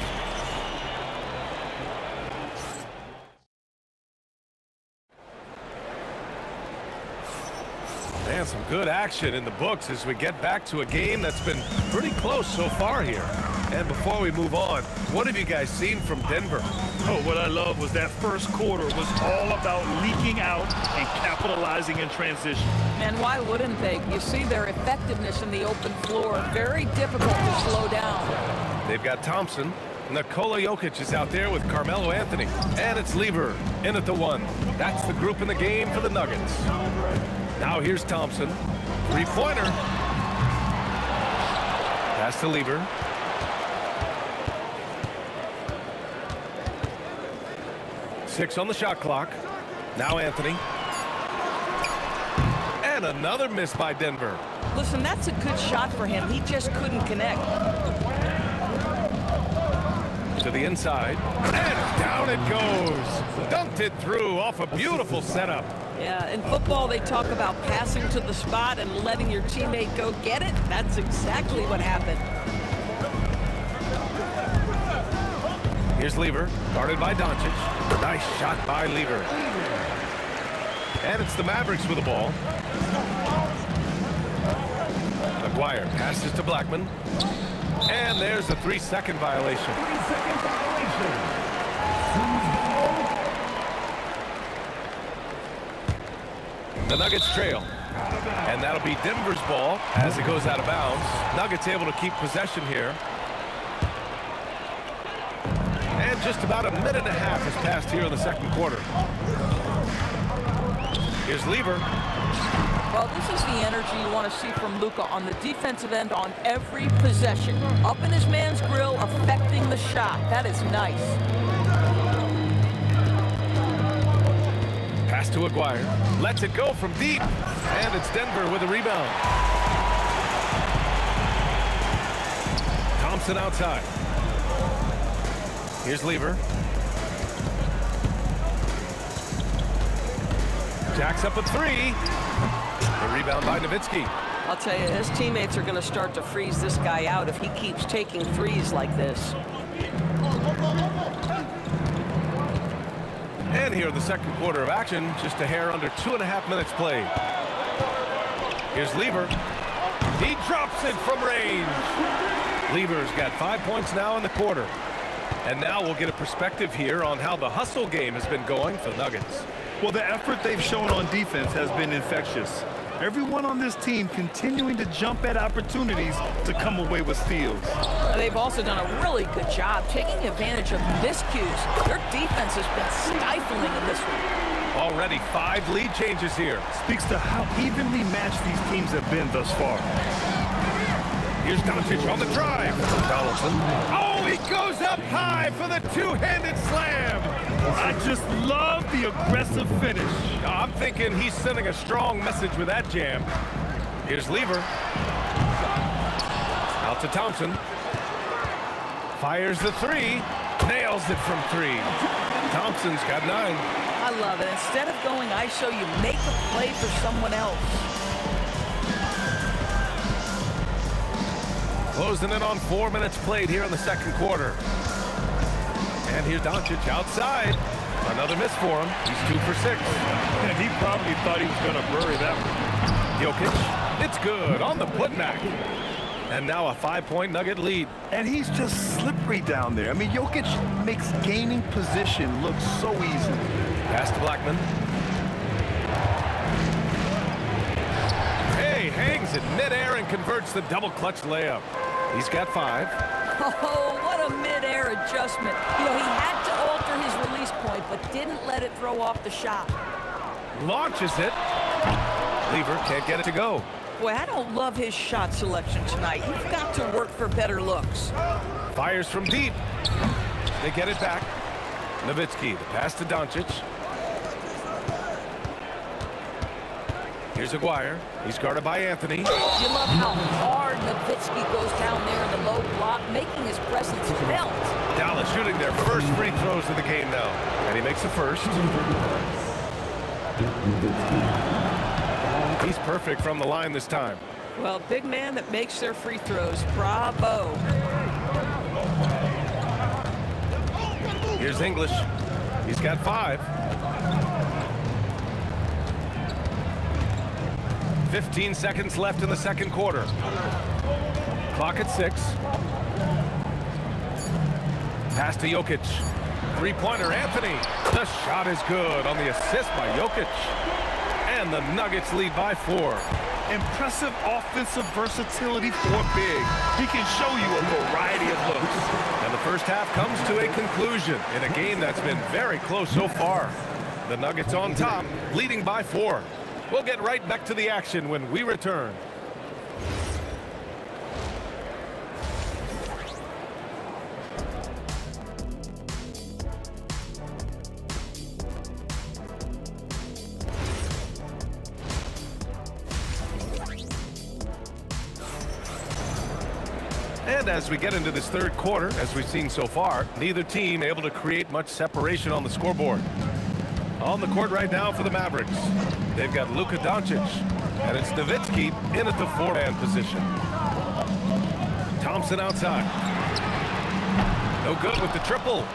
Man, some good action in the books as we get back to a game that's been pretty close so far here. And before we move on, what have you guys seen from Denver? Oh, what I love was that first quarter was all about leaking out and capitalizing in transition. And why wouldn't they? You see their effectiveness in the open floor. Very difficult to slow down. They've got Thompson. Nikola Jokic is out there with Carmelo Anthony. And it's Lever in at the 1. That's the group in the game for the Nuggets. Now here's Thompson. Three-pointer. Pass to Lever. 6 on the shot clock. Now Anthony. And another miss by Denver. Listen, that's a good shot for him. He just couldn't connect. To the inside. And down it goes. Dunked it through off a beautiful setup. Yeah, in football, they talk about passing to the spot and letting your teammate go get it. That's exactly what happened. Here's Lever, guarded by Doncic. Nice shot by Lever. And it's the Mavericks with the ball. McGuire passes to Blackman. And there's a 3-second violation. 3-second violation. The Nuggets trail. And that'll be Denver's ball as it goes out of bounds. Nuggets able to keep possession here. And just about a minute and a half has passed here in the second quarter. Here's Lever. Well, this is the energy you want to see from Luka on the defensive end on every possession. Up in his man's grill, affecting the shot. That is nice. Pass to Aguirre. Lets it go from deep. And it's Denver with a rebound. Thompson outside. Here's Lever. Jacks up a 3. The rebound by Nowitzki. I'll tell you, his teammates are going to start to freeze this guy out if he keeps taking threes like this. And here in the second quarter of action, just a hair under 2.5 minutes played. Here's Lever. He drops it from range. Lever's got 5 points now in the quarter. And now we'll get a perspective here on how the hustle game has been going for the Nuggets. Well, the effort they've shown on defense has been infectious. Everyone on this team continuing to jump at opportunities to come away with steals. They've also done a really good job taking advantage of miscues. Their defense has been stifling in this one. Already 5 lead changes here. Speaks to how evenly matched these teams have been thus far. Here's Doncic on the drive. Donaldson. Oh, he goes up high for the two-handed slam. I just love the aggressive finish. I'm thinking he's sending a strong message with that jam. Here's Lever. Out to Thompson. Fires the 3. Nails it from 3. Thompson's got 9. I love it. Instead of going ISO, you make a play for someone else. Closing in on 4 minutes played here in the second quarter. And here's Doncic outside. Another miss for him. He's 2 for 6. And he probably thought he was going to bury that one. Jokic. It's good on the putback. And now a 5-point Nugget lead. And he's just slippery down there. I mean, Jokic makes gaining position look so easy. Pass to Blackman. Hey, hangs it midair and converts the double clutch layup. He's got 5. Oh, what a mid-air adjustment. You know, he had to alter his release point, but didn't let it throw off the shot. Launches it. Lever can't get it to go. Boy, I don't love his shot selection tonight. You've got to work for better looks. Fires from deep. They get it back. Nowitzki, the pass to Doncic. Here's Aguirre. He's guarded by Anthony. You love how hard Nowitzki goes down there in the low block, making his presence felt. Dallas shooting their first free throws of the game now. And he makes the first. He's perfect from the line this time. Well, big man that makes their free throws. Bravo. Here's English. He's got 5. 15 seconds left in the second quarter. Clock at 6. Pass to Jokic. Three-pointer, Anthony. The shot is good on the assist by Jokic. And the Nuggets lead by 4. Impressive offensive versatility for big. He can show you a variety of looks. And the first half comes to a conclusion in a game that's been very close so far. The Nuggets on top, leading by 4. We'll get right back to the action when we return. And as we get into this third quarter, as we've seen so far, neither team able to create much separation on the scoreboard. On the court right now for the Mavericks, they've got Luka Doncic, and it's Nowitzki in at the 4-man position. Thompson outside. No good with the triple.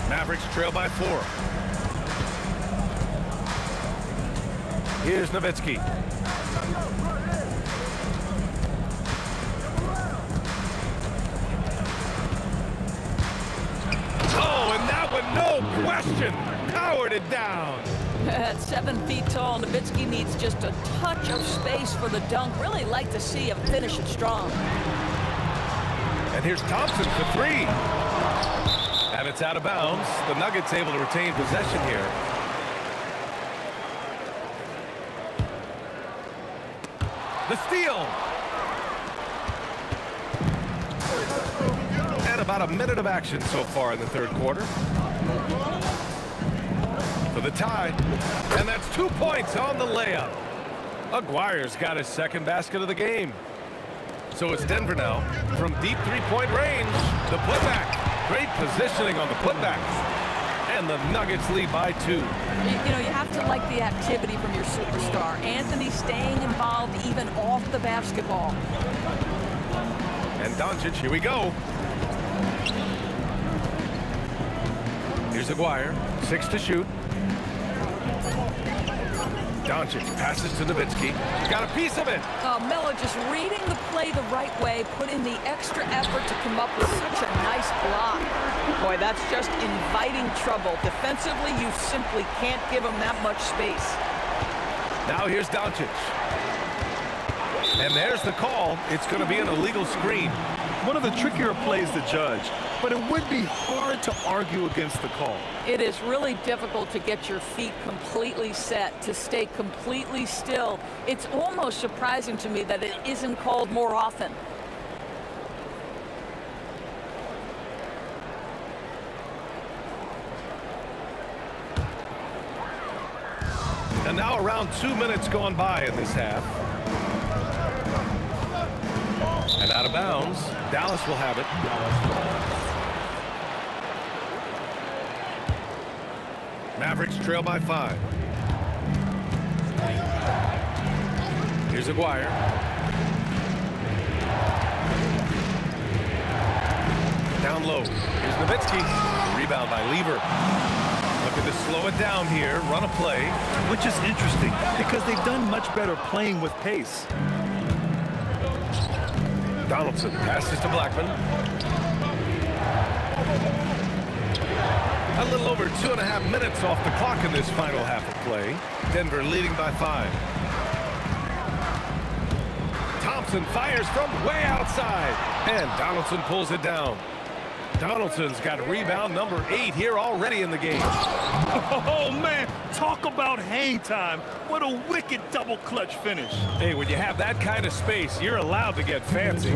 Mavericks trail by 4. Here's Nowitzki. No question, powered it down. At 7 feet tall, Nowitzki needs just a touch of space for the dunk. Really like to see him finish it strong. And here's Thompson for 3. And it's out of bounds. The Nuggets able to retain possession here. The steal. And about a minute of action so far in the third quarter. For the tie, and that's 2 points on the layup. Aguirre's got his second basket of the game. So it's Denver now from deep three-point range. The putback, great positioning on the putback, and the Nuggets lead by 2. You know, you have to like the activity from your superstar. Anthony staying involved even off the basketball. And Doncic, here we go. Here's Aguirre, 6 to shoot. Doncic passes to Nowitzki. Got a piece of it. Melo just reading the play the right way, put in the extra effort to come up with such a nice block. Boy, that's just inviting trouble. Defensively, you simply can't give him that much space. Now here's Doncic. And there's the call. It's going to be an illegal screen. One of the trickier plays to judge, but it would be hard to argue against the call. It is really difficult to get your feet completely set, to stay completely still. It's almost surprising to me that it isn't called more often. And now around 2 minutes gone by in this half. And out of bounds, Dallas will have it. Mavericks trail by 5. Here's Aguirre. Down low. Here's Nowitzki. Rebound by Lever. Looking to slow it down here, run a play. Which is interesting because they've done much better playing with pace. Donaldson passes to Blackman. A little over 2.5 minutes off the clock in this final half of play. Denver leading by 5. Thompson fires from way outside, and Donaldson pulls it down. Donaldson's got rebound number 8 here already in the game. Oh, man, talk about hang time. What a wicked double clutch finish. Hey, when you have that kind of space, you're allowed to get fancy.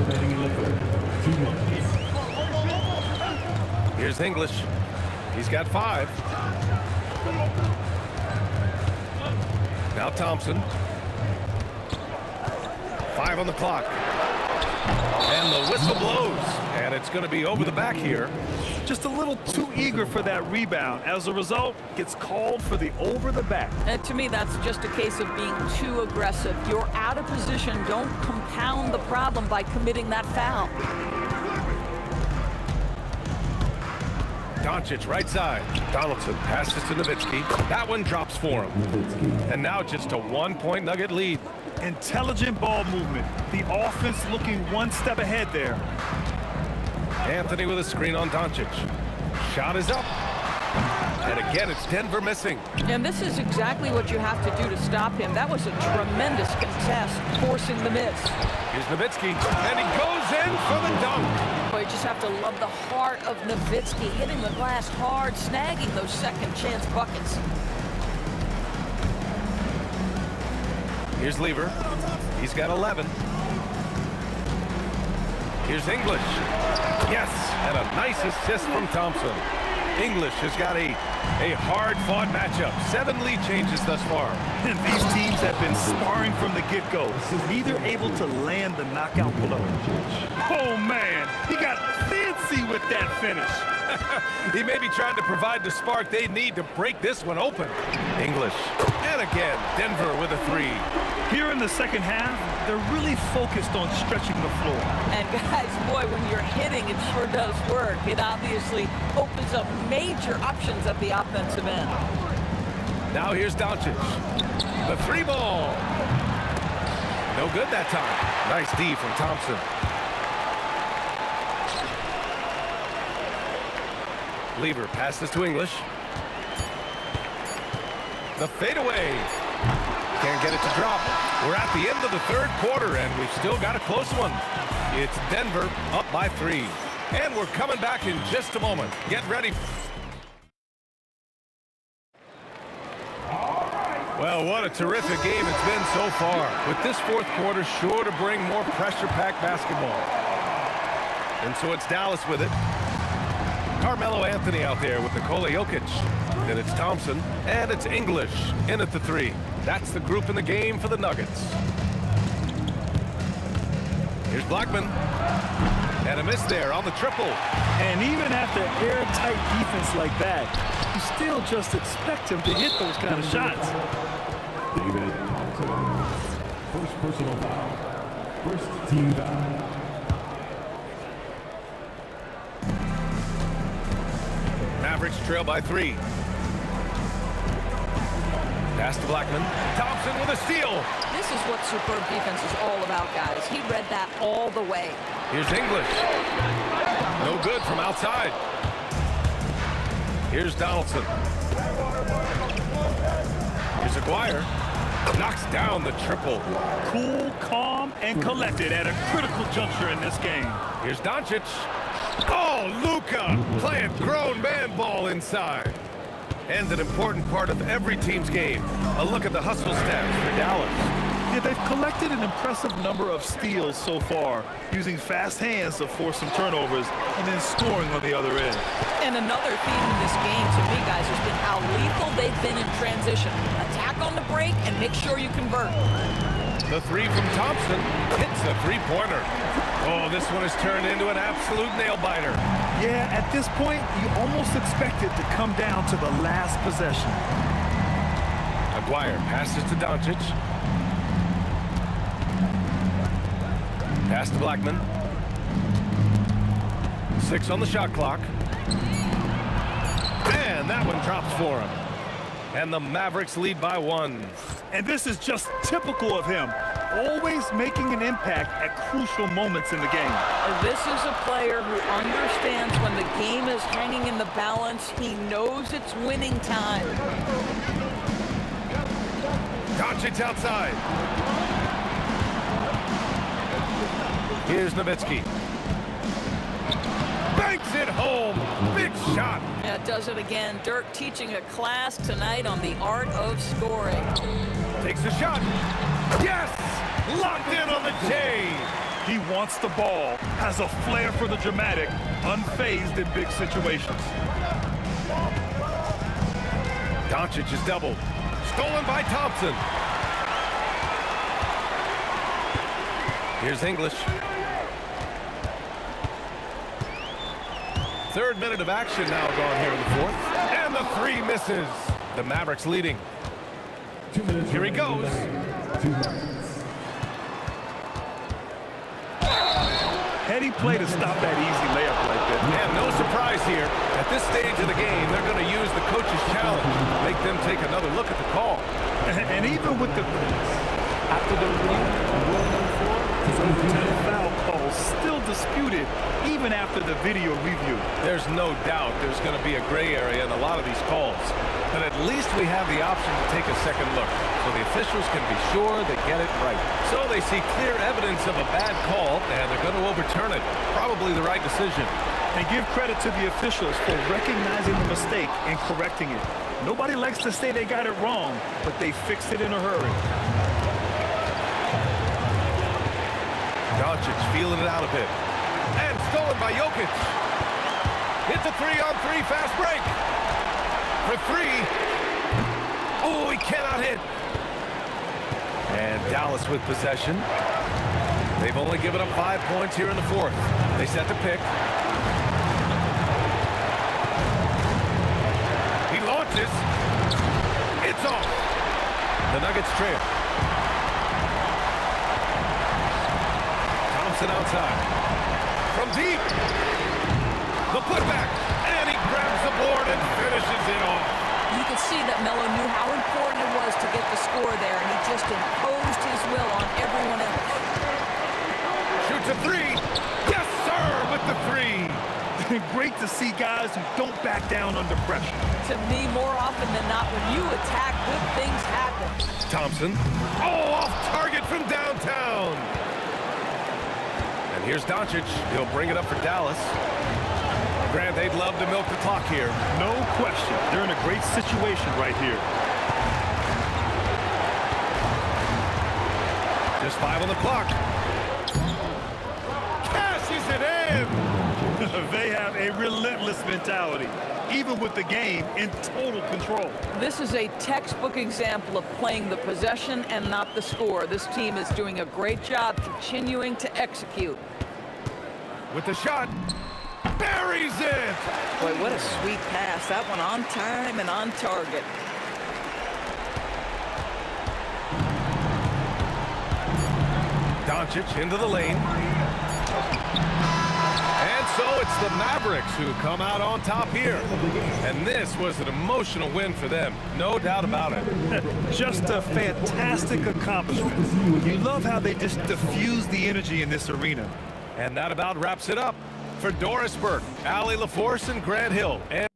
Here's English. He's got 5. Now Thompson. 5 on the clock. And the whistle blows. And it's going to be over the back here. Just a little too eager for that rebound. As a result, gets called for the over the back. And to me, that's just a case of being too aggressive. You're out of position. Don't compound the problem by committing that foul. Doncic right side. Donaldson passes to Nowitzki. That one drops for him. And now just a 1-point Nugget lead. Intelligent ball movement. The offense looking one step ahead there. Anthony with a screen on Doncic. Shot is up. And again, it's Denver missing. And this is exactly what you have to do to stop him. That was a tremendous contest, forcing the miss. Here's Nowitzki, and he goes in for the dunk. Boy, you just have to love the heart of Nowitzki, hitting the glass hard, snagging those second chance buckets. Here's Lever. He's got 11. Here's English. Yes, and a nice assist from Thompson. English has got a hard-fought matchup. 7 lead changes thus far. And these teams have been sparring from the get-go. Neither able to land the knockout blow. Oh, man. He got fancy with that finish. He may be trying to provide the spark they need to break this one open. English. And again, Denver with a 3. Here in the second half, they're really focused on stretching the floor. And guys, boy, when you're hitting, it sure does work. It obviously opens up major options at the offensive end. Now here's Doncic. The 3 ball. No good that time. Nice D from Thompson. Lever passes to English. The fadeaway. Can't get it to drop. We're at the end of the third quarter, and we've still got a close one. It's Denver up by 3. And we're coming back in just a moment. Get ready. Well, what a terrific game it's been so far. With this fourth quarter sure to bring more pressure-packed basketball. And so it's Dallas with it. Carmelo Anthony out there with Nikola Jokic. Then it's Thompson, and it's English in at the 3. That's the group in the game for the Nuggets. Here's Blackman. And a miss there on the triple. And even after airtight defense like that, you still just expect him to hit those kind of shots. David Thompson. First personal foul. First team foul. Mavericks trail by 3. Pass to Blackman. Thompson with a steal. This is what superb defense is all about, guys. He read that all the way. Here's English. No good from outside. Here's Donaldson. Here's Aguirre. Knocks down the triple. Cool, calm, and collected at a critical juncture in this game. Here's Doncic. Oh, Luka playing grown man ball inside. And an important part of every team's game. A look at the hustle stats for Dallas. Yeah, they've collected an impressive number of steals so far, using fast hands to force some turnovers and then scoring on the other end. And another theme in this game, to me, guys, has been how lethal they've been in transition. Attack on the break and make sure you convert. The 3 from Thompson hits a 3-pointer. Oh, this one has turned into an absolute nail-biter. Yeah, at this point, you almost expect it to come down to the last possession. Aguirre passes to Doncic. Pass to Blackman. 6 on the shot clock. And that one drops for him. And the Mavericks lead by 1. And this is just typical of him. Always making an impact at crucial moments in the game. This is a player who understands when the game is hanging in the balance. He knows it's winning time. Doncic outside. Here's Nowitzki. Banks it home. Big shot. Yeah, does it again. Dirk teaching a class tonight on the art of scoring. Takes a shot. Yes! Locked in on the J. He wants the ball, has a flair for the dramatic, unfazed in big situations. Doncic is doubled. Stolen by Thompson. Here's English. 3rd minute of action now gone here in the 4th. And the 3 misses. The Mavericks leading. 2 minutes. Here he goes. 2 minutes. steady play to stop that easy layup like that. And no surprise here. At this stage of the game, they're going to use the coach's challenge, make them take another look at the call. And even with the after the his overtime foul call still disputed even after the video review. There's no doubt there's going to be a gray area in a lot of these calls. But at least we have the option to take a second look, so the officials can be sure they get it right. So they see clear evidence of a bad call, and they're going to overturn it. Probably the right decision. And give credit to the officials for recognizing the mistake and correcting it. Nobody likes to say they got it wrong, but they fixed it in a hurry. Doncic feeling it out a bit. And stolen by Jokic. Hits a 3-on-3 fast break. For three. Oh, he cannot hit. And Dallas with possession. They've only given up 5 points here in the fourth. They set the pick. He launches. It's off. The Nuggets trail. Thompson outside. From deep. The putback. And he grabs the board and finishes it off. You can see that Melo knew how important it was to get the score there, and he just imposed his will on everyone else. Shoots a three. Yes, sir, with the three. Great to see guys who don't back down under pressure. To me, more often than not, when you attack, good things happen. Thompson. Oh, off target from downtown. And here's Doncic. He'll bring it up for Dallas. Grant, they'd love to milk the clock here. No question. They're in a great situation right here. Just 5 on the clock. Cashes it in. They have a relentless mentality, even with the game in total control. This is a textbook example of playing the possession and not the score. This team is doing a great job continuing to execute. With the shot. Buries it! Boy, what a sweet pass. That one on time and on target. Doncic into the lane. And so it's the Mavericks who come out on top here. And this was an emotional win for them. No doubt about it. Just a fantastic accomplishment. You love how they just diffuse the energy in this arena. And that about wraps it up. For Doris Burke, Allie LaForce, and Grant Hill. And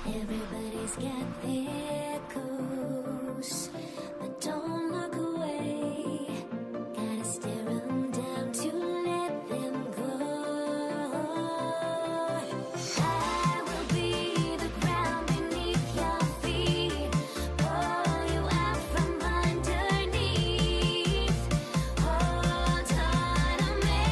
Everybody's got their course, but don't look away. Gotta stare 'em down to let them go. I will be the ground beneath your feet, pull you out from underneath. Hold on to me.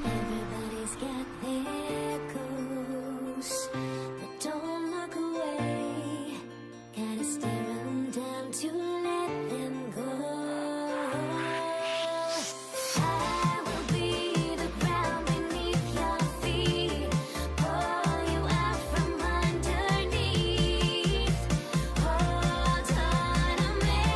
Everybody's got their course, but don't look away. Gotta stare 'em down to let them go. I will be the ground beneath your feet, pull you out from underneath. Hold on to me.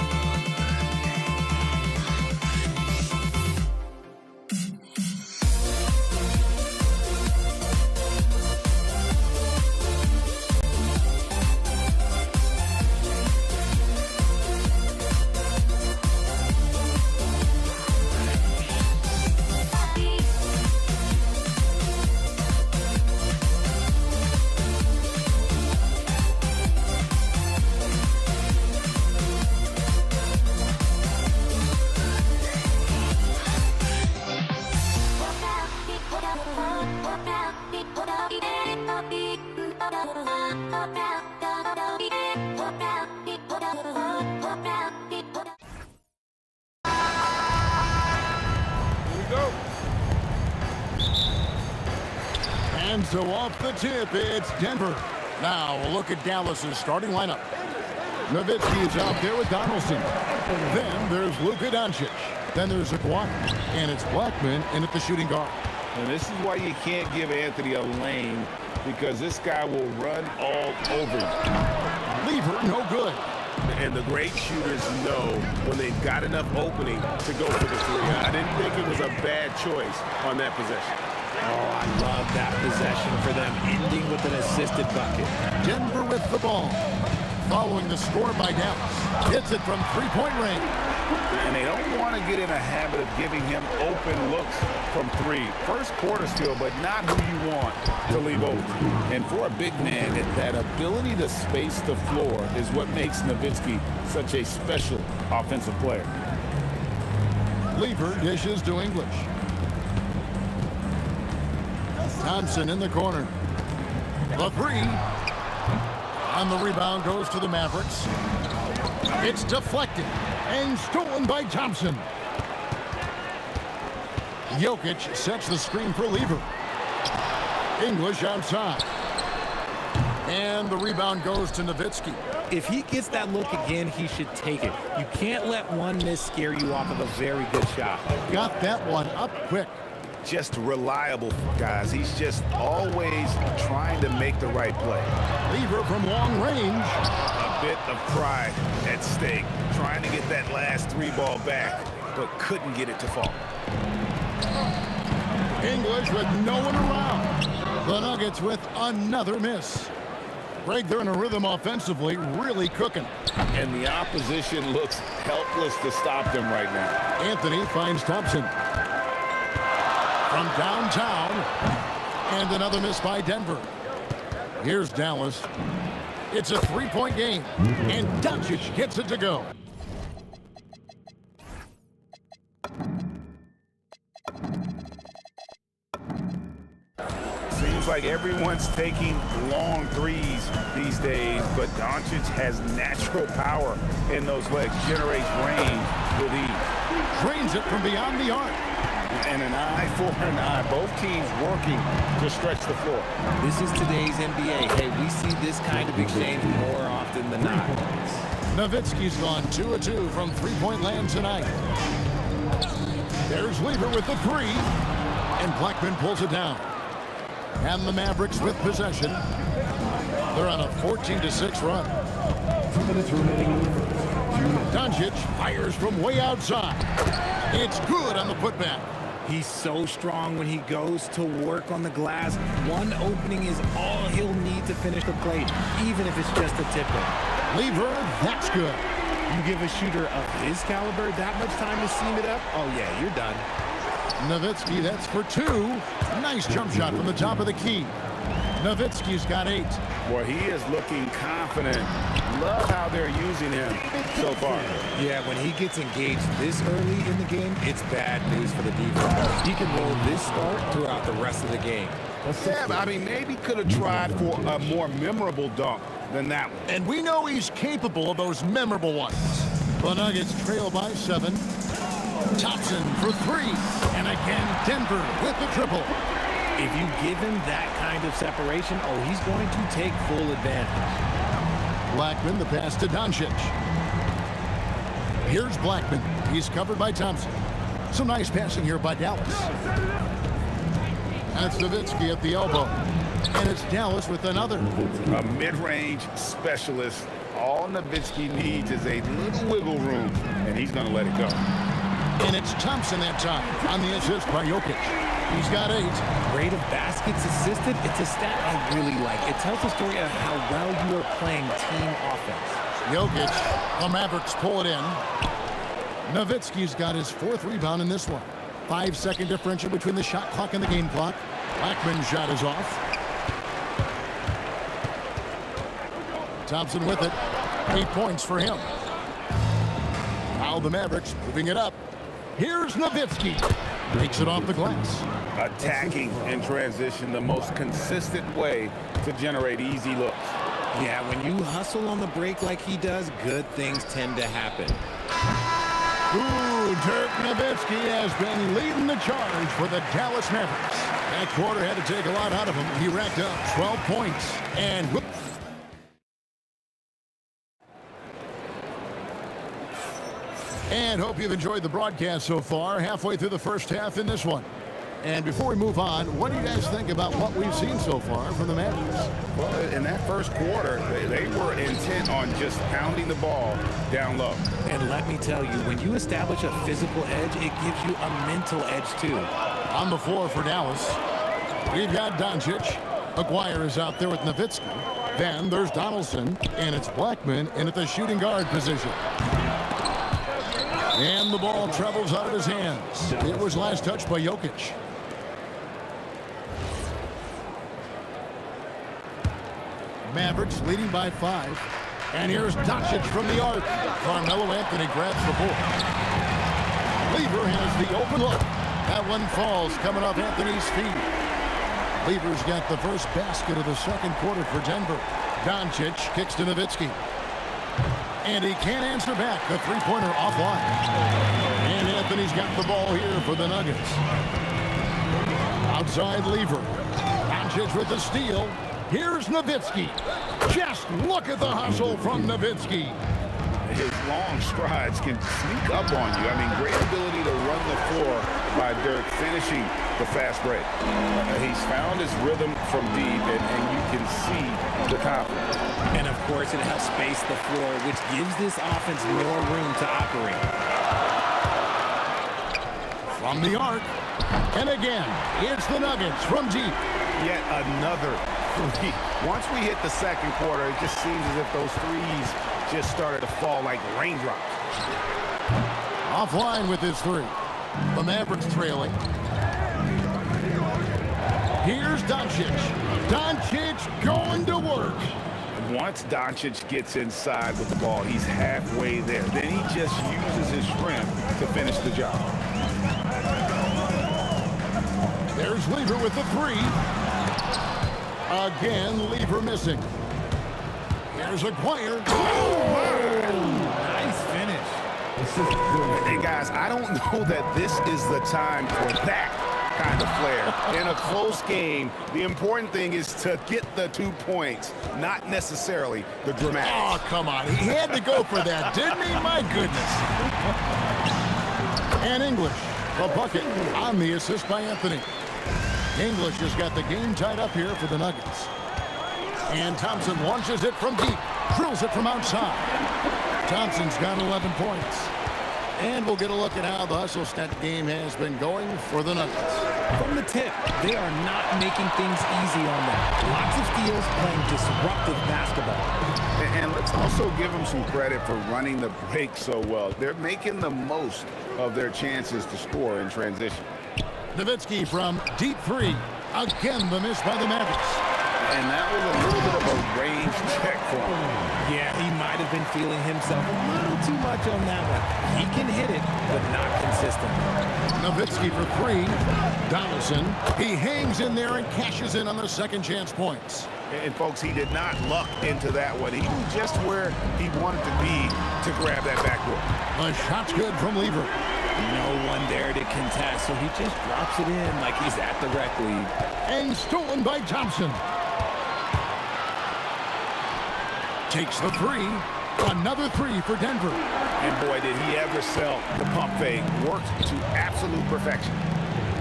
And so off the tip, it's Denver. Now a look at Dallas's starting lineup. Nowitzki is out there with Donaldson. Then there's Luka Doncic. Then there's Aguayo. And it's Blackman in at the shooting guard. And this is why you can't give Anthony a lane, because this guy will run all over you. Lever, no good. And the great shooters know when they've got enough opening to go for the three. I didn't think it was a bad choice on that possession. Oh, I love that possession for them, ending with an assisted bucket. Denver with the ball. Following the score by Dallas. Hits it from three-point range. And they don't want to get in a habit of giving him open looks from three. First quarter still, but not who you want to leave open. And for a big man, that ability to space the floor is what makes Nowitzki such a special offensive player. Lever dishes to English. Thompson in the corner. The three. And the rebound goes to the Mavericks. It's deflected and stolen by Thompson. Jokic sets the screen for Lever. English outside. And the rebound goes to Nowitzki. If he gets that look again, he should take it. You can't let one miss scare you off of a very good shot. Got that one up quick. Just reliable, guys. He's just always trying to make the right play. Lever from long range. A bit of pride at stake. Trying to get that last 3-ball back, but couldn't get it to fall. English with no one around. The Nuggets with another miss. Greg, they're in a rhythm offensively, really cooking. And the opposition looks helpless to stop them right now. Anthony finds Thompson. From downtown. And another miss by Denver. Here's Dallas. It's a 3-point game. And Doncic gets it to go. Seems like everyone's taking long threes these days, but Doncic has natural power in those legs, generates range with ease. Drains it from beyond the arc. And an eye for an eye. Both teams working to stretch the floor. This is today's NBA. Hey, we see this kind of exchange more often than not. Nowitzki's gone 2 of 2 from three-point land tonight. There's Lever with the three. And Blackman pulls it down. And the Mavericks with possession. They're on a 14-6 run. 2 minutes remaining. Doncic fires from way outside. It's good on the putback. He's so strong when he goes to work on the glass. One opening is all he'll need to finish the play, even if it's just a tip-in. Lever, that's good. You give a shooter of his caliber that much time to seam it up, oh yeah, you're done. Nowitzki, that's for 2. Nice jump shot from the top of the key. Nowitzki's got 8. Well, he is looking confident. Love how they're using him so far. Yeah, when he gets engaged this early in the game, it's bad news for the defense. He can roll this start throughout the rest of the game. Yeah, I mean, maybe could have tried for a more memorable dunk than that one. And we know he's capable of those memorable ones. The Nuggets trail by 7. Thompson for 3. And again, Denver with the triple. If you give him that kind of separation, oh, he's going to take full advantage. Blackman, the pass to Doncic. Here's Blackman. He's covered by Thompson. Some nice passing here by Dallas. That's Nowitzki at the elbow. And it's Dallas with another. A mid-range specialist. All Nowitzki needs is a little wiggle room, and he's going to let it go. And it's Thompson that time on the assist by Jokic. He's got 8. Rate of baskets assisted, it's a stat I really like. It tells the story of how well you are playing team offense. Jokic, the Mavericks pull it in. Nowitzki's got his 4th rebound in this one. 5-second differential between the shot clock and the game clock. Blackman's shot is off. Thompson with it. 8 points for him. Now the Mavericks moving it up. Here's Nowitzki. Makes it off the glass. Attacking in transition, the most consistent way to generate easy looks. Yeah, when you hustle on the break like he does, good things tend to happen. Ooh, Dirk Nowitzki has been leading the charge for the Dallas Mavericks. That quarter had to take a lot out of him. He racked up 12 points. And whoop. And hope you've enjoyed the broadcast so far. Halfway through the first half in this one. And before we move on, what do you guys think about what we've seen so far from the Mavericks? Well, in that first quarter, they were intent on just pounding the ball down low. And let me tell you, when you establish a physical edge, it gives you a mental edge too. On the floor for Dallas, we've got Doncic. Aguirre is out there with Nowitzki. Then there's Donaldson, and it's Blackman in at the shooting guard position. And the ball travels out of his hands. It was last touched by Jokic. Mavericks leading by 5. And here's Doncic from the arc. Carmelo Anthony grabs the ball. Lever has the open look. That one falls coming off Anthony's feet. Lever's got the first basket of the second quarter for Denver. Doncic kicks to Nowitzki. And he can't answer back. The three-pointer offline. And Anthony's got the ball here for the Nuggets. Outside Lever. Doncic with the steal. Here's Nowitzki. Just look at the hustle from Nowitzki. His long strides can sneak up on you. I mean, great ability to run the floor by Dirk, finishing the fast break. He's found his rhythm from deep, and you can see the confidence. And, of course, it helps space the floor, which gives this offense more room to operate. From the arc. And again, it's the Nuggets from deep. Yet another three. Once we hit the second quarter, it just seems as if those threes just started to fall like raindrops. Offline with his three. The Mavericks trailing. Here's Doncic. Doncic going to work. Once Doncic gets inside with the ball, he's halfway there. Then he just uses his strength to finish the job. There's Lever with the three. Again, Lever missing. Here's Aguirre. Nice finish. Hey, guys, I don't know that this is the time for that kind of flair. In a close game, the important thing is to get the 2 points, not necessarily the dramatics. Oh, come on. He had to go for that, didn't he? My goodness. And English, the bucket on the assist by Anthony. English has got the game tied up here for the Nuggets. And Thompson launches it from deep, drills it from outside. Thompson's got 11 points. And we'll get a look at how the hustle stat game has been going for the Nuggets. From the tip, they are not making things easy on them. Lots of steals, playing disruptive basketball. And let's also give them some credit for running the break so well. They're making the most of their chances to score in transition. Nowitzki from deep three. Again, the miss by the Mavericks. And that was a little bit of a range check for him. Yeah, he might have been feeling himself a little too much on that one. He can hit it, but not consistent. Nowitzki for three. Donaldson, he hangs in there and cashes in on the second chance points. And folks, he did not luck into that one. He knew just where he wanted to be to grab that backboard. The shot's good from Lever. No one there to contest, so he just drops it in like he's at the rec league. And stolen by Thompson. Takes the three. Another three for Denver. And boy, did he ever sell the pump fake. Worked to absolute perfection.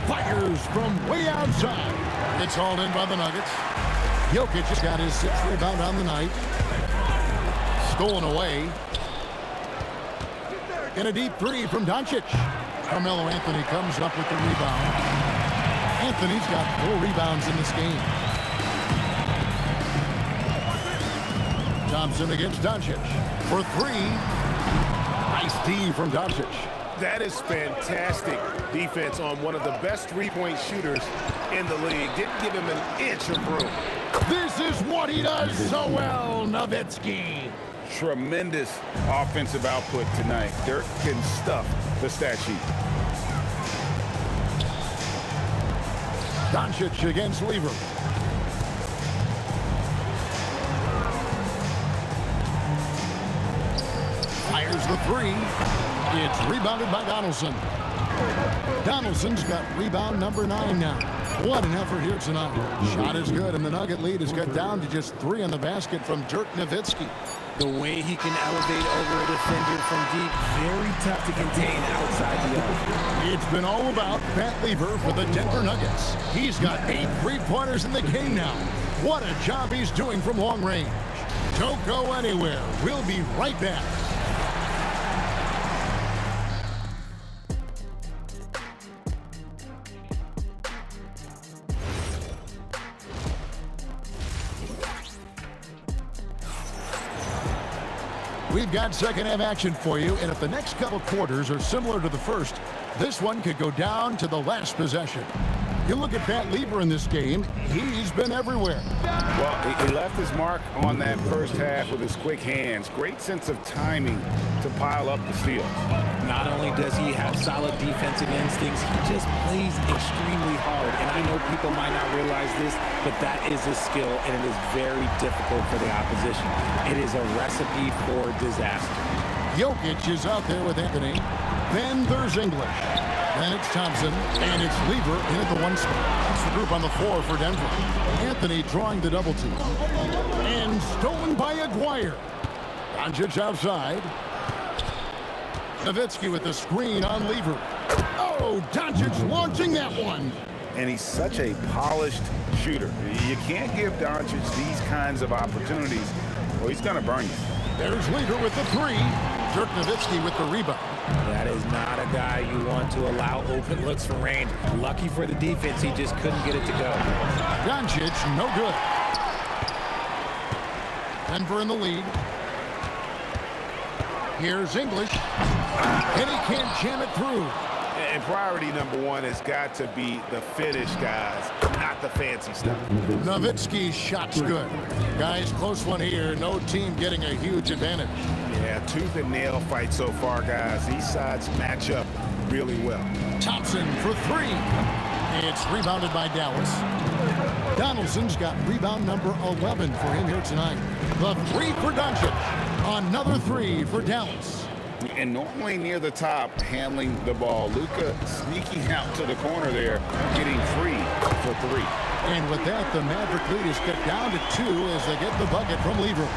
Fires from way outside. It's hauled in by the Nuggets. Jokic has got his 6th rebound on the night. Stolen away. And a deep three from Doncic. Carmelo Anthony comes up with the rebound. Anthony's got 4 rebounds in this game. Thompson against Doncic for 3. Nice D from Doncic. That is fantastic defense on one of the best three-point shooters in the league. Didn't give him an inch of room. This is what he does so well, Nowitzki. Tremendous offensive output tonight. Dirk can stuff the stat sheet. Doncic against Lever. Fires the three. It's rebounded by Donaldson. Donaldson's got rebound number 9 now. What an effort here tonight. Shot is good, and the Nugget lead is cut down to just 3 on the basket from Dirk Nowitzki. The way he can elevate over a defender from deep, very tough to contain outside the arc. It's been all about Pat Lever for the Denver Nuggets. He's got 8 3-pointers in the game now. What a job he's doing from long range. Don't go anywhere. We'll be right back. We've got second half action for you, and if the next couple quarters are similar to the first, this one could go down to the last possession. You look at Pat Lever in this game, he's been everywhere. Well, he left his mark on that first half with his quick hands. Great sense of timing to pile up the steals. Not only does he have solid defensive instincts, he just plays extremely hard. And I know people might not realize this, but that is a skill, and it is very difficult for the opposition. It is a recipe for disaster. Jokic is out there with Anthony. Then there's English. Then it's Thompson, and it's Lever in at the one spot. It's the group on the floor for Denver. Anthony drawing the double team. And stolen by Aguirre. Doncic outside. Nowitzki with the screen on Lever. Oh, Doncic launching that one. And he's such a polished shooter. You can't give Doncic these kinds of opportunities, or he's going to burn you. There's Lever with the three. Dirk Nowitzki with the rebound. That is not a guy you want to allow open looks from range. Lucky for the defense, he just couldn't get it to go. Doncic, no good. Denver in the lead. Here's English. And he can't jam it through. And priority number one has got to be the finish, guys, not the fancy stuff. Nowitzki's shot's good. Guys, close one here. No team getting a huge advantage. Yeah, tooth and nail fight so far, guys. These sides match up really well. Thompson for three. It's rebounded by Dallas. Donaldson's got rebound number 11 for him here tonight. The three for Doncic. Another three for Dallas. And normally near the top, handling the ball. Luka sneaking out to the corner there, getting free for three. And with that, the Maverick lead is cut down to 2 as they get the bucket from Lever.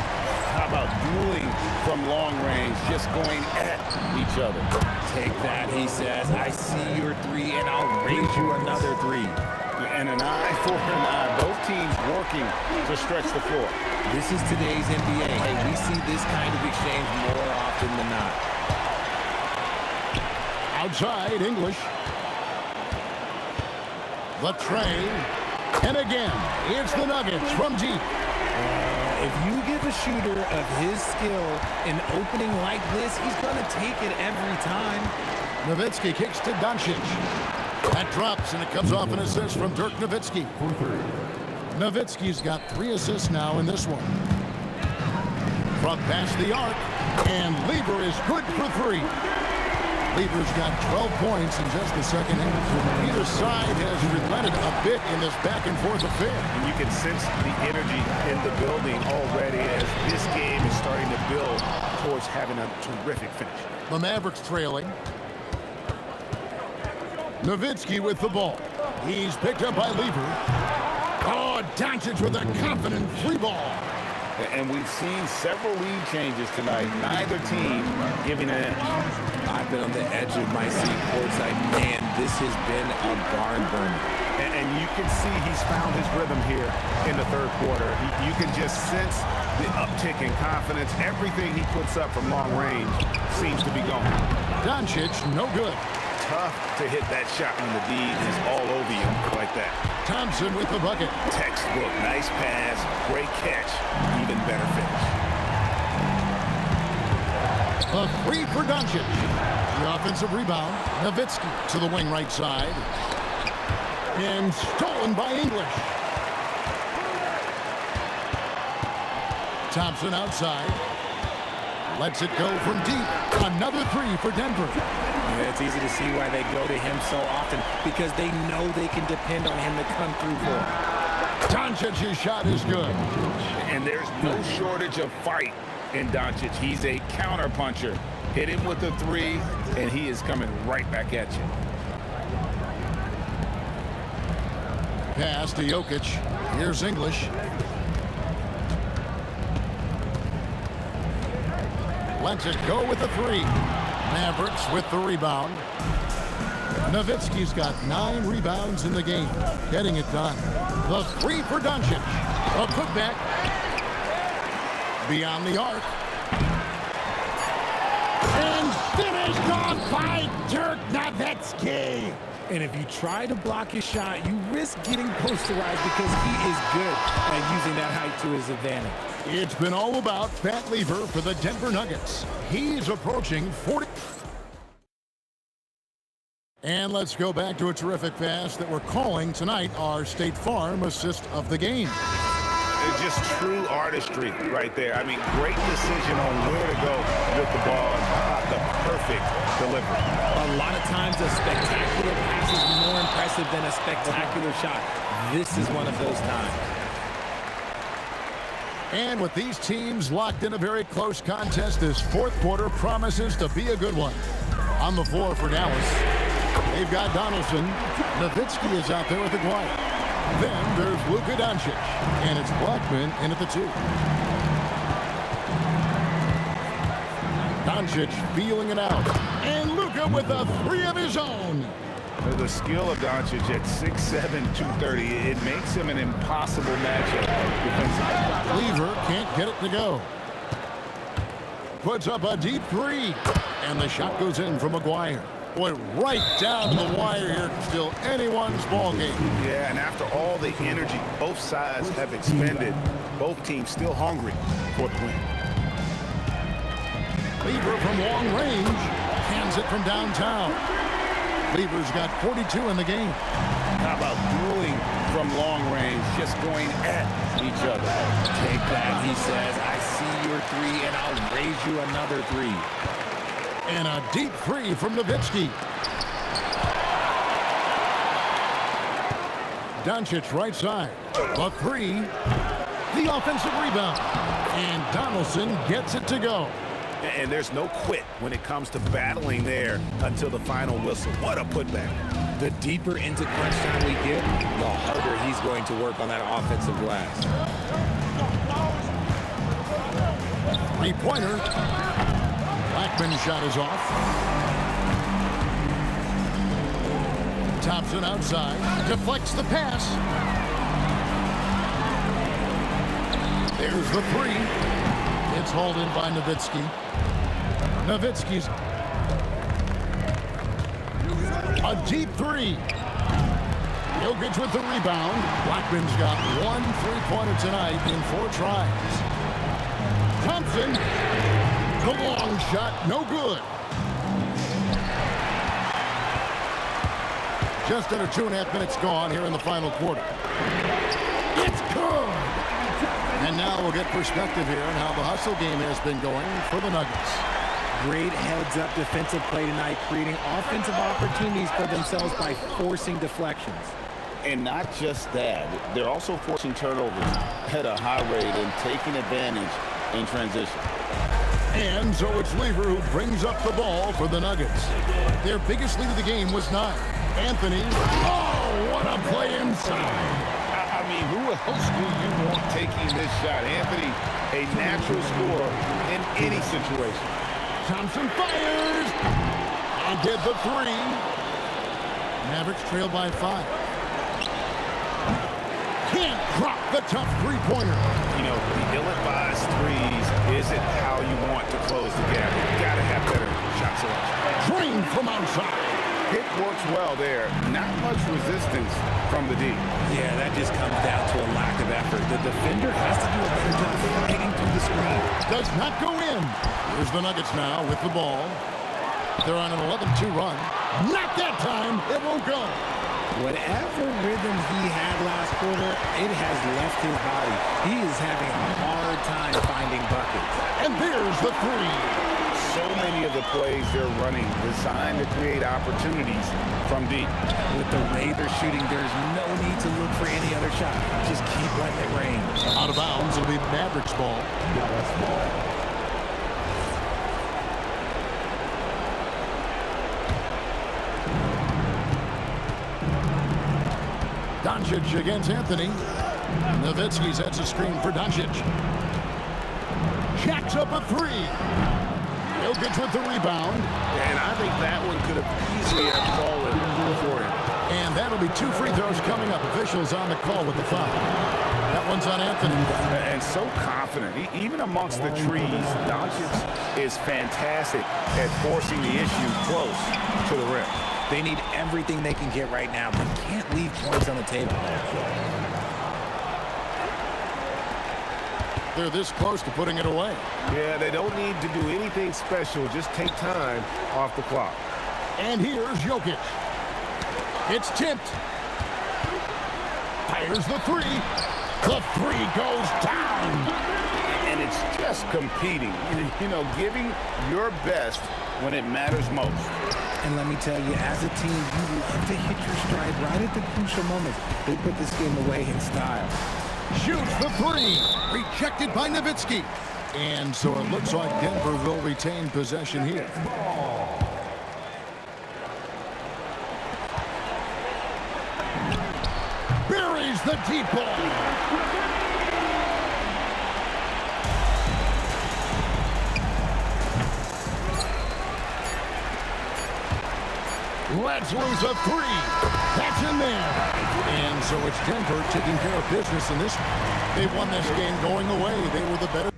How about dueling from long range, just going at each other? Take that, he says. I see your three, and I'll raise you another three. And an eye for an eye. Both teams working to stretch the floor. This is today's NBA. Hey, we see this kind of exchange more often than not. Outside, English. The tray. And again, it's the Nuggets from deep. If you give a shooter of his skill an opening like this, he's going to take it every time. Nowitzki kicks to Doncic. That drops, and it comes off an assist from Dirk Nowitzki. Nowitzki's got 3 assists now in this one. From past the arc, and Lever is good for 3. Lever's got 12 points in just the second half. Either side has relented a bit in this back-and-forth affair. And you can sense the energy in the building already as this game is starting to build towards having a terrific finish. The Mavericks trailing. Nowitzki with the ball. He's picked up by Lever. Oh, Doncic with a confident free ball. And we've seen several lead changes tonight. Neither team giving an inch. I've been on the edge of my seat courtside. Man, this has been a barn burner. And you can see he's found his rhythm here in the third quarter. You can just sense the uptick in confidence. Everything he puts up from long range seems to be going. Doncic, no good. Tough to hit that shot when the D is all over you like that. Thompson with the bucket. Textbook, nice pass, great catch, even better finish. A three for Doncic. The offensive rebound. Nowitzki to the wing right side. And stolen by English. Thompson outside. Lets it go from deep. Another three for Denver. Yeah, it's easy to see why they go to him so often, because they know they can depend on him to come through for them. Doncic's shot is good. And there's no shortage of fight in Doncic. He's a counter-puncher. Hit him with the three, and he is coming right back at you. Pass to Jokic. Here's English. Lets it go with the three. Mavericks with the rebound. Nowitzki's got 9 rebounds in the game. Getting it done. The three for Doncic. A putback. Beyond the arc. And finished off by Dirk Nowitzki. And if you try to block his shot, you risk getting posterized because he is good at using that height to his advantage. It's been all about Pat Lever for the Denver Nuggets. He's approaching 40. And let's go back to a terrific pass that we're calling tonight our State Farm assist of the game. It's just true artistry right there. I mean, great decision on where to go with the ball. The perfect delivery. A lot of times a spectacular pass is more impressive than a spectacular shot. This is one of those times. And with these teams locked in a very close contest, this fourth quarter promises to be a good one. On the floor for Dallas, they've got Donaldson. Nowitzki is out there with the Aguirre. Then there's Luka Doncic, and it's Blackman in at the 2. Doncic feeling it out, and Luka with a 3 of his own. The skill of Doncic at 6'7", 230, it makes him an impossible matchup defensively. Lever can't get it to go. Puts up a deep 3, and the shot goes in from Aguirre. Boy, right down to the wire here. Still anyone's ball game. Yeah, and after all the energy both sides have expended, both teams still hungry for the win. Lever from long range, hands it from downtown. Lever's got 42 in the game. How about dueling from long range, just going at each other? Take that, he says. I see your 3, and I'll raise you another 3. And a deep 3 from Nowitzki. Doncic right side. A 3. The offensive rebound. And Donaldson gets it to go. And there's no quit when it comes to battling there until the final whistle. What a putback. The deeper into crunch time we get, the harder he's going to work on that offensive glass. 3-pointer. Blackman's shot is off. Thompson outside. Deflects the pass. There's the 3. It's hauled in by Nowitzki. Nowitzki's a deep 3. Jokic with the rebound. Blackman's got 1 3-pointer tonight in 4 tries. Thompson, the long shot, no good. Just under 2.5 minutes gone here in the final quarter. It's good. And now we'll get perspective here on how the hustle game has been going for the Nuggets. Great heads-up defensive play tonight, creating offensive opportunities for themselves by forcing deflections. And not just that, they're also forcing turnovers at a high rate and taking advantage in transition. And so it's Lever who brings up the ball for the Nuggets. Their biggest lead of the game was 9. Anthony, oh, what a play inside. I mean, who else do you want taking this shot? Anthony, a natural scorer in any situation. Thompson fires and did the 3. Mavericks trail by 5. Can't drop the tough 3-pointer. You know, the ill-advised threes isn't how you want to close the gap. You gotta have better shot selection. Drain from outside. It works well there. Not much resistance from the D. Yeah, that just comes down to a lack of effort. The defender has to do a better job fighting through the screen. Does not go in. Here's the Nuggets now with the ball. They're on an 11-2 run. Not that time. It won't go. Whatever rhythm he had last quarter, it has left his body. He is having a hard time finding buckets. And there's the 3. So many of the plays they're running designed to create opportunities from deep. With the way they're shooting, there's no need to look for any other shot. Just keep letting it rain. Out of bounds, it'll be Mavericks ball. Doncic against Anthony. Nowitzki sets a screen for Doncic. Jacks up a 3. Jokic with the rebound. And I think that one could have easily have fallen for him. And that'll be 2 free throws coming up. Officials on the call with the foul. That one's on Anthony. And so confident. Even amongst the trees, Doncic is fantastic at forcing the issue close to the rim. They need everything they can get right now. They can't leave points on the table. They're this close to putting it away. Yeah, they don't need to do anything special. Just take time off the clock. And here's Jokic. It's tipped. Fires the three. The three goes down. And it's just competing, you know, giving your best when it matters most. And let me tell you, as a team, you love to hit your stride right at the crucial moments. They put this game away in style. Shoots the three. Rejected by Nowitzki. And so it looks like Denver will retain possession here. Buries the deep ball. Let's lose a three. That's in there. And so it's Denver taking care of business in this. They won this game going away. They were the better.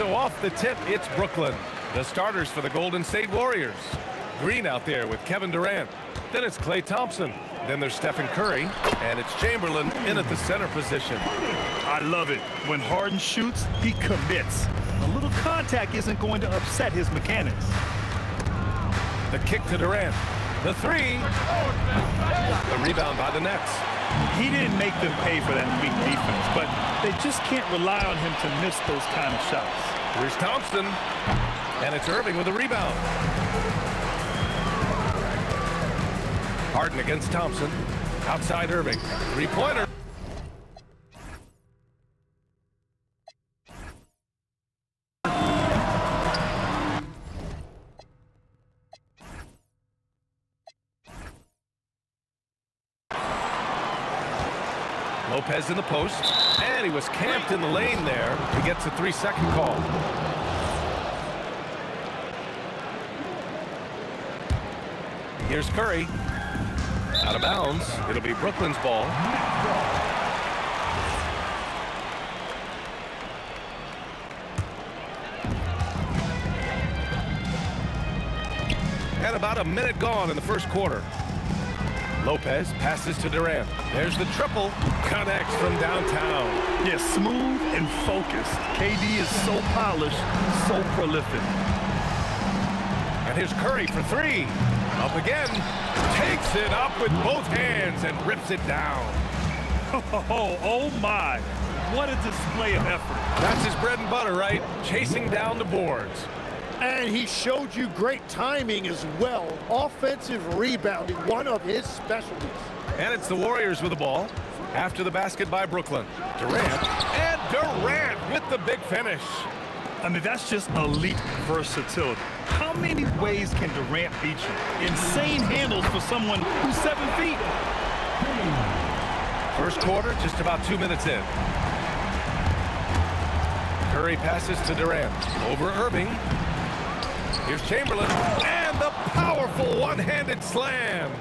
So off the tip, it's Brooklyn. The starters for the Golden State Warriors. Green out there with Kevin Durant. Then it's Klay Thompson. Then there's Stephen Curry. And it's Chamberlain in at the center position. I love it. When Harden shoots, he commits. A little contact isn't going to upset his mechanics. The kick to Durant. The three. The rebound by the Nets. He didn't make them pay for that weak defense, but they just can't rely on him to miss those kind of shots. Here's Thompson. And it's Irving with the rebound. Harden against Thompson. Outside Irving. Three-pointer. Lopez in the post, and he was camped in the lane there. He gets a 3-second call. Here's Curry. Out of bounds. It'll be Brooklyn's ball. And about a minute gone in the first quarter. Lopez passes to Durant. There's the triple. Connects from downtown. Yeah, smooth and focused. KD is so polished, so prolific. And here's Curry for three. Up again. Takes it up with both hands and rips it down. Oh my. What a display of effort. That's his bread and butter, right? Chasing down the boards. And he showed you great timing as well. Offensive rebounding, one of his specialties. And it's the Warriors with the ball. After the basket by Brooklyn. Durant. And Durant with the big finish. I mean, that's just elite versatility. How many ways can Durant beat you? Insane handles for someone who's 7 feet. First quarter, just about 2 minutes in. Curry passes to Durant. Over Irving. Here's Chamberlain, and the powerful one-handed slam.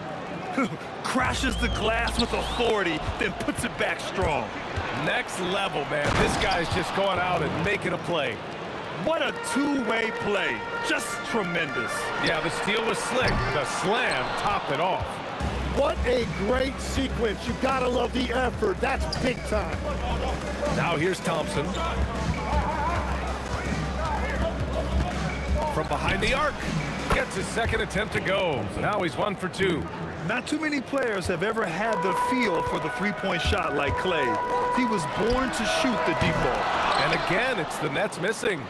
Crashes the glass with authority, then puts it back strong. Next level, man. This guy's just going out and making a play. What a two-way play. Just tremendous. Yeah, the steal was slick. The slam topped it off. What a great sequence. You gotta love the effort. That's big time. Now here's Thompson. From behind the arc, gets his second attempt to go. Now he's 1 for 2. Not too many players have ever had the feel for the three-point shot like Klay. He was born to shoot the deep ball. And again, it's the Nets missing.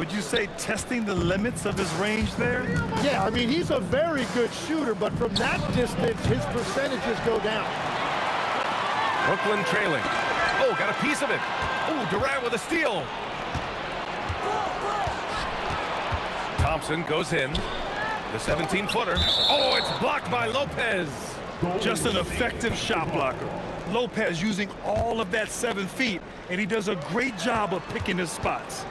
Would you say testing the limits of his range there? Yeah, I mean, he's a very good shooter, but from that distance, his percentages go down. Brooklyn trailing. Oh, got a piece of it. Oh, Durant with a steal. Thompson goes in. The 17-footer. Oh, it's blocked by Lopez. Just an effective shot blocker. Lopez using all of that 7 feet, and he does a great job of picking his spots.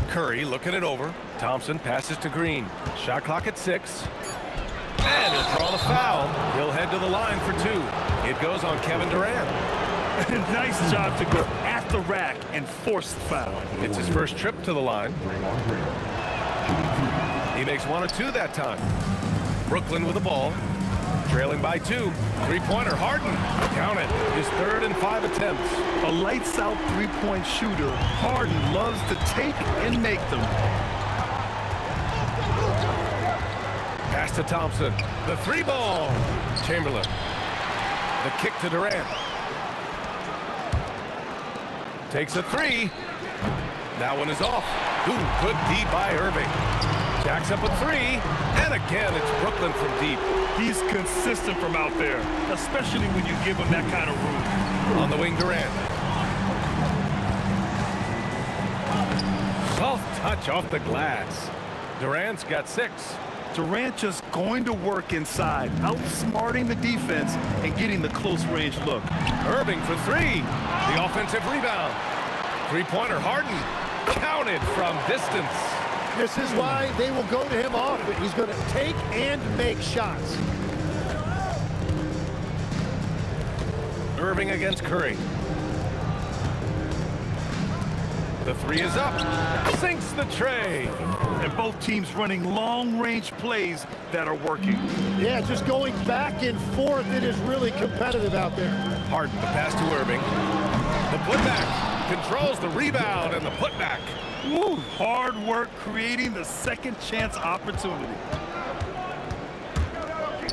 Curry looking it over. Thompson passes to Green. Shot clock at 6. And he'll draw the foul. He'll head to the line for 2. It goes on Kevin Durant. Nice job to go at the rack and force the foul. It's his first trip to the line. He makes 1 or 2 that time. Brooklyn with the ball. Trailing by 2. Three-pointer, Harden. Count it. His 3rd and 5 attempts. A lights-out three-point shooter. Harden loves to take and make them. Pass to Thompson. The 3-ball. Chamberlain. The kick to Durant. Takes a 3. That one is off. Ooh, good D by Irving. Jacks up a 3. And again, it's Brooklyn from deep. He's consistent from out there, especially when you give him that kind of room. On the wing, Durant. Soft touch off the glass. Durant's got 6. Durant just going to work inside, outsmarting the defense and getting the close-range look. Irving for 3. The offensive rebound. Three-pointer, Harden. Counted from distance. This is why they will go to him often. He's going to take and make shots. Irving against Curry. The three is up. Sinks the tray. And both teams running long-range plays that are working. Yeah, just going back and forth. It is really competitive out there. Harden, the pass to Irving. The putback. Controls the rebound and the putback. Woo, hard work creating the second chance opportunity.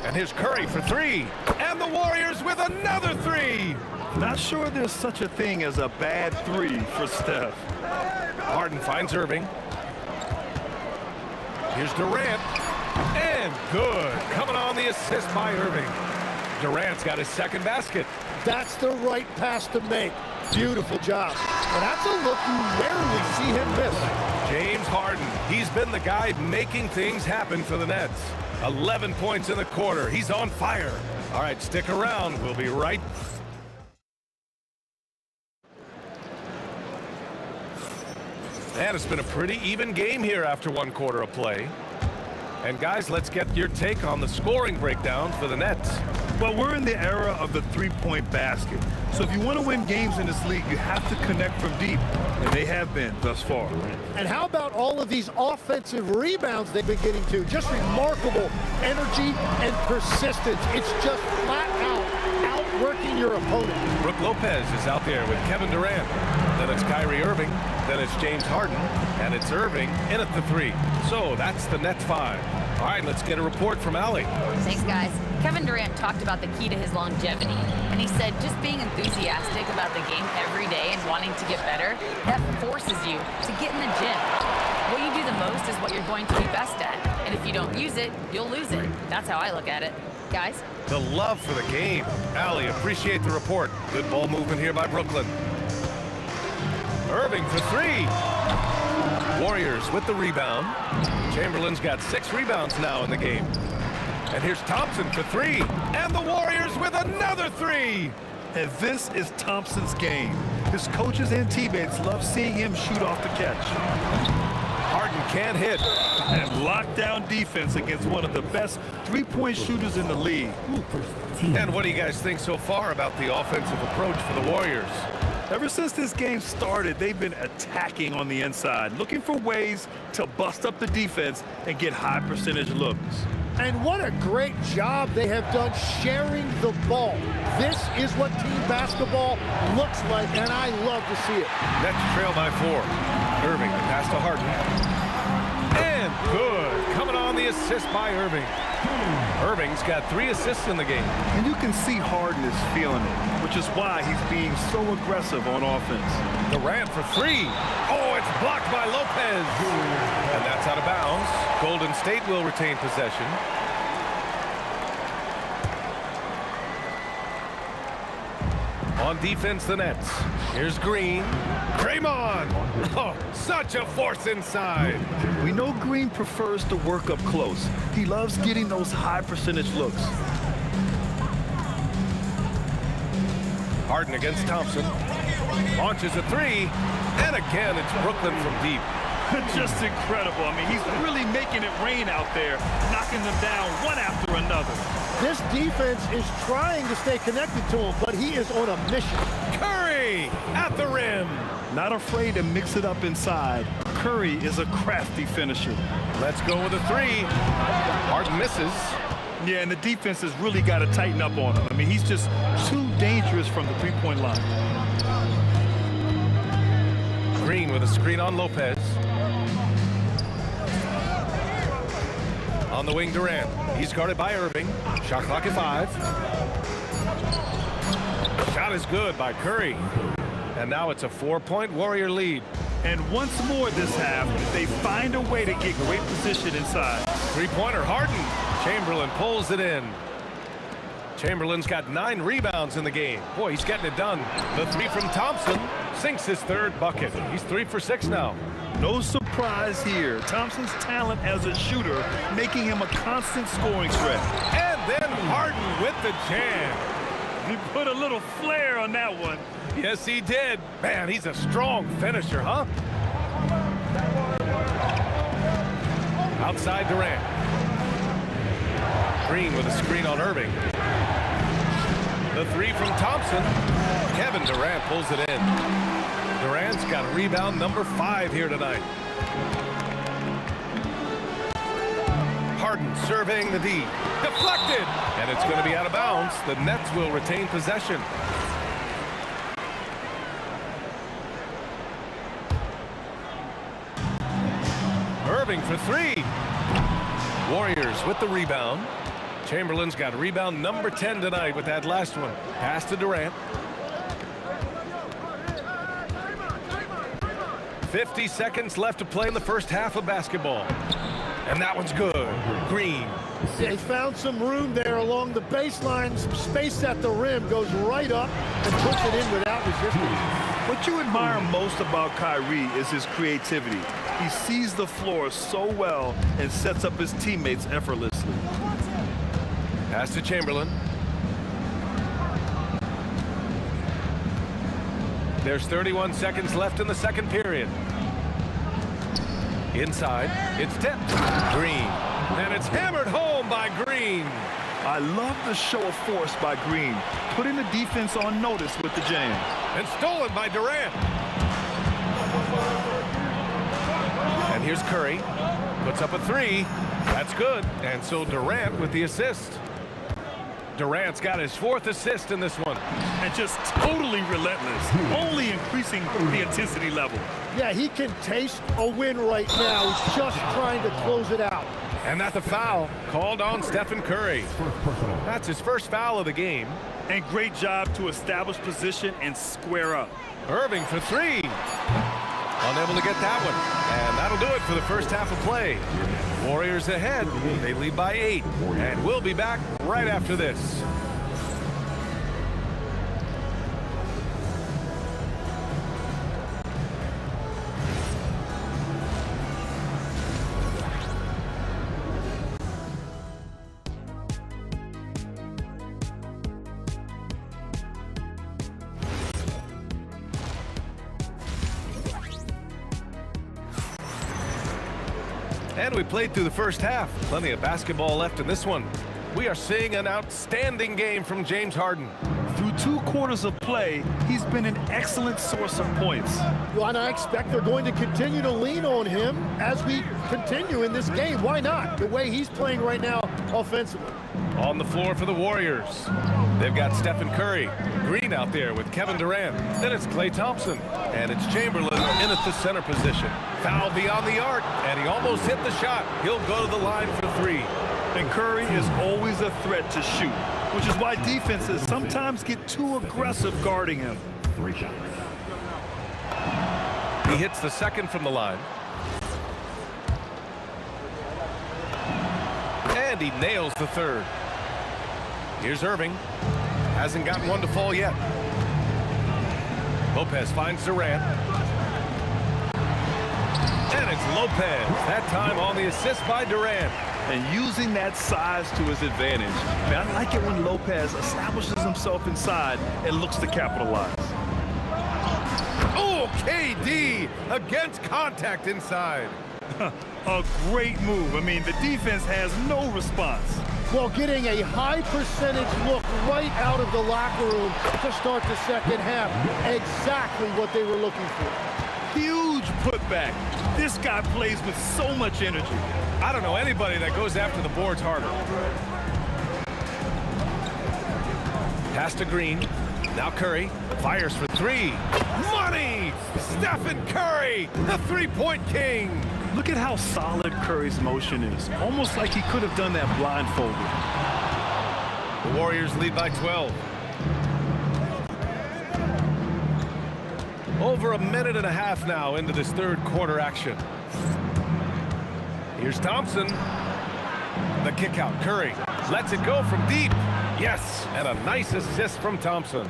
And here's Curry for three. And the Warriors with another three. Not sure there's such a thing as a bad three for Steph. Harden finds Irving. Here's Durant. And good. Coming on the assist by Irving. Durant's got his second basket. That's the right pass to make. Beautiful job. And that's a look you rarely see him miss. James Harden. He's been the guy making things happen for the Nets. 11 points in the quarter. He's on fire. All right, stick around. We'll be right. And it's been a pretty even game here after one quarter of play. And guys, let's get your take on the scoring breakdown for the Nets. Well, we're in the era of the three-point basket. So if you want to win games in this league, you have to connect from deep. And they have been thus far. And how about all of these offensive rebounds they've been getting to? Just remarkable energy and persistence. It's just flat out outworking your opponent. Brook Lopez is out there with Kevin Durant. Then it's Kyrie Irving. Then it's James Harden. And it's Irving in at the three. So that's the Nets 5. All right, let's get a report from Allie. Thanks, guys. Kevin Durant talked about the key to his longevity, and he said just being enthusiastic about the game every day and wanting to get better, that forces you to get in the gym. What you do the most is what you're going to be best at, and if you don't use it, you'll lose it. That's how I look at it. Guys? The love for the game. Allie, appreciate the report. Good ball movement here by Brooklyn. Irving for three. Warriors with the rebound. Chamberlain's got 6 rebounds now in the game. And here's Thompson for three. And the Warriors with another three. And this is Thompson's game. His coaches and teammates love seeing him shoot off the catch. Harden can't hit. And lockdown defense against one of the best three-point shooters in the league. And what do you guys think so far about the offensive approach for the Warriors? Ever since this game started, they've been attacking on the inside, looking for ways to bust up the defense and get high percentage looks. And what a great job they have done sharing the ball. This is what team basketball looks like, and I love to see it. Nets trail by 4. Irving, the pass to Harden. And good. Coming on the assist by Irving. Irving's got 3 assists in the game. And you can see Harden is feeling it, which is why he's being so aggressive on offense. Durant for 3. Oh, it's blocked by Lopez. And that's out of bounds. Golden State will retain possession. On defense, the Nets. Here's Green. Draymond. Oh, such a force inside. We know Green prefers to work up close. He loves getting those high percentage looks. Harden against Thompson. Launches a 3. And again, it's Brooklyn from deep. Just incredible. I mean, he's really making it rain out there, knocking them down one after another. This defense is trying to stay connected to him, but he is on a mission. Curry at the rim. Not afraid to mix it up inside. Curry is a crafty finisher. Let's go with a 3. Harden misses. Yeah, and the defense has really got to tighten up on him. I mean, he's just too dangerous from the three-point line. Green with a screen on Lopez. On the wing, Durant. He's guarded by Irving. Shot clock at 5. Shot is good by Curry. And now it's a 4-point Warrior lead. And once more this half, they find a way to get great position inside. 3-pointer Harden. Chamberlain pulls it in. Chamberlain's got 9 rebounds in the game. Boy, he's getting it done. The 3 from Thompson sinks his 3rd bucket. He's 3 for 6 now. No surprise here. Thompson's talent as a shooter making him a constant scoring threat. And then Harden with the jam. He put a little flair on that one. Yes, he did. Man, he's a strong finisher, huh? Outside Durant. Green with a screen on Irving. The 3 from Thompson. Kevin Durant pulls it in. Durant's got rebound number 5 here tonight. Harden surveying the D. Deflected! And it's going to be out of bounds. The Nets will retain possession. Irving for 3. Warriors with the rebound. Chamberlain's got rebound number 10 tonight with that last one. Pass to Durant. 50 seconds left to play in the first half of basketball. And that one's good. Green. They found some room there along the baseline. Some space at the rim. Goes right up and puts it in without resistance. What you admire most about Kyrie is his creativity. He sees the floor so well and sets up his teammates effortlessly. Pass to Chamberlain. There's 31 seconds left in the second period. Inside, it's tipped. Green. And it's hammered home by Green. I love the show of force by Green, putting the defense on notice with the jam. And stolen by Durant. And here's Curry. Puts up a 3. That's good. And so Durant with the assist. Durant's got his 4th assist in this one. And just totally relentless, only increasing the intensity level. Yeah, he can taste a win right now. He's just trying to close it out. And that's a foul called on Stephen Curry. That's his first foul of the game. And great job to establish position and square up. Irving for 3. Unable to get that one. And that'll do it for the first half of play. Warriors ahead. They lead by 8. And we'll be back right after this. And we played through the first half. Plenty of basketball left in this one. We are seeing an outstanding game from James Harden. Through 2 quarters of play, he's been an excellent source of points. Well, and I expect they're going to continue to lean on him as we continue in this game. Why not? The way he's playing right now offensively. On the floor for the Warriors. They've got Stephen Curry. Green out there with Kevin Durant. Then it's Klay Thompson. And it's Chamberlain in at the center position. Foul beyond the arc, and he almost hit the shot. He'll go to the line for 3. And Curry is always a threat to shoot, which is why defenses sometimes get too aggressive guarding him. 3 shots. He hits the second from the line. And he nails the third. Here's Irving. Hasn't gotten one to fall yet. Lopez finds Durant. And it's Lopez. That time on the assist by Durant. And using that size to his advantage. Man, I like it when Lopez establishes himself inside and looks to capitalize. Oh, KD against contact inside. A great move. I mean, the defense has no response. Well, getting a high percentage look right out of the locker room to start the second half. Exactly what they were looking for. Huge putback. This guy plays with so much energy. I don't know anybody that goes after the boards harder. Pass to Green. Now Curry fires for 3. Money! Stephen Curry, the 3-point king. Look at how solid Curry's motion is. Almost like he could have done that blindfolded. The Warriors lead by 12. Over a minute and a half now into this third quarter action. Here's Thompson. The kick out. Curry lets it go from deep. Yes, and a nice assist from Thompson.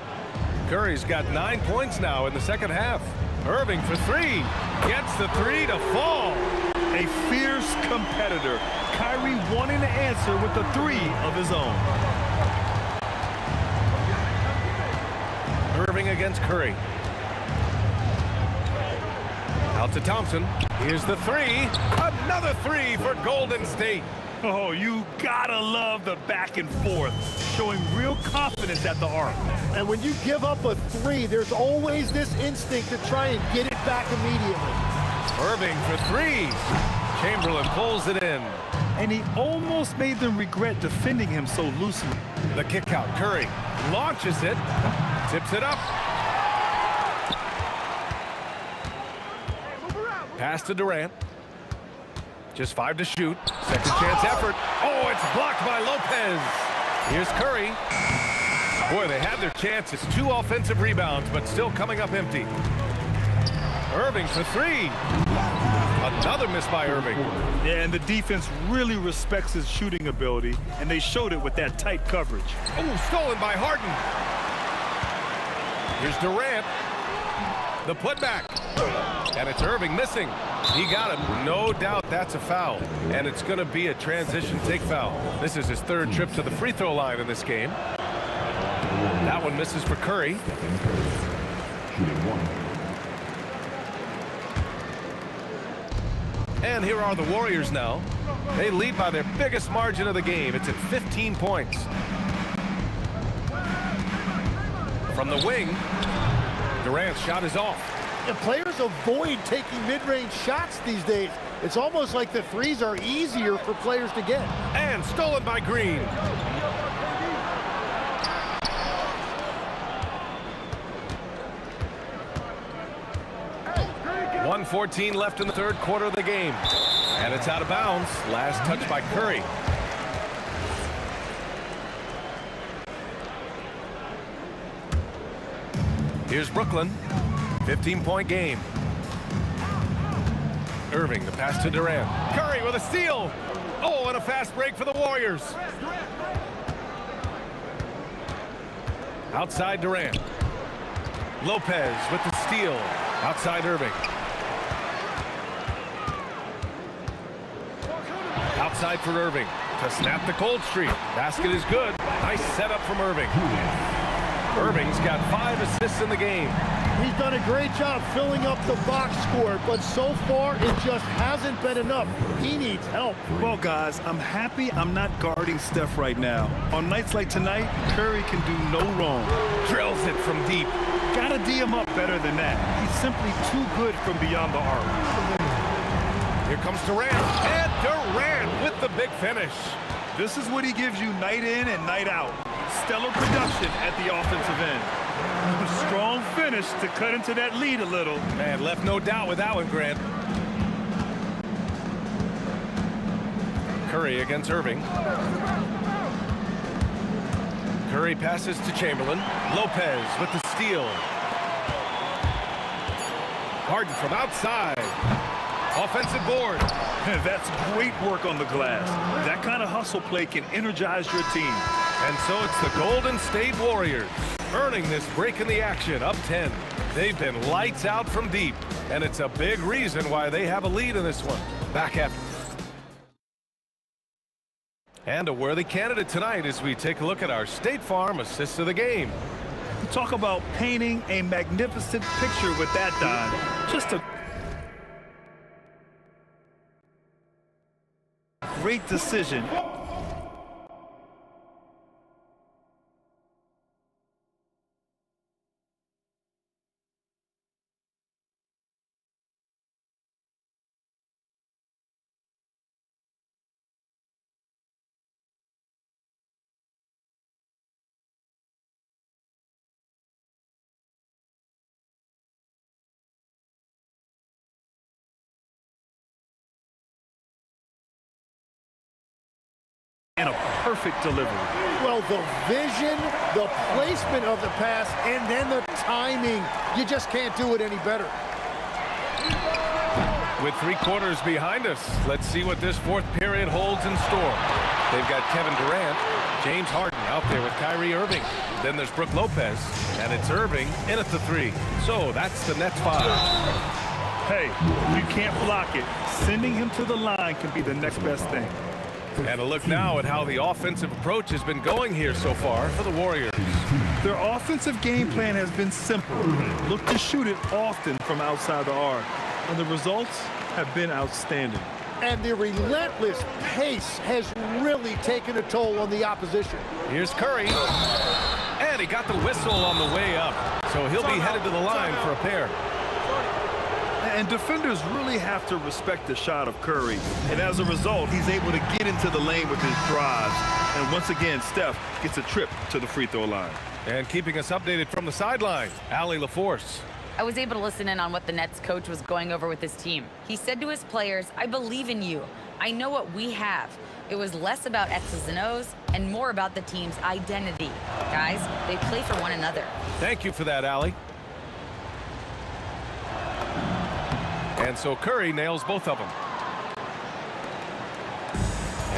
Curry's got 9 points now in the second half. Irving for 3. Gets the 3 to fall. A fierce competitor. Kyrie wanting to answer with a 3 of his own. Irving against Curry. Out to Thompson. Here's the 3. Another 3 for Golden State. Oh, you gotta love the back and forth, showing real confidence at the arc. And when you give up a three, there's always this instinct to try and get it back immediately. Irving for three. Chamberlain pulls it in. And he almost made them regret defending him so loosely. The kick out. Curry launches it, tips it up. Pass to Durant. Just 5 to shoot. Second chance effort. Oh, it's blocked by Lopez. Here's Curry. Boy, they had their chances. 2 offensive rebounds, but still coming up empty. Irving for three. Another miss by Irving. Yeah, and the defense really respects his shooting ability, and they showed it with that tight coverage. Oh, stolen by Harden. Here's Durant. The putback. And it's Irving missing. He got him. No doubt that's a foul. And it's going to be a transition take foul. This is his 3rd trip to the free throw line in this game. That one misses for Curry. Shooting 1. And here are the Warriors now. They lead by their biggest margin of the game. It's at 15 points. From the wing, Durant's shot is off. And players avoid taking mid-range shots these days. It's almost like the threes are easier for players to get. And stolen by Green. 1:14 left in the 3rd quarter of the game. And it's out of bounds. Last touch by Curry. Here's Brooklyn. 15-point game. Irving, the pass to Durant. Curry with a steal. Oh, and a fast break for the Warriors. Outside Durant. Lopez with the steal. Outside Irving. Outside for Irving to snap the cold streak. Basket is good. Nice setup from Irving. Irving's got 5 assists in the game. He's done a great job filling up the box score, but so far it just hasn't been enough. He needs help. Well, guys, I'm happy I'm not guarding Steph right now. On nights like tonight, Curry can do no wrong. Drills it from deep. Gotta D him up better than that. He's simply too good from beyond the arc. Here comes Durant. And Durant with the big finish. This is what he gives you night in and night out. Stellar production at the offensive end. A strong finish to cut into that lead a little. Man, left no doubt with that one, Grant. Curry against Irving. Curry passes to Chamberlain. Lopez with the steal. Harden from outside. Offensive board. That's great work on the glass. That kind of hustle play can energize your team. And so it's the Golden State Warriors earning this break in the action, up 10. They've been lights out from deep, and it's a big reason why they have a lead in this one. Back after. And a worthy candidate tonight as we take a look at our State Farm assists of the game. Talk about painting a magnificent picture with that, Don. Just a great decision. And a perfect delivery. Well, the vision, the placement of the pass, and then the timing. You just can't do it any better. With 3 quarters behind us, let's see what this 4th period holds in store. They've got Kevin Durant, James Harden out there with Kyrie Irving. Then there's Brook Lopez, and it's Irving in at the 3. So that's the Nets 5. Hey, you can't block it. Sending him to the line can be the next best thing. And a look now at how the offensive approach has been going here so far for the Warriors. Their offensive game plan has been simple. Look to shoot it often from outside the arc. And the results have been outstanding. And the relentless pace has really taken a toll on the opposition. Here's Curry. And he got the whistle on the way up. So he'll be headed to the line for a pair. And defenders really have to respect the shot of Curry. And as a result, he's able to get into the lane with his drives. And once again, Steph gets a trip to the free throw line. And keeping us updated from the sideline, Allie LaForce. I was able to listen in on what the Nets coach was going over with his team. He said to his players, I believe in you. I know what we have. It was less about X's and O's and more about the team's identity. Guys, they play for one another. Thank you for that, Allie. And so Curry nails both of them.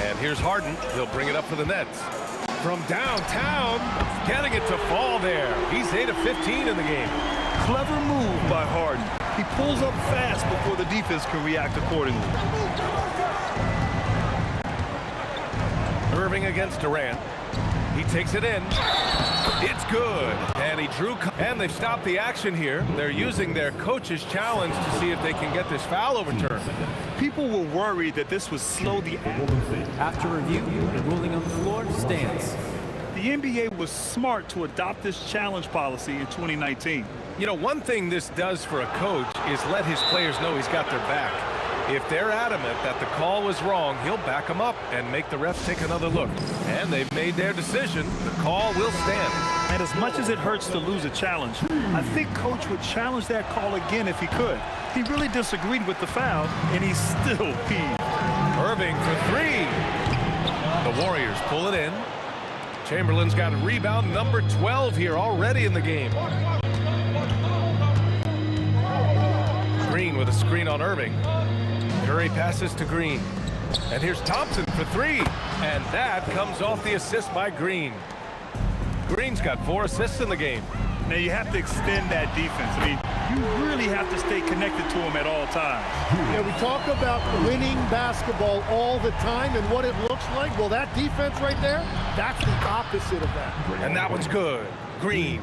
And here's Harden. He'll bring it up for the Nets. From downtown, getting it to fall there. He's 8 of 15 in the game. Clever move by Harden. He pulls up fast before the defense can react accordingly. Irving against Durant. He takes it in. It's good. And he drew. And they've stopped the action here. They're using their coach's challenge to see if they can get this foul overturned. People were worried that this would slow the... After review, the ruling on the floor stands. The NBA was smart to adopt this challenge policy in 2019. You know, one thing this does for a coach is let his players know he's got their back. If they're adamant that the call was wrong, he'll back them up and make the refs take another look. And they've made their decision. The call will stand. And as much as it hurts to lose a challenge, I think Coach would challenge that call again if he could. He really disagreed with the foul, and he's still peeved. Irving for three. The Warriors pull it in. Chamberlain's got rebound number 12 here already in the game. Green with a screen on Irving. Curry passes to Green. And here's Thompson for three. And that comes off the assist by Green. Green's got 4 assists in the game. Now you have to extend that defense. I mean, you really have to stay connected to him at all times. Yeah, we talk about winning basketball all the time and what it looks like. Well, that defense right there, that's the opposite of that. And that one's good. Green.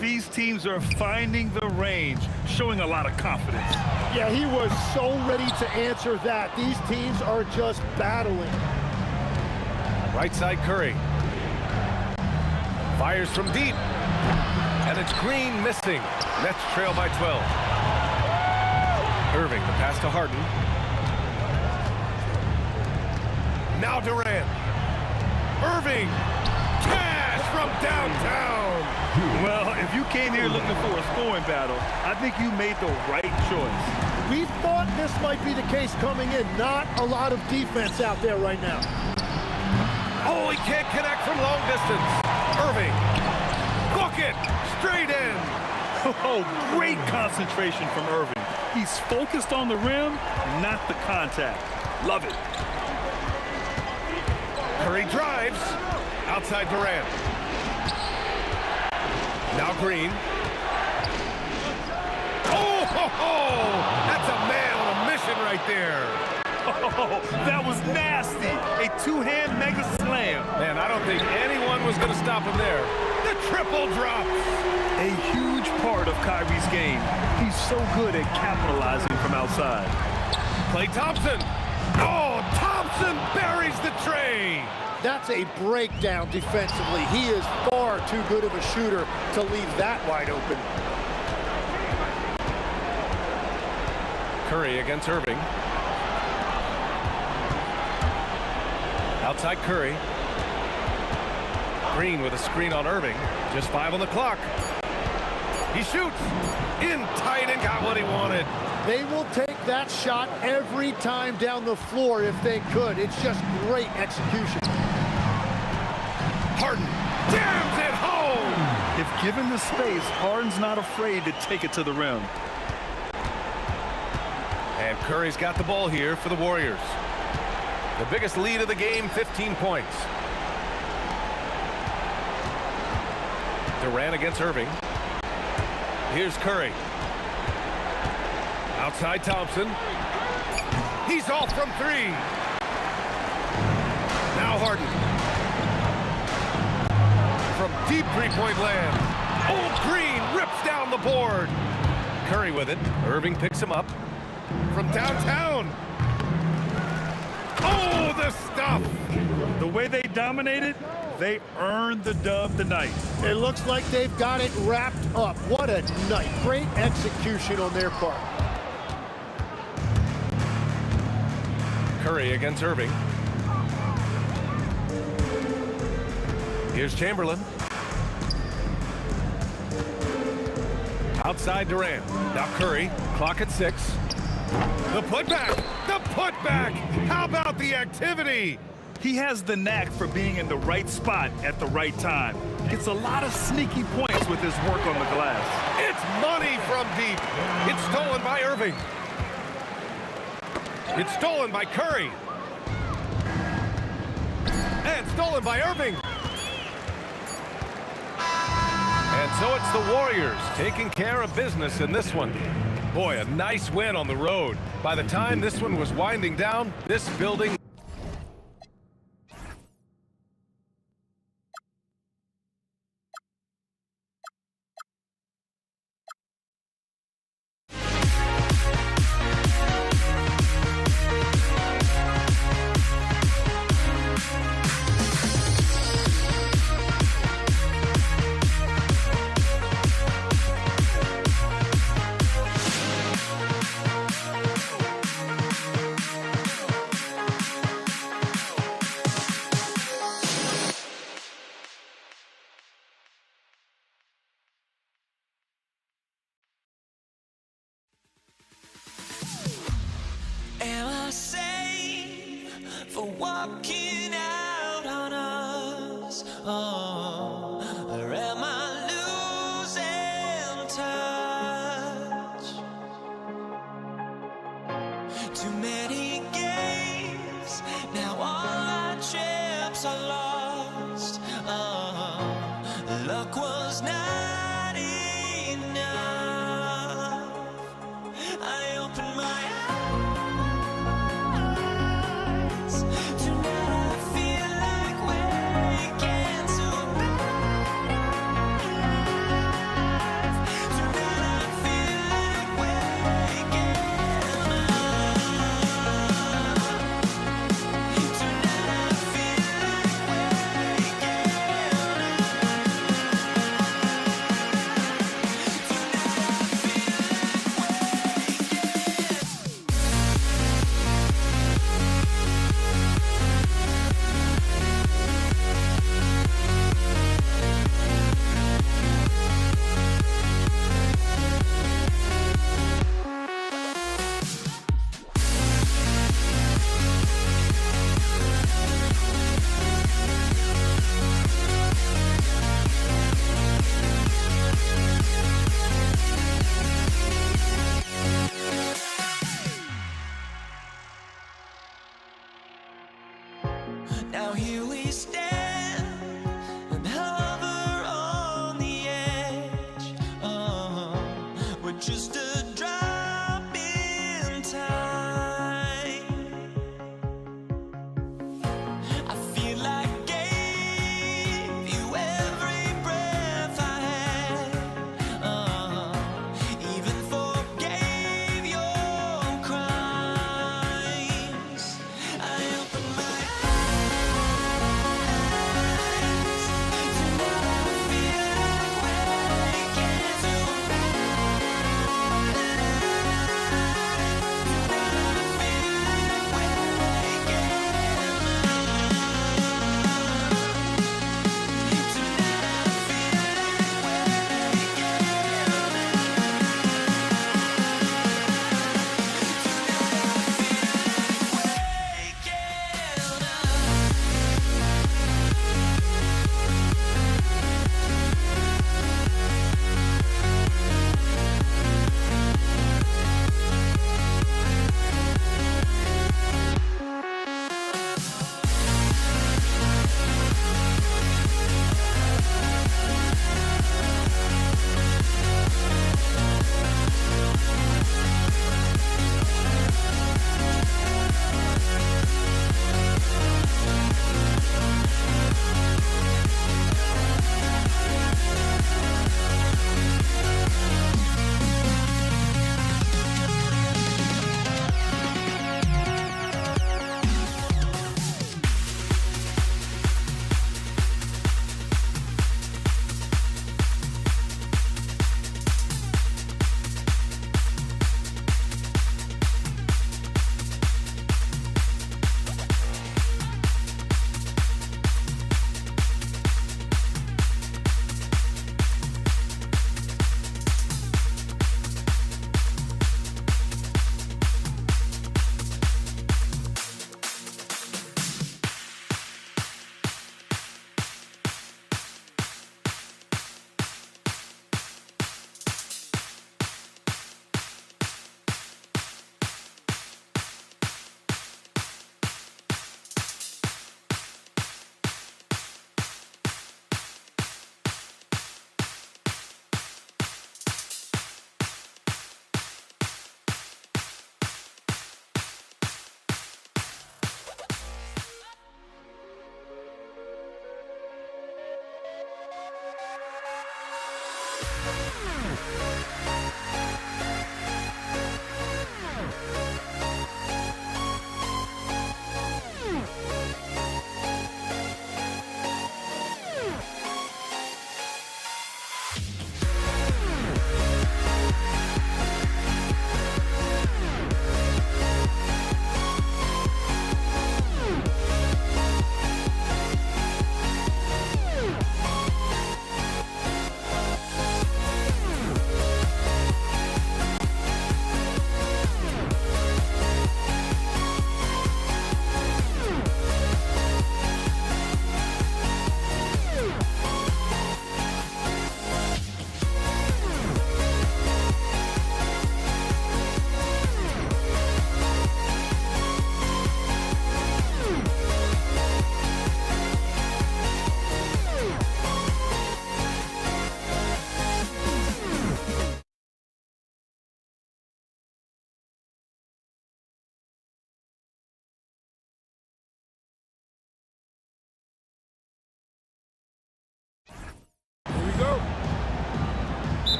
These teams are finding the range, showing a lot of confidence. Yeah, he was so ready to answer that. These teams are just battling. Right side Curry. Fires from deep. And it's Green missing. Nets trail by 12. Irving, the pass to Harden. Now Durant. Irving. Cash from downtown. Well, if you came here looking for a scoring battle, I think you made the right choice. We thought this might be the case coming in. Not a lot of defense out there right now. Oh, he can't connect from long distance. Irving. Bucket. Straight in. Oh, great concentration from Irving. He's focused on the rim, not the contact. Love it. Curry drives. Outside Durant. Now Green. Oh, ho, ho! That's a man on a mission right there. Oh, that was nasty. A two-hand mega slam. Man, I don't think anyone was going to stop him there. The triple drop. A huge part of Kyrie's game. He's so good at capitalizing from outside. Klay Thompson. Oh, Thompson buries the tray. That's a breakdown defensively. He is far too good of a shooter to leave that wide open. Curry against Irving. Outside Curry. Green with a screen on Irving. Just 5 on the clock. He shoots. In tight and got what he wanted. They will take that shot every time down the floor if they could. It's just great execution. Harden jams it home. If given the space, Harden's not afraid to take it to the rim. And Curry's got the ball here for the Warriors. The biggest lead of the game, 15 points. Durant against Irving. Here's Curry. Outside Thompson. He's off from 3. Now Harden. From deep three-point land. Oh, Green rips down the board. Curry with it. Irving picks him up. From downtown. Oh, the stuff! The way they dominated, they earned the dub tonight. It looks like they've got it wrapped up. What a night. Great execution on their part. Curry against Irving. Here's Chamberlain. Outside Durant. Now Curry. Clock at 6. The putback! The putback! How about the activity? He has the knack for being in the right spot at the right time. Gets a lot of sneaky points with his work on the glass. It's money from deep. It's stolen by Irving. It's stolen by Curry. And stolen by Irving. And so it's the Warriors taking care of business in this one. Boy, a nice win on the road. By the time this one was winding down, this building... Am I sane for walking out on us? Oh, or am I losing touch? Too many games, now all our chips are lost. Oh, luck was not enough. I opened my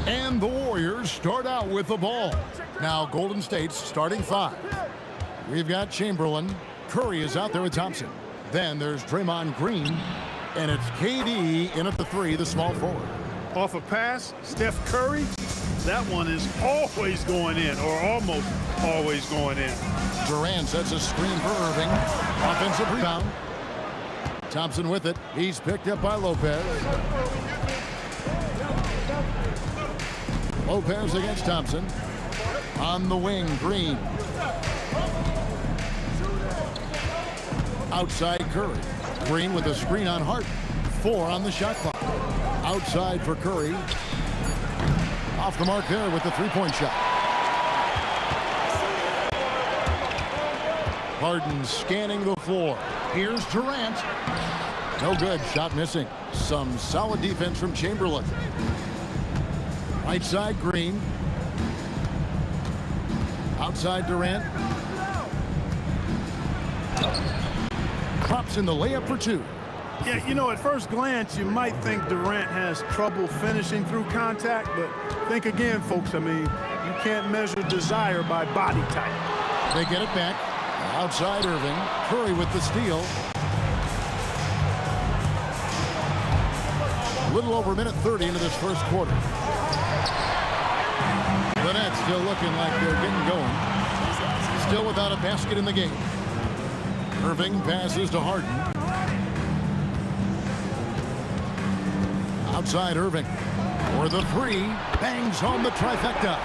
And the Warriors start out with the ball. Now Golden State's starting five. We've got Chamberlain. Curry is out there with Thompson. Then there's Draymond Green. And it's KD in at the three, the small forward. Off a pass, Steph Curry, that one is always going in, or almost always going in. Durant sets a screen for Irving. Offensive rebound. Thompson with it. He's picked up by Lopez. Lopez against Thompson. On the wing, Green. Outside Curry. Green with a screen on Hart. 4 on the shot clock. Outside for Curry. Off the mark there with the three-point shot. Harden scanning the floor. Here's Durant. No good. Shot missing. Some solid defense from Chamberlain. Right side, Green. Outside, Durant. Drops in the layup for 2. Yeah, you know, at first glance, you might think Durant has trouble finishing through contact, but think again, folks. I mean, you can't measure desire by body type. They get it back. Outside Irving. Curry with the steal. A little over a minute 30 into this first quarter. The Nets still looking like they're getting going. Still without a basket in the game. Irving passes to Harden. Outside Irving. For the three. Bangs home the trifecta.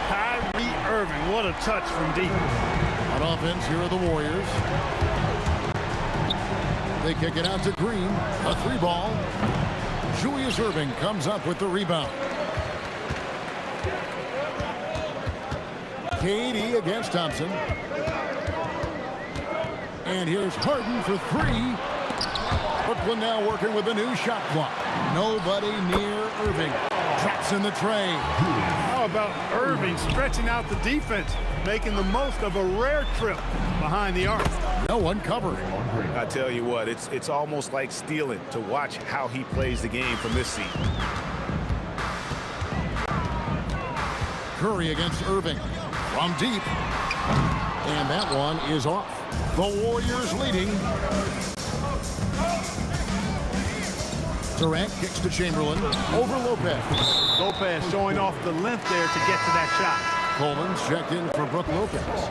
Kyrie Irving, what a touch from deep. On offense, here are the Warriors. They kick it out to Green. A three ball. Julius Irving comes up with the rebound. KD against Thompson. And here's Harden for 3. Brooklyn now working with a new shot clock. Nobody near Irving. Traps in the tray. How about Irving stretching out the defense, making the most of a rare trip behind the arc? No one covering. I tell you what, it's almost like stealing to watch how he plays the game from this seat. Curry against Irving from deep. And that one is off. The Warriors leading. Durant kicks to Chamberlain over Lopez. Lopez showing off the length there to get to that shot. Coleman's checked in for Brook Lopez.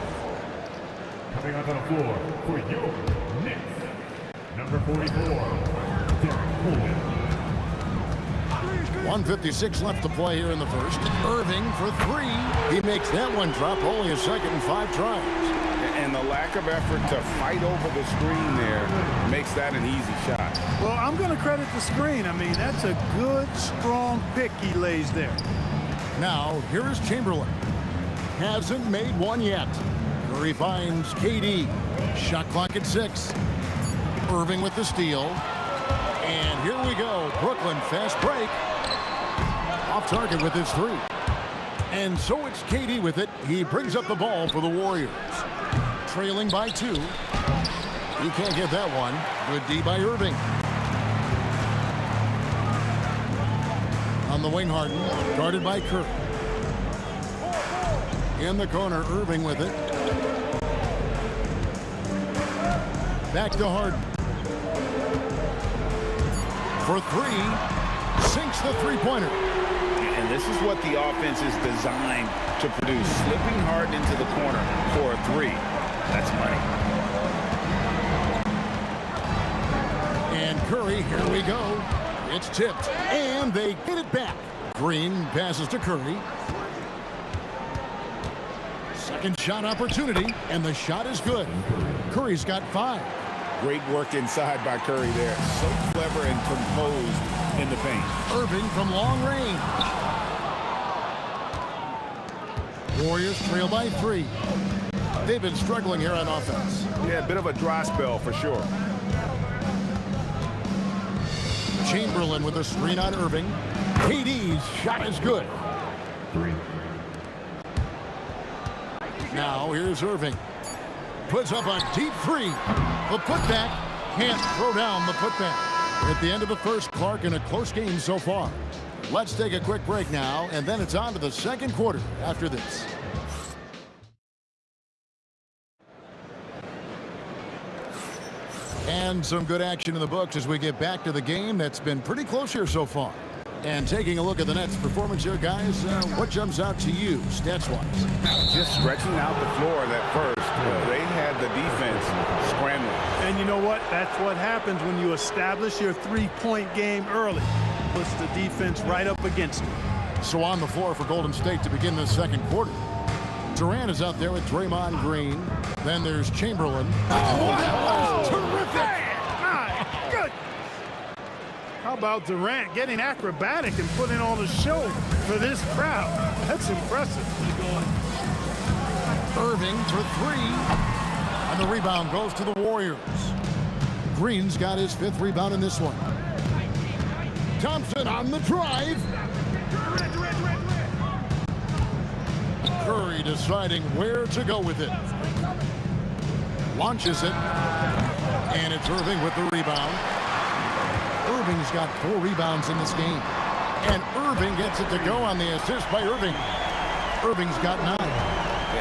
Coming out on the floor for your Knicks, number 44, Derek Coleman. 1:56 left to play here in the first. Irving for 3. He makes that one drop, only a second in 5 tries. And the lack of effort to fight over the screen there makes that an easy shot. Well, I'm going to credit the screen. I mean, that's a good, strong pick he lays there. Now, here is Chamberlain. Hasn't made one yet. Curry finds KD. Shot clock at 6. Irving with the steal. And here we go. Brooklyn fast break. Off target with his 3. And so it's KD with it. He brings up the ball for the Warriors. Trailing by 2. He can't get that one. Good D by Irving. On the wing, Harden, guarded by Curry. In the corner, Irving with it. Back to Harden. For three, sinks the three-pointer. And this is what the offense is designed to produce. Slipping Harden into the corner for a three. That's money. And Curry, here we go. It's tipped, and they get it back. Green passes to Curry. Second shot opportunity, and the shot is good. Curry's got 5. Great work inside by Curry there. So clever and composed in the paint. Irving from long range. Warriors trail by 3. They've been struggling here on offense. Yeah, a bit of a dry spell for sure. Chamberlain with a screen on Irving. KD's shot is good. 3. Now here's Irving. Puts up a deep 3. The putback can't throw down the putback. At the end of the first, Clark in a close game so far. Let's take a quick break now, and then it's on to the second quarter after this. And some good action in the books as we get back to the game that's been pretty close here so far. And taking a look at the Nets' performance here, guys, what jumps out to you, stats-wise? Just stretching out the floor that first. They had the defense scrambling. And you know what? That's what happens when you establish your three-point game early. Puts the defense right up against it. So on the floor for Golden State to begin the second quarter. Durant is out there with Draymond Green. Then there's Chamberlain. Oh, terrific! My good. How about Durant getting acrobatic and putting on a show for this crowd? That's impressive. Irving for 3. And the rebound goes to the Warriors. Green's got his 5th rebound in this one. Thompson on the drive. Curry deciding where to go with it. Launches it. And it's Irving with the rebound. Irving's got 4 rebounds in this game. And Irving gets it to go on the assist by Irving. Irving's got 9.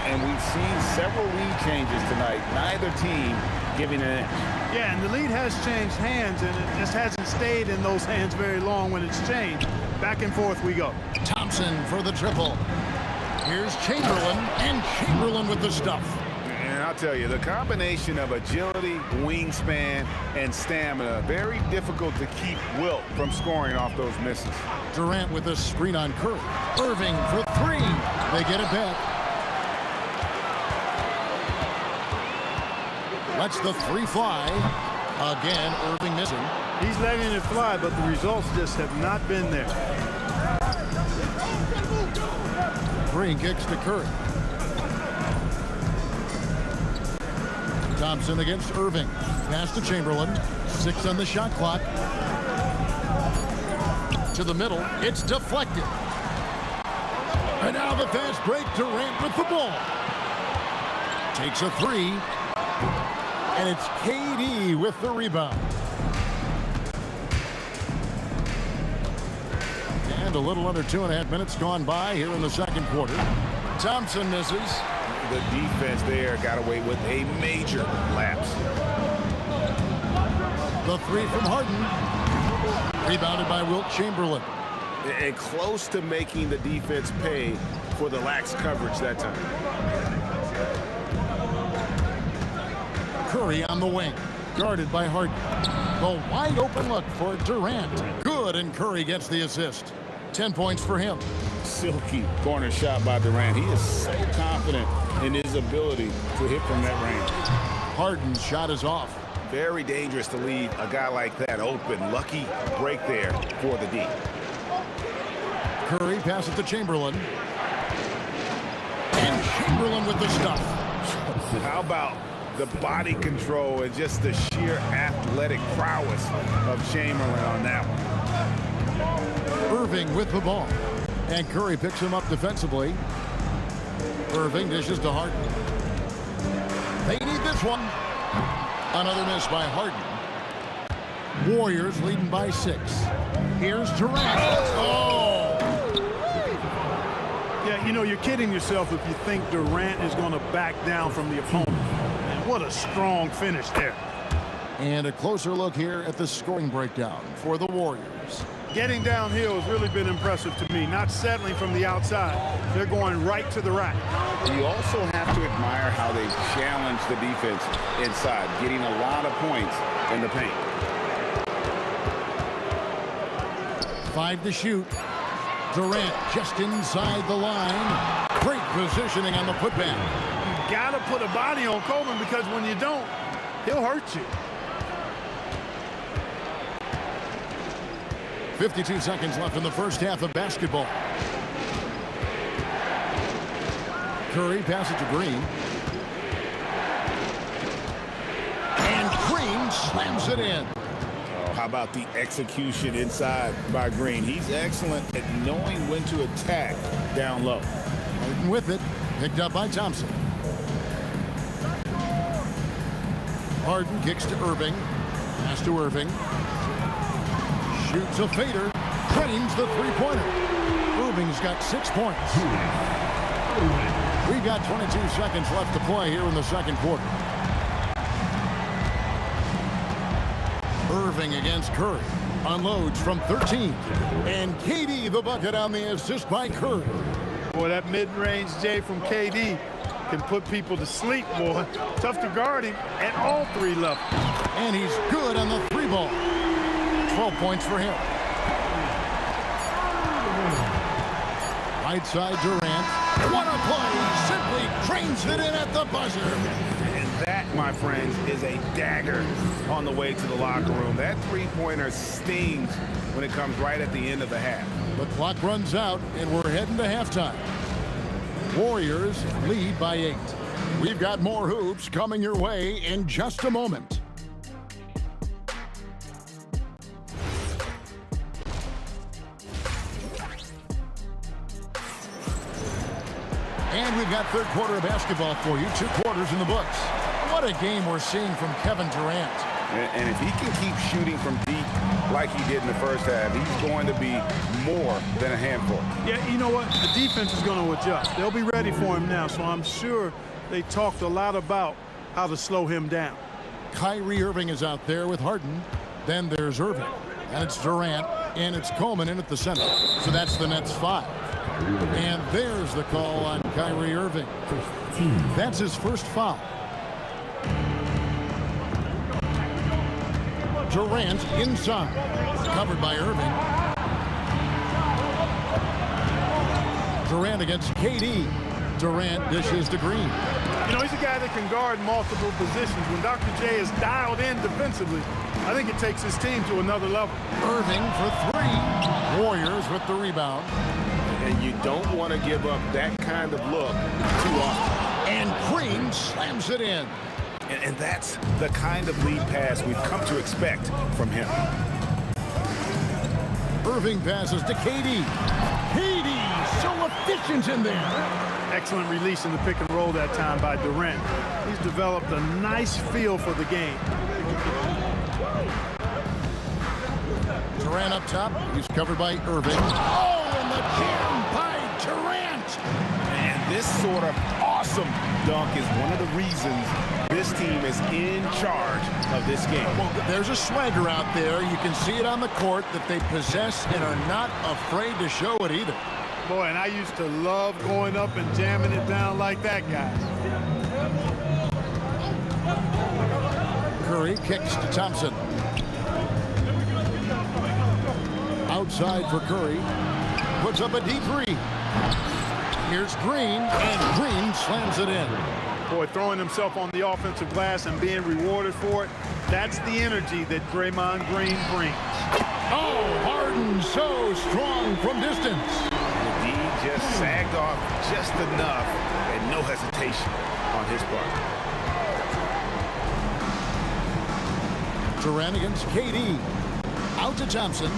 And we've seen several lead changes tonight. Neither team giving an inch. Yeah, and the lead has changed hands, and it just hasn't stayed in those hands very long when it's changed. Back and forth we go. Thompson for the triple. Here's Chamberlain, and Chamberlain with the stuff. And I'll tell you, the combination of agility, wingspan, and stamina, very difficult to keep Wilt from scoring off those misses. Durant with a screen on Curry. Irving for 3. They get it back. Lets the 3 fly. Again, Irving missing. He's letting it fly, but the results just have not been there. Green kicks to Curry. Thompson against Irving. Pass to Chamberlain. 6 on the shot clock. To the middle. It's deflected. And now the fast break. Durant with the ball. Takes a 3. And it's KD with the rebound. And a little under 2.5 minutes gone by here in the second quarter. Thompson misses. The defense there got away with a major lapse. The 3 from Harden. Rebounded by Wilt Chamberlain. And close to making the defense pay for the lax coverage that time. Curry on the wing, guarded by Harden. The wide open look for Durant. Good, and Curry gets the assist. 10 points for him. Silky corner shot by Durant. He is so confident in his ability to hit from that range. Harden's shot is off. Very dangerous to leave a guy like that open. Lucky break there for the D. Curry passes to Chamberlain. And Chamberlain with the stuff. How about the body control and just the sheer athletic prowess of Chamberlain on that one. Irving with the ball. And Curry picks him up defensively. Irving dishes to Harden. They need this one. Another miss by Harden. Warriors leading by 6. Here's Durant. Oh! You know, you're kidding yourself if you think Durant is going to back down from the opponent. Man, what a strong finish there. And a closer look here at the scoring breakdown for the Warriors. Getting downhill has really been impressive to me, not settling from the outside. They're going right to the rack. You also have to admire how they challenge the defense inside, getting a lot of points in the paint. 5 to shoot. Durant just inside the line. Great positioning on the putback. You got to put a body on Coleman because when you don't, he'll hurt you. 52 seconds left in the first half of basketball. Curry passes to Green. And Green slams it in. How about the execution inside by Green? He's excellent at knowing when to attack down low. Harden with it, picked up by Thompson. Harden kicks to Irving. Pass to Irving. Shoots a fader. Drains the three-pointer. Irving's got 6 points. We've got 22 seconds left to play here in the second quarter. Irving against Curry. Unloads from 13. And KD the bucket on the assist by Curry. Boy, that mid-range J from KD can put people to sleep, boy. Tough to guard him at all 3 levels. And he's good on the 3 ball. 12 points for him. Right side Durant. What a play! Simply drains it in at the buzzer. And that, my friends, is a dagger on the way to the locker room. That three-pointer stings when it comes right at the end of the half. The clock runs out, and we're heading to halftime. Warriors lead by 8. We've got more hoops coming your way in just a moment. And we've got third quarter of basketball for you. 2 quarters in the books. What a game we're seeing from Kevin Durant. And if he can keep shooting from deep like he did in the first half, he's going to be more than a handful. Yeah, you know what? The defense is going to adjust. They'll be ready for him now, so I'm sure they talked a lot about how to slow him down. Kyrie Irving is out there with Harden. Then there's Irving. And it's Durant. And it's Coleman in at the center. So that's the Nets 5. And there's the call on Kyrie Irving. That's his first foul. Durant inside. Covered by Irving. Durant against KD. Durant dishes to Green. You know, he's a guy that can guard multiple positions. When Dr. J is dialed in defensively, I think it takes his team to another level. Irving for 3. Warriors with the rebound. And you don't want to give up that kind of look too often. And Green slams it in. And that's the kind of lead pass we've come to expect from him. Irving passes to KD. KD so efficient in there. Excellent release in the pick and roll that time by Durant. He's developed a nice feel for the game. Durant up top. He's covered by Irving. Oh, and the jam by Durant. And this sort of awesome dunk is one of the reasons this team is in charge of this game. Well, there's a swagger out there. You can see it on the court that they possess and are not afraid to show it either. Boy, and I used to love going up and jamming it down like that guy. Curry kicks to Thompson. Outside for Curry. Puts up a deep 3. Here's Green, and Green slams it in. Boy, throwing himself on the offensive glass and being rewarded for it, that's the energy that Draymond Green brings. Oh, Harden so strong from distance. The D just sagged off just enough and no hesitation on his part. Durant against KD. Out to Thompson.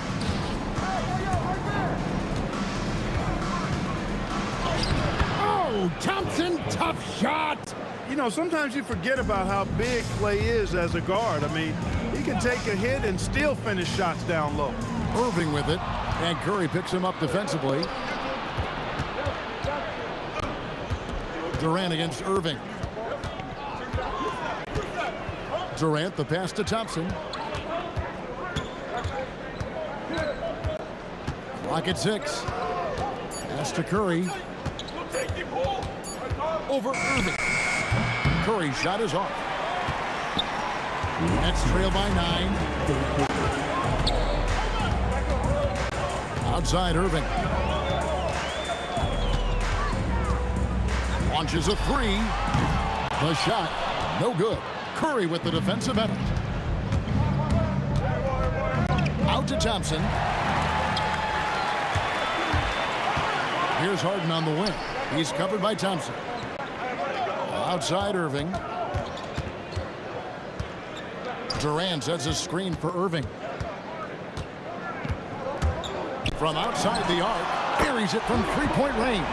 Oh, Thompson, tough shot. You know, sometimes you forget about how big Clay is as a guard. I mean, he can take a hit and still finish shots down low. Irving with it, and Curry picks him up defensively. Durant against Irving. Durant, the pass to Thompson. Clock at 6. Pass to Curry. Over Irving. Curry's shot is off. Nets trail by 9. Outside Irving. Launches a 3. The shot, no good. Curry with the defensive effort. Out to Thompson. Here's Harden on the wing. He's covered by Thompson. Outside Irving. Durant sets a screen for Irving. From outside the arc, buries it from three-point range.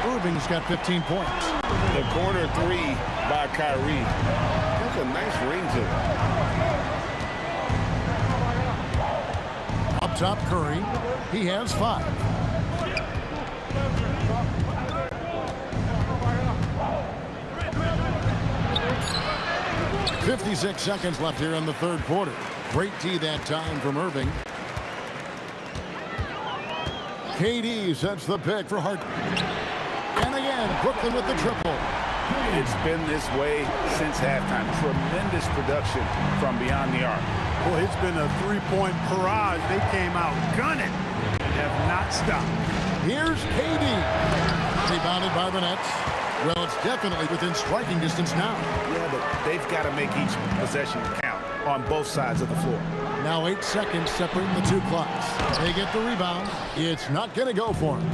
Irving's got 15 points. The corner 3 by Kyrie. That's a nice ring to it. Up top, Curry. He has 5. .56 seconds left here in the third quarter. Great D that time from Irving. KD sets the pick for Harden. And again, Brooklyn with the triple. It's been this way since halftime. Tremendous production from beyond the arc. Well, it's been a three-point barrage. They came out gunning and have not stopped. Here's KD. Rebounded by the Nets. Well, it's definitely within striking distance now. Yeah, but they've got to make each possession count on both sides of the floor. Now 8 seconds separating the two clocks. They get the rebound. It's not going to go for him.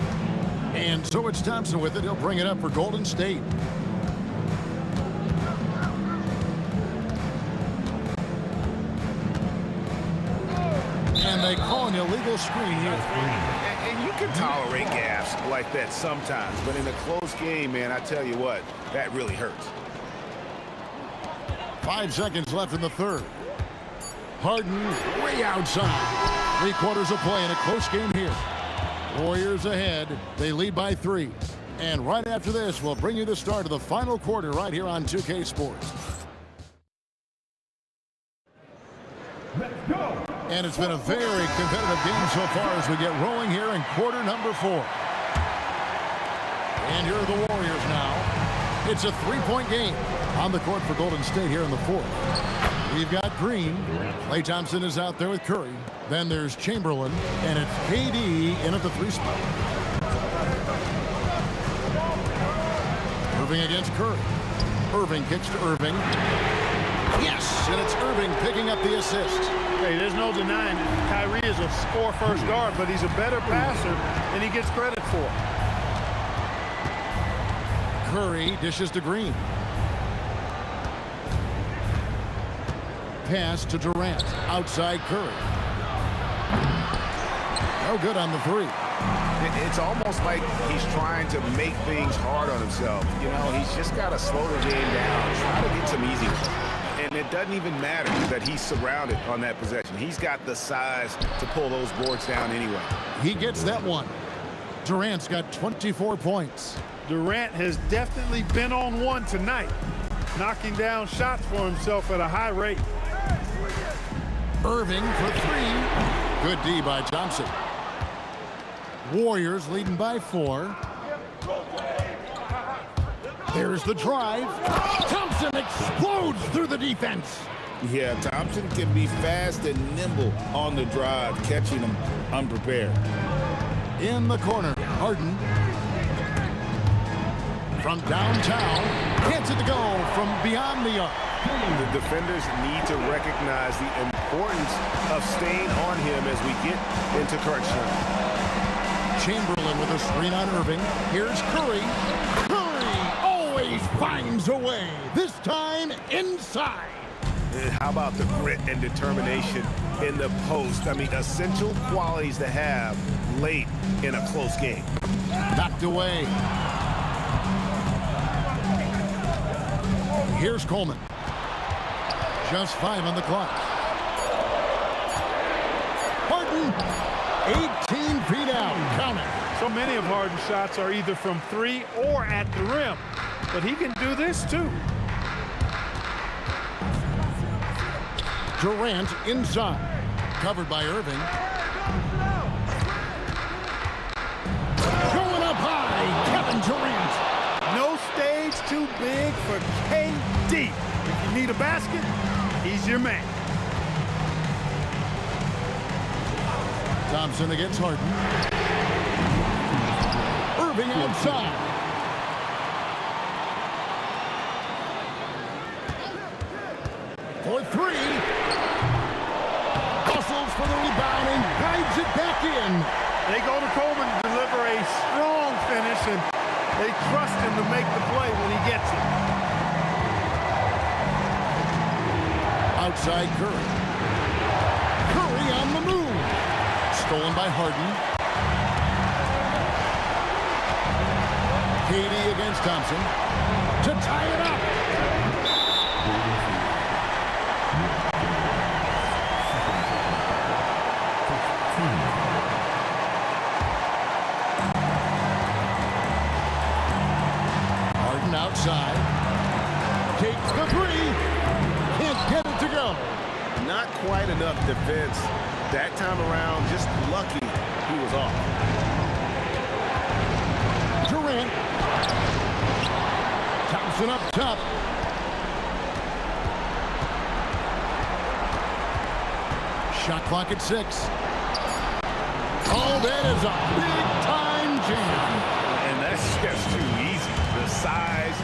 And so it's Thompson with it. He'll bring it up for Golden State. And they call an illegal screen here. And you can tolerate gaffes like that sometimes, but in a close game, man, I tell you what, that really hurts. 5 seconds left in the third. Harden way outside. 3 quarters of play in a close game here. Warriors ahead. They lead by 3. And right after this, we'll bring you the start of the final quarter right here on 2K Sports. And it's been a very competitive game so far as we get rolling here in quarter number 4. And here are the Warriors now. It's a 3-point game on the court for Golden State here in the 4th. We've got Green. Klay Thompson is out there with Curry. Then there's Chamberlain, and it's KD in at the 3 spot. Irving against Curry. Irving kicks to Irving. Yes, and it's Irving picking up the assist. Hey, there's no denying it. Kyrie is a score-first guard, but he's a better passer than he gets credit for. Curry dishes to Green. Pass to Durant. Outside Curry. No good on the 3. It's almost like he's trying to make things hard on himself. You know, he's just got to slow the game down, try to get some easy ones. And it doesn't even matter that he's surrounded on that possession. He's got the size to pull those boards down anyway. He gets that one. Durant's got 24 points. Durant has definitely been on one tonight, knocking down shots for himself at a high rate. Irving for 3. Good D by Thompson. Warriors leading by 4. There's the drive. Thompson explodes through the defense. Yeah, Thompson can be fast and nimble on the drive, catching him unprepared. In the corner, Harden. From downtown, gets it to go from beyond the arc. The defenders need to recognize the importance of staying on him as we get into crunch time. Chamberlain with a screen on Irving. Here's Curry. Curry always finds a way. This time inside. How about the grit and determination in the post? I mean, essential qualities to have late in a close game. Knocked away. Here's Coleman. Just 5 on the clock. Harden, 18 feet out. Count it. So many of Harden's shots are either from 3 or at the rim. but he can do this too. Durant inside. Covered by Irving. Going up high, Kevin Durant. No stage too big for KD. If you need a basket, he's your man. Thompson against Harden. Irving outside. For three. Hustles for the rebound and guides it back in. They go to Coleman to deliver a strong finish, and they trust him to make the play when he gets it. Outside Curry. Curry on the move. Stolen by Harden. KD against Thompson. To tie it up. Harden outside. Takes the three. Can't get it to go. Not quite enough defense that time around. Just lucky he was off. Durant. Thompson up top. Shot clock at 6. Oh, that is a big-time jam. And that's just too easy. The size,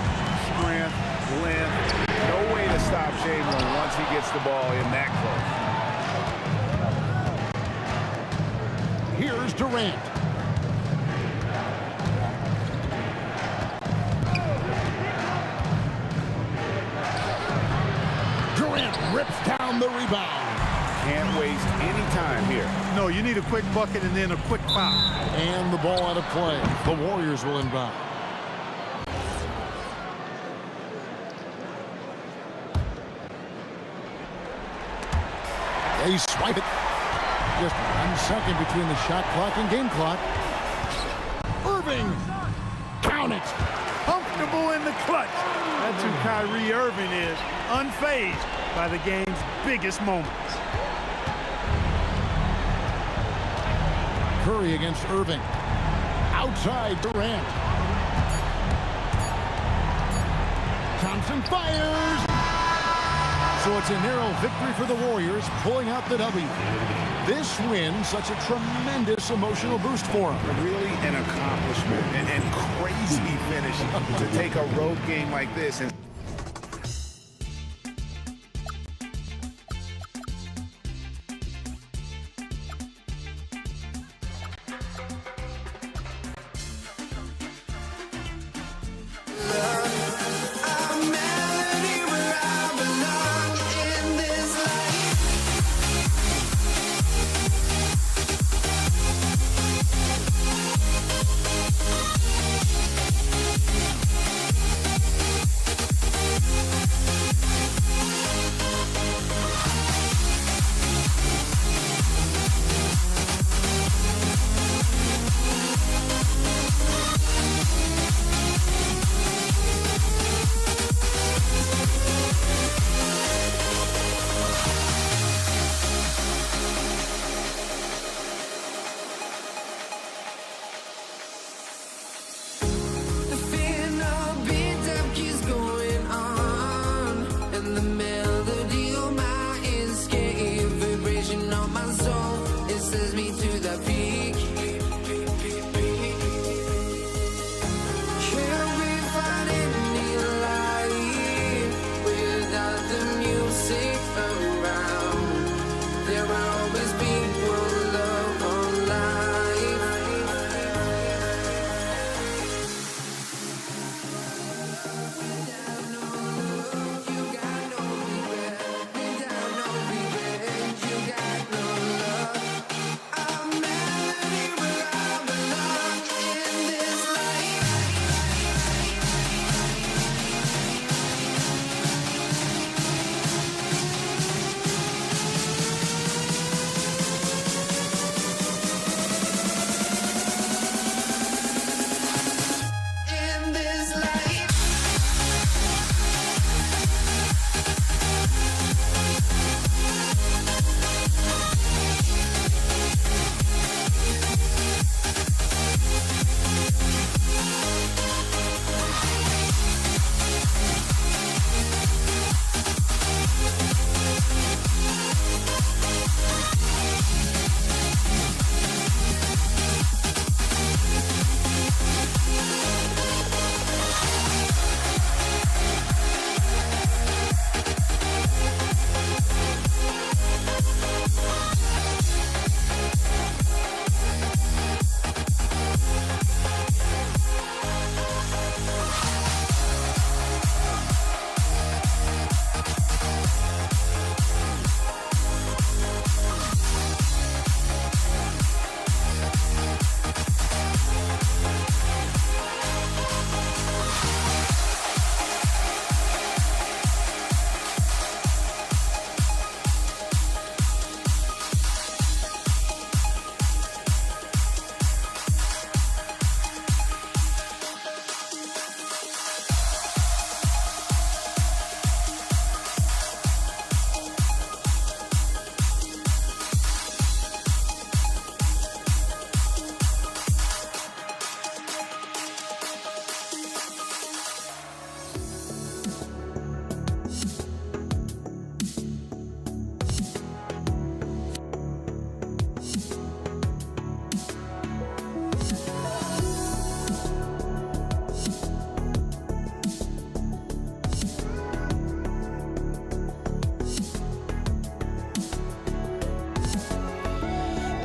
strength, length. No way to stop Chamberlain once he gets the ball in that close. Here's Durant. Durant rips down the rebound. Can't waste any time here. No, you need a quick bucket and then a quick foul. And the ball out of play. The Warriors will inbound. They swipe it. Just 1 second between the shot clock and game clock. Irving. Count it. Comfortable in the clutch. That's who Kyrie Irving is. Unfazed by the game's biggest moments. Curry against Irving. Outside Durant. Thompson fires. So it's a narrow victory for the Warriors, pulling out the W. This win, such a tremendous emotional boost for them. Really an accomplishment and crazy finish to take a road game like this and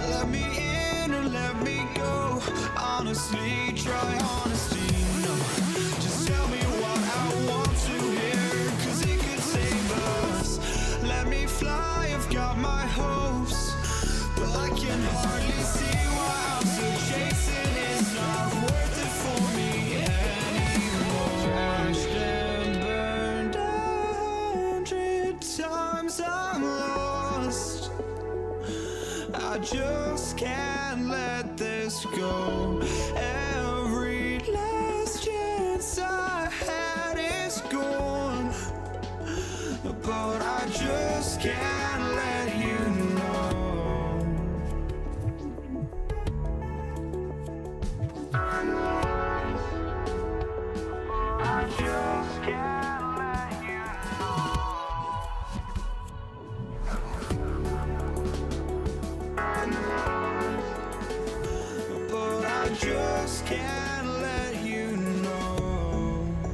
Let me in or let me go. Honestly, try honesty. No, just tell me what I want to hear, 'cause it could save us. Let me fly, I've got my hopes, but I can hardly see why I'm still chasing. It's not worth it for me anymore. Crashed and burned 100 times, I'm lost. I just can't let this go. Every last chance I had is gone, but I just can't let you know. I just can't let you know. But I just can't let you know.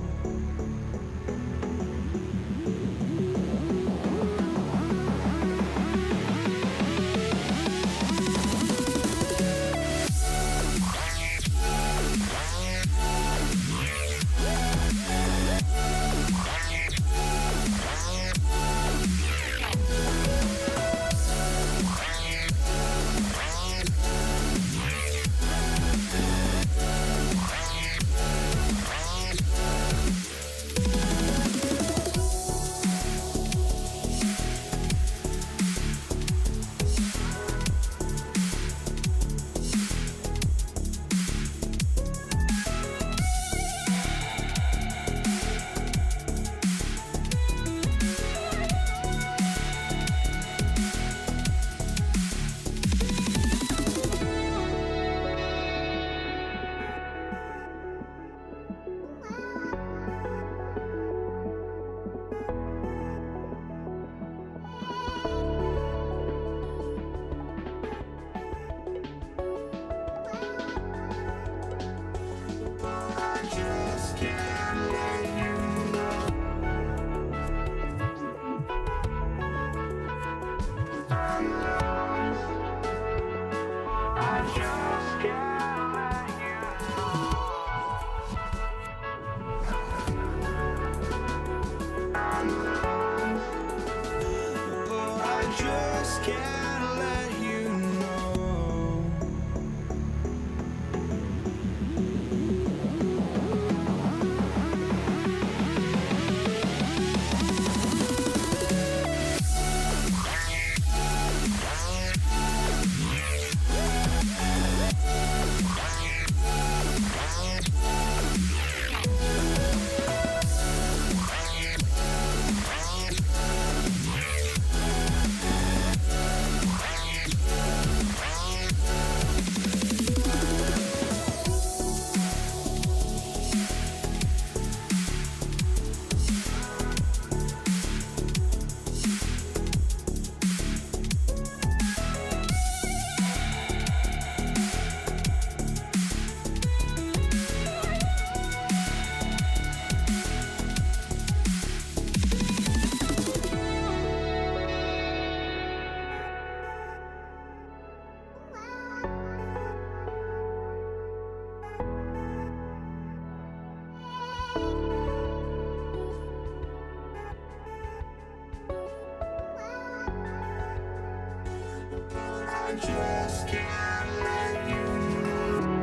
just can't let you know.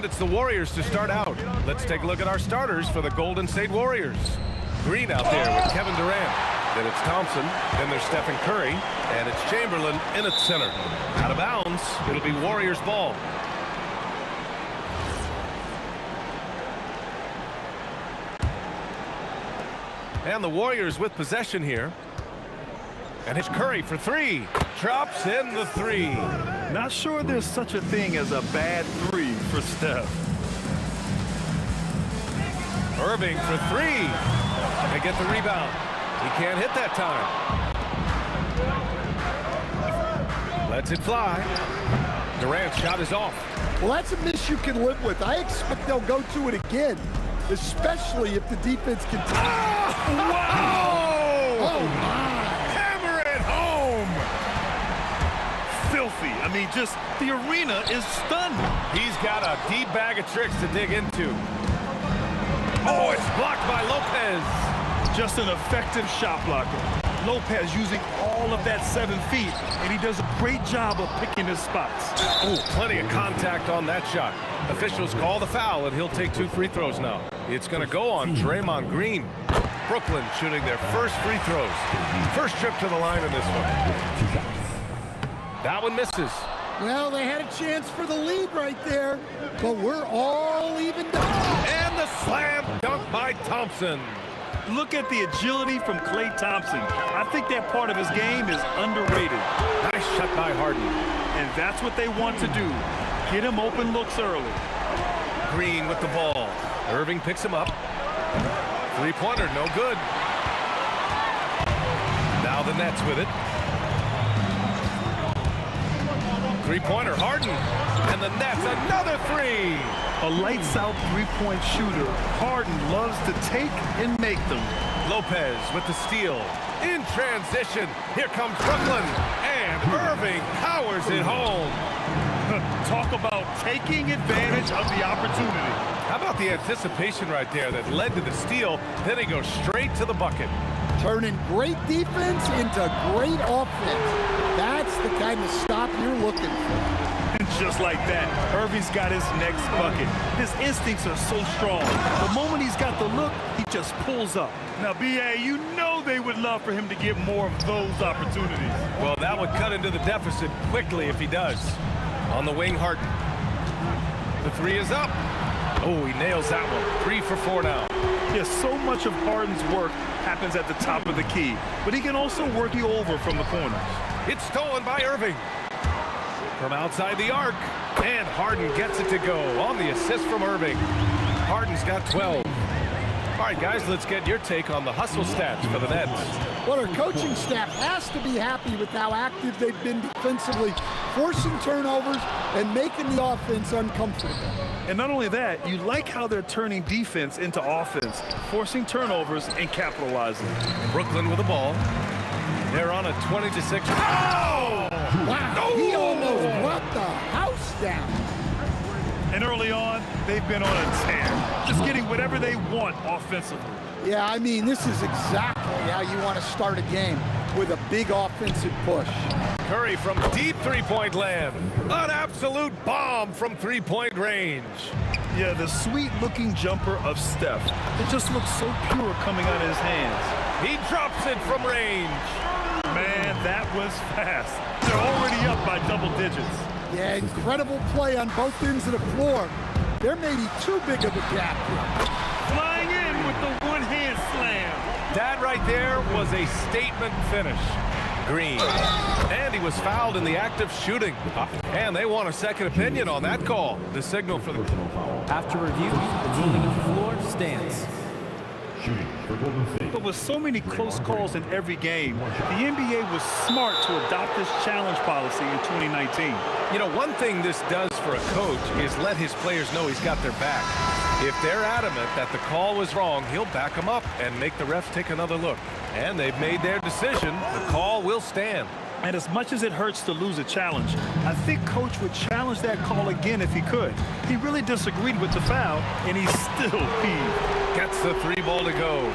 And it's the Warriors to start out. Let's take a look at our starters for the Golden State Warriors. Green out there with Kevin Durant. Then it's Thompson. Then there's Stephen Curry. And it's Chamberlain in at center. Out of bounds. It'll be Warriors ball. And the Warriors with possession here. And it's Curry for three. Drops in the three. Not sure there's such a thing as a bad three for Steph. Irving for three. They get the rebound. He can't hit that time. Lets it fly. Durant's shot is off. Well, that's a miss you can live with. I expect they'll go to it again, especially if the defense can. Wow! Oh, my. Hammer it home! Filthy. I mean, just the arena is stunned. He's got a deep bag of tricks to dig into. Oh, it's blocked by Lopez. Just an effective shot blocker. Lopez using all of that 7 feet, and he does a great job of picking his spots. Oh, plenty of contact on that shot. Officials call the foul, and he'll take 2 free throws now. It's going to go on Draymond Green. Brooklyn shooting their first free throws. First trip to the line in this one. That one misses. Well, they had a chance for the lead right there, but we're all even down. And the slam dunk by Thompson. Look at the agility from Klay Thompson. I think that part of his game is underrated. Nice shot by Harden. And that's what they want to do. Get him open looks early. Green with the ball. Irving picks him up. Three-pointer, no good. Now the Nets with it. Three-pointer, Harden. And the Nets, another three. A lights-out three-point shooter. Harden loves to take and make them. Lopez with the steal. In transition, here comes Brooklyn. And Irving powers it home. Talk about taking advantage of the opportunity. How about the anticipation right there that led to the steal? Then he goes straight to the bucket. Turning great defense into great offense. That's the kind of stop you're looking for. And just like that, Irving's got his next bucket. His instincts are so strong. The moment he's got the look, he just pulls up. Now, B.A., you know they would love for him to get more of those opportunities. Well, that would cut into the deficit quickly if he does. On the wing, Harden. The three is up. Oh, he nails that one. 3 for 4 now. Yes, so much of Harden's work happens at the top of the key, but he can also work you over from the corners. It's stolen by Irving. From outside the arc. And Harden gets it to go on the assist from Irving. Harden's got 12. All right, guys, let's get your take on the hustle stats for the Nets. Well, our coaching staff has to be happy with how active they've been defensively, forcing turnovers and making the offense uncomfortable. And not only that, you like how they're turning defense into offense, forcing turnovers and capitalizing. Brooklyn with the ball. They're on a 20-6. Oh! Wow, he almost brought the house down. And early on, they've been on a tear, just getting whatever they want offensively. Yeah, I mean, this is exactly how you want to start a game, with a big offensive push. Curry from deep three-point land. An absolute bomb from three-point range. Yeah, the sweet-looking jumper of Steph. It just looks so pure coming out of his hands. He drops it from range. Man, that was fast. They're already up by double digits. Yeah, incredible play on both ends of the floor. There may be too big of a gap here. Flying in with the one-hand slam. That right there was a statement finish. Green. And he was fouled in the act of shooting. And they want a second opinion on that call. The signal for the... After review, the ruling on the floor stands. But with so many close calls in every game, the NBA was smart to adopt this challenge policy in 2019. You know, one thing this does for a coach is let his players know he's got their back. If they're adamant that the call was wrong, he'll back them up and make the refs take another look. And they've made their decision. The call will stand. And as much as it hurts to lose a challenge, I think Coach would challenge that call again if he could. He really disagreed with the foul, and he's still peeved. Gets the three ball to go.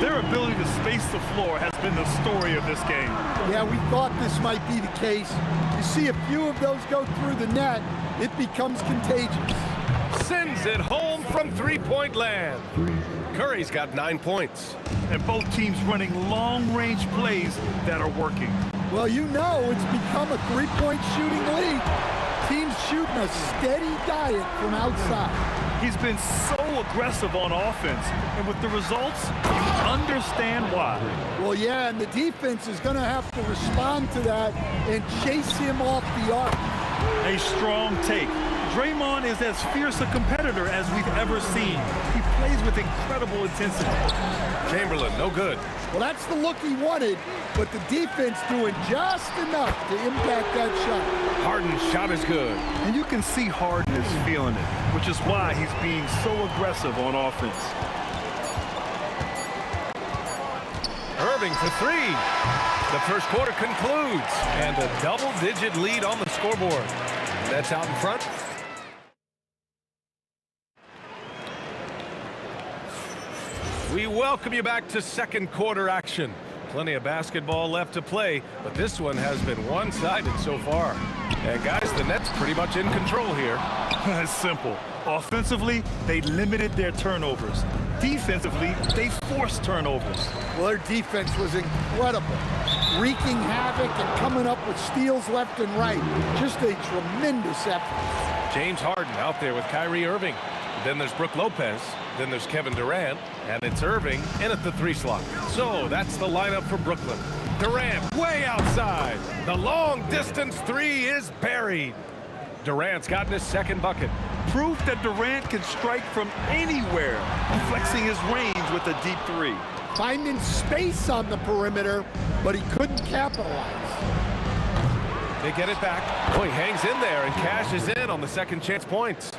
Their ability to space the floor has been the story of this game. Yeah, we thought this might be the case. You see a few of those go through the net, it becomes contagious. sends it home from three-point land. Curry's got 9 points. And both teams running long-range plays that are working. Well, you know it's become a three-point shooting league. Teams shooting a steady diet from outside. He's been so aggressive on offense, and with the results, you understand why. Well, yeah, and the defense is going to have to respond to that and chase him off the arc. A strong take. Draymond is as fierce a competitor as we've ever seen. He plays with incredible intensity. Chamberlain, no good. Well, that's the look he wanted, but the defense doing just enough to impact that shot. Harden's shot is good. And you can see Harden is feeling it, which is why he's being so aggressive on offense. Irving for three. The first quarter concludes, and a double-digit lead on the scoreboard. That's out in front. We welcome you back to second quarter action. Plenty of basketball left to play, but this one has been one-sided so far. And guys, the Nets pretty much in control here. It's simple. Offensively, they limited their turnovers. Defensively, they forced turnovers. Well, their defense was incredible, wreaking havoc and coming up with steals left and right. Just a tremendous effort. James Harden out there with Kyrie Irving. Then there's Brook Lopez. Then there's Kevin Durant. And it's Irving in at the three slot. So that's the lineup for Brooklyn. Durant way outside. The long distance three is buried. Durant's gotten his second bucket. Proof that Durant can strike from anywhere, flexing his range with a deep three. Finding space on the perimeter, but he couldn't capitalize. They get it back. Oh, he hangs in there and cashes in on the second chance points.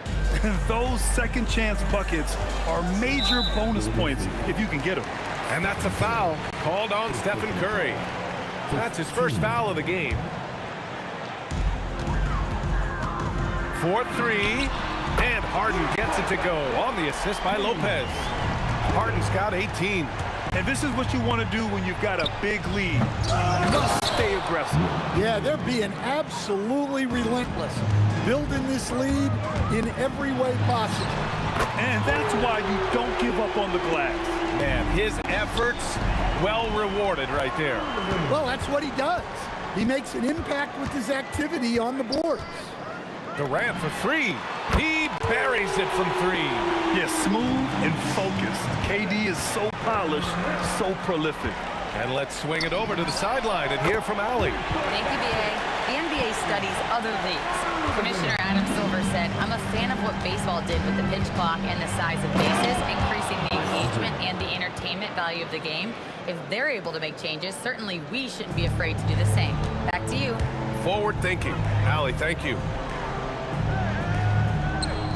Those second chance buckets are major bonus points if you can get them. And that's a foul called on Stephen Curry. That's his first foul of the game. 4-3, and Harden gets it to go on the assist by Lopez. Harden's got 18. And this is what you want to do when you've got a big lead. You must stay aggressive. Yeah, they're being absolutely relentless, building this lead in every way possible. And that's why you don't give up on the glass. Man, his efforts well rewarded right there. Well, that's what he does. He makes an impact with his activity on the boards. Durant for three. He buries it from three. Yes, smooth and focused. KD is so polished, so prolific. And let's swing it over to the sideline and hear from Allie. Thank you, BA. The NBA studies other leagues. Commissioner Adam Silver said, I'm a fan of what baseball did with the pitch clock and the size of bases, increasing the engagement and the entertainment value of the game. If they're able to make changes, certainly we shouldn't be afraid to do the same. Back to you. Forward thinking. Allie, thank you.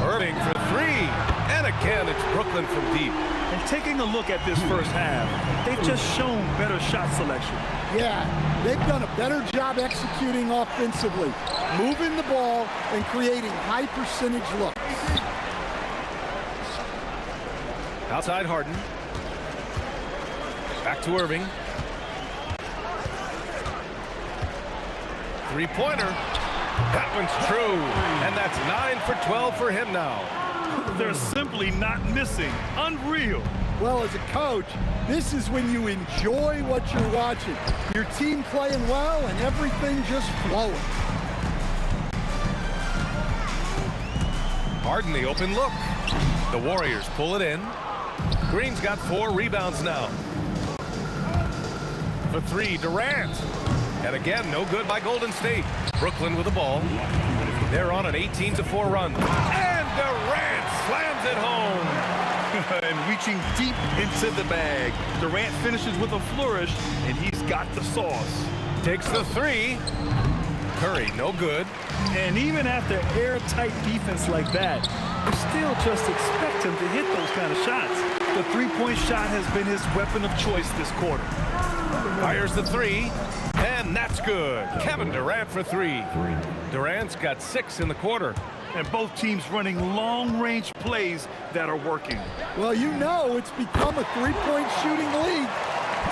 Irving for three. And again, it's Brooklyn from deep. And taking a look at this first half, they've just shown better shot selection. Yeah, they've done a better job executing offensively, moving the ball and creating high percentage looks. Outside Harden. Back to Irving. Three-pointer. That one's true. And that's 9 for 12 for him now. They're simply not missing. Unreal. Well, as a coach, this is when you enjoy what you're watching. Your team playing well and everything just flowing. Harden the open look. The Warriors pull it in. Green's got 4 rebounds now. For three, Durant. And again, no good by Golden State. Brooklyn with the ball. They're on an 18-4 run. And Durant slams it home. And reaching deep into the bag. Durant finishes with a flourish, and he's got the sauce. Takes the three. Curry, no good. And even after airtight defense like that, you still just expect him to hit those kind of shots. The three-point shot has been his weapon of choice this quarter. Fires the three, and that's good. Kevin Durant for three. Durant's got 6 in the quarter. And both teams running long-range plays that are working. Well, you know it's become a three-point shooting league.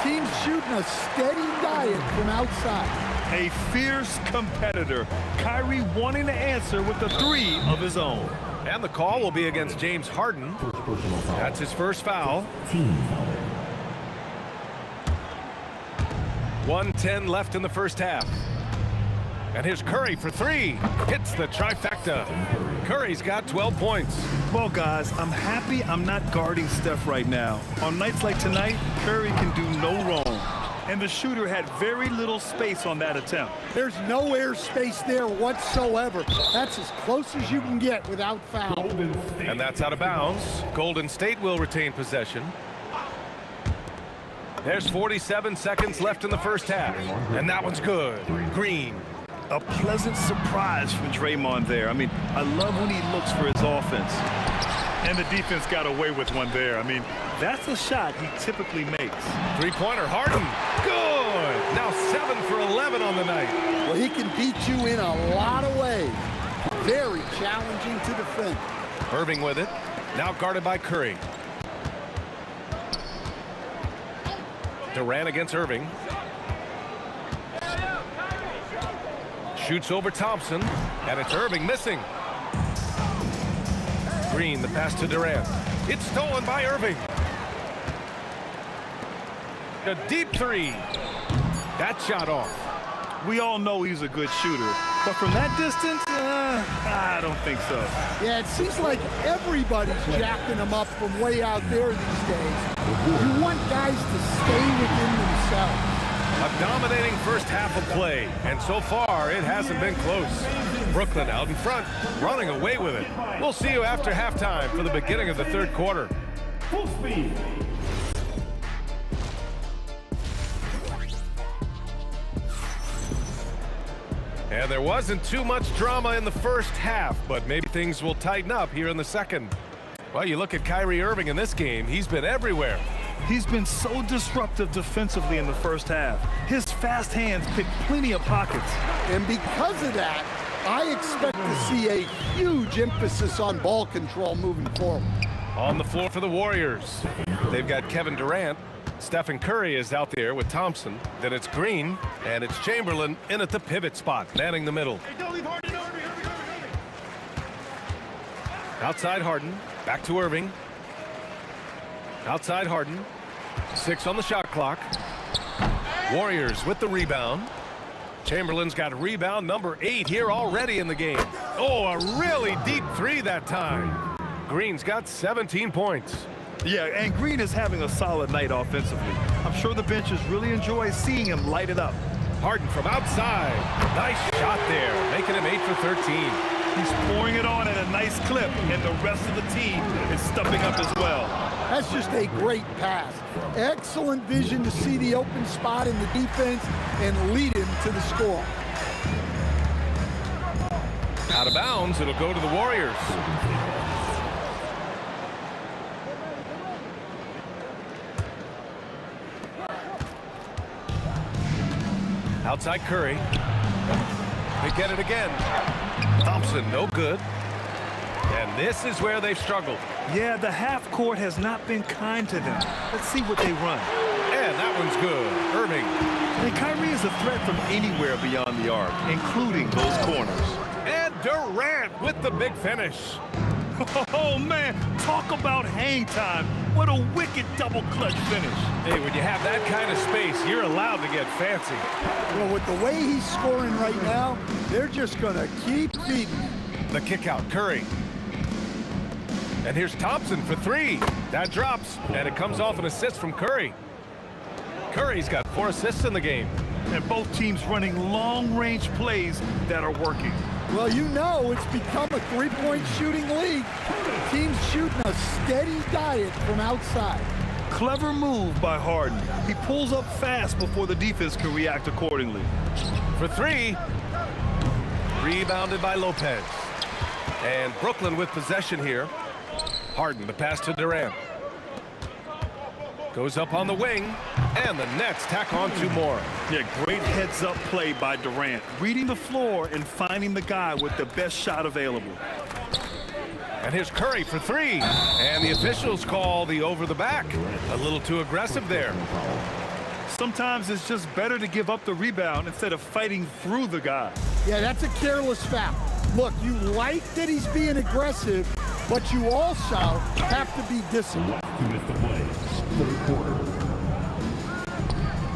Teams shooting a steady diet from outside. A fierce competitor. Kyrie wanting to answer with a three of his own. And the call will be against James Harden. That's his first foul. 1:10 left in the first half. And here's Curry for three. Hits the trifecta. Curry's got 12 points. Well, guys, I'm happy I'm not guarding Steph right now. On nights like tonight, Curry can do no wrong. And the shooter had very little space on that attempt. There's no air space there whatsoever. That's as close as you can get without foul. And that's out of bounds. Golden State will retain possession. There's 47 seconds left in the first half. And that one's good. Green. A pleasant surprise from Draymond there. I mean, I love when he looks for his offense. And the defense got away with one there. I mean, that's a shot he typically makes. Three-pointer, Harden. Good. Now 7 for 11 on the night. Well, he can beat you in a lot of ways. Very challenging to defend. Irving with it. Now guarded by Curry. Durant against Irving. Shoots over Thompson, and it's Irving missing. Green, the pass to Durant. It's stolen by Irving. A deep three. That shot off. We all know he's a good shooter, but from that distance, I don't think so. Yeah, it seems like everybody's jacking him up from way out there these days. You want guys to stay within themselves. A dominating first half of play, and so far it hasn't been close. Brooklyn out in front, running away with it. We'll see you after halftime for the beginning of the third quarter. Full speed. And there wasn't too much drama in the first half, but maybe things will tighten up here in the second. Well, you look at Kyrie Irving in this game, he's been everywhere. He's been so disruptive defensively in the first half. His fast hands pick plenty of pockets. And because of that, I expect to see a huge emphasis on ball control moving forward. On the floor for the Warriors, they've got Kevin Durant. Stephen Curry is out there with Thompson. Then it's Green, and it's Chamberlain in at the pivot spot, manning the middle. Outside Harden, back to Irving. Outside Harden, 6 on the shot clock. Warriors with the rebound. Chamberlain's got rebound number 8 here already in the game. Oh, a really deep three that time. Green's got 17 points. Yeah, and Green is having a solid night offensively. I'm sure the benches really enjoy seeing him light it up. Harden from outside. Nice shot there, making him 8 for 13. He's pouring it on at a nice clip, and the rest of the team is stepping up as well. That's just a great pass. Excellent vision to see the open spot in the defense and lead him to the score. Out of bounds, it'll go to the Warriors. Outside Curry. They get it again. Thompson, no good. And this is where they've struggled. Yeah, the half court has not been kind to them. Let's see what they run. And that one's good. Irving. And Kyrie is a threat from anywhere beyond the arc, including those corners. And Durant with the big finish. Oh, man, talk about hang time. What a wicked double clutch finish. Hey, when you have that kind of space, you're allowed to get fancy. Well, with the way he's scoring right now, they're just going to keep feeding. The kick out, Curry. And here's Thompson for 3. That drops, and it comes off an assist from Curry. Curry's got 4 assists in the game. And both teams running long-range plays that are working. Well, you know it's become a three-point shooting league. Teams shooting a steady diet from outside. Clever move by Harden. He pulls up fast before the defense can react accordingly. For 3. Rebounded by Lopez. And Brooklyn with possession here. Harden, the pass to Durant. Goes up on the wing, and the Nets tack on 2 more. Yeah, great heads-up play by Durant. Reading the floor and finding the guy with the best shot available. And here's Curry for 3. And the officials call the over the back. A little too aggressive there. Sometimes it's just better to give up the rebound instead of fighting through the guy. Yeah, that's a careless foul. Look, you like that he's being aggressive, but you also have to be disciplined.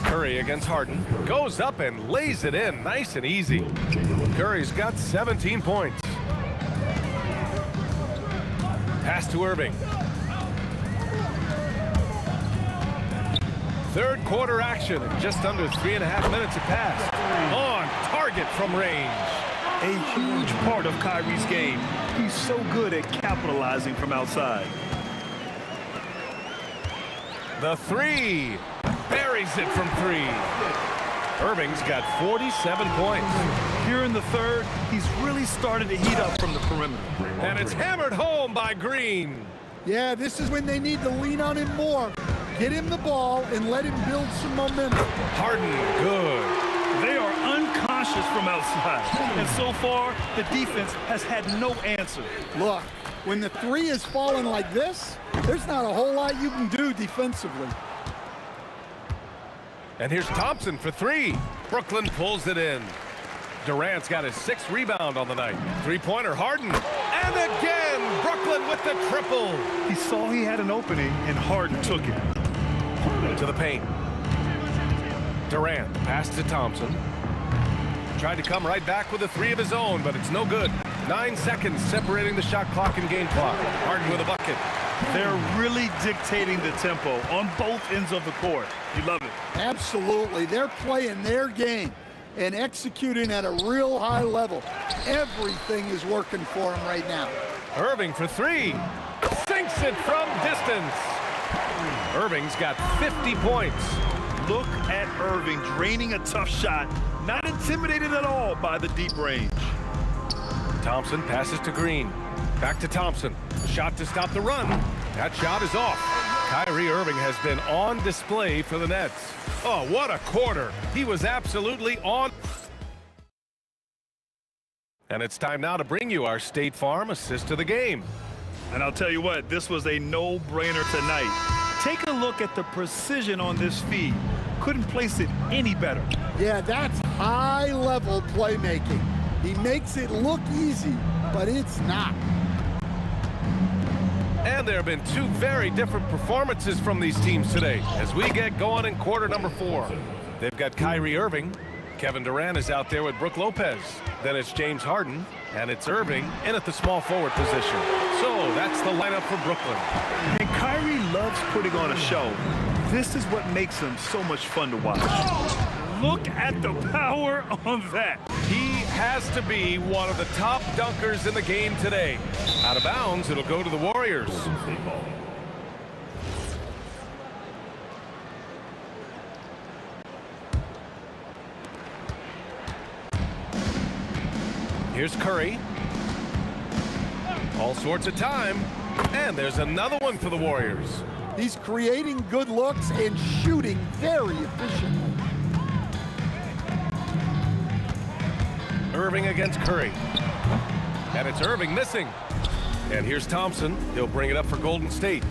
Curry against Harden. Goes up and lays it in nice and easy. Curry's got 17 points. Pass to Irving. Third quarter action. Just under 3.5 minutes have passed. On target from range. A huge part of Kyrie's game. He's so good at capitalizing from outside. The three. Buries it from three. Irving's got 47 points. Here in the third, he's really started to heat up from the perimeter. And it's hammered home by Green. Yeah, this is when they need to lean on him more. Get him the ball and let him build some momentum. Harden, good. They are unconscious from outside. And so far, the defense has had no answer. Look, when the three is falling like this, there's not a whole lot you can do defensively. And here's Thompson for three. Brooklyn pulls it in. Durant's got his 6th rebound on the night. Three-pointer, Harden. And again, Brooklyn with the triple. He saw he had an opening, and Harden took it. To the paint. Durant, pass to Thompson. Tried to come right back with a three of his own, but it's no good. 9 seconds separating the shot clock and game clock. Harden with a bucket. They're really dictating the tempo on both ends of the court. You love it. Absolutely. They're playing their game and executing at a real high level. Everything is working for them right now. Irving for three. Sinks it from distance. Irving's got 50 points. Look at Irving draining a tough shot. Not intimidated at all by the deep range. Thompson passes to Green. Back to Thompson. Shot to stop the run. That shot is off. Kyrie Irving has been on display for the Nets. Oh, what a quarter. He was absolutely on. And it's time now to bring you our State Farm assist of the game. And I'll tell you what, this was a no-brainer tonight. Take a look at the precision on this feed. Couldn't place it any better. Yeah, that's high-level playmaking. He makes it look easy, but it's not. And there have been two very different performances from these teams today as we get going in quarter number 4. They've got Kyrie Irving. Kevin Durant is out there with Brook Lopez. Then it's James Harden, and it's Irving in at the small forward position. So that's the lineup for Brooklyn. And Kyrie loves putting on a show. This is what makes him so much fun to watch. Look at the power on that. He has to be one of the top dunkers in the game today. Out of bounds, it'll go to the Warriors. Here's Curry. All sorts of time. And there's another one for the Warriors. He's creating good looks and shooting very efficiently. Irving against Curry. And it's Irving missing. And here's Thompson. He'll bring it up for Golden State.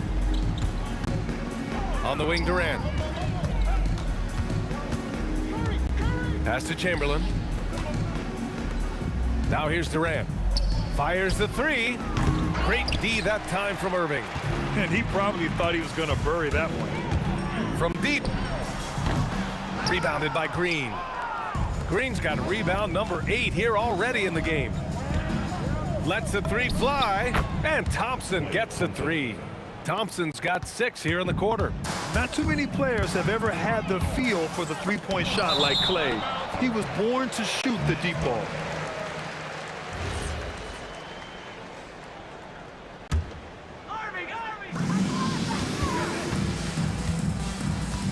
On the wing, Durant. Pass to Chamberlain. Now here's Durant. Fires the three. Great D that time from Irving. And he probably thought he was going to bury that one. From deep. Rebounded by Green. Green's got rebound number 8 here already in the game. Lets the three fly, and Thompson gets the three. Thompson's got 6 here in the quarter. Not too many players have ever had the feel for the three-point shot like Clay. He was born to shoot the deep ball.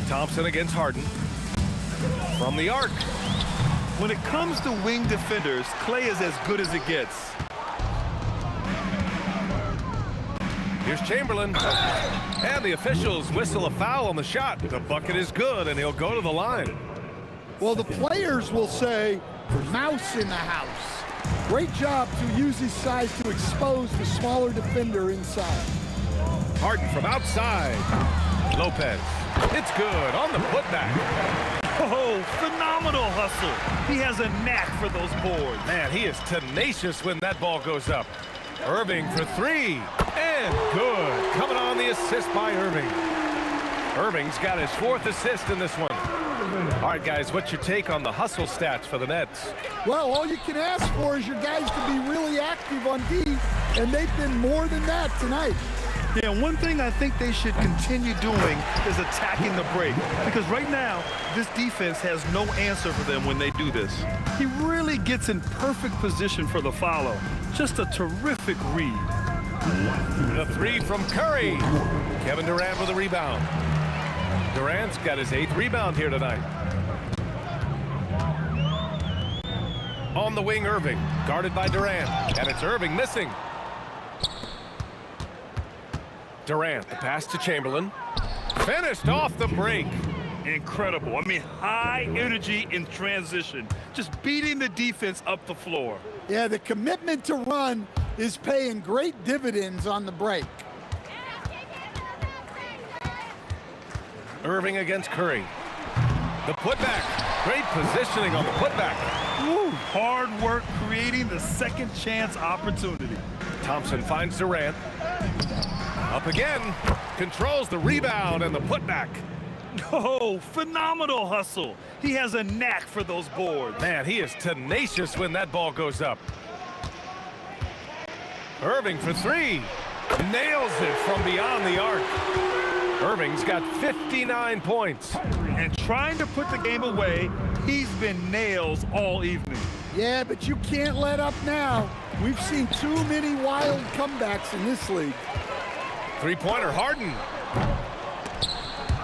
Thompson against Harden. From the arc. When it comes to wing defenders, Clay is as good as it gets. Here's Chamberlain. And the officials whistle a foul on the shot. The bucket is good, and he'll go to the line. Well, the players will say, mouse in the house. Great job to use his size to expose the smaller defender inside. Harden from outside. Lopez. It's good on the putback. Oh, phenomenal hustle. He has a knack for those boards. Man, he is tenacious when that ball goes up. Irving for three, and good. Coming on the assist by Irving. Irving's got his 4th assist in this one. All right, guys, what's your take on the hustle stats for the Nets? Well, all you can ask for is your guys to be really active on D, and they've been more than that tonight. Yeah, one thing I think they should continue doing is attacking the break. Because right now, this defense has no answer for them when they do this. He really gets in perfect position for the follow. Just a terrific read. The three from Curry. Kevin Durant with a rebound. Durant's got his 8th rebound here tonight. On the wing, Irving, guarded by Durant, and it's Irving missing. Durant, the pass to Chamberlain. Finished off the break. Incredible. I mean, high energy in transition. Just beating the defense up the floor. Yeah, the commitment to run is paying great dividends on the break. Irving against Curry. The putback. Great positioning on the putback. Woo, hard work creating the second chance opportunity. Thompson finds Durant. Up again. Controls the rebound and the putback. Oh, phenomenal hustle. He has a knack for those boards. Man, he is tenacious when that ball goes up. Irving for three. Nails it from beyond the arc. Irving's got 59 points. And trying to put the game away, he's been nails all evening. Yeah, but you can't let up now. We've seen too many wild comebacks in this league. Three-pointer, Harden.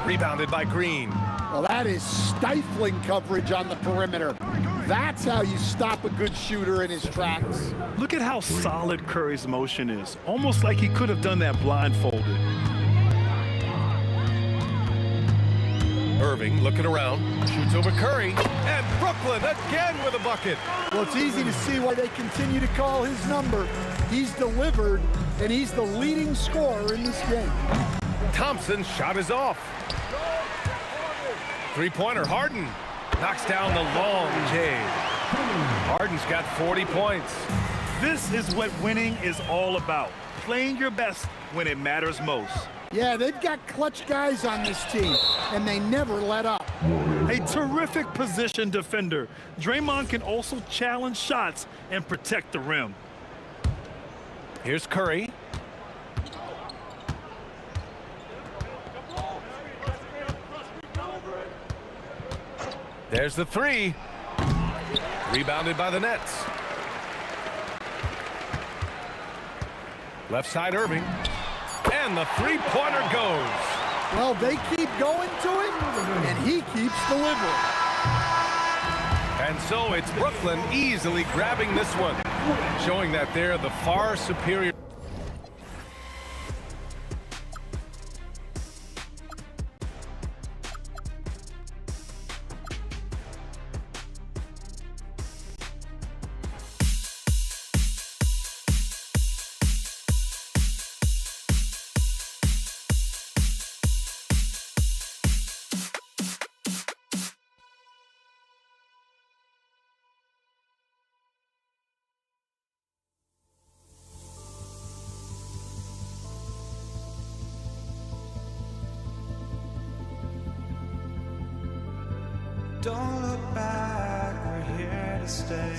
Rebounded by Green. Well, that is stifling coverage on the perimeter. That's how you stop a good shooter in his tracks. Look at how solid Curry's motion is. Almost like he could have done that blindfolded. Irving looking around, shoots over Curry, and Brooklyn again with a bucket. Well, it's easy to see why they continue to call his number. He's delivered, and he's the leading scorer in this game. Thompson's shot is off. Three-pointer, Harden knocks down the long J. Harden's got 40 points. This is what winning is all about. Playing your best when it matters most. Yeah, they've got clutch guys on this team, and they never let up. A terrific position defender. Draymond can also challenge shots and protect the rim. Here's Curry. There's the three. Rebounded by the Nets. Left side, Irving. And the three-pointer goes. Well, they keep going to it, and he keeps delivering. And so it's Brooklyn easily grabbing this one, showing that they're the far superior. Don't look back, we're here to stay.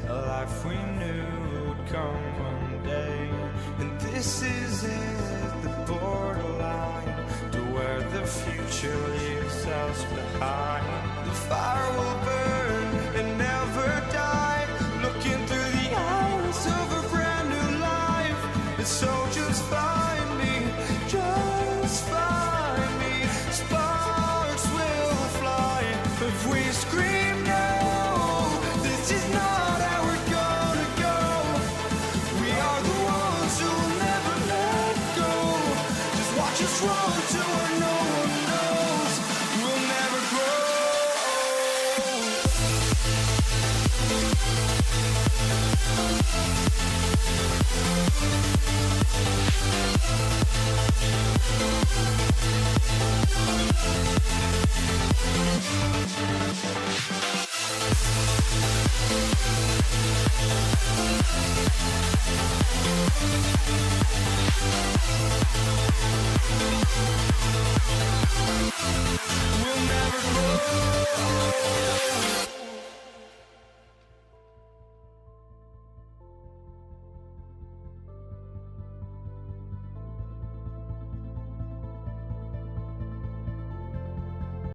A life we knew would come one day. And this is it, the borderline to where the future leaves us behind. The fire will burn and never die. Looking through the eyes of a brand new life. And so just find me, just find me. Sparks will fly if we scream.